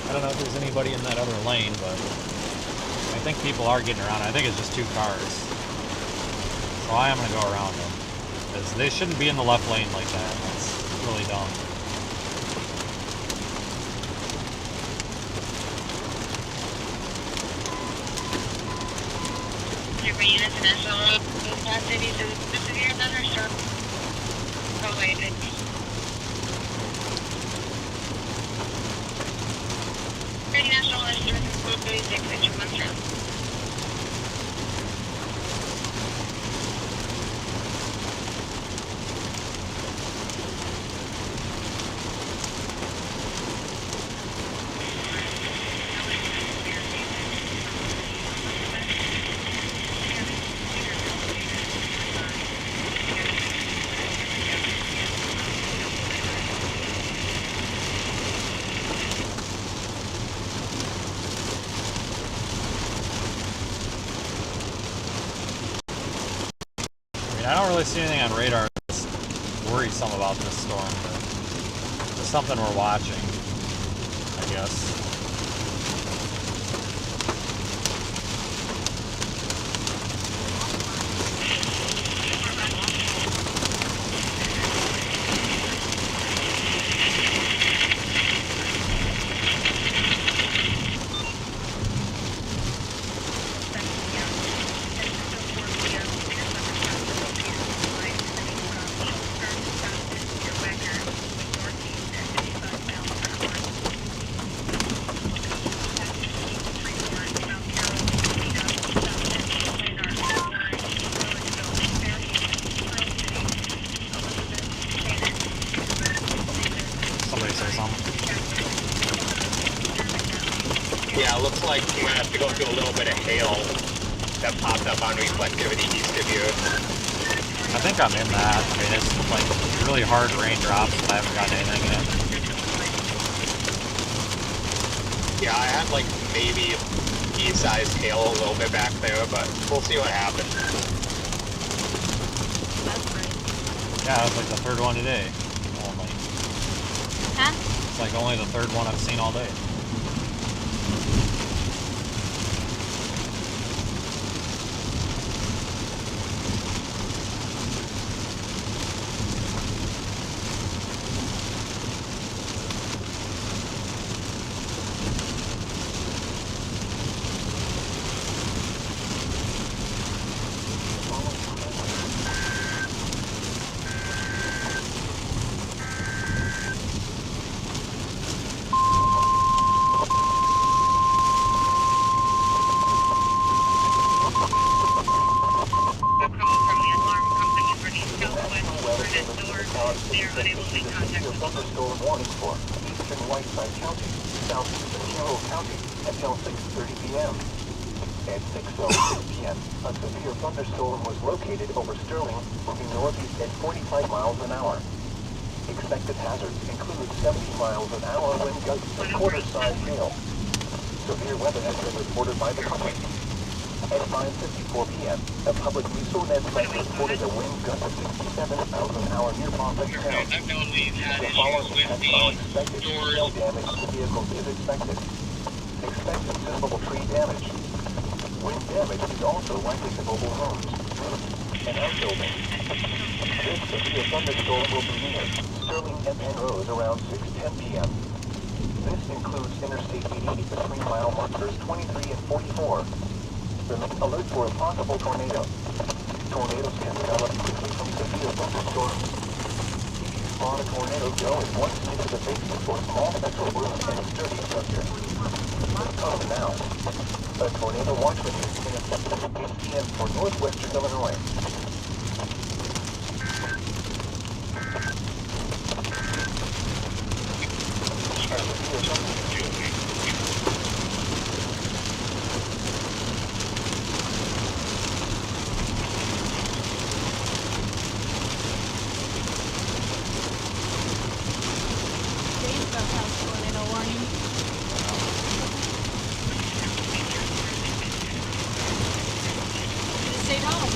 Speaker 1: I don't know if there's anybody in that other lane, but I think people are getting around. I think it's just two cars. So I am going to go around them because they shouldn't be in the left lane like that. That's really dumb.
Speaker 10: International cities in the severe thunderstorm. Related. International is 36 inch monster.
Speaker 1: I don't really see anything on radar that's worrisome about this storm, but it's something we're watching, I guess. Somebody say something.
Speaker 7: Yeah, it looks like you might have to go through a little bit of hail that popped up on reflectivity east of you.
Speaker 1: I think I'm in that. I mean, it's like really hard raindrops, but I haven't gotten anything yet.
Speaker 7: Yeah, I had like maybe pea-sized hail a little bit back there, but we'll see what happens.
Speaker 1: Yeah, it's like the third one today. Only.
Speaker 5: Huh?
Speaker 1: It's like only the third one I've seen all day.
Speaker 4: Thunderstorm warning for eastern Whiteside County, southeast Carroll County until 6:30 p.m. At 6:06 p.m., a severe thunderstorm was located over Sterling, moving northeast at 45 miles an hour. Expected hazards include 70 miles an hour wind gusts and quarter-size hail. Severe weather has been reported by the public. At 5:54 p.m., the public resource network reported a wind gust of 67 miles an hour near Prospect Town. The following effects are expected. Hail damage to vehicles is expected. Expect considerable tree damage. Wind damage is also likely to mobile homes and outbuildings. This severe thunderstorm will be near Sterling and Penrose around 6:10 p.m. This includes Interstate 80 between mile markers 23 and 44. Remain alert for a possible tornado. Tornadoes can develop quickly from severe thunderstorms. If you spot a tornado, go at once into the basement for a small central room and a sturdy structure. Now, a tornado watchman is in effect at 8 p.m. for northwestern Illinois.
Speaker 5: Stayed home.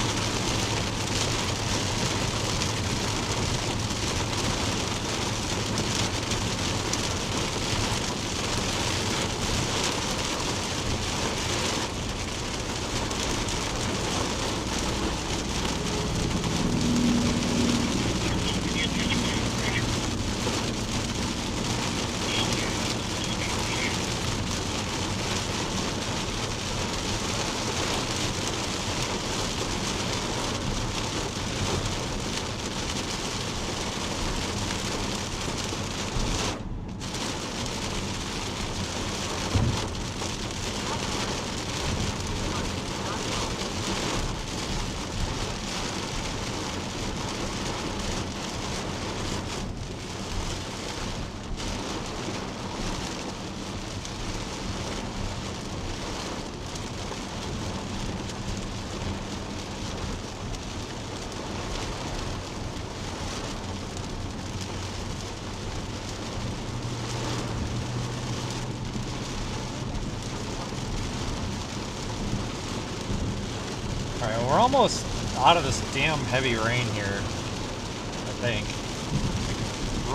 Speaker 1: out of this damn heavy rain here, I think.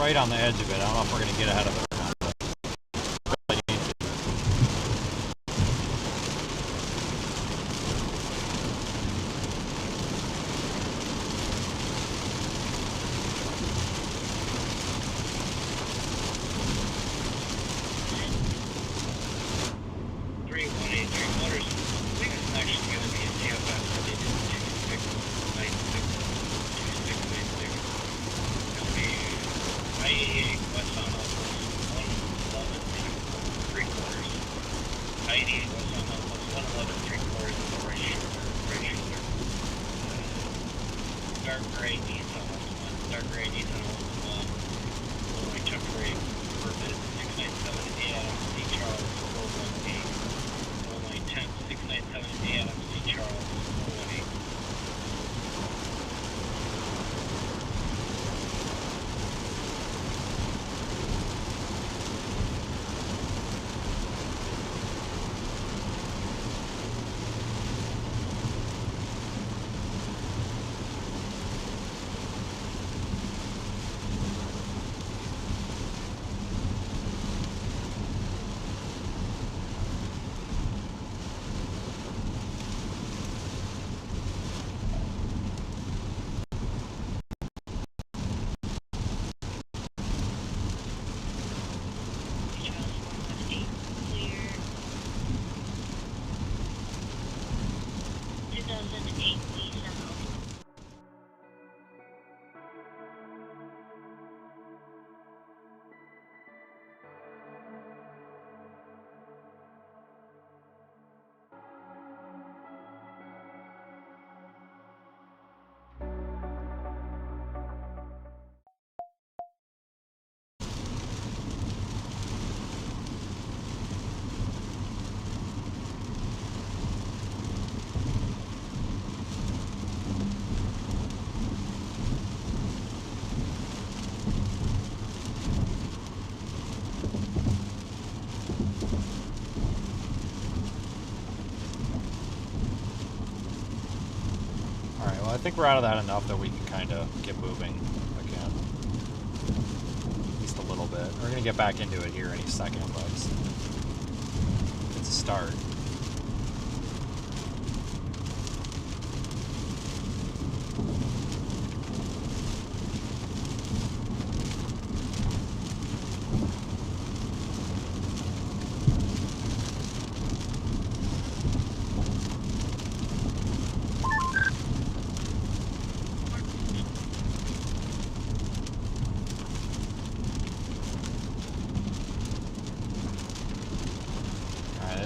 Speaker 1: Right on the edge of it. I don't know if we're going to get ahead of it or not. Really need to.
Speaker 3: 2008 Lisa.
Speaker 1: I think we're out of that enough that we can kind of get moving again. At least a little bit. We're going to get back into it here any second, but it's a start.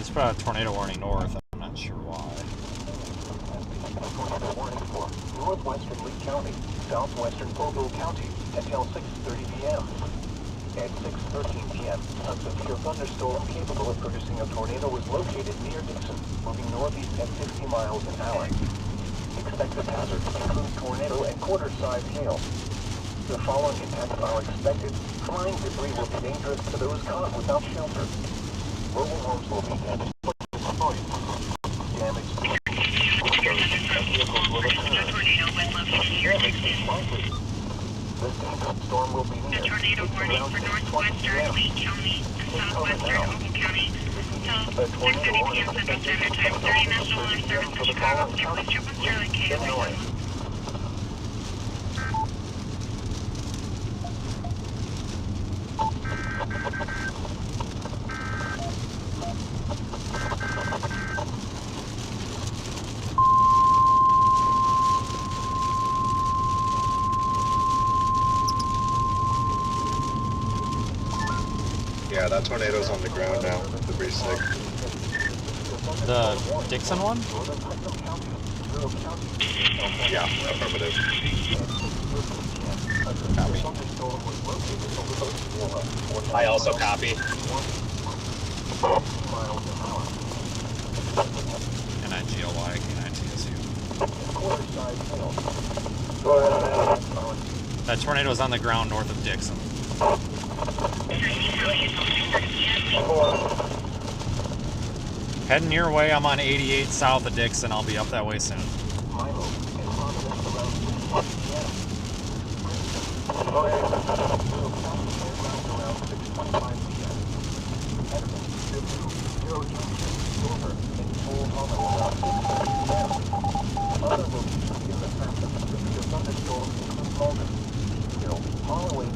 Speaker 1: It's put out a tornado warning north. I'm not sure why.
Speaker 4: Tornado warning for northwestern Lee County, southwestern Bogle County until 6:30 p.m. At 6:13 p.m., a severe thunderstorm capable of producing a tornado was located near Dixon, moving northeast at 60 miles an hour. Expected hazards include tornado and quarter-size hail. The following impacts are expected. Flying debris will be dangerous to those caught without shelter. Mobile homes will be damaged. Damage to vehicles will occur. Damage is likely. This dangerous storm will be near.
Speaker 8: The tornado warning for northwestern Lee County and southwestern Bogle County until 6:30 p.m. Central Standard Time. 30 National Alarm Service in Chicago. Please check with Charlie KOA.
Speaker 2: Yeah, that tornado's on the ground now. The pretty sick.
Speaker 1: The Dixon one?
Speaker 2: Yeah, affirmative.
Speaker 1: Copy.
Speaker 7: I also copy.
Speaker 1: NIGLY, KNITSU. That tornado's on the ground north of Dixon. Heading your way, I'm on 88 south of Dixon. I'll be up that way soon.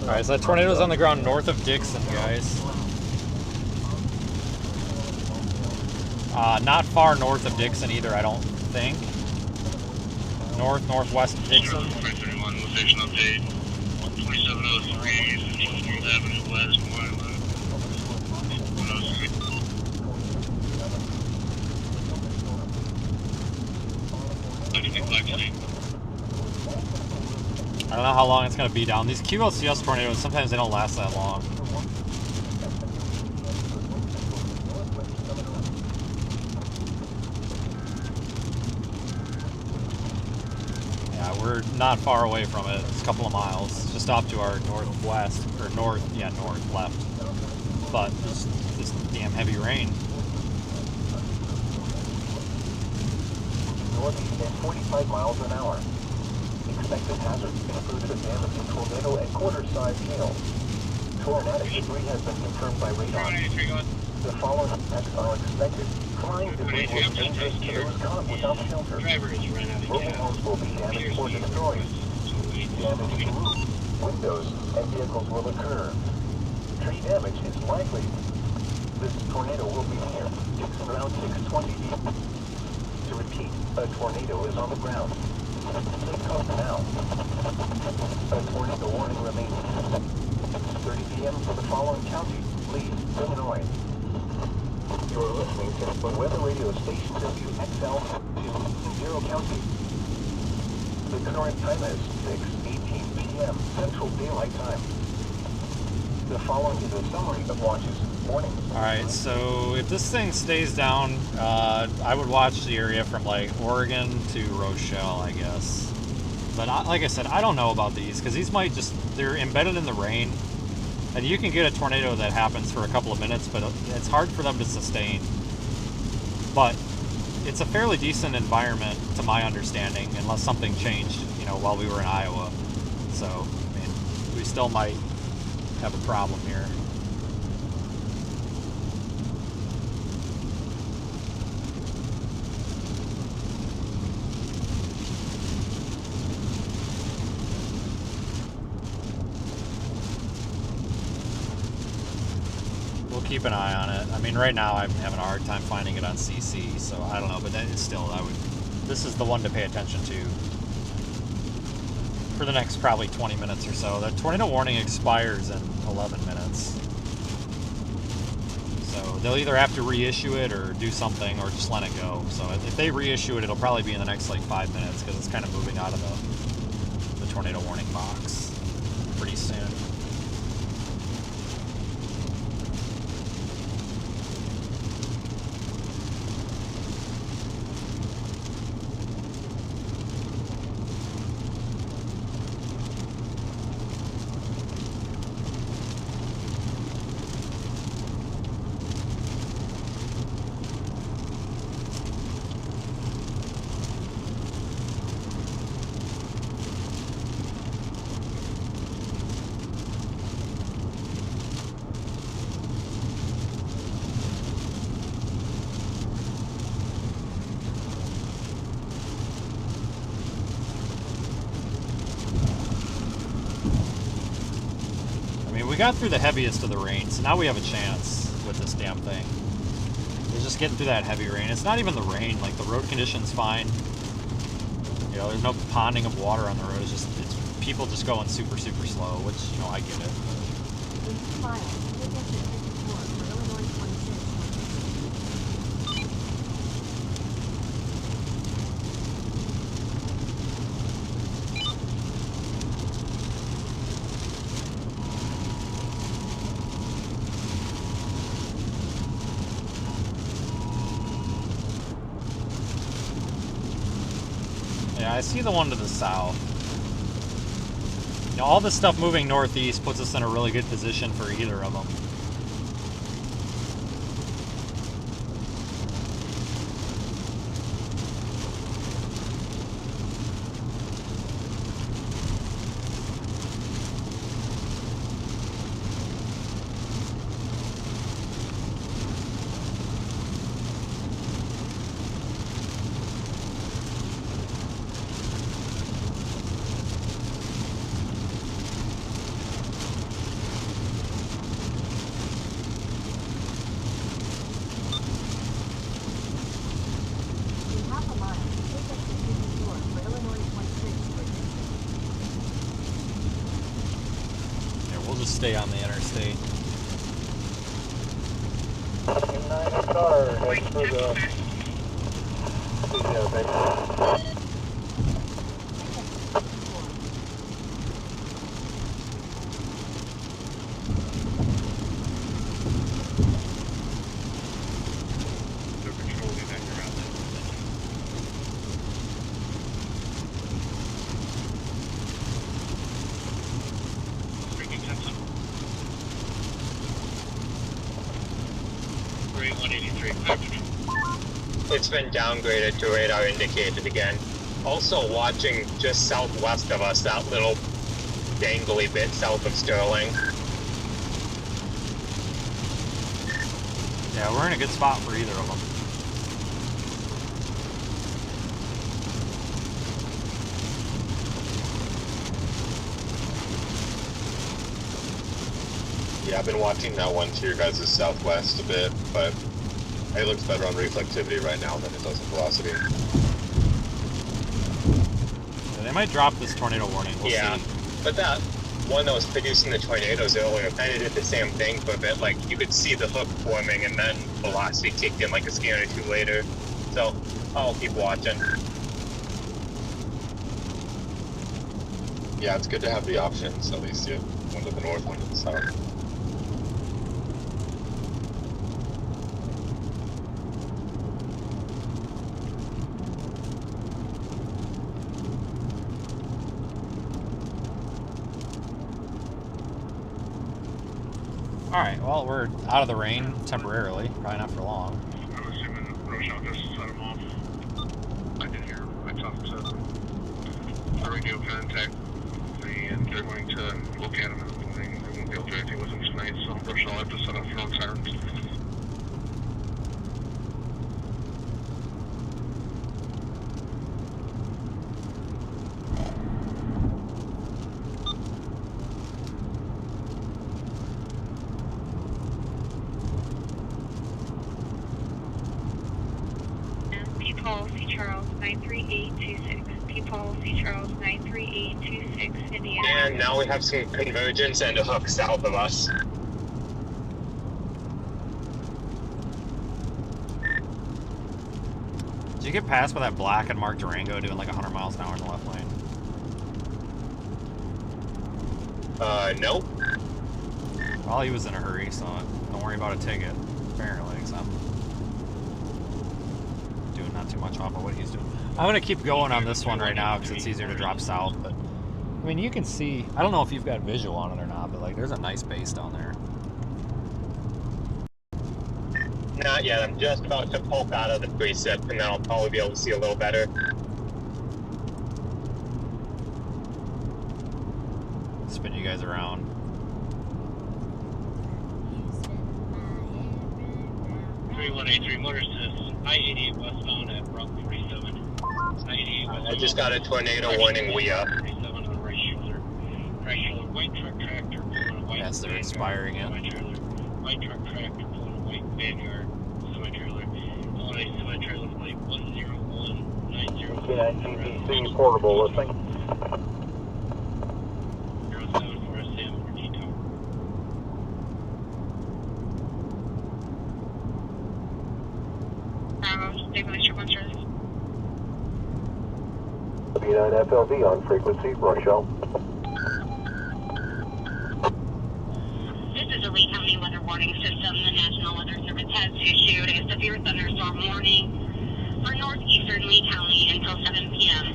Speaker 1: Alright, so that tornado's on the ground north of Dixon, guys. Not far north of Dixon either, I don't think. Northwest of Dixon.
Speaker 6: 531 location update. 2703 Central Avenue West, Wyland. 103.
Speaker 1: I don't know how long it's going to be down. These QLCS tornadoes, sometimes they don't last that long. Yeah, we're not far away from it. It's a couple of miles. Just off to our northwest, or north, yeah, north, left. But this damn heavy rain.
Speaker 4: Northeast at 45 miles an hour. Expected hazards include the damaging tornado and quarter-size hail. Tornadic debris has been confirmed by radar. The following effects are expected. Flying debris will be dangerous to those caught without shelter. Mobile homes will be damaged or destroyed. Damage to roofs, windows, and vehicles will occur. Tree damage is likely. This tornado will be near Dixon around 6:20 p.m. To repeat, a tornado is on the ground. Take off now. A tornado warning remains. 6:30 p.m. for the following county: Lee, Illinois. You're listening to the weather radio station WXL in Zero County. The current time is 6:18 p.m. Central Daylight Time. The following is a summary of watches. Warnings.
Speaker 1: Alright, so if this thing stays down, I would watch the area from like Oregon to Rochelle, I guess. But like I said, I don't know about these, because these might just, they're embedded in the rain. And you can get a tornado that happens for a couple of minutes, but it's hard for them to sustain. But it's a fairly decent environment, to my understanding, unless something changed, you know, while we were in Iowa. So, I mean, we still might have a problem here. Keep an eye on it. I mean, right now I'm having a hard time finding it on CC, so I don't know, but that is still, this is the one to pay attention to for the next probably 20 minutes or so. The tornado warning expires in 11 minutes. So they'll either have to reissue it or do something, or just let it go. So if they reissue it, it'll probably be in the next like 5 minutes, because it's kind of moving out of the tornado warning box pretty soon. We got through the heaviest of the rain, so now we have a chance with this damn thing. We're just getting through that heavy rain. It's not even the rain, like the road condition's fine. You know, there's no ponding of water on the road. It's people just going super, super slow, which, you know, I get it. I see the one to the south. You know, all this stuff moving northeast puts us in a really good position for either of them. just stay on the interstate.
Speaker 4: 9 car heads for the base.
Speaker 7: It's been downgraded to radar indicated again. Also watching just southwest of us, that little dangly bit south of Sterling.
Speaker 1: Yeah, we're in a good spot for either of them.
Speaker 2: Yeah, I've been watching that one to your guys' southwest a bit, but it looks better on reflectivity right now than it does in velocity.
Speaker 1: Yeah, they might drop this tornado warning, we'll see.
Speaker 7: But that one that was producing the tornadoes earlier kind of did the same thing for a bit. Like, you could see the hook forming and then velocity kicked in like a scan or two later. So, I'll keep watching.
Speaker 2: Yeah, it's good to have the options, at least you have one to the north, one to the south.
Speaker 1: Alright, well, we're out of the rain temporarily, probably not for long.
Speaker 6: I'm assuming Rochelle just set them off. I did hear, I talked to the radio contact, and they're going to look at them in the morning. They won't be able to do anything with them tonight, so Rochelle will have to set off her own sirens.
Speaker 8: Paul C. Charles 93826. Paul C. Charles 93826, Indiana.
Speaker 7: And now we have some convergence and a hook south of us.
Speaker 1: Did you get past by that black and marked Durango doing like 100 miles an hour in the left lane?
Speaker 7: Nope.
Speaker 1: Well, he was in a hurry, so don't worry about a ticket, apparently, because I'm doing not too much off of what he's doing. I'm going to keep going on this one right now because it's easier to drop south, but I mean, you can see, I don't know if you've got visual on it or not, but like there's a nice base down there.
Speaker 7: Not yet, I'm just about to poke out of the precip and then I'll probably be able to see a little better.
Speaker 1: Spin you guys around.
Speaker 11: Motor says I-88 westbound at Route 47. I-88 westbound.
Speaker 7: I just got a tornado warning, we up.
Speaker 11: 47 on the right shoulder. Right shoulder, white truck tractor pulling a white
Speaker 1: Yes, they're expiring in.
Speaker 11: semi-trailer. White truck tractor pulling a white Vanguard semi-trailer. Pulling a semi-trailer plate 10190.
Speaker 4: K9CPC portable listening.
Speaker 11: 074 SM or T-Tower.
Speaker 4: B9 FLV on frequency, Rochelle.
Speaker 3: This is a Lee County weather warning system. The National Weather Service has issued a severe thunderstorm warning for northeastern Lee County until 7 p.m.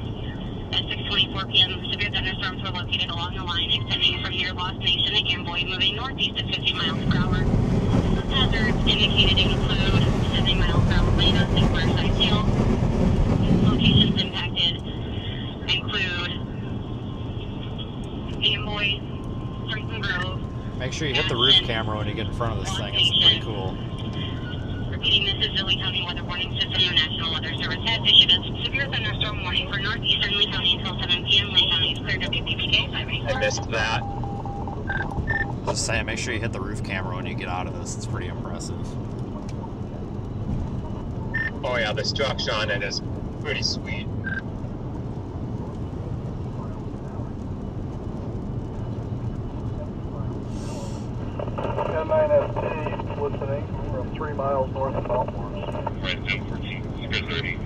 Speaker 3: At 6:24 p.m., severe thunderstorms were located along the line extending from near Lost Nation to Amboy, moving northeast at 50 miles per hour. Hazards indicated include 70 miles per hour wind on St. Clair Side Hill. Locations impacted include Amboy, Franklin Grove.
Speaker 1: Make sure you hit the roof camera when you get in front of this thing. It's pretty cool.
Speaker 3: Repeating, this is the Lee County Weather Warning System. The National Weather Service has issued a severe thunderstorm warning for northeastern Lee County until 7 p.m. Lee County is clear. WPPK 584.
Speaker 7: I missed that.
Speaker 1: Just saying, make sure you hit the roof camera when you get out of this. It's pretty impressive.
Speaker 7: Oh yeah, the structure on it is pretty sweet.
Speaker 4: miles north of Baltimore.
Speaker 6: Right, 1014. Good 30.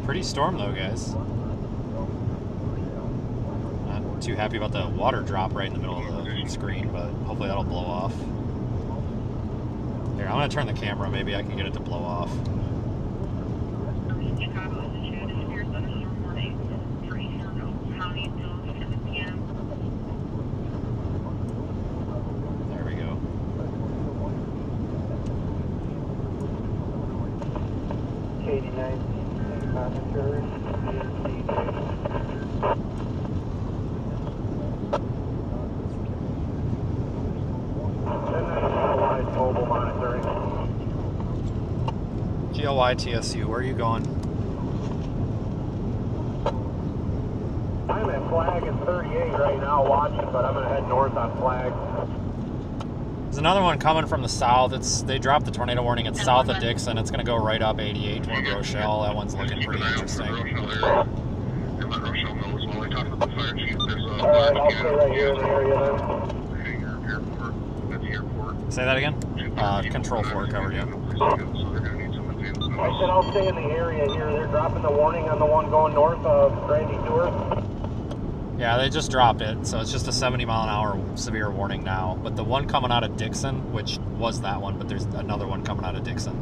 Speaker 1: Pretty storm though, guys. Not too happy about the water drop right in the middle of the screen, but hopefully that'll blow off. Here, I'm gonna turn the camera. Maybe I can get it to blow off. There we go.
Speaker 4: KD9 monitors, mobile monitoring.
Speaker 1: GLY TSU, where are you going?
Speaker 4: I'm at Flag and 38 right now watching, but I'm gonna head north on Flag.
Speaker 1: There's another one coming from the south. They dropped the tornado warning. It's south of Dixon. It's going to go right up 88 toward Rochelle. That one's looking pretty interesting.
Speaker 6: Alright,
Speaker 4: I'll stay right here in the area then.
Speaker 1: Say that again? Control 4 covered, yeah.
Speaker 4: I said I'll stay in the area here. They're dropping the warning on the one going north of Grandy Tour.
Speaker 1: Yeah, they just dropped it, so it's just a 70-mile-an-hour severe warning now. But the one coming out of Dixon, which was that one, but there's another one coming out of Dixon.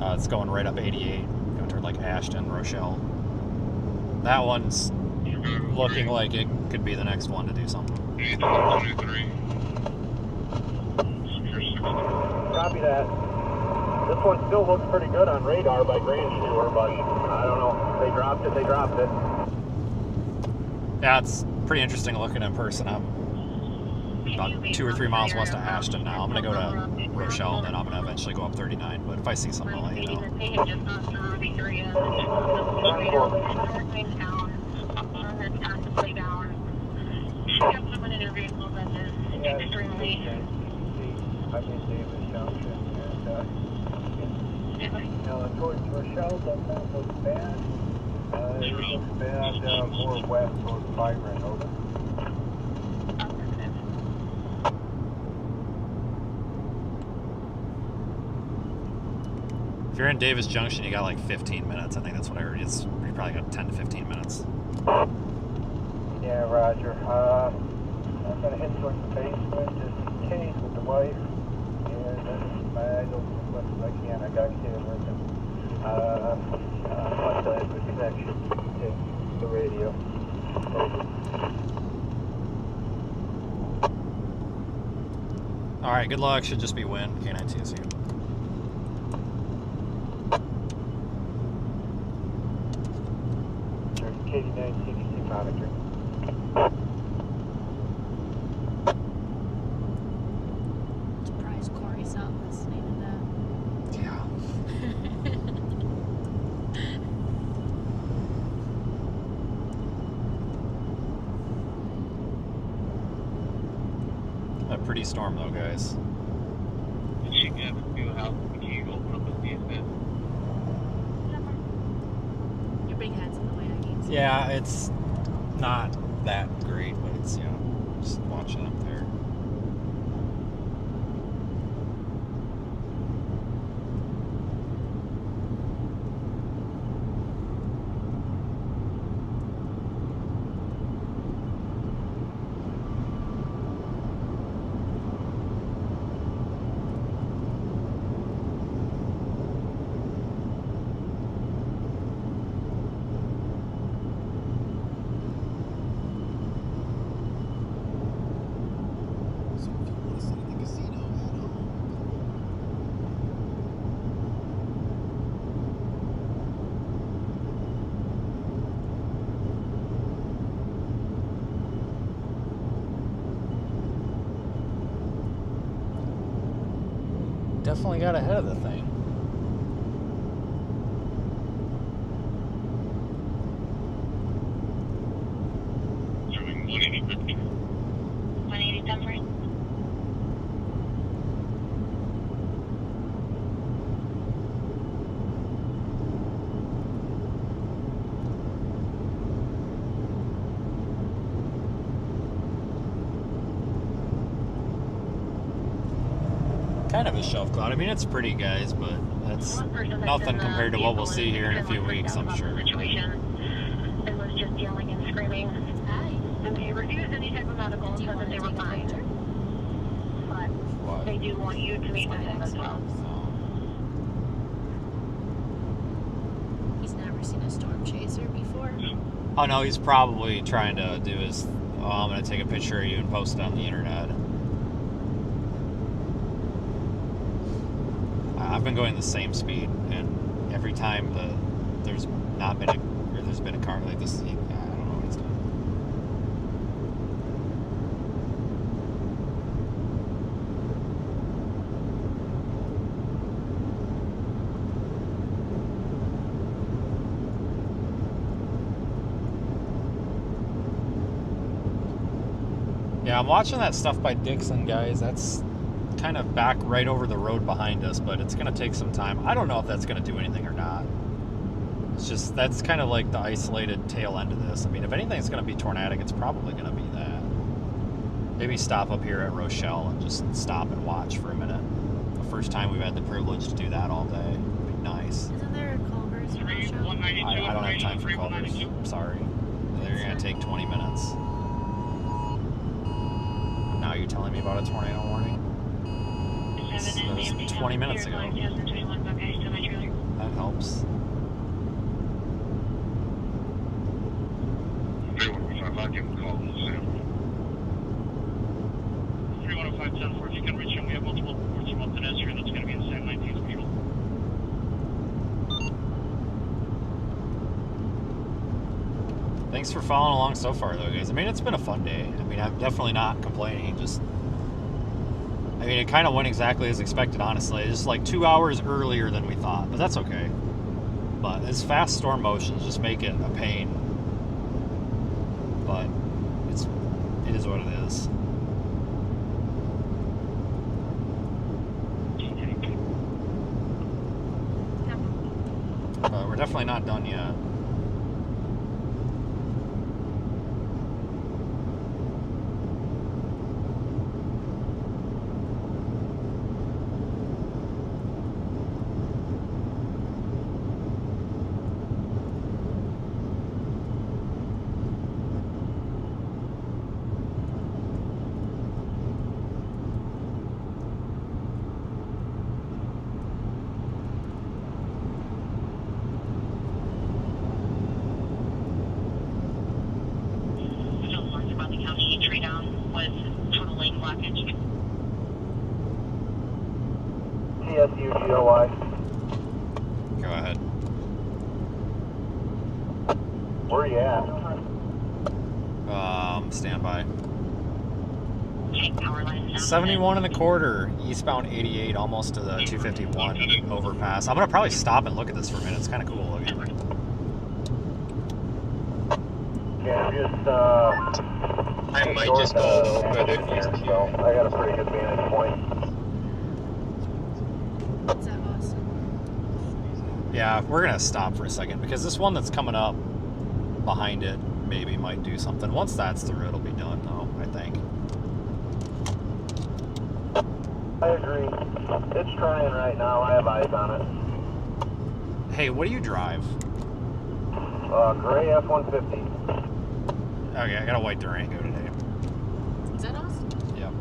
Speaker 1: It's going right up 88, going toward like Ashton, Rochelle. That one's looking like it could be the next one to do something.
Speaker 4: Copy that. This one still looks pretty good on radar by Grandy Tour, but I don't know. They dropped it.
Speaker 1: Yeah, it's pretty interesting looking in person. I'm about 2 or 3 miles west of Ashton now. I'm going to go to Rochelle, and then I'm going to eventually go up 39. But if I see something, I'll let you know.
Speaker 10: They have just gone through the area. That's actively down. She got someone in her vehicle that is extremely...
Speaker 4: I'm in Davis Junction, and towards Rochelle does not look bad. It looks bad more west towards Byron, over.
Speaker 1: If you're in Davis Junction, you got like 15 minutes. I think that's what I heard. You probably got 10 to 15 minutes.
Speaker 4: Yeah, Roger. I'm going to head towards the basement just in case with the wife. And I don't do as much as I can. I got kids working. My side with connection to the radio. Over.
Speaker 1: All right, good luck. Should just be wind. K9 TSU.
Speaker 4: KD9 CDC monitor.
Speaker 5: Surprised Corey's up listening to that.
Speaker 1: Yeah. A pretty storm though, guys.
Speaker 11: Did she get a new house? Can you open up and see it?
Speaker 5: Your big head's in the way, I guess.
Speaker 1: Yeah, it's not that great, but it's, just watching up there. Definitely got ahead of the thing.
Speaker 6: Showing 180 50.
Speaker 3: 180 temporary.
Speaker 1: kind of a shelf cloud. I mean, it's pretty, guys, but that's nothing compared to what we'll see here in a few weeks, I'm sure.
Speaker 10: And was just yelling and screaming.
Speaker 5: Hi.
Speaker 10: And they refused any type of medical and said that they were fine. But
Speaker 1: What?
Speaker 10: they do want you to meet with him as well.
Speaker 5: He's never seen a storm chaser before.
Speaker 1: Oh no, he's probably trying to do his, oh, I'm going to take a picture of you and post it on the internet. I've been going the same speed, and every time there's been a car like this, I don't know what he's doing. Yeah, I'm watching that stuff by Dixon, guys. That's kind of back right over the road behind us, but it's going to take some time. I don't know if that's going to do anything or not. It's just, that's kind of like the isolated tail end of this. I mean, if anything's going to be tornadic, it's probably going to be that. Maybe stop up here at Rochelle and just stop and watch for a minute. The first time we've had the privilege to do that all day. It'd be nice.
Speaker 5: Isn't there a Culver's in Rochelle?
Speaker 1: I don't have time for Culver's. I'm sorry. They're going to take 20 minutes. Now you're telling me about a tornado warning? That was 20 minutes ago. That helps.
Speaker 6: 3105, I'll give him a call in the Sam.
Speaker 11: 3105-10-4, if you can reach him, we have multiple reports from Upton Esser, that's going to be in Sam 19's patrol.
Speaker 1: Thanks for following along so far, though, guys. I mean, it's been a fun day. I mean, I'm definitely not complaining. Just, I mean, it kind of went exactly as expected, honestly. Just like 2 hours earlier than we thought, but that's okay. But it's fast storm motions just make it a pain. But it is what it is. But we're definitely not done yet.
Speaker 4: TSUGOY.
Speaker 1: Go ahead.
Speaker 4: Where are you at?
Speaker 1: Stand by. 71 and a quarter, eastbound 88, almost to the 251 overpass. I'm gonna probably stop and look at this for a minute. It's kind of cool looking.
Speaker 4: Yeah, just
Speaker 7: I might just go a little further east.
Speaker 4: So I got a pretty good vantage point.
Speaker 5: Is that awesome?
Speaker 1: Yeah, we're gonna stop for a second because this one that's coming up behind it maybe might do something. Once that's through, it'll be done, though, I think.
Speaker 4: I agree. It's trying right now. I have eyes on it.
Speaker 1: Hey, what do you drive?
Speaker 4: Gray F-150.
Speaker 1: Okay, I got a white Durango today.
Speaker 5: Is that awesome?
Speaker 1: Yep.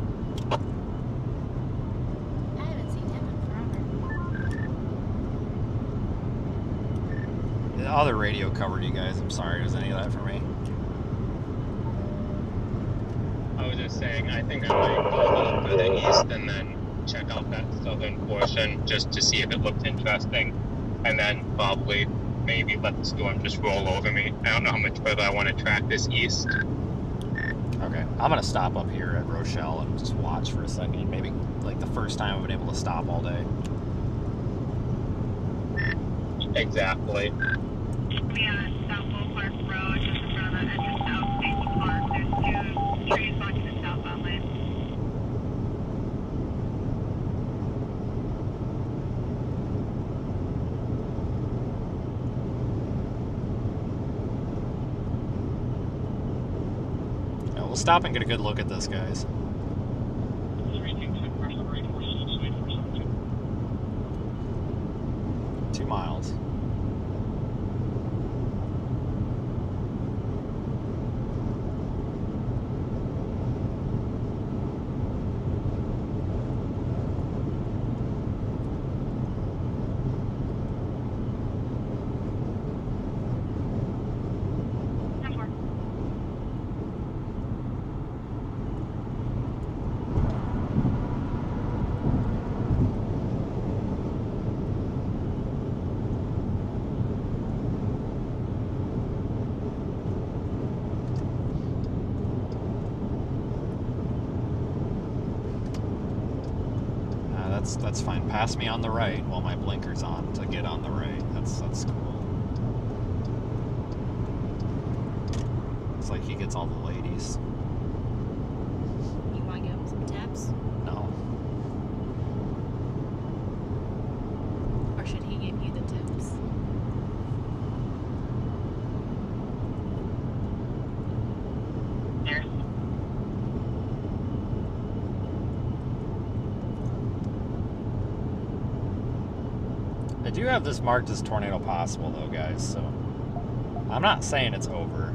Speaker 5: I haven't seen him in forever.
Speaker 1: The other radio covered you guys. I'm sorry. Was any of that for me?
Speaker 7: I was just saying, I think I might go a little further east and then check out that southern portion just to see if it looked interesting, and then probably maybe let the storm just roll over me. I don't know how much further I want to track this east.
Speaker 1: Okay, I'm gonna stop up here at Rochelle and just watch for a second. Maybe like the first time I've been able to stop all day.
Speaker 7: Exactly.
Speaker 10: We are at South Bull Park Road, just in front of the entrance to South Station Park. There's two trees blocking the southbound lane.
Speaker 1: Yeah, we'll stop and get a good look at this, guys.
Speaker 11: 3 King 2, first number 846, 847.
Speaker 1: 2 miles. That's fine. Pass me on the right while my blinker's on to get on the right. That's cool. It's like he gets all the ladies.
Speaker 5: You want to give him some tips?
Speaker 1: No.
Speaker 5: Or should he give you the tips?
Speaker 10: There.
Speaker 1: I do have this marked as tornado possible though, guys, so I'm not saying it's over.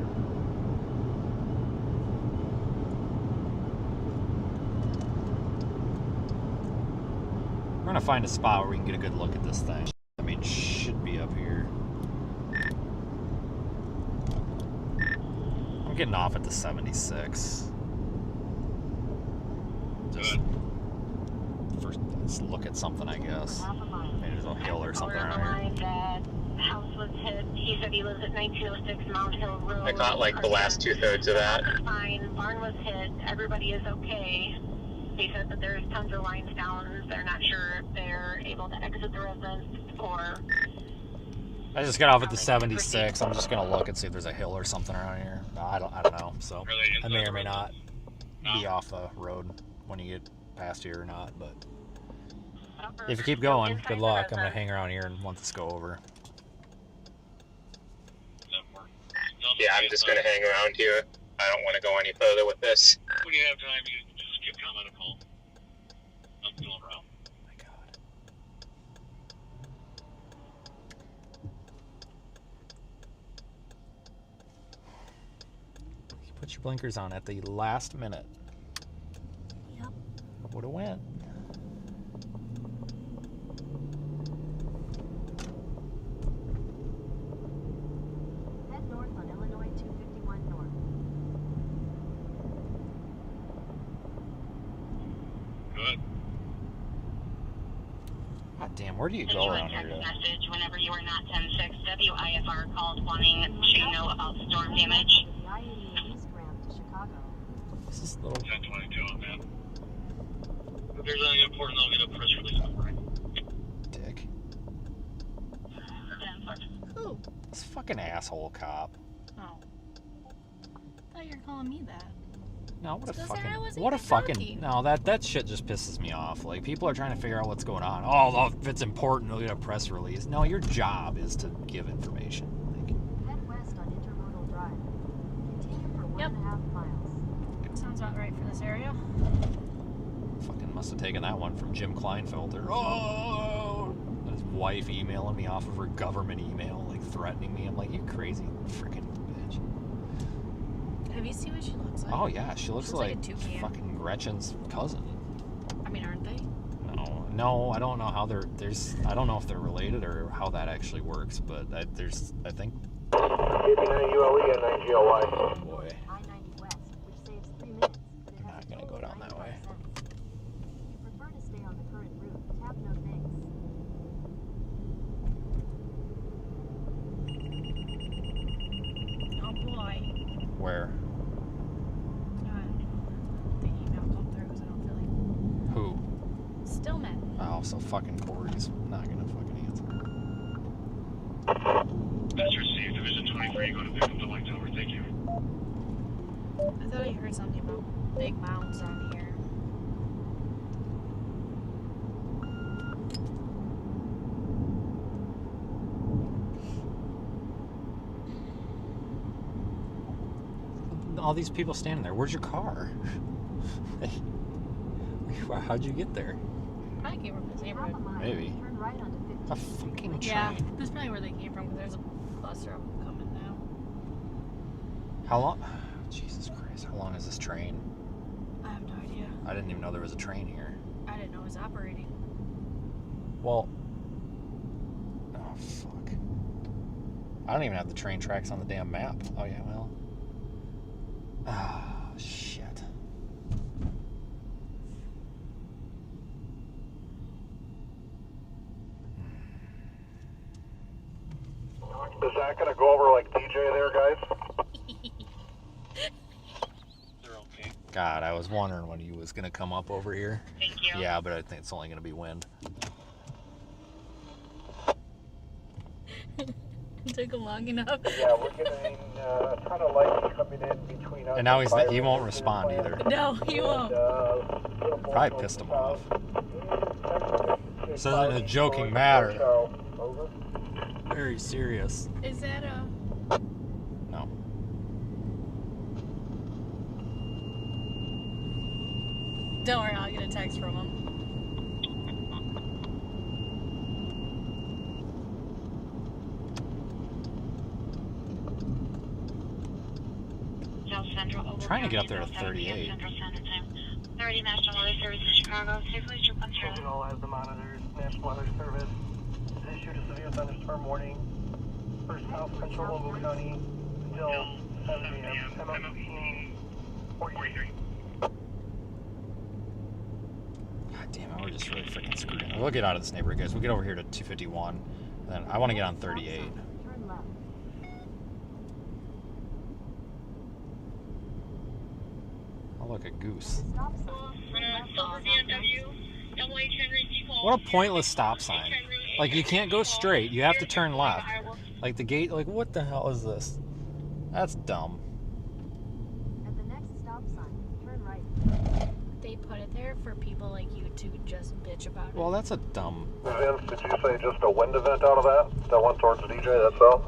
Speaker 1: We're gonna find a spot where we can get a good look at this thing. I mean, should be up here. I'm getting off at the 76. Just first, let's look at something, I guess. Maybe there's a hill or something around here.
Speaker 8: The house was hit. He said he lives at 1906 Mount Hill Road.
Speaker 7: I caught like the last 2/3 of that.
Speaker 8: Fine. Barn was hit. Everybody is okay. They said that there's tons of lines down. They're not sure if they're able to exit the residence or...
Speaker 1: I just got off at the 76. I'm just gonna look and see if there's a hill or something around here. No, I don't know. So I may or may not be off a road when you get past here or not. But if you keep going, good luck. I'm gonna hang around here and want this to go over.
Speaker 7: Yeah, I'm just gonna hang around here. I don't want to go any further with this.
Speaker 11: When you have time, you can just give Tom a call. I'm still around.
Speaker 1: Oh my God. You put your blinkers on at the last minute.
Speaker 5: Yep.
Speaker 1: Would have went.
Speaker 9: Head north on Illinois 251 North.
Speaker 11: Good.
Speaker 1: God damn, where do you
Speaker 10: Send
Speaker 1: go
Speaker 10: you a
Speaker 1: around
Speaker 10: text
Speaker 1: here?
Speaker 10: message whenever you are not 10-6. WIFR called wanting to know about storm damage.
Speaker 9: The I-88 East ramp to Chicago.
Speaker 1: This is little
Speaker 11: 1022 on that. If there's anything important, I'll get a press release in the morning.
Speaker 1: dick.
Speaker 10: 10-4.
Speaker 5: Who?
Speaker 1: This fucking asshole cop.
Speaker 5: Oh. I thought you were calling me that.
Speaker 1: No, what a
Speaker 5: Because I
Speaker 1: fucking,
Speaker 5: wasn't
Speaker 1: what a
Speaker 5: even
Speaker 1: fucking,
Speaker 5: talking.
Speaker 1: no, that shit just pisses me off. Like, people are trying to figure out what's going on. Oh, if it's important, they'll get a press release. No, your job is to give information. Like,
Speaker 9: Head west on Intermodal Drive. Continue for
Speaker 5: Yep.
Speaker 9: 1.5 miles.
Speaker 5: Sounds about right for this area.
Speaker 1: fucking must have taken that one from Jim Kleinfelter. Oh, his wife emailing me off of her government email, like threatening me. I'm like, you crazy freaking bitch.
Speaker 5: Have you seen what she looks like?
Speaker 1: Oh yeah, she looks like
Speaker 5: a toucan.
Speaker 1: fucking Gretchen's cousin.
Speaker 5: I mean, aren't they?
Speaker 1: No, I don't know how I don't know if they're related or how that actually works, but I think.
Speaker 4: 89 ULE and 9 GLY.
Speaker 1: Oh boy.
Speaker 9: I-90 west, which saves 3 minutes, but it
Speaker 1: I'm
Speaker 9: has
Speaker 1: not
Speaker 9: a
Speaker 1: gonna
Speaker 9: total
Speaker 1: go down that
Speaker 9: 95
Speaker 1: way.
Speaker 9: cents. If you prefer to stay on the current route, tap no thanks.
Speaker 5: Oh boy.
Speaker 1: Where?
Speaker 5: The email come through, so I don't feel like.
Speaker 1: Who?
Speaker 5: Stillman.
Speaker 1: Oh, so fucking Corey's not gonna fucking answer.
Speaker 11: That's received. Division 23, go to pick up the light tower. Thank you.
Speaker 5: I thought I heard something about big mounds on here.
Speaker 1: All these people standing there. Where's your car? How'd you get there?
Speaker 5: I came from this neighborhood.
Speaker 1: Maybe.
Speaker 9: Turn right onto 15.
Speaker 1: A fucking train.
Speaker 5: Yeah, that's probably where they came from, because there's a cluster of them coming now.
Speaker 1: How long? Jesus Christ, how long is this train?
Speaker 5: I have no idea.
Speaker 1: I didn't even know there was a train here.
Speaker 5: I didn't know it was operating.
Speaker 1: Well, oh fuck. I don't even have the train tracks on the damn map. Oh yeah, well. Ah, shit.
Speaker 4: Is that going to go over like DJ there, guys?
Speaker 11: They're okay.
Speaker 1: God, I was wondering when he was gonna come up over here.
Speaker 3: Thank you.
Speaker 1: Yeah, but I think it's only gonna be wind.
Speaker 5: It took him long enough.
Speaker 4: Yeah, we're getting kind of light coming in between us.
Speaker 1: And now he won't respond either.
Speaker 5: No, he won't.
Speaker 1: Probably pissed him off. This isn't a joking matter. Very serious.
Speaker 5: Is that a...
Speaker 1: No.
Speaker 5: Don't worry, I'll get a text from him.
Speaker 3: South Central.
Speaker 1: I'm trying to get up there to 38.
Speaker 3: Central Standard Time. 30 National Weather Service in Chicago. Safely to Ontario.
Speaker 4: Signal as the monitors. National Weather Service issued a severe thunderstorm warning for South Central Lobo County until 7 a.m. Time out 15:43.
Speaker 1: God damn it, we're just really freaking screwed. We'll get out of this neighborhood, guys. We'll get over here to 251. And then I want to get on 38.
Speaker 9: Turn left.
Speaker 1: Oh, look, a goose.
Speaker 9: Stop sign.
Speaker 3: Silver BMW. Double H Henry Sequel.
Speaker 1: What a pointless stop sign. Like, you can't go straight. You have to turn left. Like, the gate, like, what the hell is this? That's dumb.
Speaker 9: At the next stop sign, turn right.
Speaker 5: They put it there for people like you to just bitch about it.
Speaker 1: Well, that's a dumb...
Speaker 4: Vince, did you say just a wind event out of that? That one towards the DJ, that's all?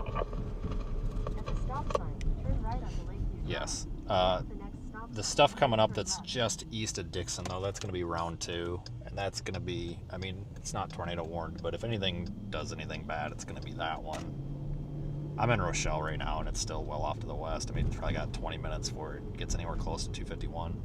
Speaker 9: At the stop sign, turn right onto Lakeview.
Speaker 1: Yes.
Speaker 9: At the next stop
Speaker 1: The
Speaker 9: sign,
Speaker 1: stuff coming up
Speaker 9: turn
Speaker 1: that's
Speaker 9: left.
Speaker 1: just east of Dixon, though, that's going to be round 2. And that's going to be... I mean, it's not tornado warned, but if anything does anything bad, it's going to be that one. I'm in Rochelle right now, and it's still well off to the west. I mean, it's probably got 20 minutes before it gets anywhere close to 251.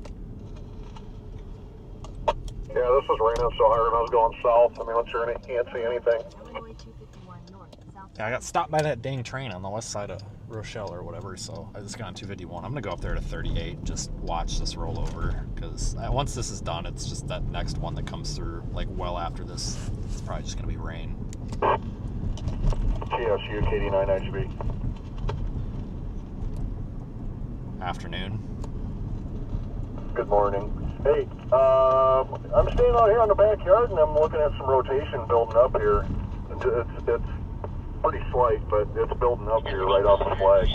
Speaker 4: Yeah, this is raining so hard I was going south. I mean, once you're in it, you can't see anything.
Speaker 9: Illinois 251 north, south.
Speaker 1: Yeah, I got stopped by that dang train on the west side of Rochelle or whatever, so I just got on 251. I'm going to go up there to 38, just watch this roll over, because once this is done, it's just that next one that comes through, like, well after this, it's probably just going to be rain.
Speaker 4: TSU KD9HB.
Speaker 1: Afternoon.
Speaker 4: Good morning. Hey, I'm staying out here in the backyard and I'm looking at some rotation building up here. It's pretty slight, but it's building up here right off the flag,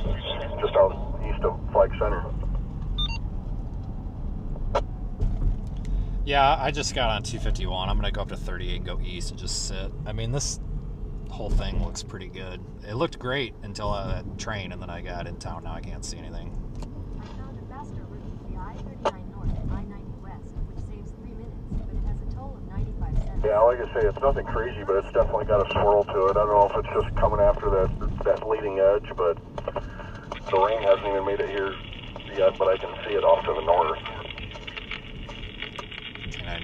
Speaker 4: just out east of Flag Center.
Speaker 1: Yeah, I just got on 251. I'm going to go up to 38 and go east and just sit. I mean, this whole thing looks pretty good. It looked great until that train, and then I got in town. Now I can't see anything.
Speaker 9: I found a faster route to the I-39 north and I-90 west, which saves 3 minutes, but it has a toll of 95 cents.
Speaker 4: Yeah, like I say, it's nothing crazy, but it's definitely got a swirl to it. I don't know if it's just coming after that leading edge, but the rain hasn't even made it here yet, but I can see it off to the north.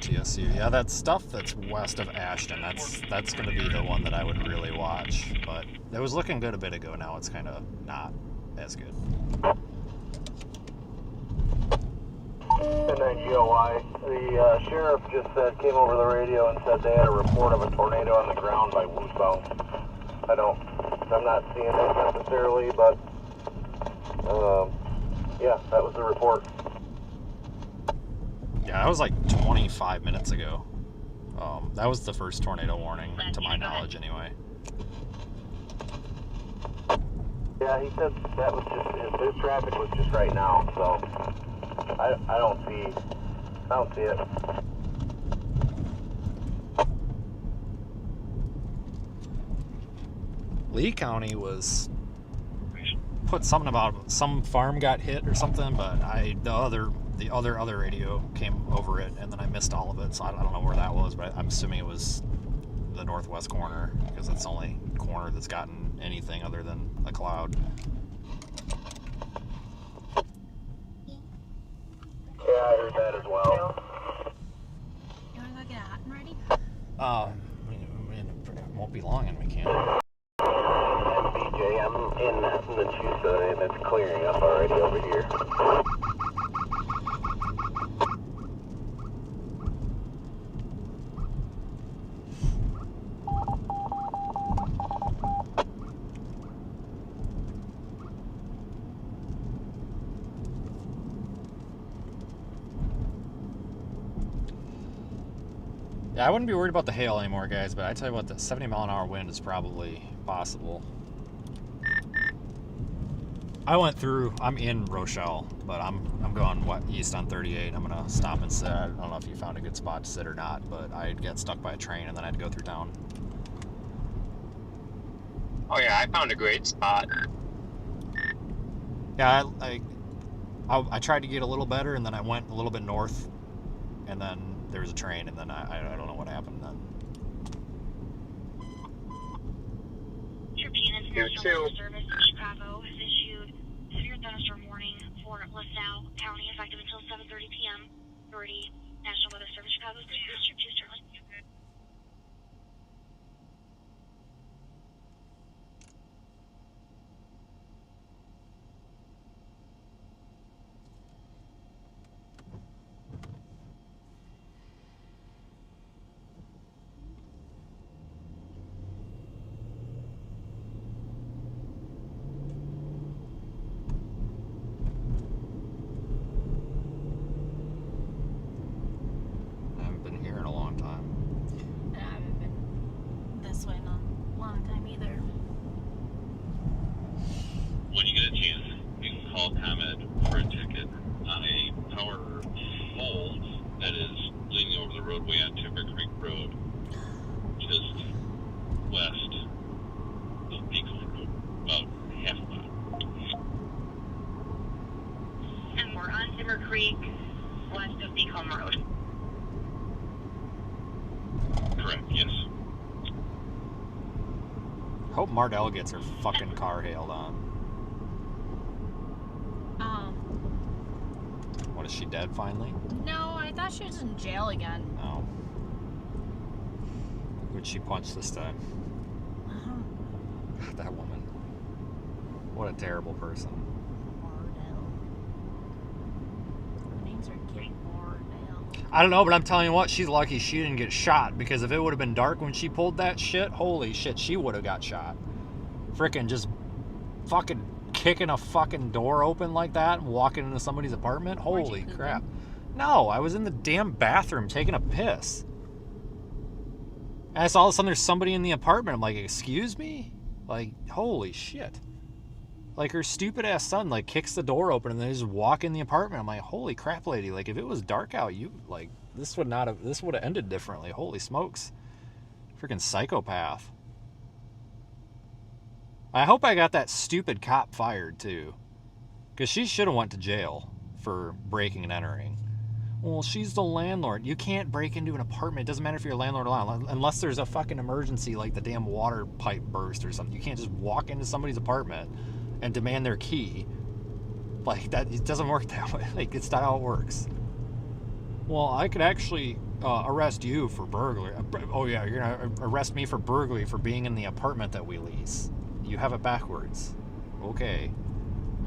Speaker 1: TSU. Yeah, that stuff that's west of Ashton, that's going to be the one that I would really watch. But it was looking good a bit ago. Now it's kind of not as good.
Speaker 4: GOI. The sheriff just came over the radio and said they had a report of a tornado on the ground by Woosbound. I'm not seeing it necessarily, but yeah, that was the report.
Speaker 1: Yeah, that was like 25 minutes ago. That was the first tornado warning, to my knowledge, anyway.
Speaker 4: Yeah, he said that was just his traffic was just right now, so I don't see it.
Speaker 1: Lee County was put something about some farm got hit or something, but the other radio came over it, and then I missed all of it, so I don't know where that was, but I'm assuming it was the northwest corner, because it's the only corner that's gotten anything other than a cloud.
Speaker 4: Yeah, I heard that as well.
Speaker 5: You want to go get hot and ready?
Speaker 1: It won't be long and we can.
Speaker 4: BJ, I'm in the Chusa and it's clearing up already over here.
Speaker 1: Yeah, I wouldn't be worried about the hail anymore, guys, but I tell you what, the 70-mile-an-hour wind is probably possible. I went through, I'm in Rochelle, but I'm going east on 38. I'm gonna stop and sit. I don't know if you found a good spot to sit or not, but I'd get stuck by a train and then I'd go through town.
Speaker 7: Oh yeah, I found a great spot.
Speaker 1: Yeah, I tried to get a little better, and then I went a little bit north, and then there was a train, and then I don't know what happened then.
Speaker 3: European
Speaker 7: You
Speaker 3: International
Speaker 7: too.
Speaker 3: Service in Chicago has issued severe thunderstorm warning for LaSalle County effective until 7:30 p.m. Authority National Weather Service Chicago's District 2 Sterling.
Speaker 1: I haven't been here in a long time.
Speaker 5: And I haven't been this way in a long time either.
Speaker 6: When you get a chance, you can call ComEd for a ticket on a power pole that is leaning over the roadway on Timber Creek Road, just west of Beacon Road, about half a mile.
Speaker 3: And we're on Timber Creek, west of Beacon Road.
Speaker 6: Correct, yes.
Speaker 1: Hope Mardell gets her fucking car hailed on. What, is she dead finally?
Speaker 5: No, I thought she was in jail again.
Speaker 1: No. Who'd she punch this time? God, that woman. What a terrible person.
Speaker 5: Mardell. Her names are Kate Mardell.
Speaker 1: I don't know, but I'm telling you what, she's lucky she didn't get shot, because if it would have been dark when she pulled that shit, holy shit, she would have got shot. Frickin' just fucking kicking a fucking door open like that and walking into somebody's apartment. Holy crap. No, I was in the damn bathroom taking a piss. And I saw all of a sudden there's somebody in the apartment. I'm like, excuse me? Like, holy shit. Like, her stupid ass son, like, kicks the door open and they just walk in the apartment. I'm like, holy crap, lady. Like, if it was dark out, this would have ended differently. Holy smokes. Freaking psychopath. I hope I got that stupid cop fired, too. Because she should have went to jail for breaking and entering. Well, she's the landlord. You can't break into an apartment. It doesn't matter if you're a landlord or not. Unless there's a fucking emergency like the damn water pipe burst or something. You can't just walk into somebody's apartment and demand their key. Like, that, it doesn't work that way. Like, it's not how it works. Well, I could actually arrest you for burglary. Oh, yeah, you're going to arrest me for burglary for being in the apartment that we lease. You have it backwards. Okay.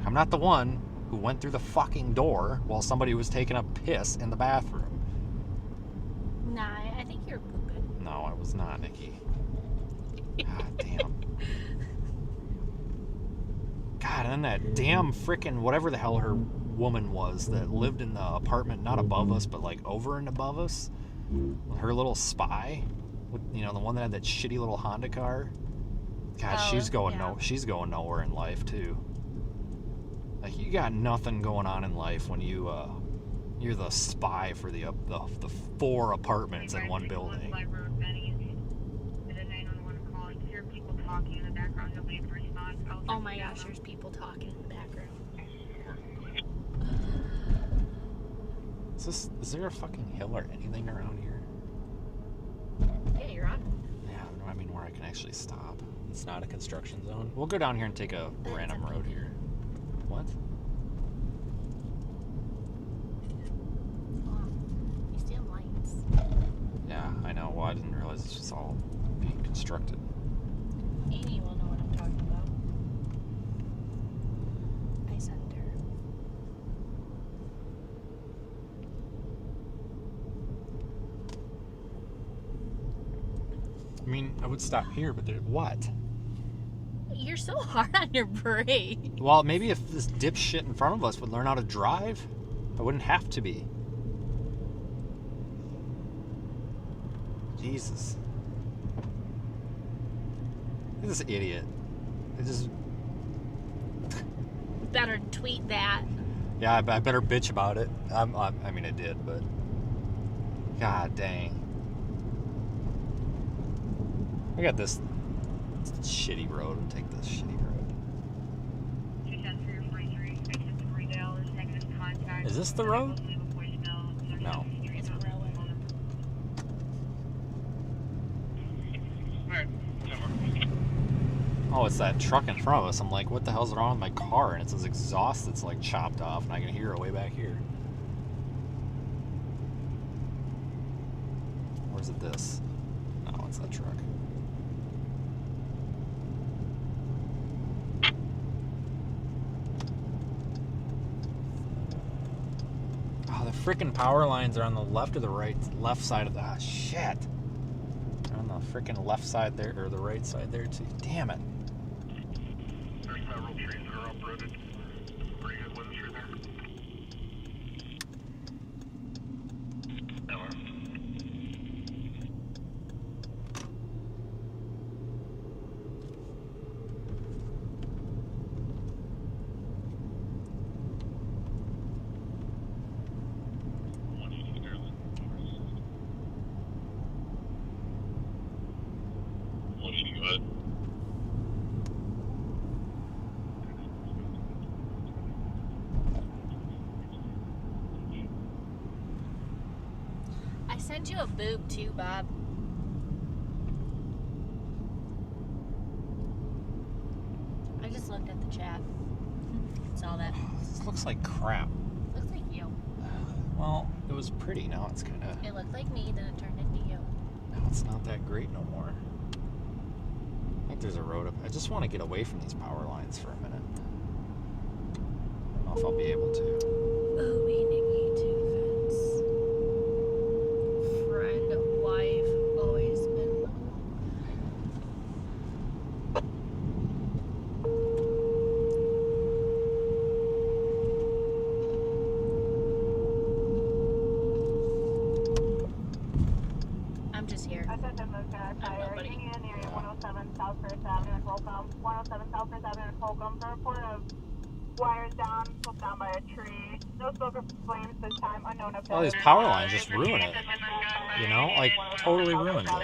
Speaker 1: I'm not the one who went through the fucking door while somebody was taking a piss in the bathroom.
Speaker 5: Nah, I think you're pooping.
Speaker 1: No, I was not, Nikki. God damn. God, and then that damn frickin' whatever the hell her woman was that lived in the apartment, not above us, but like over and above us. Her little spy, with, you know, the one that had that shitty little Honda car. God, she's going nowhere in life too. Like, you got nothing going on in life when you're the spy for the 4 apartments in one building.
Speaker 5: Oh my gosh, there's people talking in the background.
Speaker 1: Is there a fucking hill or anything around here?
Speaker 5: Yeah, you're on.
Speaker 1: Yeah, I mean, where I can actually stop. It's not a construction zone. We'll go down here and take a random road here. What?
Speaker 5: You see lights.
Speaker 1: Yeah, I know. Well, I didn't realize it's just all being constructed.
Speaker 5: Amy will know what I'm talking about. I sent her.
Speaker 1: I mean, I would stop here, but what?
Speaker 5: You're so hard on your brake.
Speaker 1: Well, maybe if this dipshit in front of us would learn how to drive, I wouldn't have to be. Jesus. Look at this idiot. It just...
Speaker 5: Better tweet that.
Speaker 1: Yeah, I better bitch about it. I mean, I did, but... God dang. I got this shitty road. I'll take this shitty road. Is this the road? No.
Speaker 5: It's a railway.
Speaker 1: Oh, it's that truck in front of us. I'm like, what the hell's wrong with my car? And it's this exhaust that's like chopped off, and I can hear it way back here. Or is it this? No, it's that truck. Oh, the freaking power lines are on the left or the right? Left side of the... Ah, shit. They're on the freaking left side there, or the right side there, too. Damn it.
Speaker 6: There's several trees that are uprooted. Pretty good wind through there.
Speaker 5: I sent you a boob too, Bob. I just looked at the chat. Saw that.
Speaker 1: This looks like crap.
Speaker 5: Looks like you.
Speaker 1: Well, it was pretty. Now it's kind of...
Speaker 5: It looked like me, then it turned into you.
Speaker 1: Now it's not that great no more. I think there's a road up. I just want to get away from these power lines for a minute. I don't know if I'll be able to.
Speaker 5: Oh, we Nikki two fence. Friend, wife, always been. I'm just here.
Speaker 10: I sent them a fire Union area 107 South First Avenue in Holcomb. 107 South First Avenue in Holcomb for a report of wires down, slipped down by a tree. No smoke or flames this time, unknown of.
Speaker 1: All these power lines just ruin it. You know, like totally ruins it.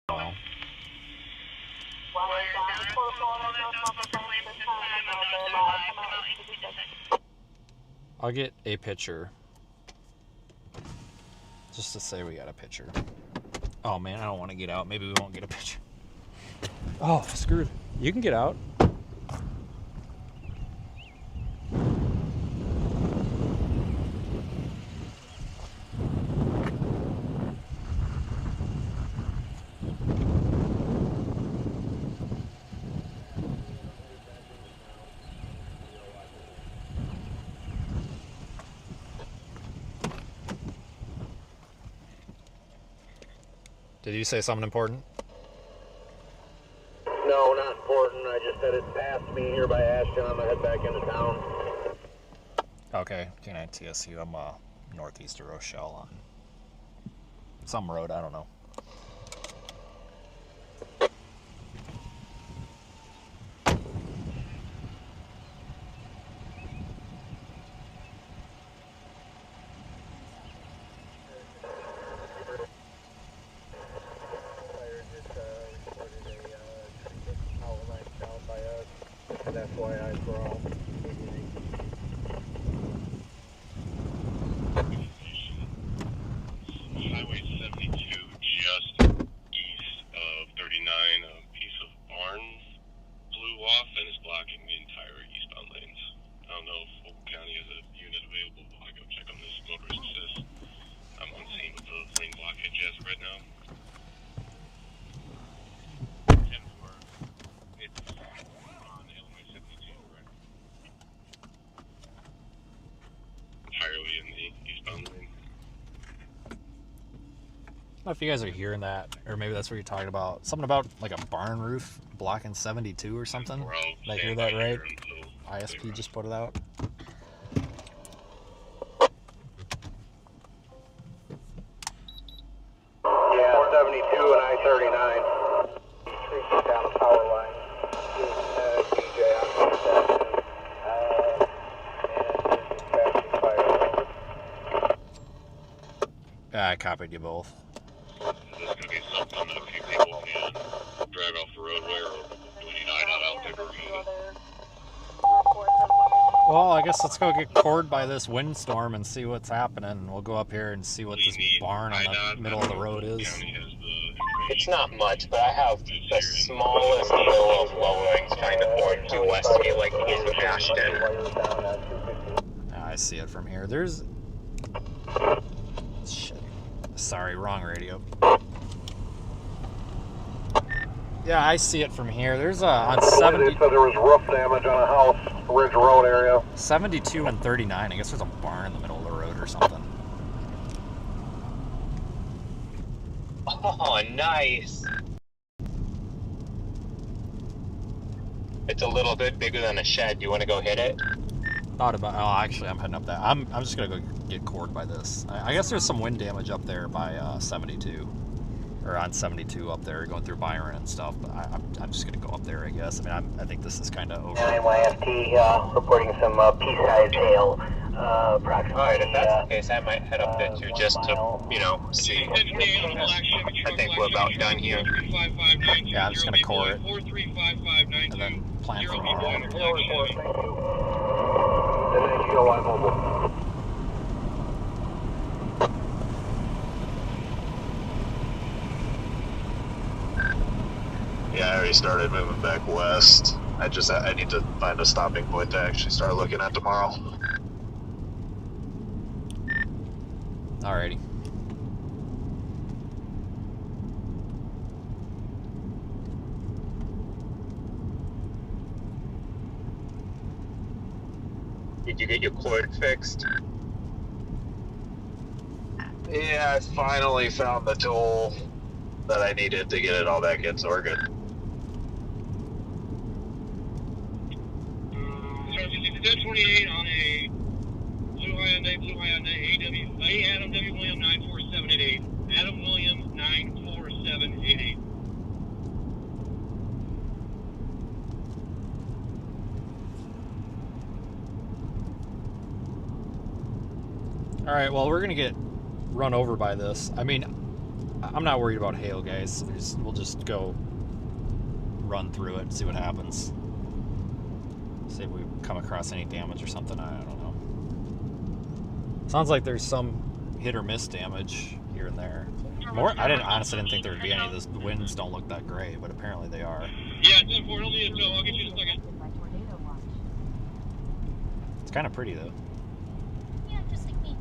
Speaker 1: Well, I'll get a picture. Just to say we got a picture. Oh man, I don't want to get out. Maybe we won't get a picture. Oh, screwed. You can get out. Did you say something important?
Speaker 4: No, not important. I just said it passed me here by Ashton. I'm gonna head back into town.
Speaker 1: Okay, K9 TSU. I'm northeast of Rochelle on some road. I don't know.
Speaker 4: That's why I draw.
Speaker 1: know if you guys are hearing that, or maybe that's what you're talking about. Something about like a barn roof blocking 72 or something. Did I hear that right? ISP just put it out.
Speaker 4: Yeah, 472 and I-39. Tracing down the power line. DJ on
Speaker 1: I copied you both.
Speaker 6: Is this going to be something that a few people can drive off the roadway, or do we need IDOT out there to remove it?
Speaker 1: Well, I guess let's go get cored by this windstorm and see what's happening. We'll go up here and see what this barn in the middle of the road is.
Speaker 7: It's not much, but I have the smallest bill of lowering kind of going due west of me, like in Ashton.
Speaker 1: I see it from here. There's... Shit. Sorry, wrong radio. Yeah, I see it from here. There's on 70...
Speaker 4: They said there was roof damage on a house, Ridge Road area.
Speaker 1: 72 and 39. I guess there's a barn in the middle of the road or something.
Speaker 7: Oh, nice. It's a little bit bigger than a shed. Do you want to go hit it?
Speaker 1: Thought about... Oh, actually, I'm heading up that. I'm just going to go get cored by this. I guess there's some wind damage up there by 72. Or on 72 up there, going through Byron and stuff. But I'm just going to go up there, I guess. I mean, I think this is kind of over.
Speaker 12: NYFT reporting some pea-sized hail. Approximately.
Speaker 7: Alright, if that's the case, I might head up there too, just to, you know, see. I think we're about done here.
Speaker 1: Yeah, I'm just going to core it. And then plan from here on.
Speaker 2: Yeah, I already started moving back west. I need to find a stopping point to actually start looking at tomorrow.
Speaker 1: Alrighty.
Speaker 7: Did you get your cord fixed?
Speaker 2: Yeah, I finally found the tool that I needed to get it all back in, so we're good.
Speaker 11: Sergeant 28 on a Blue Hyundai, Adam W. William 94788. Adam William 94788.
Speaker 1: Alright, well, we're going to get run over by this. I mean, I'm not worried about hail, guys. We'll just go run through it and see what happens. See if we come across any damage or something. I don't know. Sounds like there's some hit or miss damage here and there. I honestly didn't think there would be any. The winds don't look that gray, but apparently they are.
Speaker 11: Yeah, it's in 4. I'll get you in a second.
Speaker 1: It's kind of pretty, though.
Speaker 5: Yeah, just like me.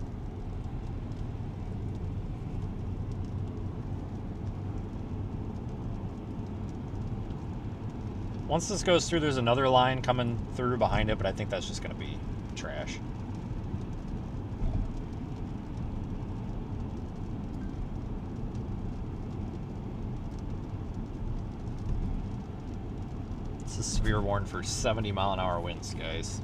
Speaker 1: Once this goes through, there's another line coming through behind it, but I think that's just going to be trash. It's a severe warning for 70-mile-an-hour winds, guys.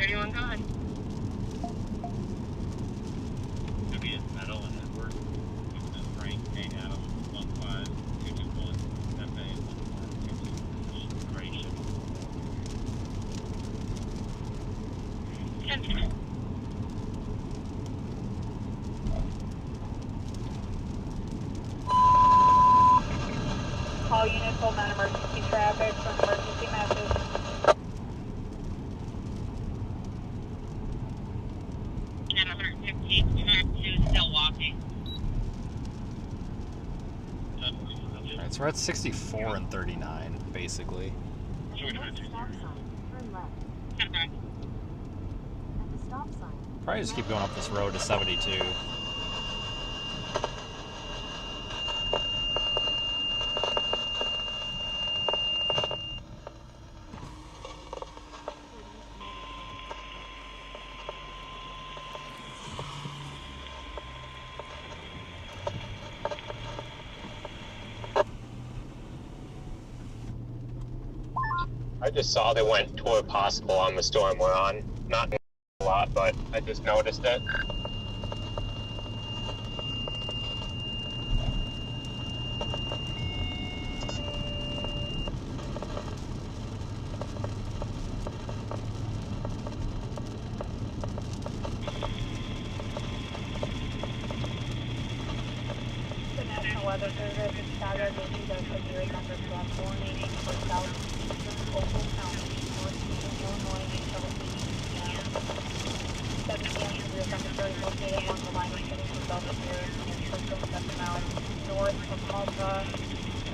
Speaker 10: Anyone gone?
Speaker 11: Could be in Meadow and Edward. Frank K. Adam 15221 FA 142 duration.
Speaker 10: All units hold non-emergency traffic for an emergency message.
Speaker 3: At 115, track 2, still walking.
Speaker 1: Alright, so we're at 64 and 39, basically.
Speaker 9: Stop sign. Turn left.
Speaker 3: Turn back.
Speaker 9: At the stop sign.
Speaker 1: Probably just keep going up this road to 72.
Speaker 7: I just saw they went toward possible on the storm we're on. Not a lot, but I just noticed it.
Speaker 10: The National Weather Service in Chicago issued a severe thunderstorm warning for southeastern Oakland County, northeastern Illinois until 8 p.m. 7 p.m. severe thunderstorm located along the line of cities from Belvedere and Crystal 7 miles north from Malta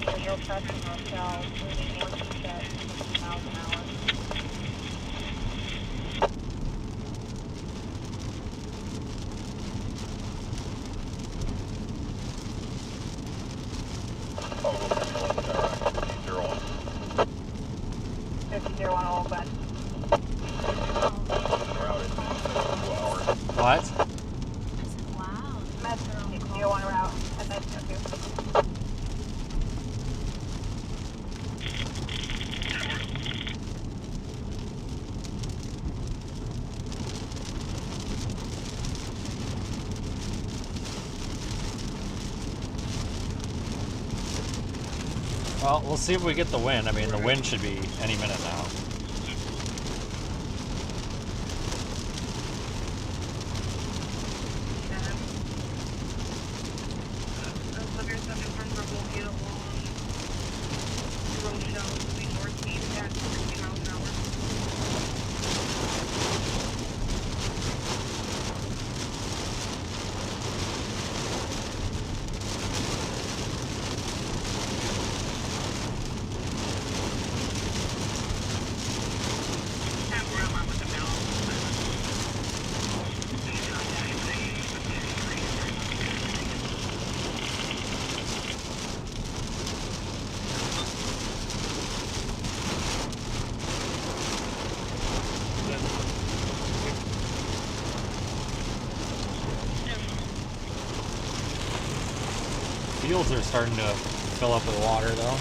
Speaker 10: near Hillcrest and Rochelle, moving northeast at 60 miles an hour.
Speaker 1: What?
Speaker 5: Wow.
Speaker 10: Metro 01 route at Metro 2.
Speaker 1: Well, we'll see if we get the wind. I mean, the wind should be any minute now. Fields are starting to fill up with water, though.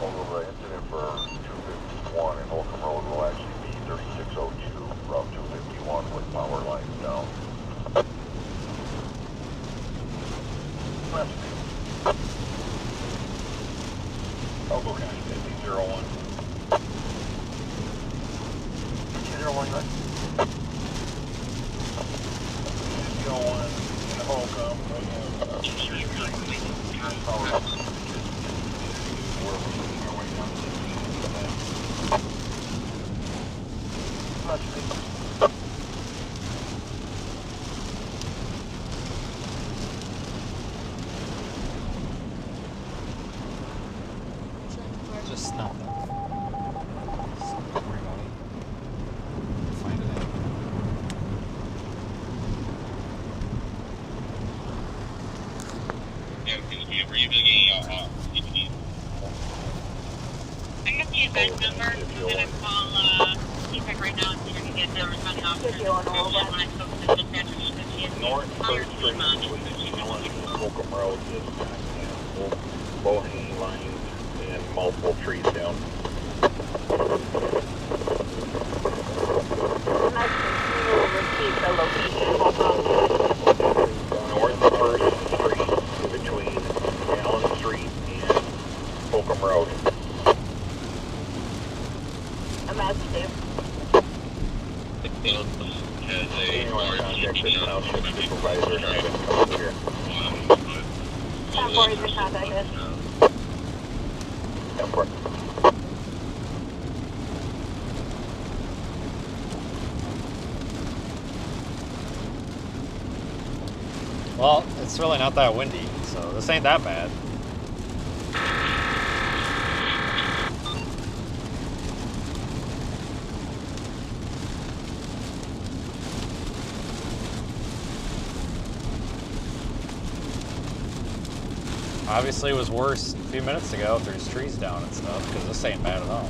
Speaker 6: Although the incident for 251 in Holcomb Road will actually be 3602.
Speaker 8: I got the event number. I'm gonna call CPEC right now and see if I can get the responding officer.
Speaker 4: North First Street between Allen and Holcomb Road is kind of canceled. Low-hanging lines and multiple trees down. North First Street between Allen Street and Holcomb Road.
Speaker 10: I'm asking you.
Speaker 6: Has a
Speaker 4: Anyone contact the township supervisor and have him come up here.
Speaker 10: Top 4 is your contacted.
Speaker 4: Ten four.
Speaker 1: Well, it's really not that windy, so this ain't that bad. Obviously it was worse a few minutes ago if there's trees down and stuff, because this ain't bad at all.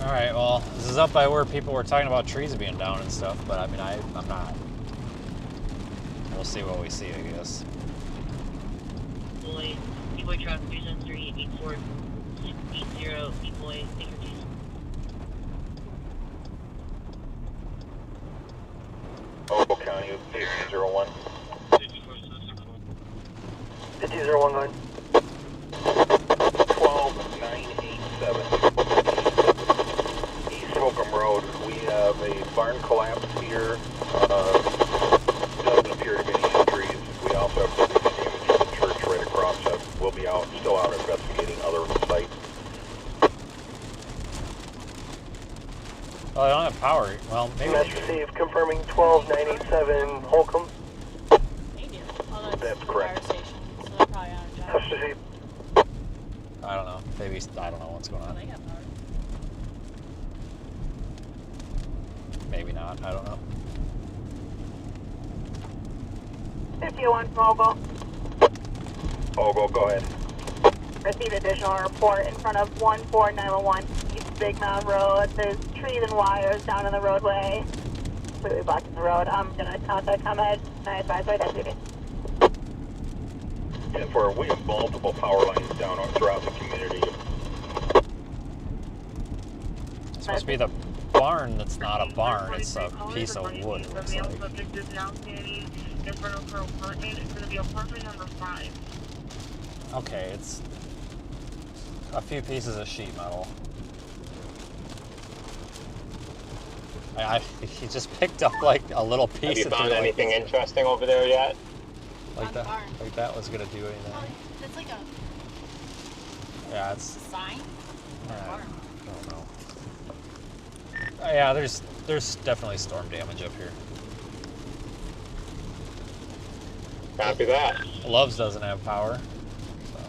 Speaker 1: Alright, well, this is up by where people were talking about trees being down and stuff, but I mean, I'm not. We'll see what we see, I guess.
Speaker 3: Boy, E-Boy truck 373, 8480, E-Boy, take your keys.
Speaker 4: Ogle County, 5201. 5201. 12987. East Holcomb Road. We have a barn collapse here. Doesn't appear to be any injuries. We also have damage to the church right across us. We'll be still out investigating other sites.
Speaker 1: Oh, I don't have power. Well, maybe.
Speaker 12: Message received confirming 12987 Holcomb.
Speaker 5: They do. Oh,
Speaker 12: That's
Speaker 5: the
Speaker 12: correct.
Speaker 5: fire station, so they're probably on a job.
Speaker 12: Message received.
Speaker 1: I don't know. Maybe, I don't know what's going
Speaker 5: Oh,
Speaker 1: on.
Speaker 5: they got power.
Speaker 1: Maybe not. I don't know.
Speaker 10: 51 from Ogle.
Speaker 4: Ogle, go ahead.
Speaker 10: Received additional report in front of 14911 East Big Mound Road. There's trees and wires down in the roadway. Completely blocking the road. I'm gonna contact ComEd. I advise right that duty.
Speaker 4: And we have multiple power lines down throughout the community.
Speaker 1: It's supposed to be the barn that's not a barn. It's a piece of wood, it looks like.
Speaker 8: In front of her apartment. It's going to be apartment number 5.
Speaker 1: Okay, it's a few pieces of sheet metal. He just picked up like a little piece.
Speaker 7: Have you
Speaker 1: of
Speaker 7: found
Speaker 1: like
Speaker 7: anything
Speaker 1: this.
Speaker 7: interesting over there yet?
Speaker 1: Like
Speaker 5: On the
Speaker 1: that?
Speaker 5: barn.
Speaker 1: Like that was gonna do anything?
Speaker 5: Oh, that's like a
Speaker 1: Yeah, it's.
Speaker 5: sign?
Speaker 1: I
Speaker 5: Barn.
Speaker 1: don't know. Yeah, there's definitely storm damage up here.
Speaker 7: Copy that.
Speaker 1: Loves doesn't have power. So.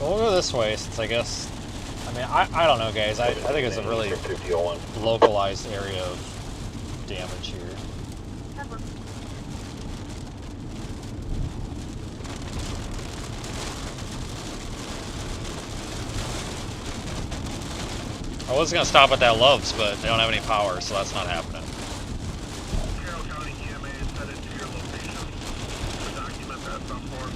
Speaker 1: We'll go this way since I guess. I mean, I don't know, guys. I think it's a really localized area of damage here. I was gonna stop at that Love's, but they don't have any power, so that's not happening.
Speaker 4: Carroll County EMA is headed to your location to document that stuff for us.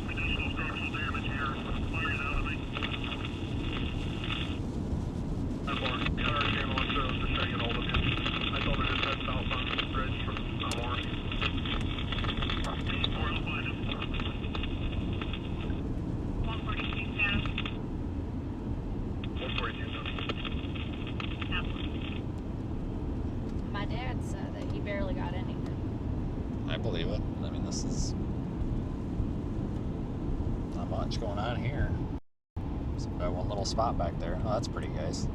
Speaker 4: Additional structural damage here. Fire down at me. I'm on. The other channel wants to try to get hold of you. I told her to head south on the bridge from Amor. 142 down. 142 down.
Speaker 5: My dad said that he barely got anything.
Speaker 1: I believe it. I mean, this is not much going on here. So we got one little spot back there. Oh, that's pretty, guys.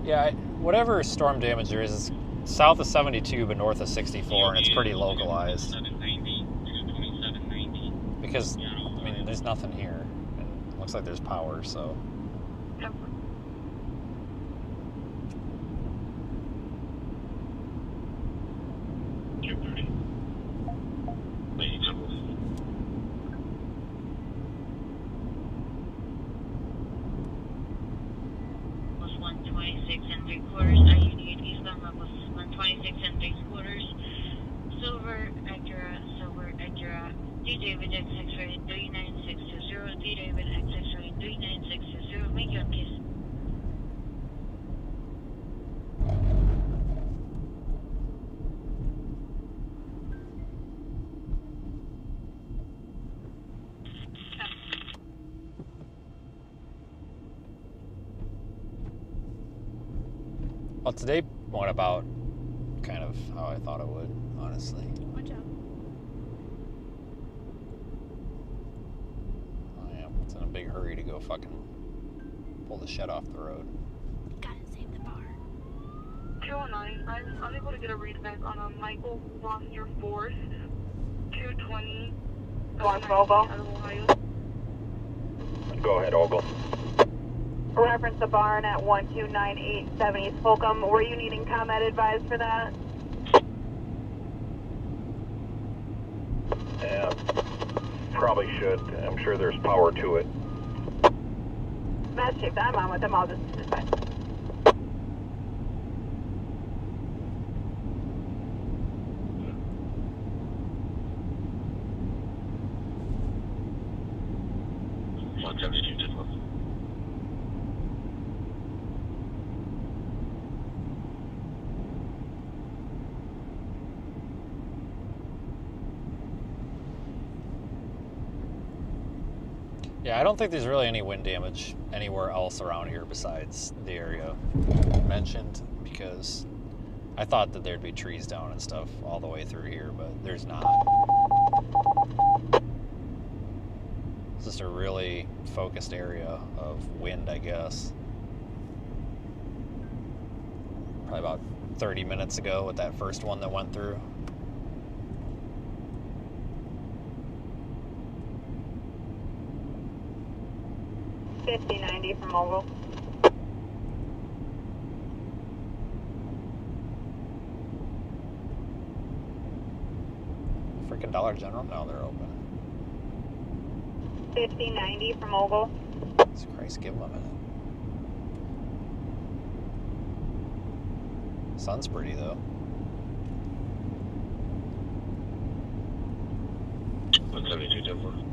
Speaker 1: Yeah, whatever storm damage there is south of 72 but north of 64, and it's pretty localized. Because, I mean, there's nothing here. And it looks like there's power, so... Well, today went about kind of how I thought it would, honestly.
Speaker 5: Good job.
Speaker 1: I am. It's in a big hurry to go fucking pull the shed off the road.
Speaker 5: Gotta save the bar.
Speaker 10: 209, I'm unable to get a read back on a Michael lost your force. 220. Go on, Ogle.
Speaker 12: Go ahead, Ogle.
Speaker 10: Reference the barn at 12987 East Holcomb. Were you needing combat advice for that?
Speaker 12: Yeah, probably should. I'm sure there's power to it.
Speaker 10: Master Chief, I'm on with them. I'll just dispatch.
Speaker 1: Yeah, I don't think there's really any wind damage anywhere else around here besides the area mentioned, because I thought that there'd be trees down and stuff all the way through here, but there's not. It's just a really focused area of wind, I guess. Probably about 30 minutes ago with that first one that went through.
Speaker 10: $50.90 from Ogle.
Speaker 1: Freaking Dollar General? No, they're open.
Speaker 10: $50.90 from Ogle.
Speaker 1: Jesus Christ, give them a minute. Sun's pretty though.
Speaker 6: 172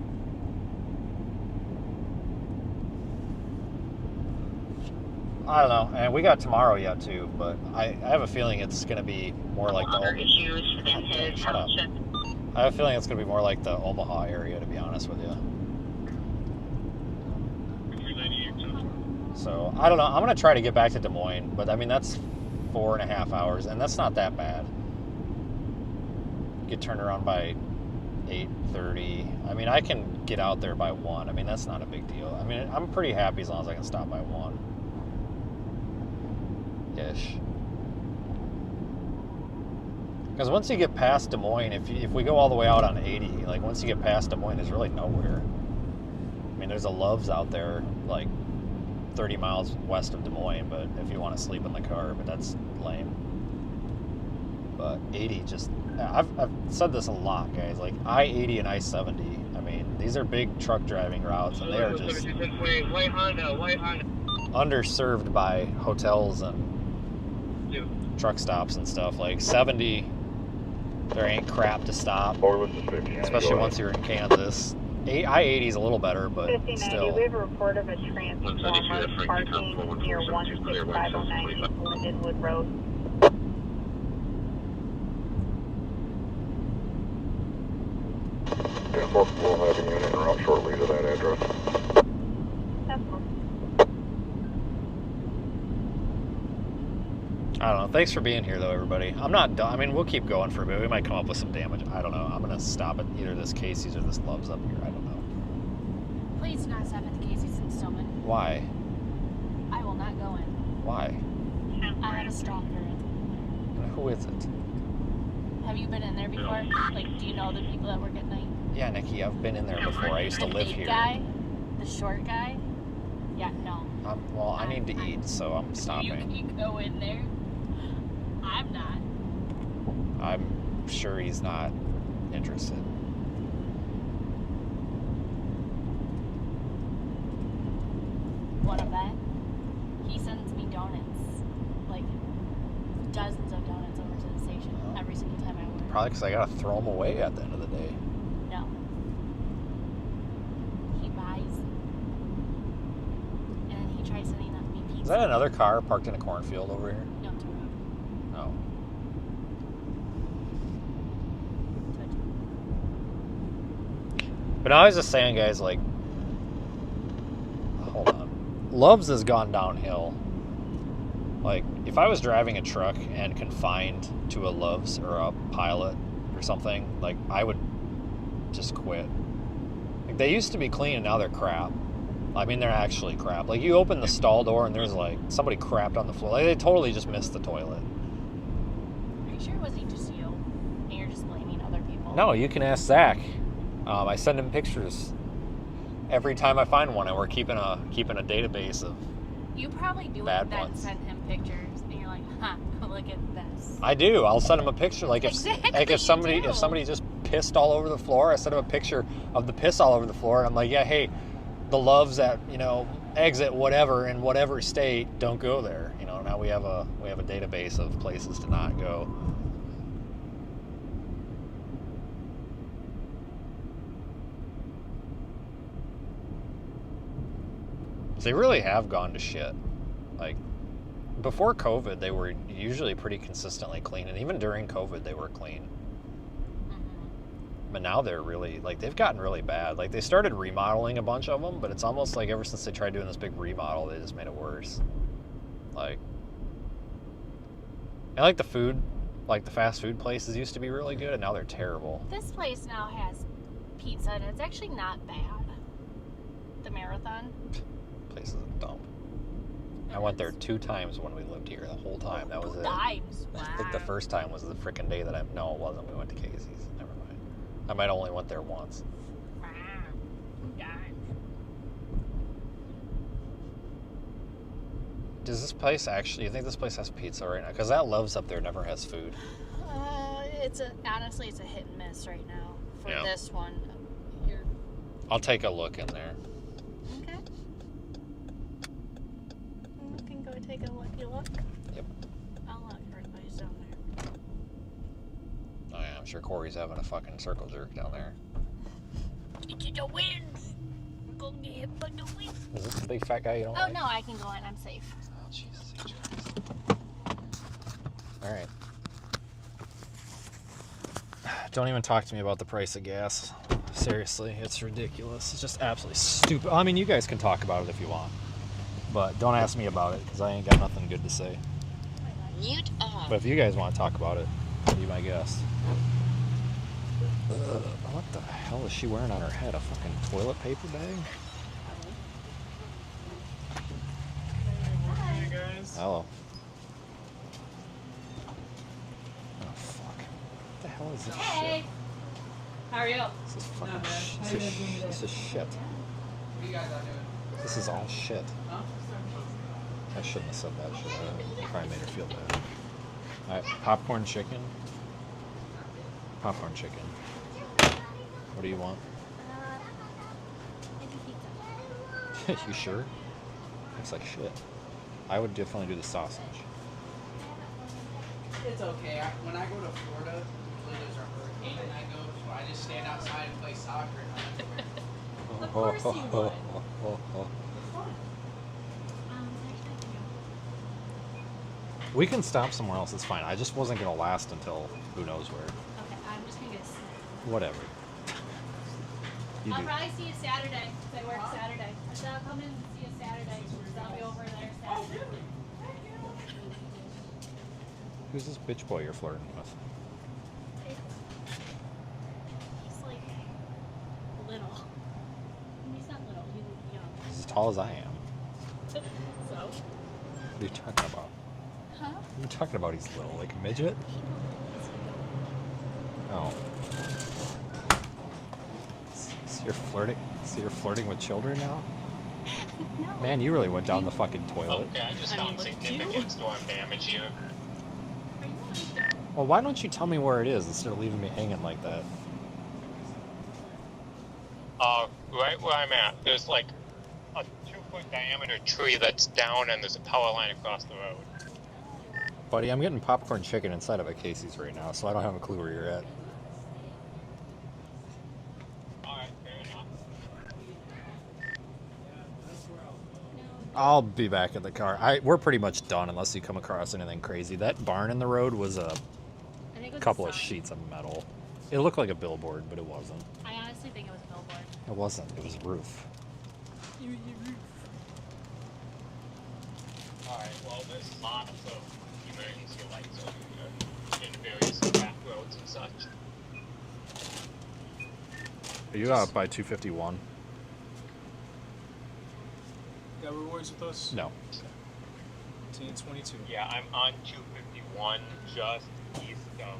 Speaker 1: I don't know, and we got tomorrow yet too, but I have a feeling it's going to be more like the
Speaker 10: issues in his township.
Speaker 1: I have a feeling it's going to be more like the Omaha area, to be honest with you. So, I don't know. I'm going to try to get back to Des Moines, but I mean, that's 4.5 hours, and that's not that bad. Get turned around by 8:30. I mean, I can get out there by 1. I mean, that's not a big deal. I mean, I'm pretty happy as long as I can stop by 1-ish. Because once you get past Des Moines, if we go all the way out on 80, like once you get past Des Moines, there's really nowhere. I mean, there's a Love's out there, like 30 miles west of Des Moines, but if you want to sleep in the car, but that's lame. But 80 just, I've said this a lot, guys, like I-80 and I-70, I mean, these are big truck driving routes, and they are just underserved by hotels and truck stops and stuff. Like 70, there ain't crap to stop, especially once you're in Kansas. I-80 is a little better, but still.
Speaker 8: We have a report of a transformer parking near 16509 East Lindenwood Road.
Speaker 6: Yeah, we'll have a unit en route shortly to that address.
Speaker 1: I don't know. Thanks for being here, though, everybody. I'm not done. I mean, we'll keep going for a bit. We might come up with some damage. I don't know. I'm going to stop at either this Casey's or this Love's up here. I don't know.
Speaker 5: Please do not stop at the Casey's in Stillman.
Speaker 1: Why?
Speaker 5: I will not go in.
Speaker 1: Why?
Speaker 5: I have a stalker.
Speaker 1: Who is it?
Speaker 5: Have you been in there before? Like, do you know the people that work at night?
Speaker 1: Yeah, Nikki, I've been in there before. I used to live here.
Speaker 5: The big guy? The short guy? Yeah, no.
Speaker 1: Well, I need to eat, so I'm stopping.
Speaker 5: You go in there? I'm not.
Speaker 1: I'm sure he's not interested.
Speaker 5: Want to bet? He sends me donuts. Like, dozens of donuts over to the station every single time I work.
Speaker 1: Probably because I got to throw them away at the end of the day.
Speaker 5: No. He buys. And then he tries sending me pizza.
Speaker 1: Is that another car parked in a cornfield over here?
Speaker 5: No, it's a road.
Speaker 1: Oh. But I was just saying, guys, like, hold on. Love's has gone downhill. Like, if I was driving a truck and confined to a Love's or a Pilot or something, like, I would just quit. Like, they used to be clean and now they're crap. I mean, they're actually crap. Like, you open the stall door and there's, like, somebody crapped on the floor. Like, they totally just missed the toilet.
Speaker 5: Are you sure it wasn't just you? And you're just blaming other people?
Speaker 1: No, you can ask Zach. I send him pictures every time I find one, and we're keeping a database of
Speaker 5: You probably do
Speaker 1: bad
Speaker 5: it, then
Speaker 1: ones.
Speaker 5: send him pictures, and you're like, huh, look at this.
Speaker 1: I do. I'll send him a picture. Like if somebody
Speaker 5: do.
Speaker 1: if somebody just pissed all over the floor, I send him a picture of the piss all over the floor, and I'm like, yeah, hey, the Love's at exit whatever in whatever state, don't go there. Now we have a database of places to not go. They really have gone to shit. Like, before COVID, they were usually pretty consistently clean, and even during COVID, they were clean. But now they're really, like, they've gotten really bad. Like, they started remodeling a bunch of them, but it's almost like ever since they tried doing this big remodel, they just made it worse. Like, and like the food, like the fast food places used to be really good, and now they're terrible.
Speaker 5: This place now has pizza, and it's actually not bad. The Marathon.
Speaker 1: Place is a dump. I went there 2 times when we lived here. The whole time. That was it.
Speaker 5: 2 times. Wow.
Speaker 1: I think the first time was the frickin' day that no, it wasn't. We went to Casey's. Never mind. I might only went there once.
Speaker 5: Wow. 2 times.
Speaker 1: Does this place you think this place has pizza right now? Because that Love's up there never has food.
Speaker 5: Honestly, it's a hit and miss right now for
Speaker 1: Yeah.
Speaker 5: this one.
Speaker 1: I'll take a look in there.
Speaker 5: Okay. You can go take a look.
Speaker 1: Yep.
Speaker 5: I'll look for a place down there.
Speaker 1: Oh yeah, I'm sure Corey's having a fucking circle jerk down there.
Speaker 5: the winds. We're gonna get hit by the winds.
Speaker 1: Is this the big fat guy you don't
Speaker 5: Oh
Speaker 1: like?
Speaker 5: no, I can go in. I'm safe.
Speaker 1: Oh, Jesus. All right. Don't even talk to me about the price of gas. Seriously, it's ridiculous. It's just absolutely stupid. I mean, you guys can talk about it if you want, but don't ask me about it because I ain't got nothing good to say.
Speaker 3: Mute off.
Speaker 1: But if you guys want to talk about it, be my guest. What the hell is she wearing on her head? A fucking toilet paper bag?
Speaker 13: Hey guys.
Speaker 1: Hello. Oh fuck. What the hell is this shit?
Speaker 5: How are you?
Speaker 1: This is fucking this is shit.
Speaker 13: What are you guys out doing?
Speaker 1: This is all shit.
Speaker 13: Huh?
Speaker 1: I shouldn't have said that shit. I probably made her feel bad. Alright, popcorn chicken. Popcorn chicken. What do you want?
Speaker 5: Maybe pizza.
Speaker 1: You sure? Looks like shit. I would definitely do the sausage.
Speaker 13: It's okay. When I go to Florida, usually there's a hurricane and I go, so I just stand outside and play soccer.
Speaker 5: Of course you would.
Speaker 1: We can stop somewhere else, it's fine. I just wasn't going to last until who knows where.
Speaker 5: Okay, I'm just gonna get a snack.
Speaker 1: Whatever. You
Speaker 5: I'll
Speaker 1: do.
Speaker 5: probably see you Saturday, because I work Saturday. I said I'll come in and see you Saturday, so I'll be over there Saturday.
Speaker 1: Who's this bitch boy you're flirting with?
Speaker 5: He's like little. He's not little, he's young.
Speaker 1: He's as tall as I am.
Speaker 5: So?
Speaker 1: What are you talking about?
Speaker 5: Huh?
Speaker 1: What are you talking about? He's little, like a midget? Oh. So you're flirting with children now?
Speaker 5: No.
Speaker 1: Man, you really went down the fucking toilet.
Speaker 7: Okay, I just found significant storm damage here.
Speaker 1: Well, why don't you tell me where it is instead of leaving me hanging like that?
Speaker 7: Right where I'm at, there's like a 2-foot diameter tree that's down and there's a power line across the road.
Speaker 1: Buddy, I'm getting popcorn chicken inside of a Casey's right now, so I don't have a clue where you're at.
Speaker 7: Alright, fair enough.
Speaker 1: I'll be back in the car. We're pretty much done unless you come across anything crazy. That barn in the road was a couple of sheets of metal. It looked like a billboard, but it wasn't.
Speaker 5: I honestly think it was a billboard.
Speaker 1: It wasn't. It was a roof.
Speaker 7: Alright, well there's lots of emergency lights over here in various back roads and such.
Speaker 1: Are you out by 251?
Speaker 13: Got rewards with us?
Speaker 1: No.
Speaker 13: 1022.
Speaker 7: Yeah, I'm on 251 just east of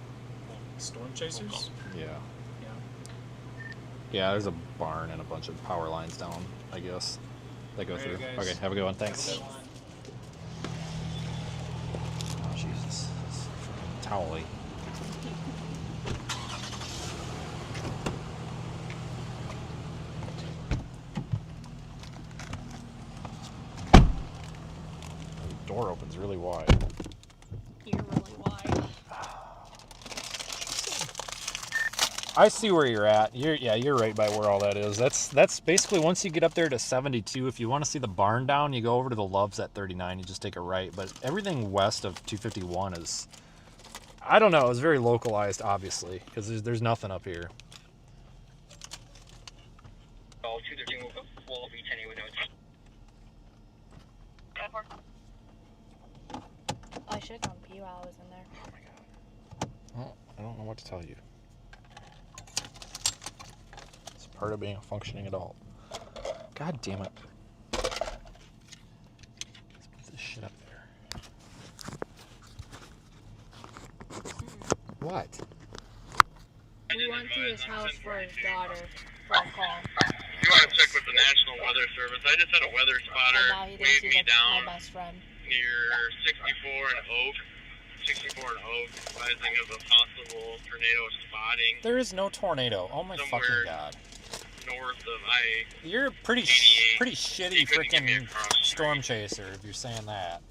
Speaker 13: Storm Chasers?
Speaker 1: Yeah.
Speaker 13: Yeah.
Speaker 1: Yeah, there's a barn and a bunch of power lines down, I guess. That go
Speaker 13: Later,
Speaker 1: through.
Speaker 13: guys.
Speaker 1: Okay, have a good one. Thanks. Oh, Jesus. It's freaking towel-y. The door opens really wide.
Speaker 5: You're really wide.
Speaker 1: I see where you're at. You're right by where all that is. That's basically once you get up there to 72. If you want to see the barn down, you go over to the Loves at 39. You just take a right. But everything west of 251 is, I don't know. It's very localized, obviously, because there's nothing up here.
Speaker 6: All 213 will be 10 with notes.
Speaker 5: I should have gone pee while I was in there.
Speaker 1: Oh my god. Well, I don't know what to tell you. It's part of being a functioning adult. God damn it. Let's put this shit up there. What?
Speaker 5: We went to his house for his daughter for a call.
Speaker 6: You want to check with the National Weather Service? I just had a weather
Speaker 5: And now
Speaker 6: spotter
Speaker 5: he
Speaker 6: wave
Speaker 5: thinks
Speaker 6: me
Speaker 5: he's like
Speaker 6: down
Speaker 5: my best friend.
Speaker 6: near 64 and Oak. 64 and Oak, advising of a possible tornado spotting.
Speaker 1: There is no tornado. Oh my
Speaker 6: Somewhere
Speaker 1: fucking god.
Speaker 6: north of I.
Speaker 1: You're a pretty shitty freaking storm chaser if you're saying that.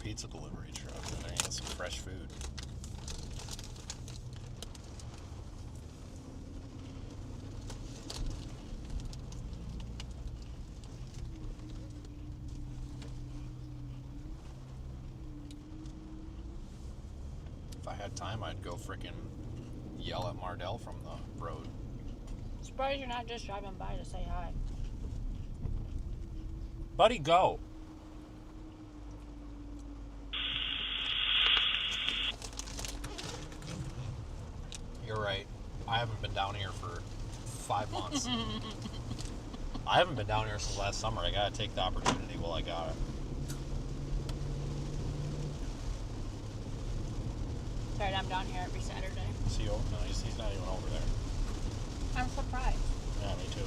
Speaker 1: pizza delivery truck. And I get some fresh food. If I had time, I'd go frickin' yell at Mardell from the road.
Speaker 5: Surprised you're not just driving by to say hi.
Speaker 1: Buddy, go. You're right. I haven't been down here for 5 months. I haven't been down here since last summer. I gotta take the opportunity while I got it.
Speaker 5: Sorry, I'm down here every Saturday.
Speaker 1: Is he over? No, he's not even over there.
Speaker 5: I'm surprised.
Speaker 1: Yeah, me too.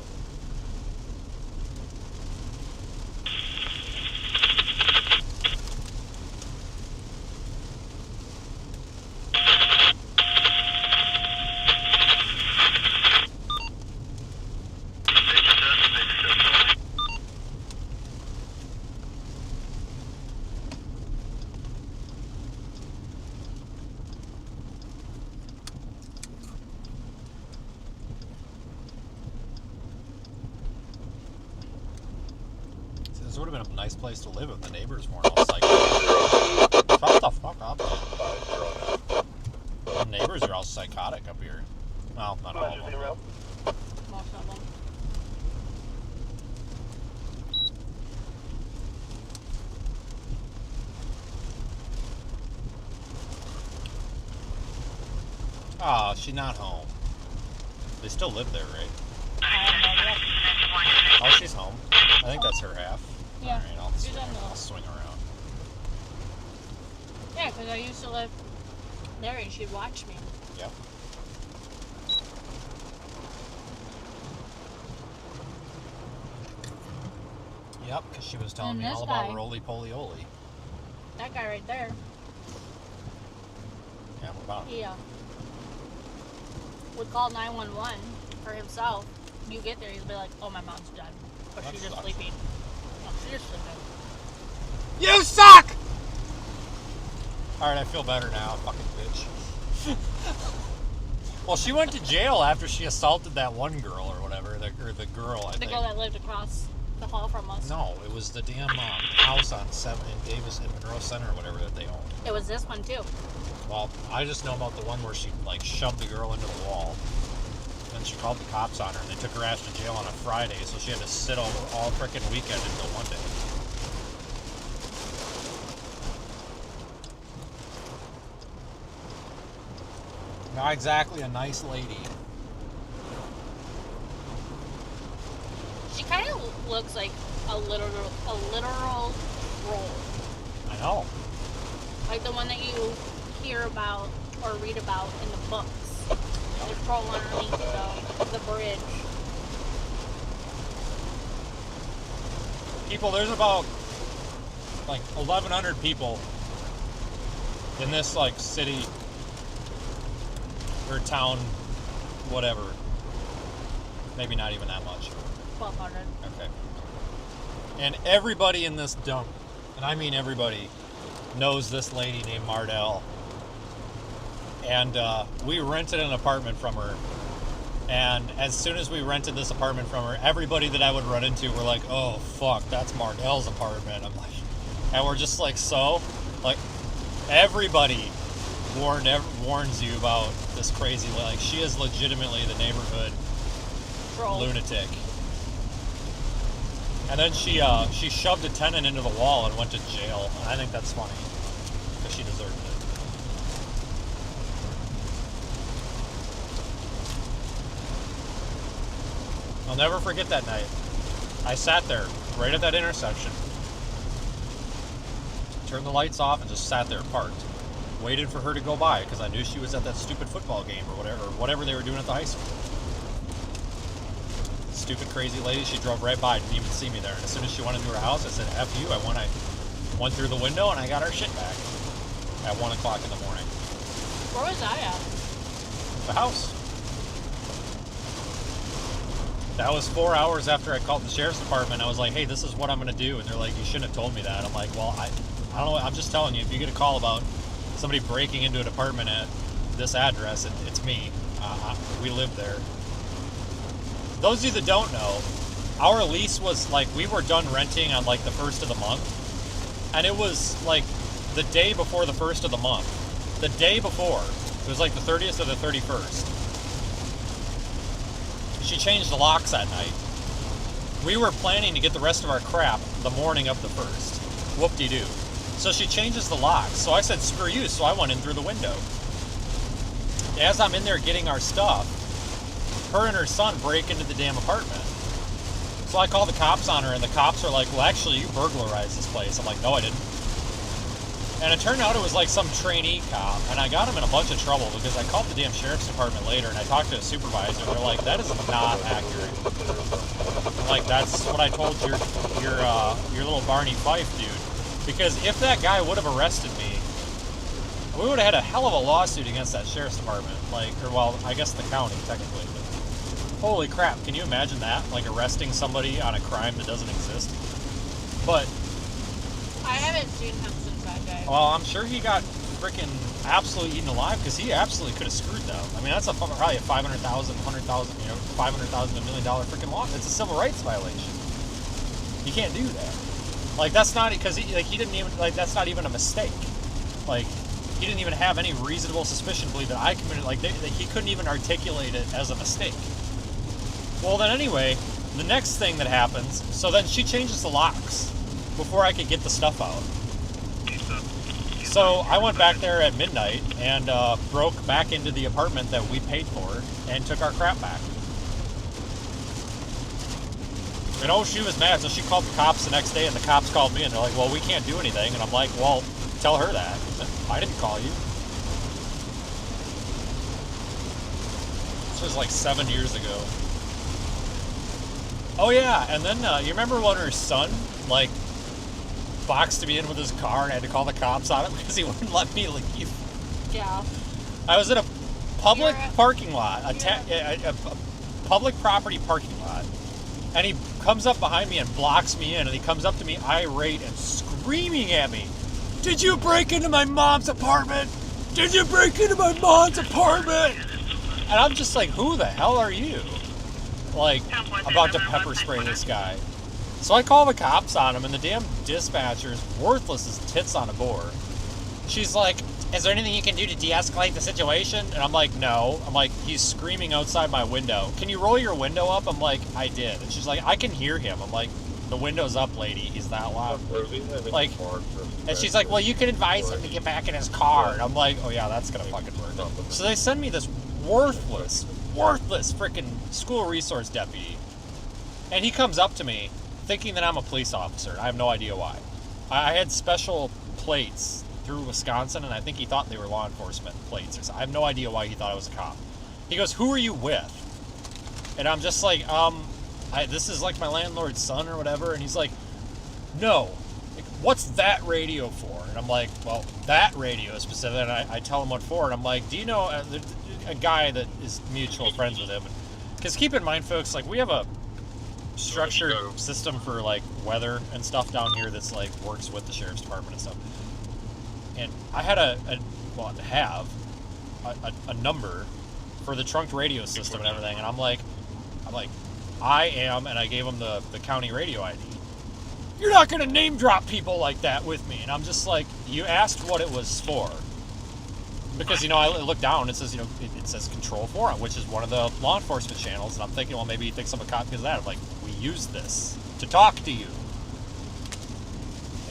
Speaker 1: This would have been a nice place to live if the neighbors weren't all psychotic. Shut the fuck up. The neighbors are all psychotic up here. Well, not all of them.
Speaker 5: Most of them.
Speaker 1: Oh, she's not home. They still live there, right? Oh, she's home. I think that's her half.
Speaker 5: Yeah.
Speaker 1: Alright, I'll swing around.
Speaker 5: Yeah, because I used to live there and she'd watch me.
Speaker 1: Yep. Yep, because she was telling
Speaker 5: And
Speaker 1: me
Speaker 5: this
Speaker 1: all about
Speaker 5: guy.
Speaker 1: roly-poly-oly.
Speaker 5: That guy right there.
Speaker 1: Yeah, what about him?
Speaker 5: He would call 911 for himself. You get there, he'd be like, "Oh, my mom's dead, but
Speaker 1: That
Speaker 5: she's just
Speaker 1: sucks.
Speaker 5: sleeping." No, she's just sleeping.
Speaker 1: You suck! Alright, I feel better now, fucking bitch. Well, she went to jail after she assaulted that one girl or whatever, or the girl, I
Speaker 5: The
Speaker 1: think.
Speaker 5: girl that lived across the hall from us.
Speaker 1: No, it was the damn house on 7 in Davis and Monroe Center or whatever that they owned.
Speaker 5: It was this one too.
Speaker 1: Well, I just know about the one where she like shoved the girl into the wall. Then she called the cops on her and they took her ass to jail on a Friday, so she had to sit over all frickin' weekend until Monday. Not exactly a nice lady.
Speaker 5: She kind of looks like a literal troll.
Speaker 1: I know.
Speaker 5: Like the one that you hear about or read about in the books. The troll underneath the bridge.
Speaker 1: People, there's about like 1,100 people in this like city or town, whatever. Maybe not even that much.
Speaker 5: 1,200.
Speaker 1: Okay. And everybody in this dump, and I mean everybody, knows this lady named Mardell. And we rented an apartment from her. And as soon as we rented this apartment from her, everybody that I would run into were like, "Oh, fuck, that's Mardell's apartment." I'm like, and we're just like, so? Like, everybody warns you about this crazy, like, she is legitimately the neighborhood
Speaker 5: Troll.
Speaker 1: lunatic. And then she shoved a tenant into the wall and went to jail. And I think that's funny, because she deserved it. I'll never forget that night. I sat there, right at that intersection, turned the lights off and just sat there parked. Waited for her to go by, because I knew she was at that stupid football game or whatever they were doing at the high school. Stupid crazy lady, she drove right by, didn't even see me there. And as soon as she went into her house, I said, "F you." I went through the window and I got our shit back at 1 o'clock in the morning.
Speaker 5: Where was I at?
Speaker 1: The house. That was 4 hours after I called the sheriff's department. I was like, "Hey, this is what I'm going to do." And they're like, "You shouldn't have told me that." I'm like, "Well, I don't know. I'm just telling you, if you get a call about somebody breaking into an apartment at this address, it's me. We live there. Those of you that don't know, our lease was like, we were done renting on like the 1st of the month, and it was like the day before the 1st of the month. The day before, it was like the 30th or the 31st. She changed the locks that night. We were planning to get the rest of our crap the morning of the 1st. Whoop-de-doo. So she changes the locks. So I said, screw you, so I went in through the window. As I'm in there getting our stuff, her and her son break into the damn apartment. So I call the cops on her, and the cops are like, well, actually, you burglarized this place. I'm like, no, I didn't. And it turned out it was like some trainee cop, and I got him in a bunch of trouble because I called the damn sheriff's department later, and I talked to a supervisor, and they're like, that is not accurate. I'm like, that's what I told your little Barney Fife dude. Because if that guy would have arrested me, we would have had a hell of a lawsuit against that sheriff's department. Like, or well, I guess the county, technically. But holy crap, can you imagine that? Like arresting somebody on a crime that doesn't exist? But
Speaker 5: I haven't seen him since that day.
Speaker 1: well, I'm sure he got freaking absolutely eaten alive because he absolutely could have screwed them. I mean, that's probably a $500,000, $100,000, $500,000, $1 million freaking law. It's a civil rights violation. You can't do that. Like, that's not, because he didn't even, like, that's not even a mistake. Like, he didn't even have any reasonable suspicion to believe that I committed, like, he couldn't even articulate it as a mistake. Well, then anyway, the next thing that happens, so then she changes the locks before I could get the stuff out. So I went back there at midnight and broke back into the apartment that we paid for and took our crap back. And oh, she was mad, so she called the cops the next day, and the cops called me, and they're like, well, we can't do anything. And I'm like, well, tell her that. I didn't call you. This was like 7 years ago. Oh yeah, and then you remember when her son, like, boxed me in with his car and I had to call the cops on him because he wouldn't let me leave?
Speaker 5: Yeah.
Speaker 1: I was in a public parking lot, a public property parking lot, and he comes up behind me and blocks me in, and he comes up to me irate and screaming at me, did you break into my mom's apartment? Did you break into my mom's apartment? And I'm just like, who the hell are you? Like, about to pepper spray this guy. So I call the cops on him, and the damn dispatcher is worthless as tits on a board. She's like, is there anything you can do to de-escalate the situation? And I'm like, no. I'm like, he's screaming outside my window. Can you roll your window up? I'm like, I did. And she's like, I can hear him. I'm like, the window's up, lady. He's that loud. Like, and she's like, well, you can advise him to get back in his car. And I'm like, oh yeah, that's gonna fucking work. So they send me this worthless freaking school resource deputy. And he comes up to me thinking that I'm a police officer. I have no idea why. I had special plates through Wisconsin, and I think he thought they were law enforcement plates or something. I have no idea why he thought I was a cop. He goes, who are you with? And I'm just like, this is like my landlord's son or whatever. And he's like, no, what's that radio for? And I'm like, well, that radio is specific. And I tell him what for. And I'm like, do you know a guy that is mutual friends with him? Because keep in mind, folks, like, we have a structured system for like weather and stuff down here that's like works with the sheriff's department and stuff. And I had a number for the trunked radio system and everything. And I'm like, I am, and I gave him the county radio ID. You're not going to name drop people like that with me. And I'm just like, you asked what it was for. Because, I look down, it says, it says Control Forum, which is one of the law enforcement channels. And I'm thinking, well, maybe he thinks I'm a cop because of that. I'm like, we use this to talk to you.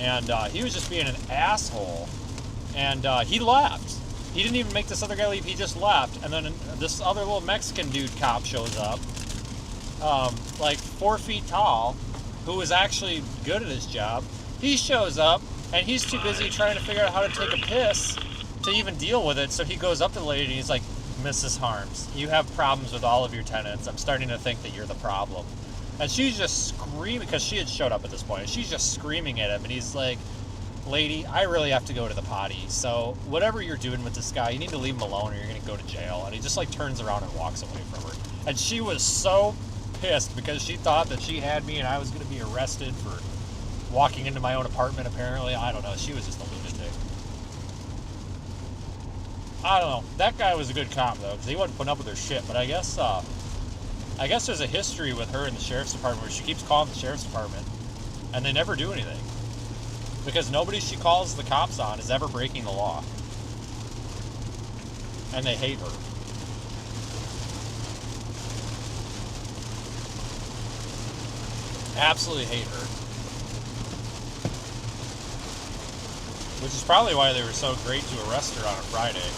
Speaker 1: And he was just being an asshole. And he left. He didn't even make this other guy leave. He just left. And then this other little Mexican dude cop shows up. Like 4 feet tall, who is actually good at his job. He shows up, and he's too busy trying to figure out how to take a piss to even deal with it. So he goes up to the lady, and he's like, Mrs. Harms, you have problems with all of your tenants. I'm starting to think that you're the problem. And she's just screaming, because she had showed up at this point, and she's just screaming at him, and he's like, lady, I really have to go to the potty, so whatever you're doing with this guy, you need to leave him alone or you're going to go to jail. And he just like turns around and walks away from her. And she was so pissed because she thought that she had me and I was going to be arrested for walking into my own apartment, apparently. I don't know. She was just a lunatic. I don't know. That guy was a good cop, though, because he wasn't putting up with her shit. But I guess there's a history with her in the sheriff's department where she keeps calling the sheriff's department, and they never do anything. Because nobody she calls the cops on is ever breaking the law. And they hate her. Absolutely hate her. Which is probably why they were so great to arrest her on a Friday.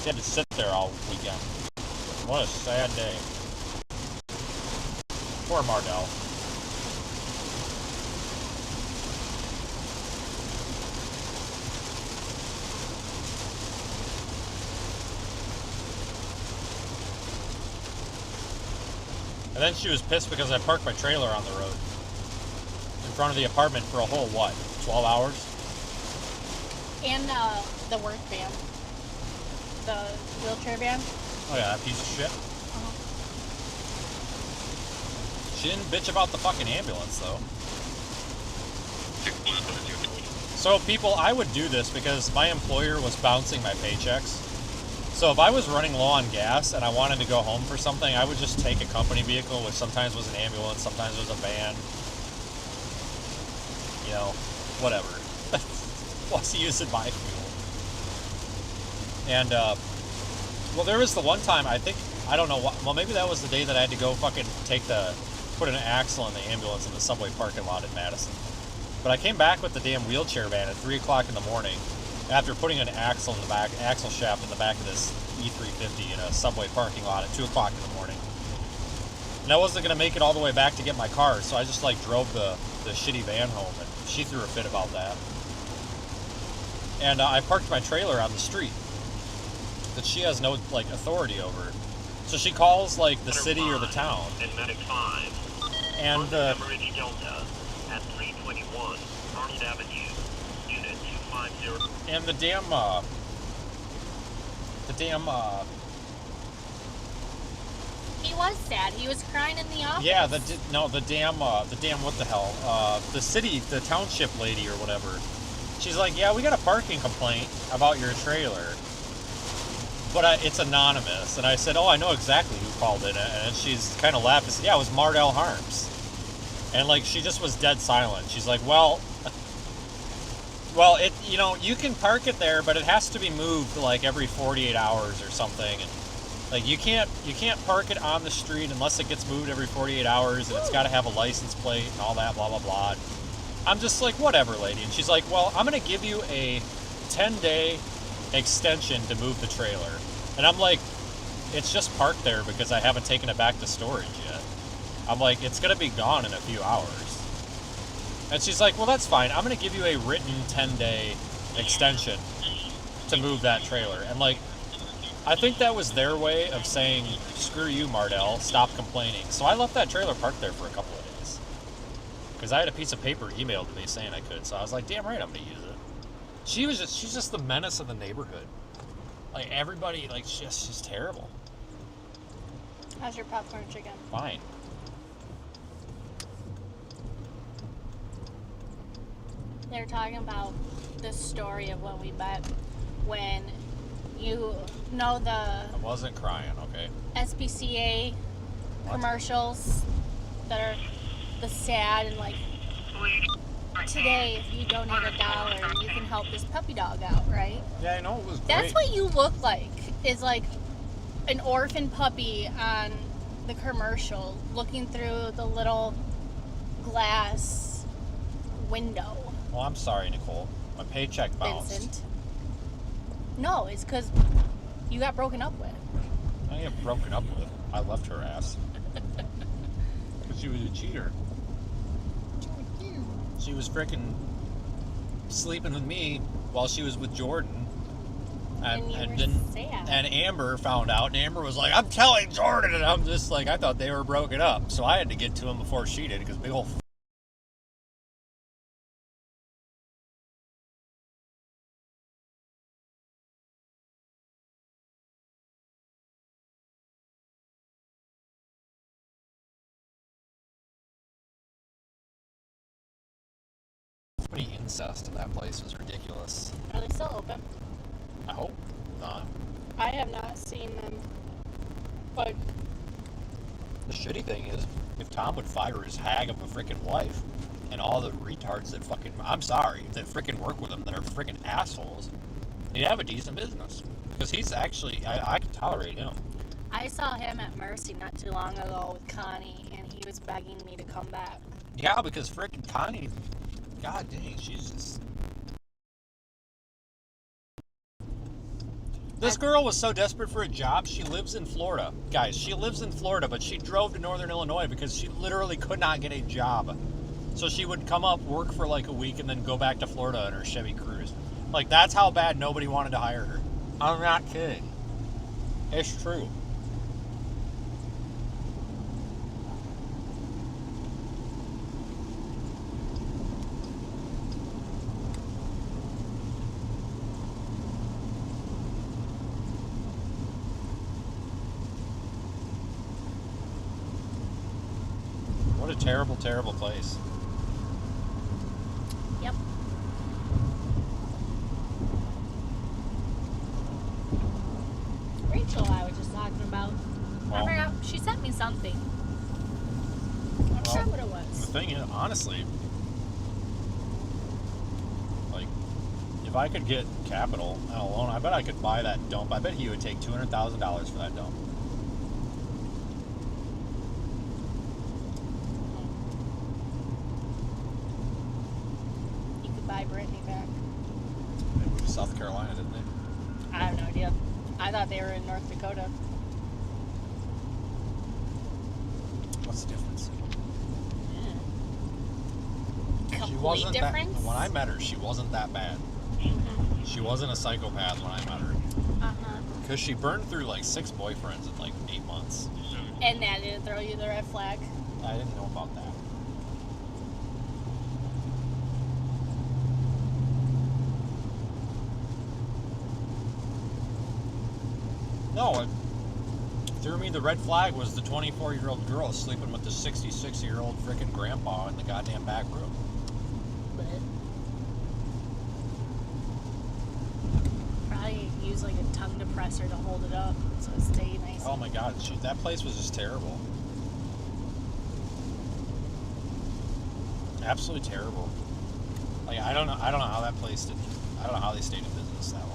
Speaker 1: She had to sit there all weekend. What a sad day. Poor Mardell. And then she was pissed because I parked my trailer on the road in front of the apartment for a whole, what, 12 hours?
Speaker 5: And the work van. The wheelchair van.
Speaker 1: Oh yeah, that piece of shit. She didn't bitch about the fucking ambulance, though. So, people, I would do this because my employer was bouncing my paychecks. So if I was running low on gas and I wanted to go home for something, I would just take a company vehicle, which sometimes was an ambulance, sometimes was a van. You know, whatever. Plus using my fuel. And, well, there was the one time, I think, I don't know, well, maybe that was the day that I had to go fucking put an axle in the ambulance in the subway parking lot in Madison. But I came back with the damn wheelchair van at 3 o'clock in the morning after putting an axle shaft in the back of this E350 in a subway parking lot at 2 o'clock in the morning. And I wasn't going to make it all the way back to get my car, so I just like drove the shitty van home, and she threw a fit about that. And I parked my trailer on the street that she has no like authority over. So she calls like the city or the town. And medic 5. And Delta at 321 Arnold Avenue, unit 250. And the damn
Speaker 5: He was sad. He was crying in the office.
Speaker 1: Yeah, the damn what the hell? The township lady or whatever. She's like, yeah, we got a parking complaint about your trailer, but it's anonymous. And I said, oh, I know exactly who called it. And she's kind of laughed and said, yeah, it was Mardell Harms. And like, she just was dead silent. She's like, well, you can park it there, but it has to be moved like every 48 hours or something. And like, you can't park it on the street unless it gets moved every 48 hours, and it's got to have a license plate and all that, blah, blah, blah. I'm just like, whatever, lady. And she's like, well, I'm going to give you a 10-day extension to move the trailer. And I'm like, it's just parked there because I haven't taken it back to storage yet. I'm like, it's going to be gone in a few hours. And she's like, well, that's fine. I'm going to give you a written 10-day extension to move that trailer. And like, I think that was their way of saying, screw you, Mardell, stop complaining. So I left that trailer parked there for a couple of days. Because I had a piece of paper emailed to me saying I could. So I was like, damn right, I'm going to use it. She's just the menace of the neighborhood. Like, everybody, like, she's terrible.
Speaker 5: How's your popcorn chicken?
Speaker 1: Fine.
Speaker 5: They're talking about the story of when we met, when you know the...
Speaker 1: I wasn't crying, okay?
Speaker 5: SPCA commercials that are the sad and like, today if you donate $1, you can help this puppy dog out, right?
Speaker 1: Yeah, I know, it was great.
Speaker 5: That's what you look like, is like an orphan puppy on the commercial looking through the little glass window.
Speaker 1: Well, I'm sorry, Nicole. My paycheck bounced.
Speaker 5: Vincent. No, it's because you got broken up with.
Speaker 1: I didn't get broken up with. I left her ass. Because she was a cheater. She was freaking sleeping with me while she was with Jordan. And Amber found out, and Amber was like, I'm telling Jordan, and I'm just like, I thought they were broken up. So I had to get to him before she did, because big old Any incest in that place was ridiculous.
Speaker 5: Are they still open?
Speaker 1: I hope not.
Speaker 5: I have not seen them. But
Speaker 1: The shitty thing is, if Tom would fire his hag of a freaking wife, and all the retards that fucking, I'm sorry, that freaking work with him that are freaking assholes, he'd have a decent business. Because he's actually, I can tolerate him.
Speaker 5: I saw him at Mercy not too long ago with Connie, and he was begging me to come back.
Speaker 1: Yeah, because freaking Connie, god dang, she's just... This girl was so desperate for a job, she lives in Florida. Guys, she lives in Florida, but she drove to Northern Illinois because she literally could not get a job. So she would come up, work for like a week, and then go back to Florida in her Chevy Cruze. Like, that's how bad nobody wanted to hire her. I'm not kidding. It's true. What a terrible, terrible place.
Speaker 5: Yep. Rachel and I were just talking about. I forgot. She sent me something. I forgot what it was.
Speaker 1: The thing is, honestly, like, if I could get capital and a loan, I bet I could buy that dump. I bet he would take $200,000 for that dump.
Speaker 5: You could buy Brittany back.
Speaker 1: They moved to South Carolina, didn't they?
Speaker 5: I have no idea. I thought they were in North Dakota.
Speaker 1: What's the difference?
Speaker 5: Complete difference?
Speaker 1: When I met her, she wasn't that bad.
Speaker 5: Mm-hmm.
Speaker 1: She wasn't a psychopath when I met her.
Speaker 5: Uh-huh.
Speaker 1: Because she burned through like 6 boyfriends in like 8 months.
Speaker 5: And that didn't throw you the red flag?
Speaker 1: I didn't know about that. No, what threw me the red flag was the 24-year-old girl sleeping with the 66-year-old freaking grandpa in the goddamn back room.
Speaker 5: Probably use like a tongue depressor to hold it up so it stay nice.
Speaker 1: Oh my god, that place was just terrible. Absolutely terrible. Like, I don't know how that place did. I don't know how they stayed in business that long.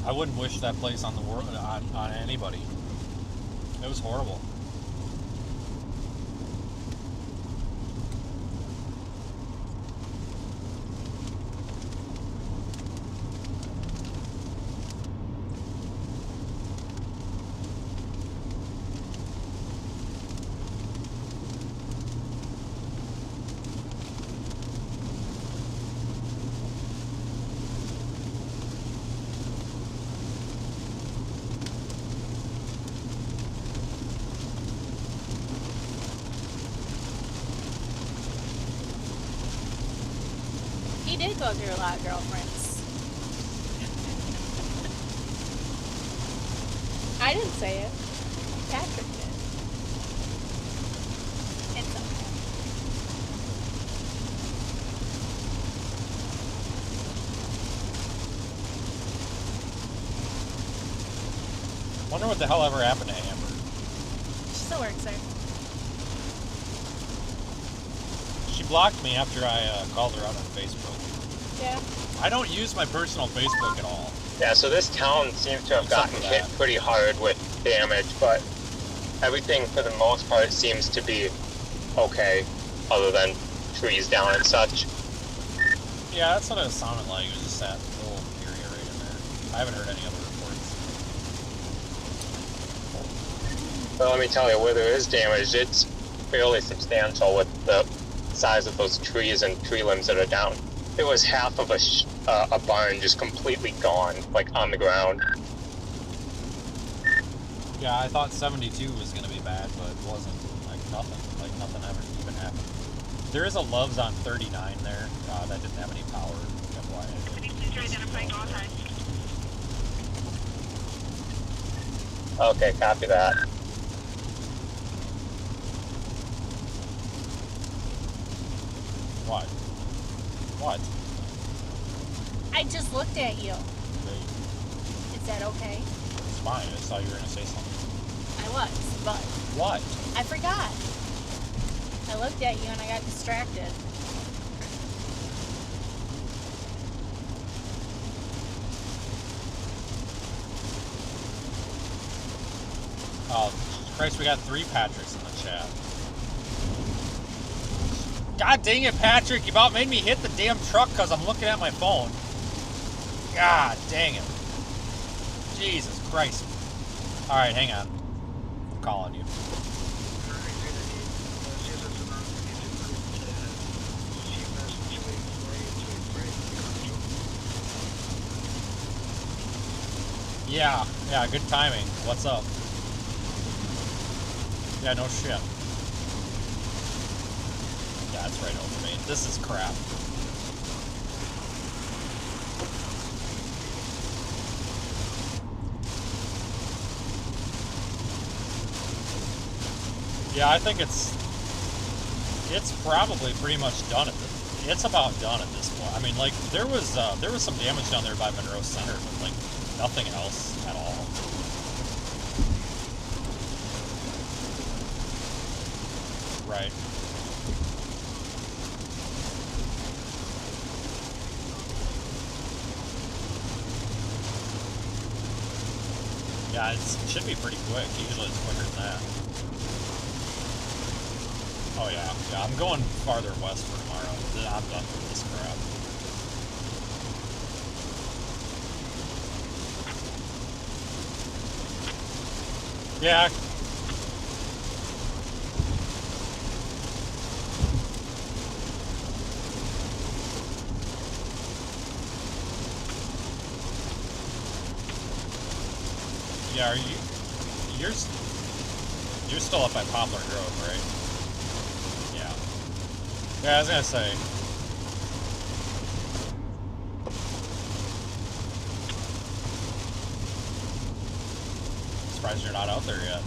Speaker 1: I wouldn't wish that place on the world on anybody. It was horrible.
Speaker 5: He did go through a lot of girlfriends. I didn't say it. Patrick did. It's okay.
Speaker 1: Wonder what the hell ever happened to Amber.
Speaker 5: She still works there.
Speaker 1: She blocked me after I called her out on Facebook.
Speaker 5: Yeah.
Speaker 1: I don't use my personal Facebook at all.
Speaker 7: Yeah, so this town seems to have gotten hit pretty hard with damage, but everything for the most part seems to be okay, other than trees down and such.
Speaker 1: Yeah, that's what it sounded like. It was just that little area right in there. I haven't heard any other reports.
Speaker 7: But let me tell you, where there is damage, it's fairly substantial with the size of those trees and tree limbs that are down. There was half of a barn just completely gone, like on the ground.
Speaker 1: Yeah, I thought 72 was going to be bad, but it wasn't. Like nothing ever even happened. There is a Love's on 39 there that didn't have any power.
Speaker 8: Could you please identify go ahead?
Speaker 7: Okay, copy that.
Speaker 1: What? What?
Speaker 5: I just looked at you. Is that okay?
Speaker 1: It's fine. I just thought you were going to say something.
Speaker 5: I was, but
Speaker 1: What?
Speaker 5: I forgot. I looked at you and I got distracted.
Speaker 1: Oh, Christ, we got 3 Patricks in the chat. God dang it, Patrick. You about made me hit the damn truck because I'm looking at my phone. God dang it. Jesus Christ. Alright, hang on. I'm calling you. Yeah, good timing. What's up? Yeah, no shit. Yeah, it's right over me. This is crap. Yeah, I think it's probably pretty much done at this. It's about done at this point. I mean, like there was some damage down there by Monroe Center, but like nothing else at all. Right. Yeah, it should be pretty quick. Usually it's quicker than that. Oh yeah, I'm going farther west for tomorrow. I'm done with this crap. Yeah. Yeah, you're still up by Poplar Grove, right? Yeah, I was gonna say. Surprised you're not out there yet.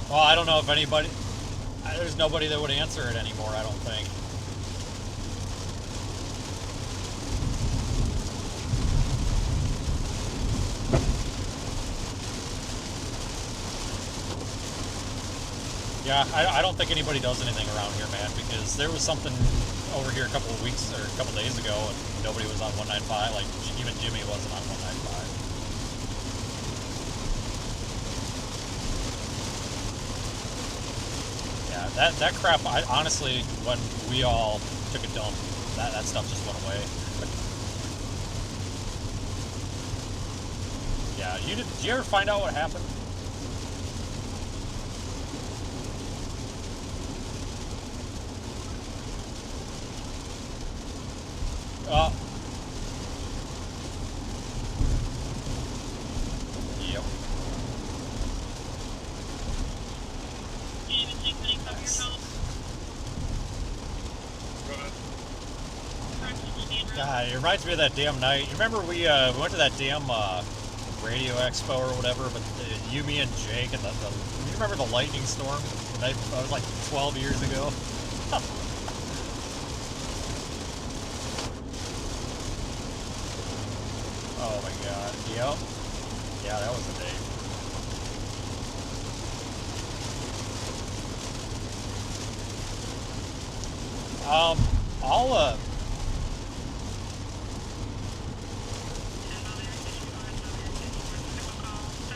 Speaker 1: Well, I don't know if anybody... There's nobody that would answer it anymore, I don't think. Yeah, I don't think anybody does anything around here, man, because there was something over here a couple of weeks or a couple days ago and nobody was on 195, like even Jimmy wasn't on 195. Yeah, that crap, honestly, when we all took a dump, that stuff just went away. Yeah, did you ever find out what happened? Yep. God, it reminds me of that damn night. You remember we went to that damn radio expo or whatever, but you, me, and Jake, and you remember the lightning storm? That was like 12 years ago. Oh my god, yep. Yeah, that was the day.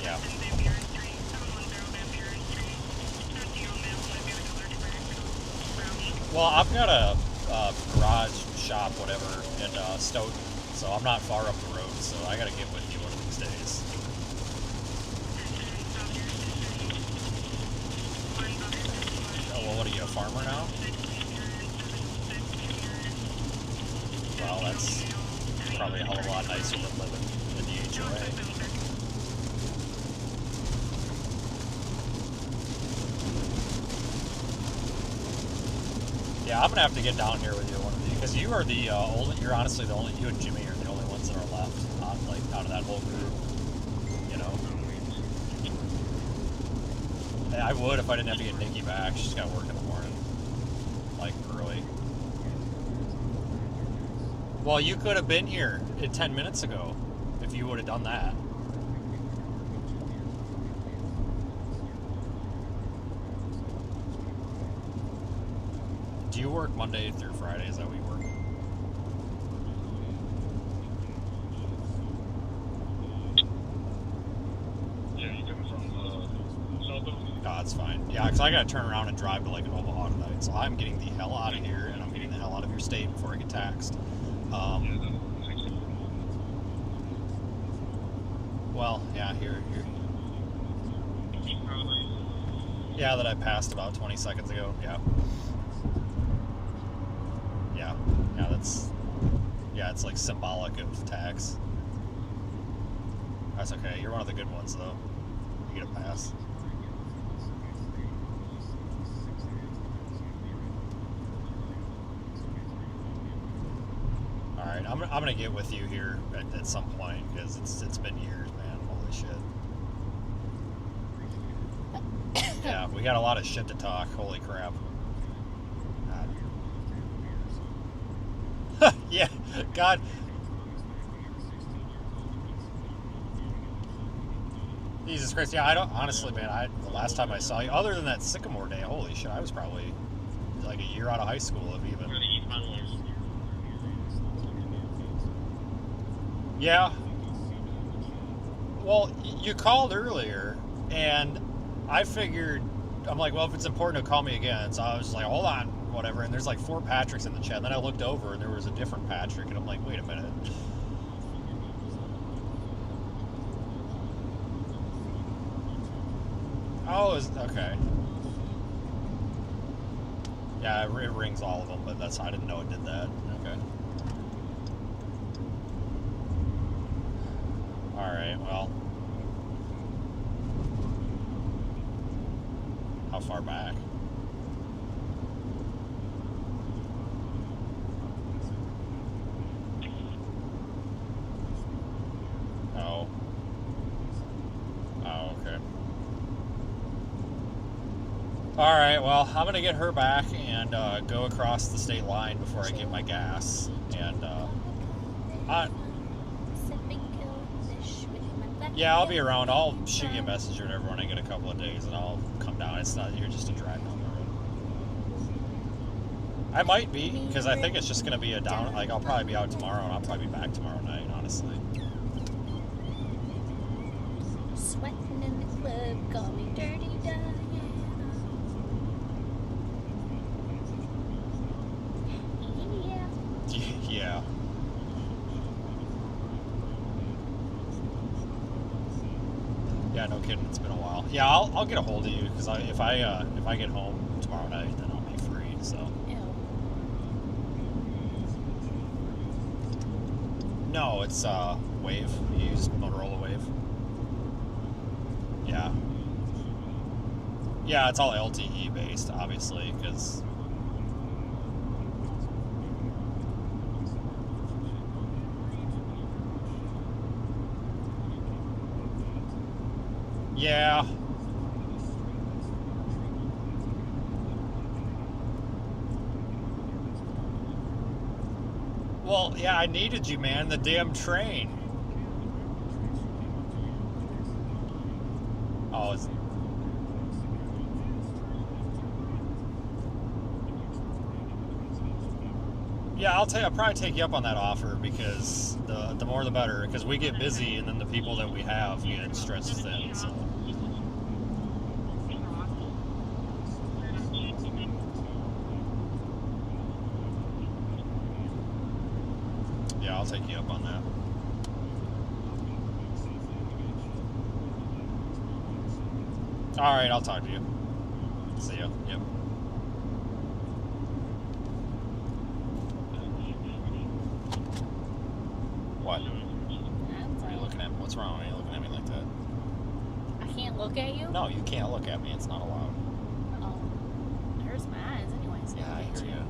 Speaker 1: Yeah. Well, I've got a garage shop, whatever, in Stoughton, so I'm not far up the road, so I gotta get with you one of these days. Oh, well, what are you, a farmer now? Well, that's probably a hell of a lot nicer than living in the HOA. Yeah, I'm gonna have to get down here with you one of these because you are the only. You're honestly the only. You and Jimmy are the only ones that are left, like out of that whole group. You know. I would if I didn't have to get Nikki back. She's got work in the morning, like early. Well, you could have been here 10 minutes ago if you would have done that. Do you work Monday through Friday? Is that what you work?
Speaker 11: Yeah, you coming from Southern?
Speaker 1: No, that's fine. Yeah, because I got to turn around and drive to like an Omaha tonight. So I'm getting the hell out of here, and I'm getting the hell out of your state before I get taxed. Well, yeah, here. Yeah, that I passed about 20 seconds ago. Yeah. Yeah, that's... Yeah, it's like symbolic of tax. That's okay. You're one of the good ones, though. You get a pass. Alright, I'm gonna get with you here at some point, because it's been years, man. Holy shit. Yeah, we got a lot of shit to talk. Holy crap. Yeah, God. Jesus Christ. Yeah, I don't, honestly, man, the last time I saw you, other than that Sycamore Day, holy shit, I was probably like a year out of high school, if even. Yeah. Well, you called earlier, and I figured, I'm like, well, if it's important to call me again, so I was like, hold on, whatever, and there's like 4 Patricks in the chat, and then I looked over, and there was a different Patrick, and I'm like, wait a minute. Oh, okay. Yeah, it rings all of them, but I didn't know it did that. Okay. Alright, well. How far back? Oh. Oh, okay. Alright, well, I'm gonna get her back and go across the state line before I get my gas. And, yeah, I'll be around. I'll shoot you a message or whatever when I get a couple of days, and I'll come down. It's not, you're just a drag down the road. I might be, because I think it's just going to be a down, like, I'll probably be out tomorrow, and I'll probably be back tomorrow night, honestly.
Speaker 5: Sweating in the club, call me Dirty Diana.
Speaker 1: Yeah. Yeah, no kidding. It's been a while. Yeah, I'll get a hold of you because if I get home tomorrow night, then I'll be free. So.
Speaker 5: Ew.
Speaker 1: No, it's Wave. You use Motorola Wave. Yeah. Yeah, it's all LTE based, obviously, because. Yeah. Well, yeah, I needed you, man. The damn train. Oh, it's... Yeah, I'll probably take you up on that offer because the more the better. Because we get busy, and then the people that we have get stretched thin. So. Yeah, I'll take you up on that. All right, I'll talk to you. See ya. Yep. What? What are you looking at? What's wrong? Are you looking at me like that?
Speaker 5: I can't look at you?
Speaker 1: No, you can't look at me. It's not allowed.
Speaker 5: Oh. It hurts my eyes anyways.
Speaker 1: Yeah, I hear you.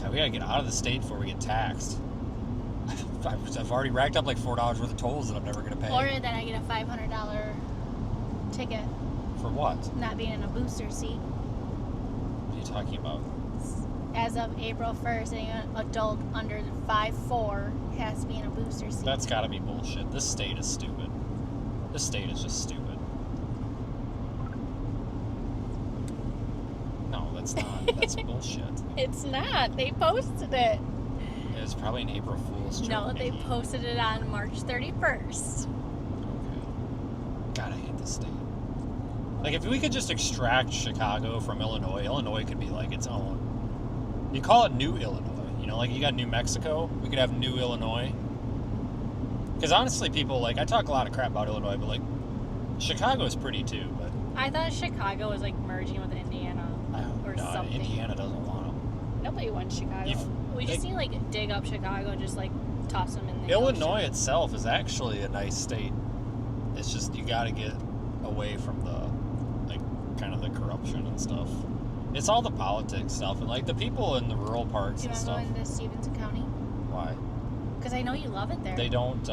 Speaker 1: God, we gotta get out of the state before we get taxed. I've already racked up like $4 worth of tolls that I'm never gonna pay.
Speaker 5: Or that I get a $500 ticket.
Speaker 1: For what?
Speaker 5: Not being in a booster seat.
Speaker 1: What are you talking about?
Speaker 5: As of April 1st, any adult under 5'4" has to be in a booster seat.
Speaker 1: That's gotta be bullshit. This state is stupid. This state is just stupid. No, that's not. That's bullshit.
Speaker 5: It's not. They posted it.
Speaker 1: It's probably an April Fool's joke.
Speaker 5: No, they posted it on March 31st.
Speaker 1: Okay. God, I hate this state. Like, if we could just extract Chicago from Illinois, Illinois could be like its own. You call it New Illinois. You know, like you got New Mexico. We could have New Illinois. Because honestly, people, like, I talk a lot of crap about Illinois, but, like, Chicago is pretty too. But
Speaker 5: I thought Chicago was, like, merging with Indiana or something.
Speaker 1: Indiana doesn't want them.
Speaker 5: Nobody wants Chicago. We just need to, like, dig up Chicago and just, like, toss them in the
Speaker 1: Illinois
Speaker 5: ocean.
Speaker 1: itself is actually a nice state. It's just you got to get away from the, like, kind of the corruption and stuff. It's all the politics stuff and, like, the people in the rural parts
Speaker 5: Do you
Speaker 1: and
Speaker 5: want
Speaker 1: stuff.
Speaker 5: to go into Stevenson County?
Speaker 1: Why?
Speaker 5: Because I know you love it there.
Speaker 1: They don't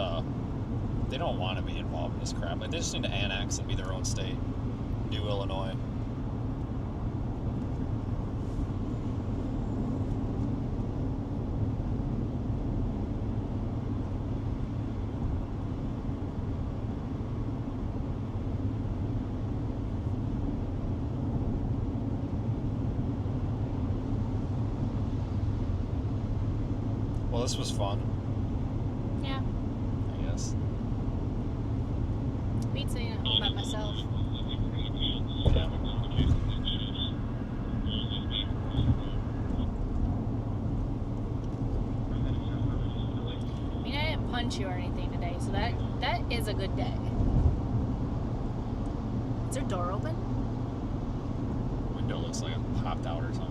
Speaker 1: want to be involved in this crap. Like, they just need to annex and be their own state. New Illinois. Well, this was fun.
Speaker 5: Yeah.
Speaker 1: I guess.
Speaker 5: Beats saying it all by myself.
Speaker 1: Yeah.
Speaker 5: I mean, I didn't punch you or anything today, so that is a good day. Is their door open?
Speaker 1: Window looks like it popped out or something.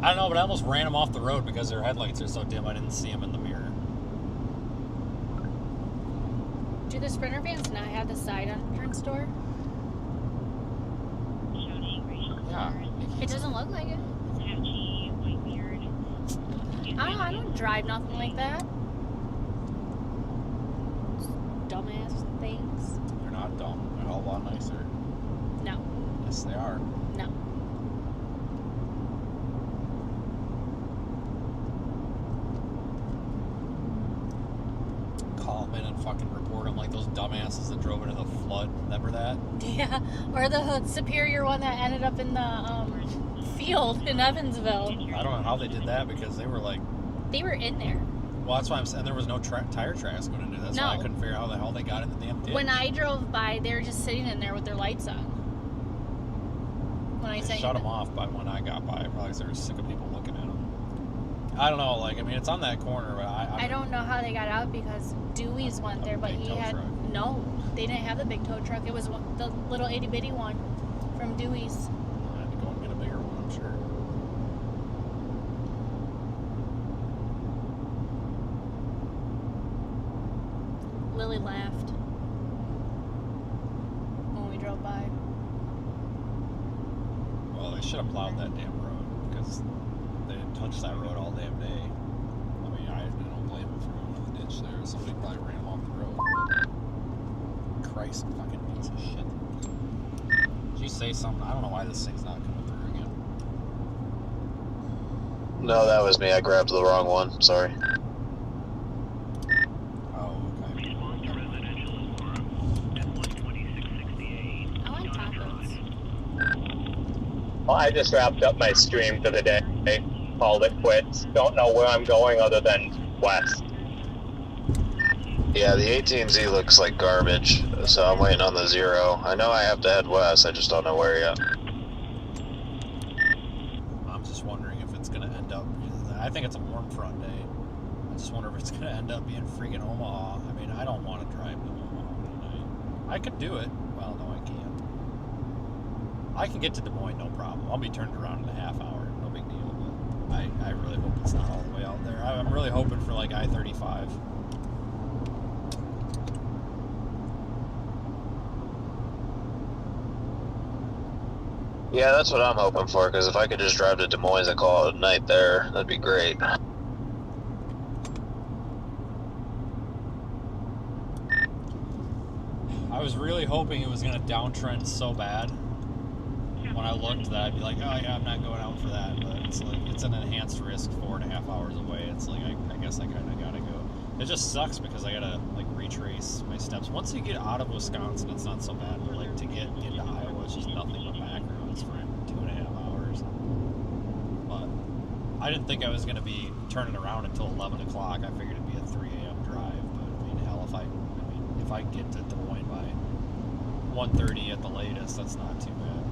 Speaker 1: I don't know, but I almost ran them off the road because their headlights are so dim I didn't see them in the mirror.
Speaker 5: Do the Sprinter vans not have the side entrance door?
Speaker 1: Yeah.
Speaker 5: It doesn't look like it. I don't drive nothing like that. Dumbass things.
Speaker 1: They're not dumb. They're a whole lot nicer.
Speaker 5: No.
Speaker 1: Yes, they are.
Speaker 5: No.
Speaker 1: Call them in and fucking report them like those dumbasses that drove into the flood. Remember that?
Speaker 5: Yeah. Or the Superior one that ended up in the field in Evansville.
Speaker 1: I don't know how they did that because they were like...
Speaker 5: They were in there.
Speaker 1: Well, that's why I'm saying there was no tire tracks going into this.
Speaker 5: No.
Speaker 1: So I couldn't figure out how the hell they got in the damn ditch.
Speaker 5: When I drove by, they were just sitting in there with their lights on. When I
Speaker 1: They shut them off by when I got by, probably because they were sick of people looking at them. I don't know, like, I mean, it's on that corner, but
Speaker 5: I don't know how they got out because Dewey's went there, but he had... No, they didn't have the big tow truck. It was the little itty-bitty one from Dewey's.
Speaker 1: I had to go and get a bigger one, I'm sure.
Speaker 5: Lily laughed when we drove by.
Speaker 1: Well, they should have plowed that damn road because they didn't touch that road all damn day. I mean, I don't blame them for going to the ditch there. Somebody probably ran them off the road. But Christ, fucking piece of shit. Did you say something? I don't know why this thing's not coming through again.
Speaker 2: No, that was me. I grabbed the wrong one. Sorry.
Speaker 1: Oh, okay.
Speaker 5: I want tacos.
Speaker 7: Well, I just wrapped up my stream for the day. Called it quits. Don't know where I'm going other than west.
Speaker 2: Yeah, the 18Z looks like garbage, so I'm waiting on the 0. I know I have to head west, I just don't know where yet.
Speaker 1: I'm just wondering if it's going to end up... I think it's a warm front day. I just wonder if it's going to end up being freaking Omaha. I mean, I don't want to drive to Omaha tonight. I could do it. Well, no, I can't. I can get to Des Moines, no problem. I'll be turned around in a half hour. No big deal. But I really hope it's not all the way out there. I'm really hoping for, like, I-35.
Speaker 14: Yeah, that's what I'm hoping for, because if I could just drive to Des Moines and call it a night there, that'd be great.
Speaker 1: I was really hoping it was going to downtrend so bad. When I looked that, I'd be like, oh yeah, I'm not going out for that. But it's like, it's an enhanced risk 4.5 hours away. It's like, I guess I kind of got to go. It just sucks because I got to like retrace my steps. Once you get out of Wisconsin, it's not so bad. But like to get into Iowa, it's just nothing but back roads for 2.5 hours. But I didn't think I was going to be turning around until 11 o'clock. I figured it'd be a 3 a.m. drive. But I mean, hell, if I get to Des Moines by 1:30 at the latest, that's not too bad.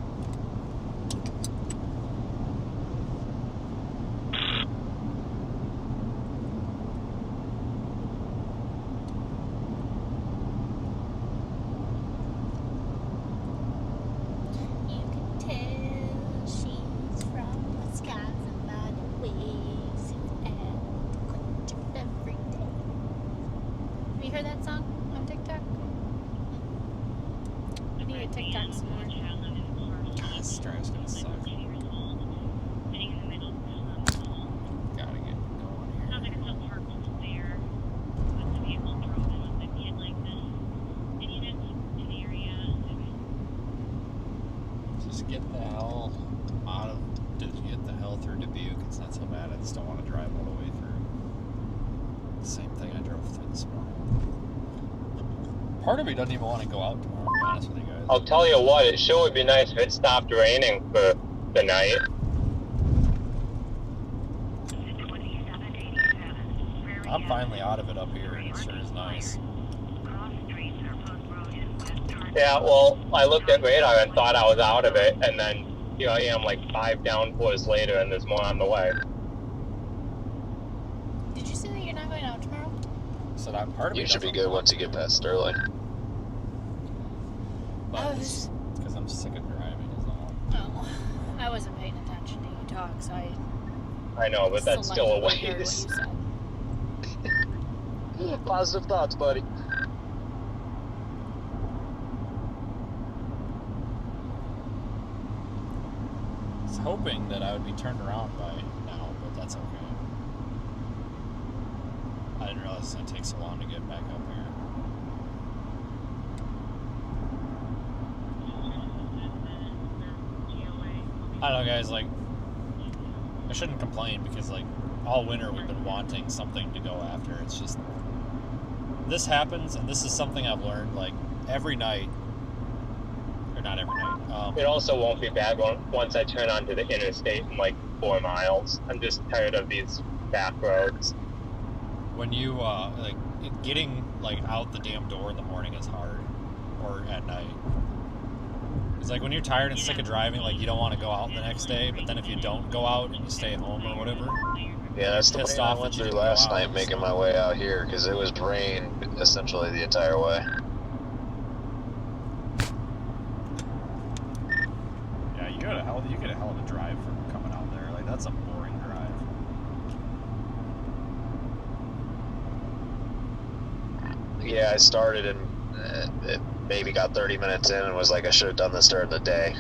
Speaker 1: Part of me doesn't even want to go out tomorrow, to be honest with you guys.
Speaker 7: I'll tell you what, it sure would be nice if it stopped raining for the night.
Speaker 1: I'm finally out of it up here, and it sure is nice.
Speaker 7: Yeah, well, I looked at radar and thought I was out of it, and then here I am like 5 downpours later, and there's more on the way.
Speaker 5: Did you say that you're not going out tomorrow?
Speaker 1: So that part of
Speaker 14: you should be good once you get past Sterling.
Speaker 1: Because I'm sick of driving, is all.
Speaker 5: Oh, I wasn't paying attention to you talk, so
Speaker 7: I know, but that's still a waste.
Speaker 14: Positive thoughts, buddy.
Speaker 1: I was hoping that I would be turned around by now, but that's okay. I didn't realize it's going to take so long to get back up here. I don't know, guys, like, I shouldn't complain because, like, all winter we've been wanting something to go after. It's just, this happens, and this is something I've learned, like, every night, or not every night.
Speaker 7: It also won't be bad once I turn onto the interstate in, like, 4 miles. I'm just tired of these back roads.
Speaker 1: When you, like, getting, like, out the damn door in the morning is hard, or at night. It's like when you're tired and sick of driving, like, you don't want to go out the next day, but then if you don't go out and you stay home or whatever,
Speaker 14: yeah, that's the way I went through last night making my way out here, because it was rain essentially the entire way.
Speaker 1: Yeah, you get a hell of a drive from coming out there. Like, that's a boring drive.
Speaker 14: Yeah, I started and it maybe got 30 minutes in and was like, I should have done this during the day.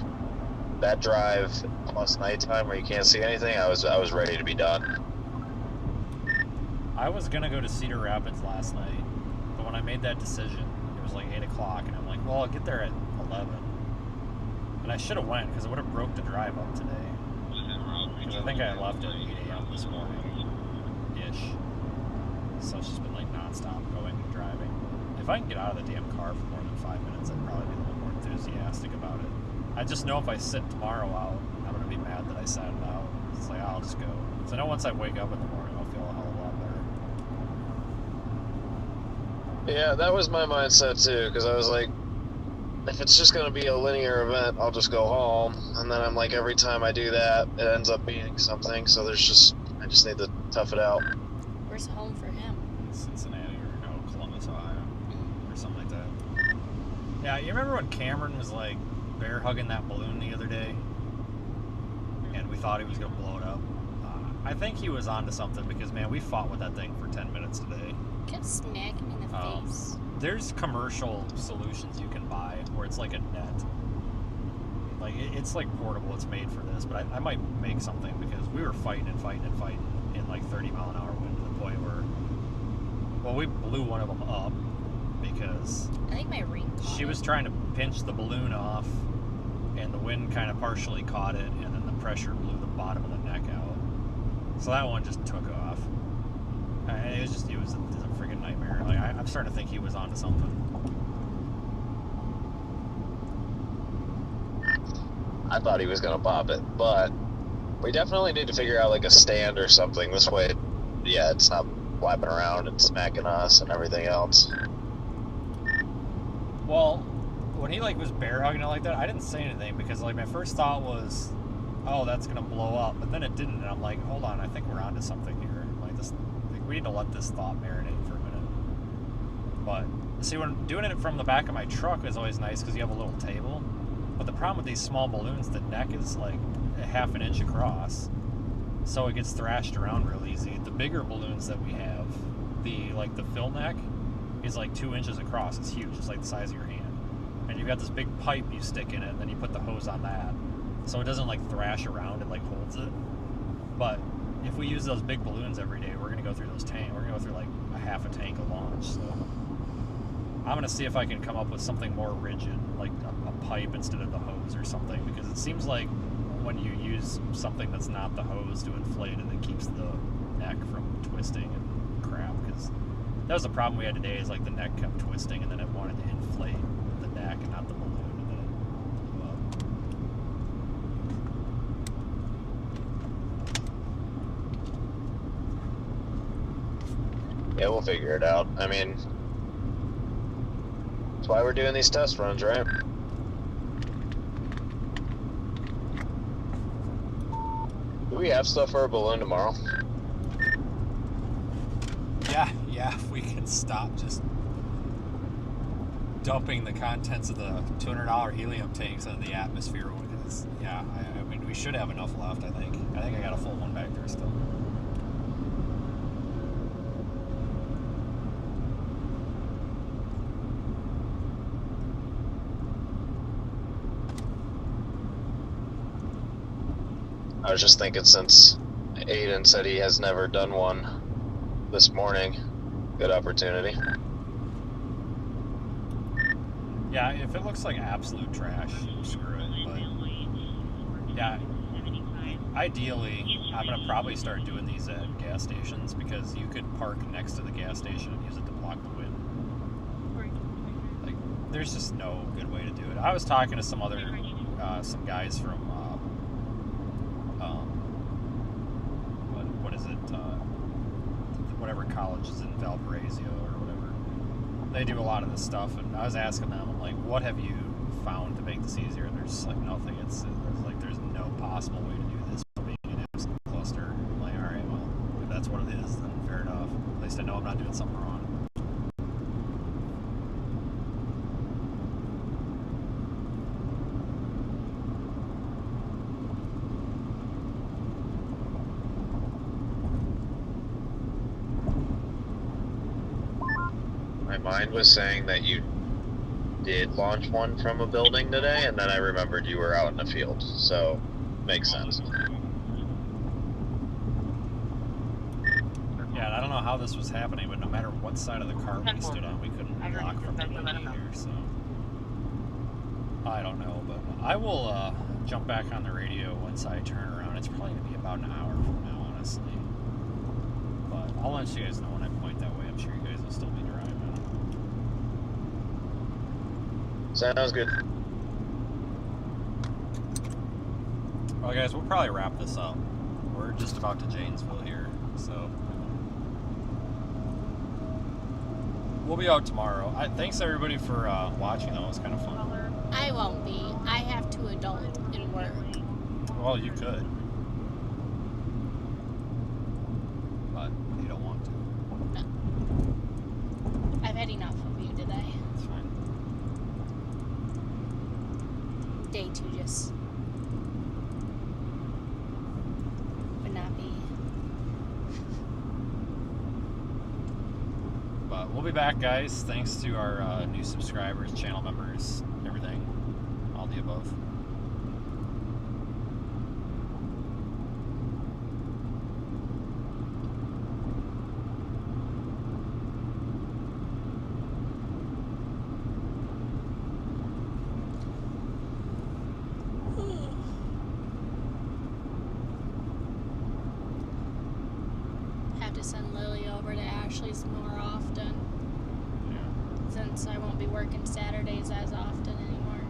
Speaker 14: That drive plus nighttime where you can't see anything, I was ready to be done.
Speaker 1: I was gonna go to Cedar Rapids last night, but when I made that decision, it was like 8 o'clock, and I'm like, well, I'll get there at 11. And I should have went, because it would have broke the drive up today. Because I think I left at 8 a.m. this morning-ish. So it's just been like non-stop going and driving. If I can get out of the damn car for more than 5 minutes, I'd probably be a little more enthusiastic about it. I just know if I sit tomorrow out, I'm going to be mad that I sat it out. It's like, I'll just go. Because I know once I wake up in the morning, I'll feel a hell of a lot better.
Speaker 14: Yeah, that was my mindset too, because I was like, if it's just going to be a linear event, I'll just go home. And then I'm like, every time I do that, it ends up being something. So I just need to tough it out.
Speaker 5: Where's home for him?
Speaker 1: Cincinnati or no, Columbus, Ohio, or something like that. Yeah, you remember when Cameron was like bear hugging that balloon the other day, and we thought he was gonna blow it up? I think he was onto something because, man, we fought with that thing for 10 minutes today.
Speaker 5: Kept smacking me in the face.
Speaker 1: There's commercial solutions you can buy where it's like a net. Like, it's like portable. It's made for this. But I might make something because we were fighting in like 30 mile an hour wind to the point where, well, we blew one of them up because
Speaker 5: I think my ring
Speaker 1: she was trying to pinch the balloon off, and the wind kind of partially caught it, and then the pressure blew the bottom of the neck out. So that one just took off. It was a freaking nightmare. Like, I'm starting to think he was onto something.
Speaker 14: I thought he was gonna pop it, but we definitely need to figure out like a stand or something. This way, yeah, it's not flapping around and smacking us and everything else.
Speaker 1: Well, when he like was bear hugging it like that, I didn't say anything because like my first thought was, oh, that's gonna blow up, but then it didn't, and I'm like, hold on, I think we're onto something here. Like this, like, we need to let this thought marinate for a minute. But see, when doing it from the back of my truck is always nice because you have a little table. But the problem with these small balloons, the neck is like a half an inch across, so it gets thrashed around real easy. The bigger balloons that we have, the fill neck is like 2 inches across. It's huge. It's like the size of your hand. And you've got this big pipe you stick in it, and then you put the hose on that, so it doesn't like thrash around. It like holds it. But if we use those big balloons every day, we're gonna go through those tanks. We're gonna go through like a half a tank of launch. So I'm gonna see if I can come up with something more rigid, like a pipe instead of the hose or something, because it seems like when you use something that's not the hose to inflate it, it keeps the neck from twisting and crap. Because that was the problem we had today, is like the neck kept twisting and then it wanted to inflate the neck and not the balloon, and then it blew up.
Speaker 14: Yeah, we'll figure it out. I mean, that's why we're doing these test runs, right? Do we have stuff for a balloon tomorrow?
Speaker 1: Yeah, if we can stop just dumping the contents of the $200 helium tanks into the atmosphere, because I mean, we should have enough left. I think I got a full one back there still.
Speaker 14: I was just thinking, since Aiden said he has never done one this morning, good opportunity.
Speaker 1: Yeah, if it looks like absolute trash, screw it. But yeah, ideally, I'm gonna probably start doing these at gas stations, because you could park next to the gas station and use it to block the wind. Like, there's just no good way to do it. I was talking to some guys from what is it? Whatever college is in Valparaiso or whatever. They do a lot of this stuff, and I was asking them, I'm like, what have you found to make this easier? And they're just like, nothing. It's like there's no possible way to do this without being an absolute cluster. I'm like, all right, well, if that's what it is, then fair enough. At least I know I'm not doing something wrong.
Speaker 14: My mind was saying that you did launch one from a building today, and then I remembered you were out in the field, so makes sense.
Speaker 1: Yeah, and I don't know how this was happening, but no matter what side of the car we stood on, we couldn't block from the wind either, so I don't know, but I will jump back on the radio once I turn around. It's probably going to be about an hour from now, honestly. But I'll let you guys know when I point that way. I'm sure you guys will still be driving.
Speaker 14: Sounds good.
Speaker 1: Well, guys, we'll probably wrap this up. We're just about to Janesville here, so we'll be out tomorrow. Thanks everybody for watching, though. It was kind of fun.
Speaker 5: I won't be. I have to adult and work.
Speaker 1: Well, you could, but you don't want to.
Speaker 5: No. I've had enough of you today.
Speaker 1: It's fine.
Speaker 5: Day 2 just would not be.
Speaker 1: But we'll be back, guys. Thanks to our new subscribers, channel members, everything, all the above.
Speaker 5: over to Ashley's more often. Since I won't be working Saturdays as often anymore.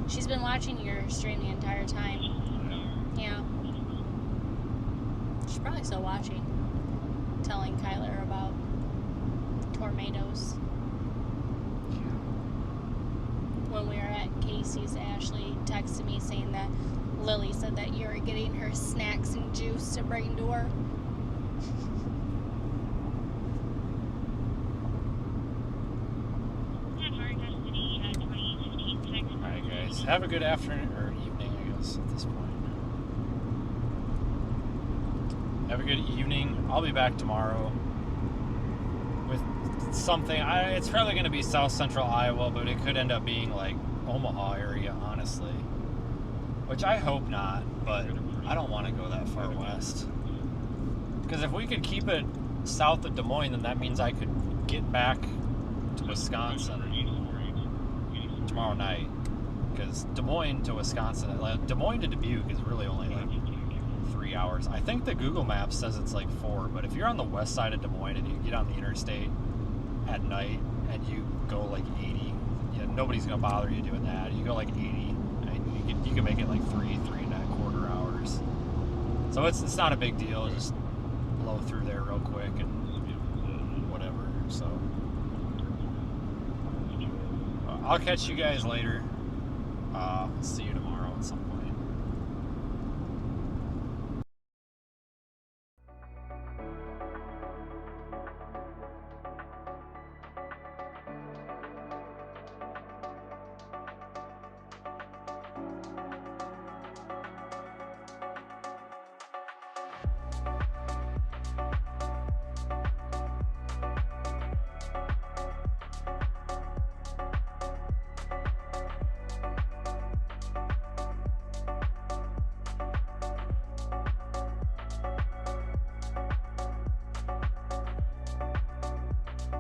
Speaker 5: She's been watching your stream the entire time. Yeah. She's probably still watching. Telling Kyler about tornadoes. When we were at Casey's, Ashley texted me saying that Lily said that you were getting her snacks and juice to bring to her.
Speaker 1: Alright guys, have a good afternoon, or evening I guess at this point. Have a good evening. I'll be back tomorrow with something. It's probably going to be South Central Iowa, but it could end up being like Omaha area, honestly. Which I hope not, but I don't want to go that far west. Because if we could keep it south of Des Moines, then that means I could get back to Wisconsin tomorrow night. Because Des Moines to Wisconsin, like Des Moines to Dubuque is really only like 3 hours. I think the Google Maps says it's like 4, but if you're on the west side of Des Moines and you get on the interstate at night and you go like 80, yeah, nobody's gonna bother you doing that. You go like 80, and you can make it like 3.25 hours. So it's not a big deal. Just blow through there real quick and whatever. So I'll catch you guys later. See you tomorrow.